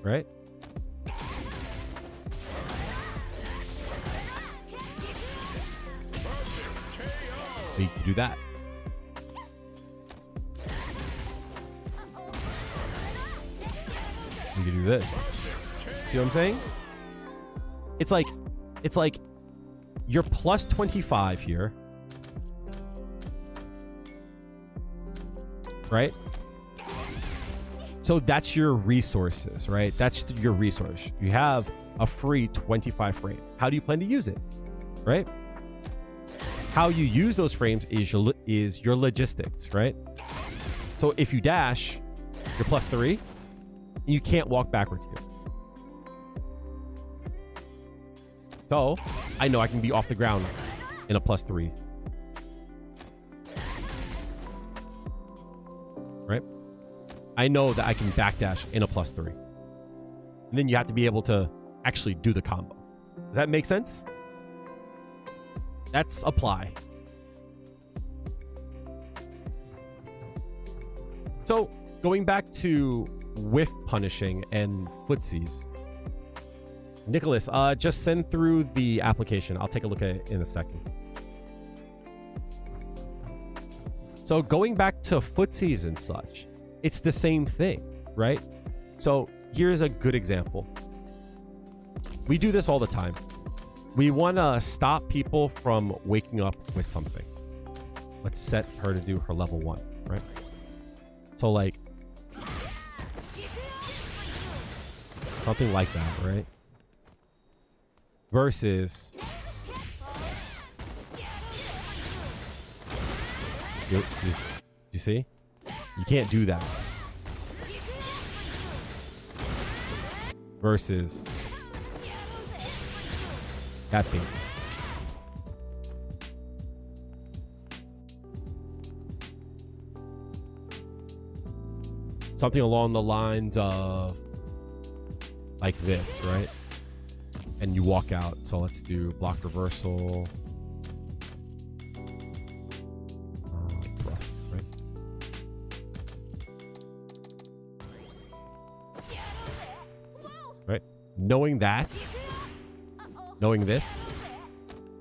Right? You can do that. You can do this. See what I'm saying? It's like you're plus 25 here. Right? So that's your resources, right? That's your resource. You have a free 25 frame. How do you plan to use it? Right? How you use those frames is your logistics, right? So if you dash, you're plus 3. And you can't walk backwards here. So I know I can be off the ground in a plus 3. Right? I know that I can backdash in a plus 3. And then you have to be able to actually do the combo. Does that make sense? That's apply. So going back to whiff punishing and footsies. Nicholas, just send through the application. I'll take a look at it in a second. So going back to footsies and such, it's the same thing, right? So here's a good example. We do this all the time. We want to stop people from waking up with something. Let's set her to do her level 1, right? So like something like that, right? Versus you see? You can't do that. Versus that thing. something along the lines of like this, right? And you walk out. So let's do block reversal. Right? Right? Knowing that, knowing this,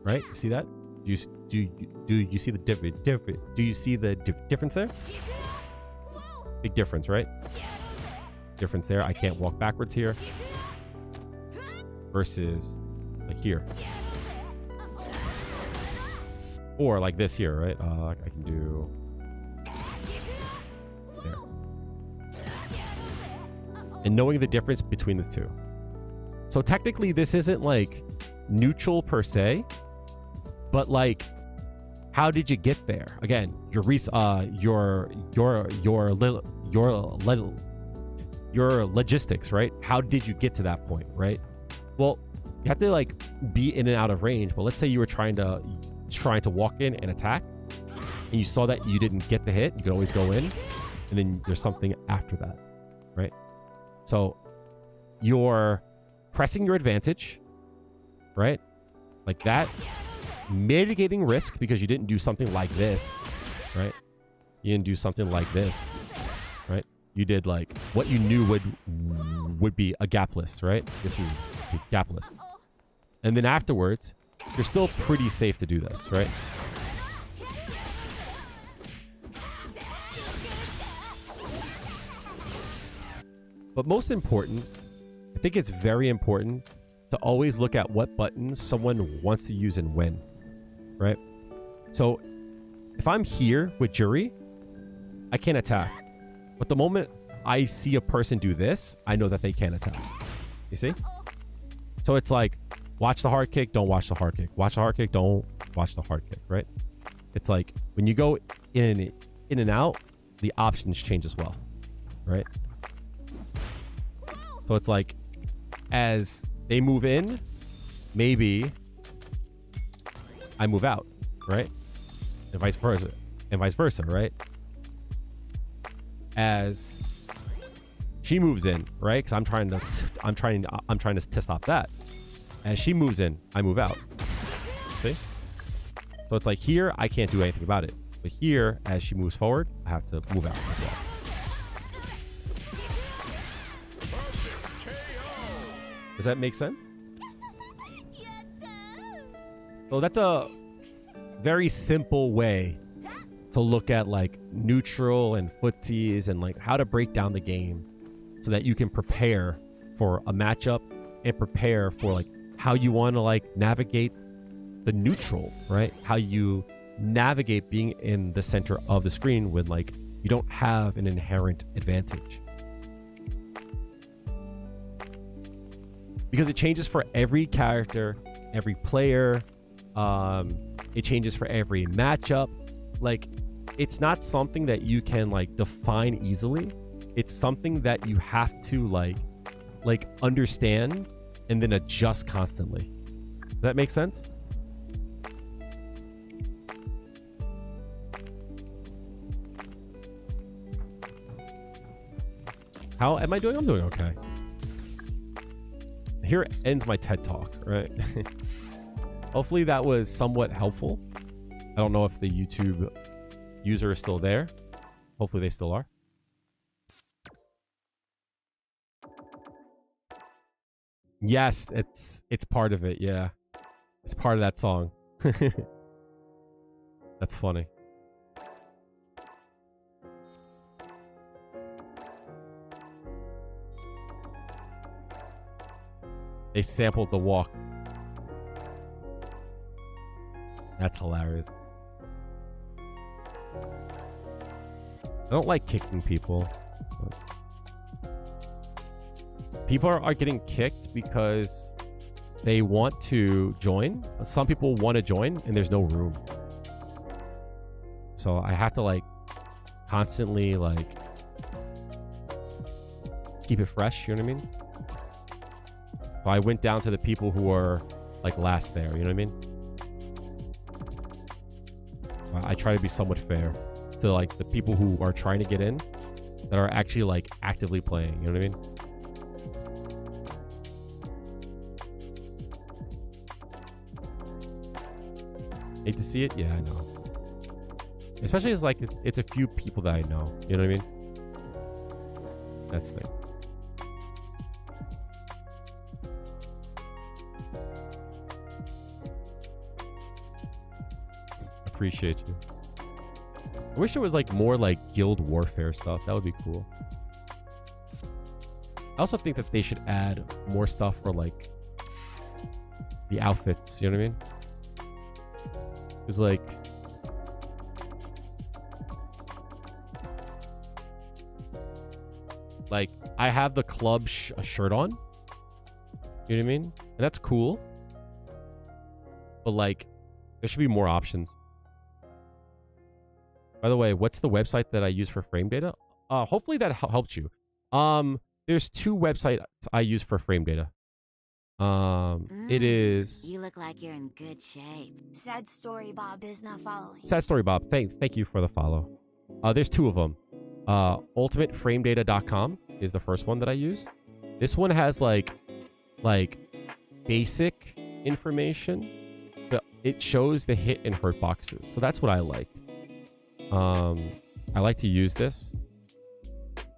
right? You see that? Do you see the do you see the difference there? Big difference, right? Difference there. I can't walk backwards here versus like here, or like this here, right? I can do there. And knowing the difference between the two. So technically this isn't like neutral per se, but like, how did you get there? Again, your logistics, right? How did you get to that point, right? Well, you have to like be in and out of range. But let's say you were trying to walk in and attack, and you saw that you didn't get the hit. You could always go in, and then there's something after that, right? So you're pressing your advantage, right? Like that, mitigating risk because you didn't do something like this, right? You didn't do something like this, right? You did like what you knew would be a gapless, right? This is gapless. And then afterwards, you're still pretty safe to do this, right? But most important, I think it's very important to always look at what buttons someone wants to use and when, right? So if I'm here with Juri, I can't attack. But the moment I see a person do this, I know that they can attack. You see? So it's like, watch the hard kick, don't watch the hard kick. Watch the hard kick, don't watch the hard kick, right? It's like, when you go in and out, the options change as well, right? So it's like, as they move in, maybe I move out, right? And vice versa, right? As she moves in, right? Because I'm trying to stop that. As she moves in, I move out. See? So it's like here, I can't do anything about it. But here, as she moves forward, I have to move out as well. Does that make sense? So that's a very simple way to look at like neutral and footsies and like how to break down the game so that you can prepare for a matchup and prepare for like how you want to like navigate the neutral, right? How you navigate being in the center of the screen when like you don't have an inherent advantage. Because it changes for every character, every player. It changes for every matchup. Like, it's not something that you can like define easily. It's something that you have to like understand and then adjust constantly. Does that make sense? How am I doing? I'm doing okay. Here ends my TED Talk, right? Hopefully that was somewhat helpful. I don't know if the YouTube user is still there. Hopefully they still are. Yes, it's part of it, yeah. It's part of that song. That's funny. They sampled the walk. That's hilarious. I don't like kicking people. People are getting kicked because they want to join. Some people want to join and there's no room. So I have to like constantly like keep it fresh, you know what I mean? So I went down to the people who are like last there, you know what I mean? I try to be somewhat fair to like the people who are trying to get in that are actually like actively playing. You know what I mean? Hate to see it. Yeah, I know. Especially as like it's a few people that I know. You know what I mean? That's the thing. Appreciate you. I wish it was like more like guild warfare stuff. That would be cool. I also think that they should add more stuff for like the outfits. You know what I mean? It's like I have the club shirt on. You know what I mean? And that's cool. But like, there should be more options. By the way, what's the website that I use for frame data? Hopefully that helped you. There's two websites I use for frame data. It is. You look like you're in good shape. Sad story Bob is not following. Sad story Bob. Thank you for the follow. There's two of them. UltimateFrameData.com is the first one that I use. This one has like basic information, but it shows the hit and hurt boxes. So that's what I like. I like to use this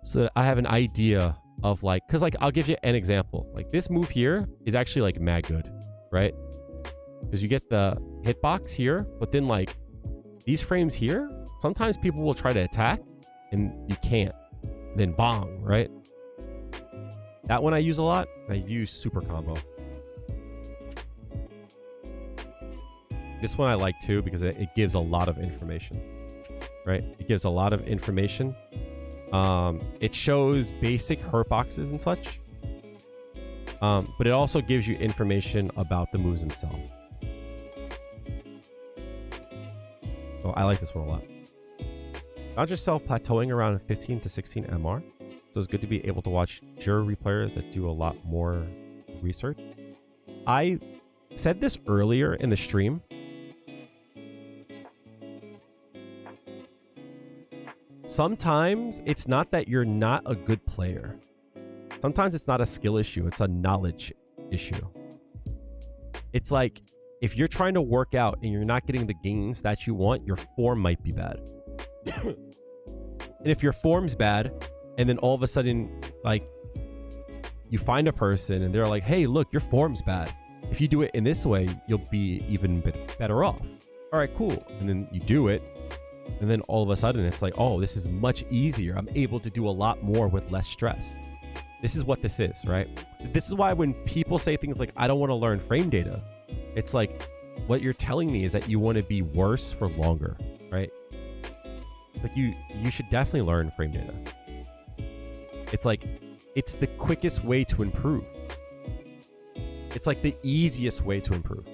so that I have an idea of like, because like I'll give you an example. Like this move here is actually like mad good, right? Because you get the hitbox here, but then like these frames here, sometimes people will try to attack and you can't. Then bong, right? That one I use a lot. I use super combo. This one I like too because it gives a lot of information, right? It gives a lot of information. It shows basic hurt boxes and such. But it also gives you information about the moves themselves. So I like this one a lot. Found yourself plateauing around 15 to 16 MR. So it's good to be able to watch Juri players that do a lot more research. I said this earlier in the stream. Sometimes it's not that you're not a good player. Sometimes it's not a skill issue. It's a knowledge issue. It's like if you're trying to work out and you're not getting the gains that you want, your form might be bad. And if your form's bad, and then all of a sudden, like, you find a person and they're like, hey, look, your form's bad. If you do it in this way, you'll be even better off. All right, cool. And then you do it. And then all of a sudden it's like, oh, this is much easier. I'm able to do a lot more with less stress. This is what this is, right? This is why when people say things like, I don't want to learn frame data, it's like, what you're telling me is that you want to be worse for longer, right? Like you should definitely learn frame data. It's like, it's the quickest way to improve. It's like the easiest way to improve.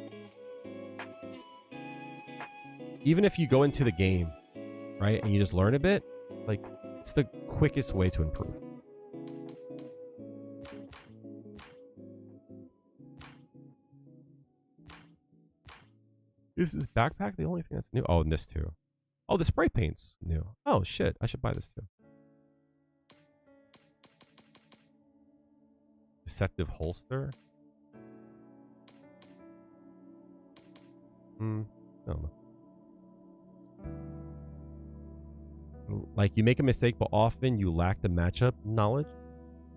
Even if you go into the game, right, and you just learn a bit, like, it's the quickest way to improve. Is this backpack the only thing that's new? Oh, and this too. Oh, the spray paint's new. Oh, shit. I should buy this too. Deceptive holster. I don't know. Like, you make a mistake, but often you lack the matchup knowledge.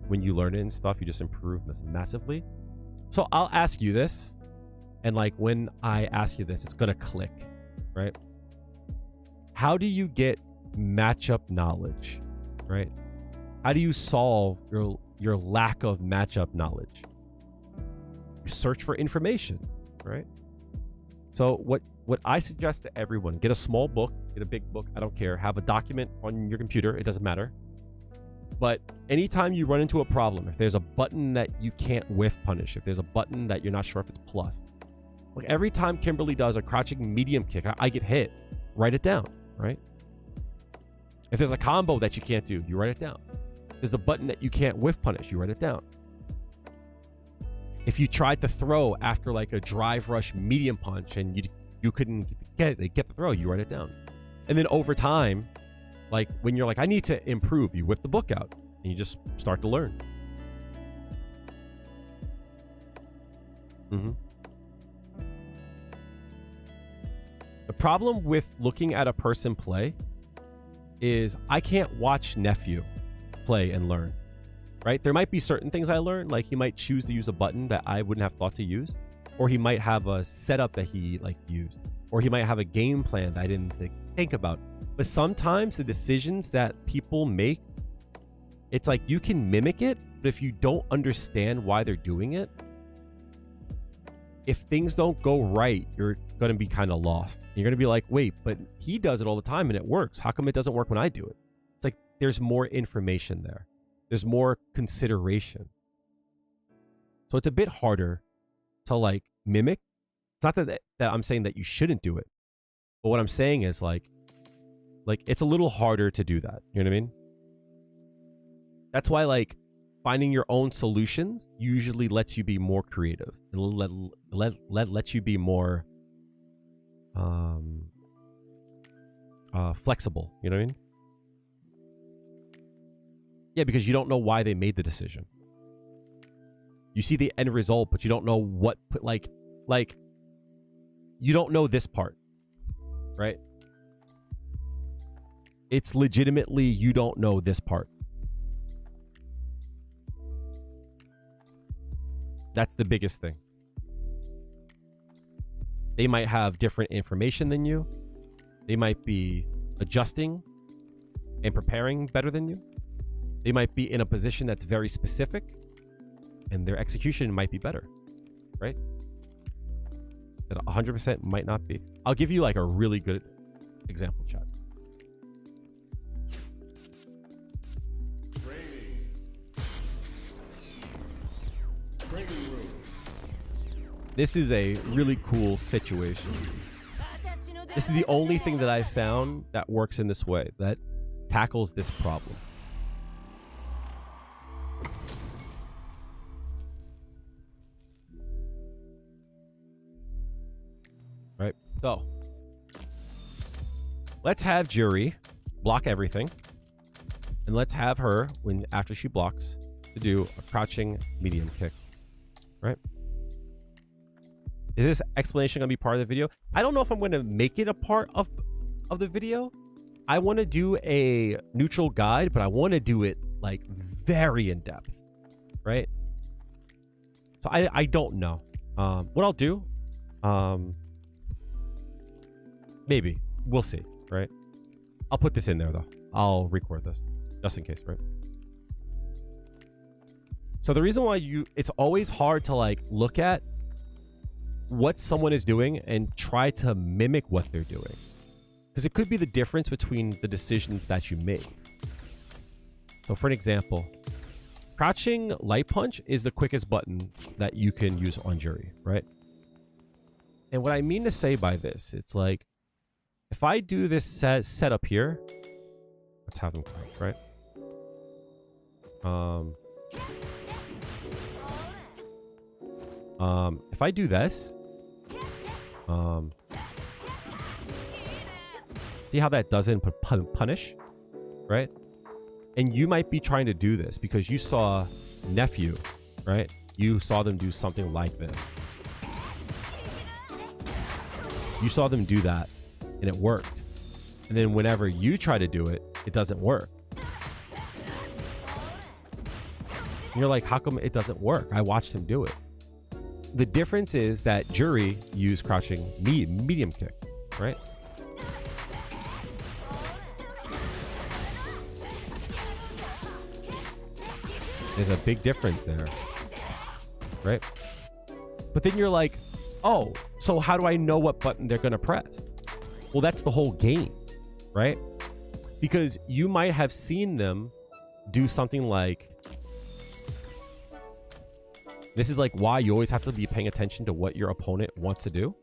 When you learn it and stuff, you just improve massively. So I'll ask you this. And like, when I ask you this, it's going to click, right? How do you get matchup knowledge, right? How do you solve your lack of matchup knowledge? You search for information, right? So what I suggest to everyone, get a small book, get a big book, I don't care. Have a document on your computer, it doesn't matter. But anytime you run into a problem, if there's a button that you can't whiff punish, if there's a button that you're not sure if it's plus, like every time Kimberly does a crouching medium kick, I get hit. Write it down, right? If there's a combo that you can't do, you write it down. If there's a button that you can't whiff punish, you write it down. If you tried to throw after like a drive rush medium punch and you couldn't get the throw, you write it down. And then over time, Like when you're like, I need to improve, you whip the book out and you just start to learn. The problem with looking at a person play is I can't watch nephew play and learn, right? There might be certain things I learned, like he might choose to use a button that I wouldn't have thought to use, or he might have a setup that he like used, or he might have a game plan that I didn't think about. But sometimes the decisions that people make, it's like you can mimic it, but if you don't understand why they're doing it, if things don't go right, you're going to be kind of lost. You're going to be like, wait, but he does it all the time and it works. How come it doesn't work when I do it? It's like there's more information there. There's more consideration. So it's a bit harder to like mimic. It's not that I'm saying that you shouldn't do it. But what I'm saying is like it's a little harder to do that. You know what I mean? That's why like finding your own solutions usually lets you be more creative and lets you be more flexible. You know what I mean? Yeah, because you don't know why they made the decision. You see the end result, but you don't know what put like you don't know this part, right? It's legitimately you don't know this part. That's the biggest thing. They might have different information than you. They might be adjusting and preparing better than you. They might be in a position that's very specific and their execution might be better, right? That 100% might not be. I'll give you like a really good example, chat. This is a really cool situation. This is the only thing that I found that works in this way, that tackles this problem. Right? So, let's have Juri block everything. And let's have her, after she blocks, to do a crouching medium kick. Right? Is this explanation going to be part of the video? I don't know if I'm going to make it a part of the video. I want to do a neutral guide, but I want to do it like very in depth, right? So I don't know. What I'll do, maybe we'll see, right? I'll put this in there though. I'll record this just in case, right? So the reason why it's always hard to like look at what someone is doing and try to mimic what they're doing, because it could be the difference between the decisions that you made. So for an example, crouching light punch is the quickest button that you can use on Juri, right? And what I mean to say by this, it's like if I do this setup here, let's have them crouch, right? If I do this, see how that doesn't punish, right? And you might be trying to do this because you saw nephew, right? You saw them do something like this. You saw them do that and it worked. And then whenever you try to do it, it doesn't work. And you're like, how come it doesn't work? I watched him do it. The difference is that Juri used crouching medium kick, right? There's a big difference there, right? But then you're like, oh, so how do I know what button they're going to press? Well, that's the whole game, right? Because you might have seen them do something like, this is like why you always have to be paying attention to what your opponent wants to do.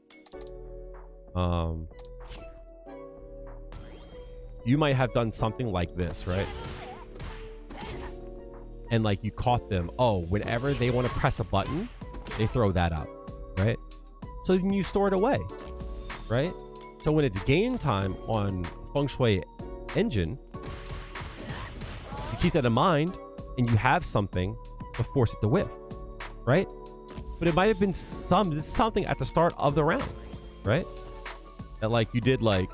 You might have done something like this, right? And like you caught them. Oh, whenever they want to press a button, they throw that out, right? So then you store it away, right? So when it's game time on Feng Shui Engine, You keep that in mind, and you have something to force it to whiff, right? But it might have been something at the start of the round, right? That like you did like,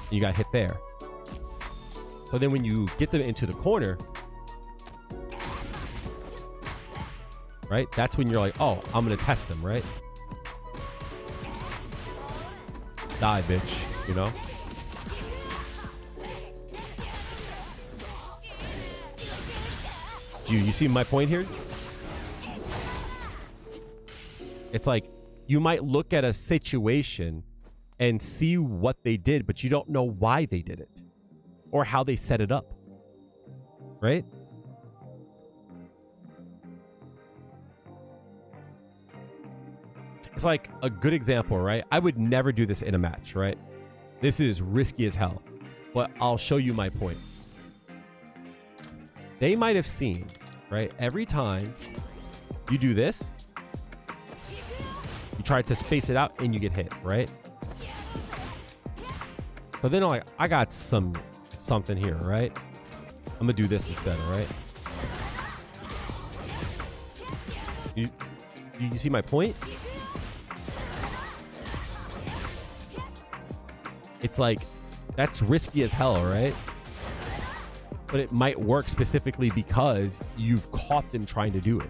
you got hit there. So then when you get them into the corner, right? That's when you're like, oh, I'm gonna test them, right? Die, bitch, you know? Do you see my point here? It's like, you might look at a situation and see what they did, but you don't know why they did it or how they set it up, right? It's like a good example, right? I would never do this in a match, right? This is risky as hell, but I'll show you my point. They might have seen, right? Every time you do this, you try to space it out and you get hit, right? So then I'm like, I got something here, right? I'm gonna do this instead, all right? You see my point? It's like, that's risky as hell, right? But it might work specifically because you've caught them trying to do it.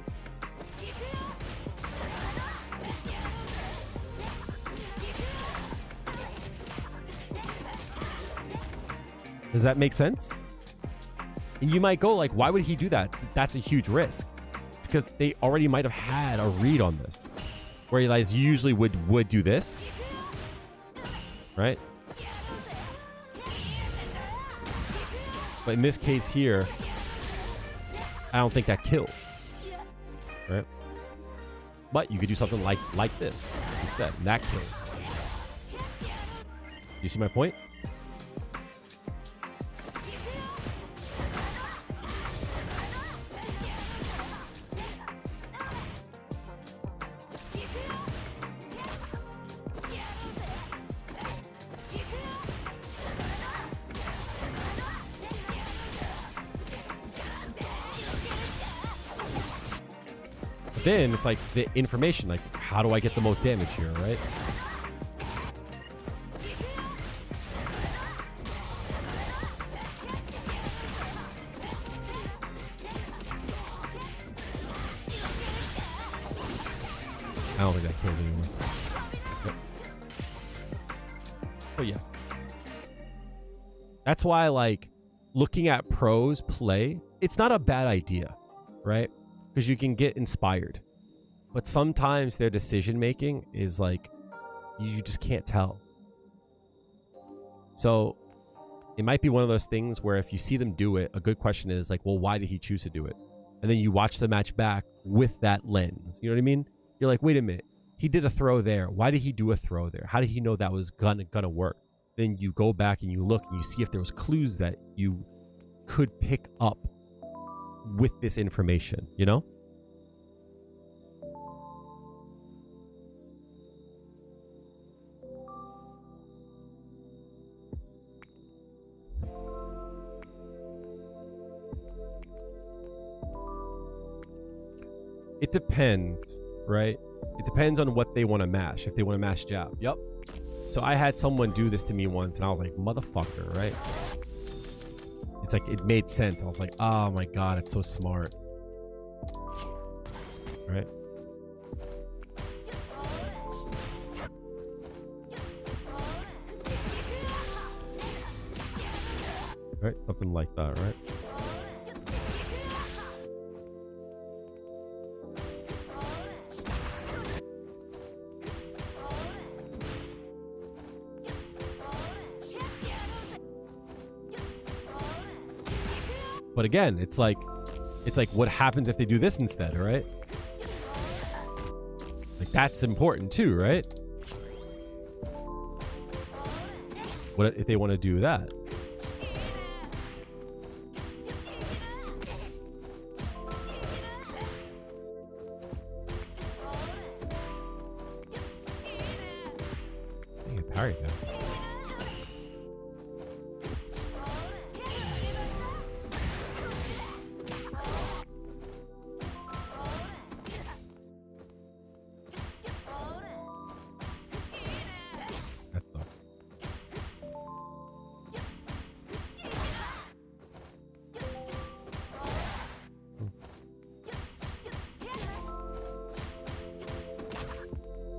Does that make sense? And you might go like, why would he do that? That's a huge risk. Because they already might have had a read on this. Where you guys usually would do this. Right? But in this case here, I don't think that killed. Right? But you could do something like this instead. And that killed. Do you see my point? Then it's like the information, like how do I get the most damage here, right? I don't think that killed anyone. Yep. Oh yeah. That's why like looking at pros play, it's not a bad idea, right? Because you can get inspired, but sometimes their decision making is like you just can't tell. So it might be one of those things where if you see them do it, a good question is like, well, why did he choose to do it? And then you watch the match back with that lens. You know what I mean? You're like, wait a minute, he did a throw there. Why did he do a throw there? How did he know that was gonna work? Then you go back and you look and you see if there was clues that you could pick up with this information, you know? It depends, right? It depends on what they want to mash. If they want to mash jab. Yep. So I had someone do this to me once and I was like, motherfucker, right? It's like, it made sense. I was like, oh my God, it's so smart. Right? Right? Something like that, right? But again, it's like what happens if they do this instead, right? Like that's important too, right? What if they want to do that? Dang it, parry, man.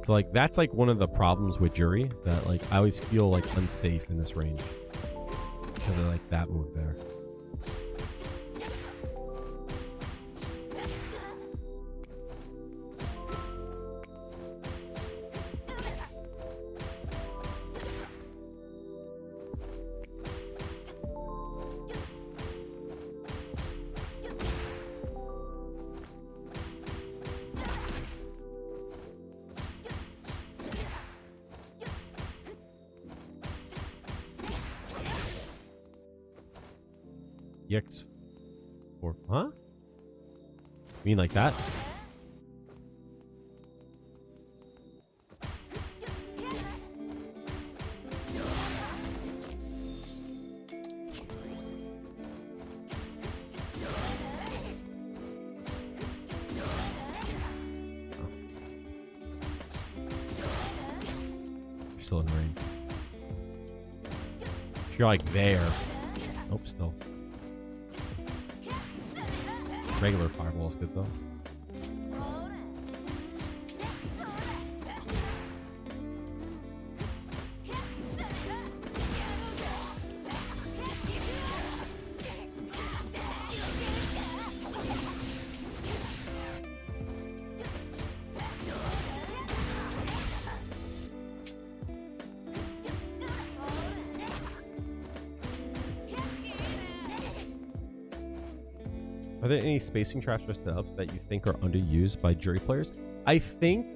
So like that's like one of the problems with Juri is that like I always feel like unsafe in this range because of like that move there. EX or huh? You mean like that? You're still in range. If you're like there. Nope, still. Regular fireball is good though. Are there any spacing traps or setups that you think are underused by Juri players? I think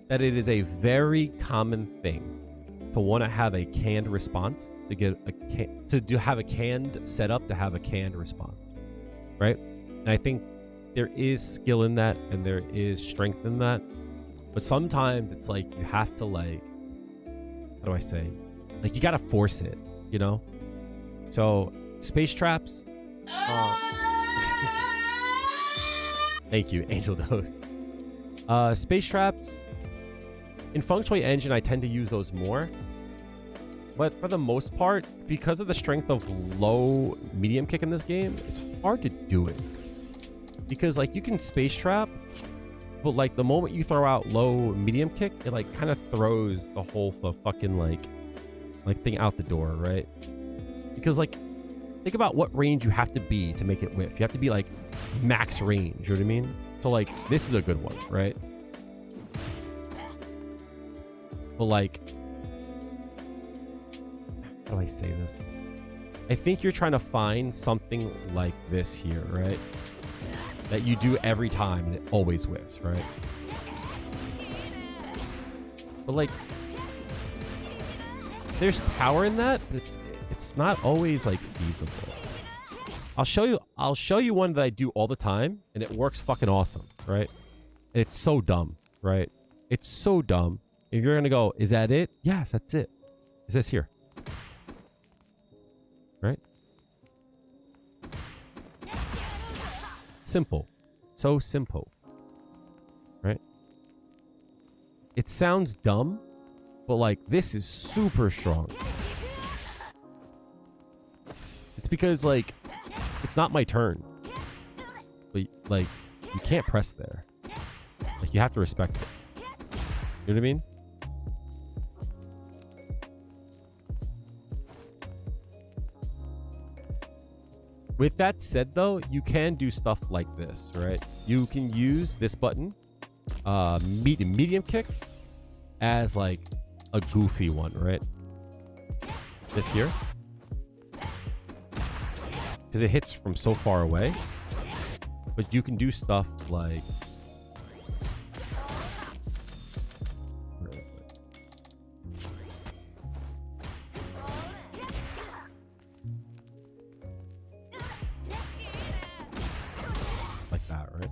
that it is a very common thing to want to have a canned response to get a have a canned setup to have a canned response, right? And I think there is skill in that and there is strength in that, but sometimes it's like you have to like, how do I say, like you gotta force it, you know? So space traps. Thank you, Angel Dose. Space traps. In Feng Shui Engine, I tend to use those more. But for the most part, because of the strength of low medium kick in this game, it's hard to do it. Because like you can space trap, but like the moment you throw out low medium kick, it like kind of throws the whole fucking like thing out the door, right? Because like think about what range you have to be to make it whiff. You have to be like max range, you know what I mean? So like this is a good one, right? But like, how do I say this? I think you're trying to find something like this here, right? That you do every time and it always whiffs, right? But like, there's power in that, but it's not always like feasible. I'll show you one that I do all the time and it works fucking awesome, right? And it's so dumb, right? It's so dumb. If you're gonna go, is that it? Yes, that's it. Is this here? Right? Simple. So simple. Right? It sounds dumb, but like this is super strong. It's because like it's not my turn. But like you can't press there. Like you have to respect it. You know what I mean? With that said, though, you can do stuff like this, right? You can use this button, medium kick, as like a goofy one, right? This here. Because it hits from so far away. But you can do stuff like... Where is it? Like that, right?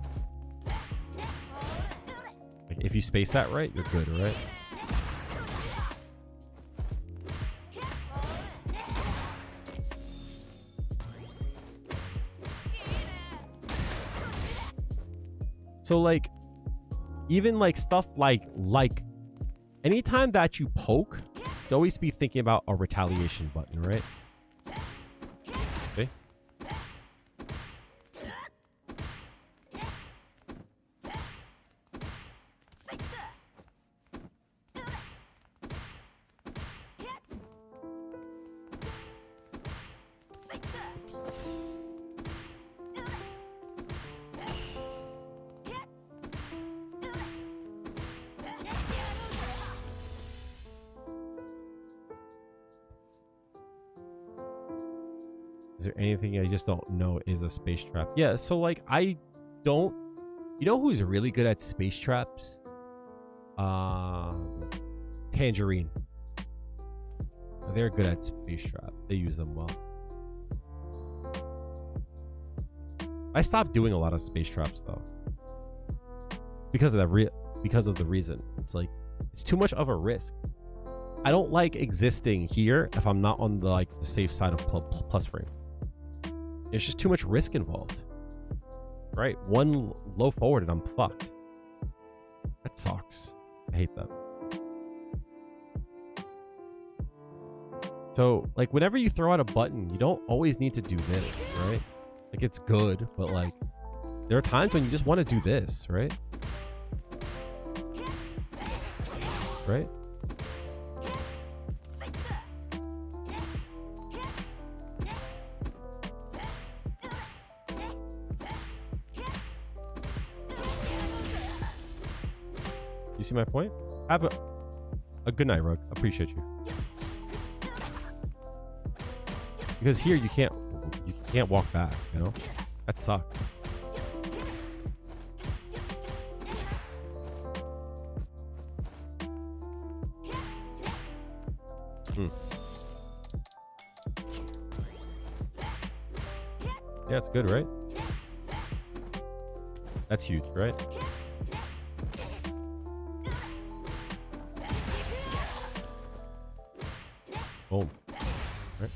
Like if you space that right, you're good, right? So like, even like stuff like anytime that you poke, you always be thinking about a retaliation button, right? Okay. Is there anything I just don't know is a space trap? Yeah, so like I don't. You know who's really good at space traps? Tangerine. They're good at space trap. They use them well. I stopped doing a lot of space traps though, because of that. Because of the reason, it's like it's too much of a risk. I don't like existing here if I'm not on the safe side of plus frame. There's just too much risk involved. Right? One low forward and I'm fucked. That sucks. I hate that. So, like, whenever you throw out a button, you don't always need to do this, right? Like, it's good, but like, there are times when you just want to do this, right? Right? You see my point? Have a good night, Rug. Appreciate you. Because here you can't walk back, you know? That sucks. Yeah, it's good, right? That's huge, right? Boom. Right.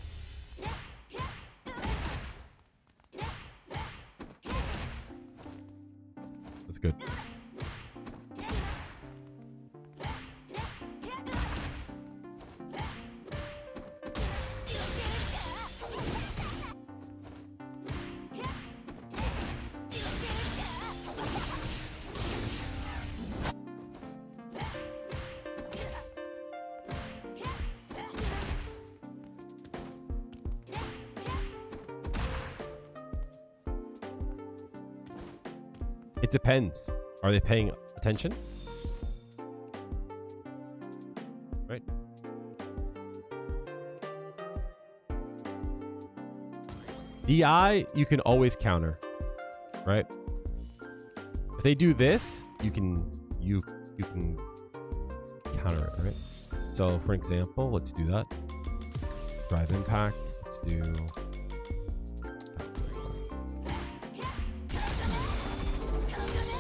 That's good. It depends. Are they paying attention? Right. DI, you can always counter. Right? If they do this, you can counter it, right? So for example, let's do that. Drive impact. Let's do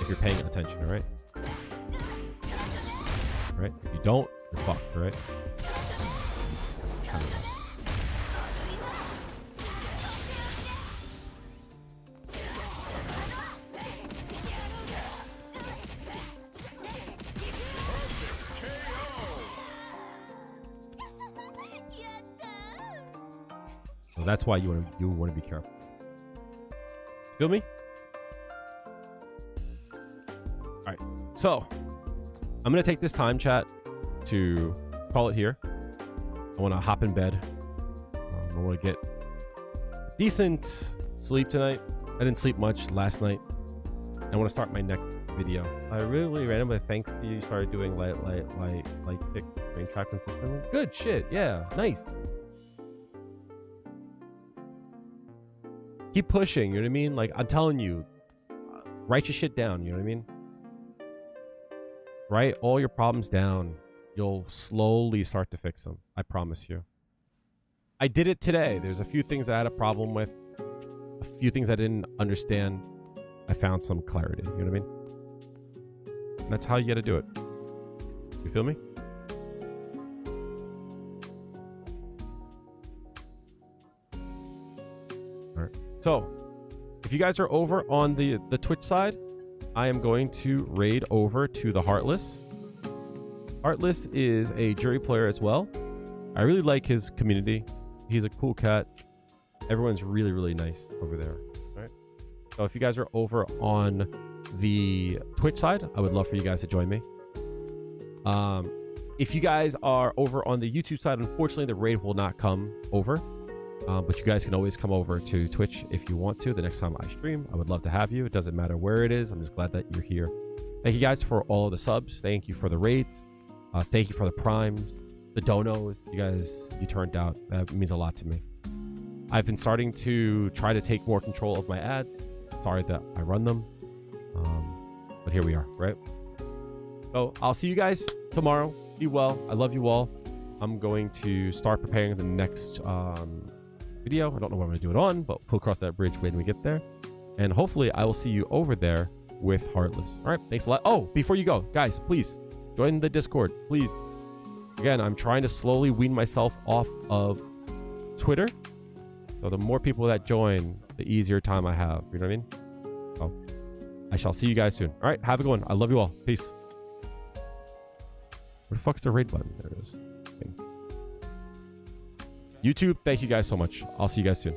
if you're paying attention, all right? Right? If you don't, you're fucked, right? So that's why you want to be careful. Feel me? So, I'm going to take this time, chat, to call it here. I want to hop in bed. I want to get decent sleep tonight. I didn't sleep much last night. I want to start my next video. I really randomly thanks to you started doing light pick brain track consistently. Good shit. Yeah. Nice. Keep pushing. You know what I mean? Like, I'm telling you, write your shit down. You know what I mean? Write all your problems down. You'll slowly start to fix them. I promise you. I did it today. There's a few things I had a problem with. A few things I didn't understand. I found some clarity. You know what I mean? And that's how you got to do it. You feel me? All right. So, if you guys are over on the Twitch side, I am going to raid over to the Heartless. Heartless is a Juri player as well. I really like his community. He's a cool cat. Everyone's really, really nice over there. All right. So if you guys are over on the Twitch side, I would love for you guys to join me. If you guys are over on the YouTube side, unfortunately, the raid will not come over. But you guys can always come over to Twitch if you want to. The next time I stream, I would love to have you. It doesn't matter where it is. I'm just glad that you're here. Thank you guys for all of the subs. Thank you for the raids. Thank you for the primes, the donos. You guys, you turned out. That means a lot to me. I've been starting to try to take more control of my ad. Sorry that I run them. But here we are, right? So I'll see you guys tomorrow. Be well. I love you all. I'm going to start preparing the next video. I don't know what I'm going to do it on, but we'll cross that bridge when we get there. And hopefully I will see you over there with Heartless. All right. Thanks a lot. Oh, before you go, guys, please join the Discord, please. Again, I'm trying to slowly wean myself off of Twitter. So the more people that join, the easier time I have. You know what I mean? So I shall see you guys soon. All right. Have a good one. I love you all. Peace. Where the fuck's the raid button? There it is. Okay. YouTube, thank you guys so much. I'll see you guys soon.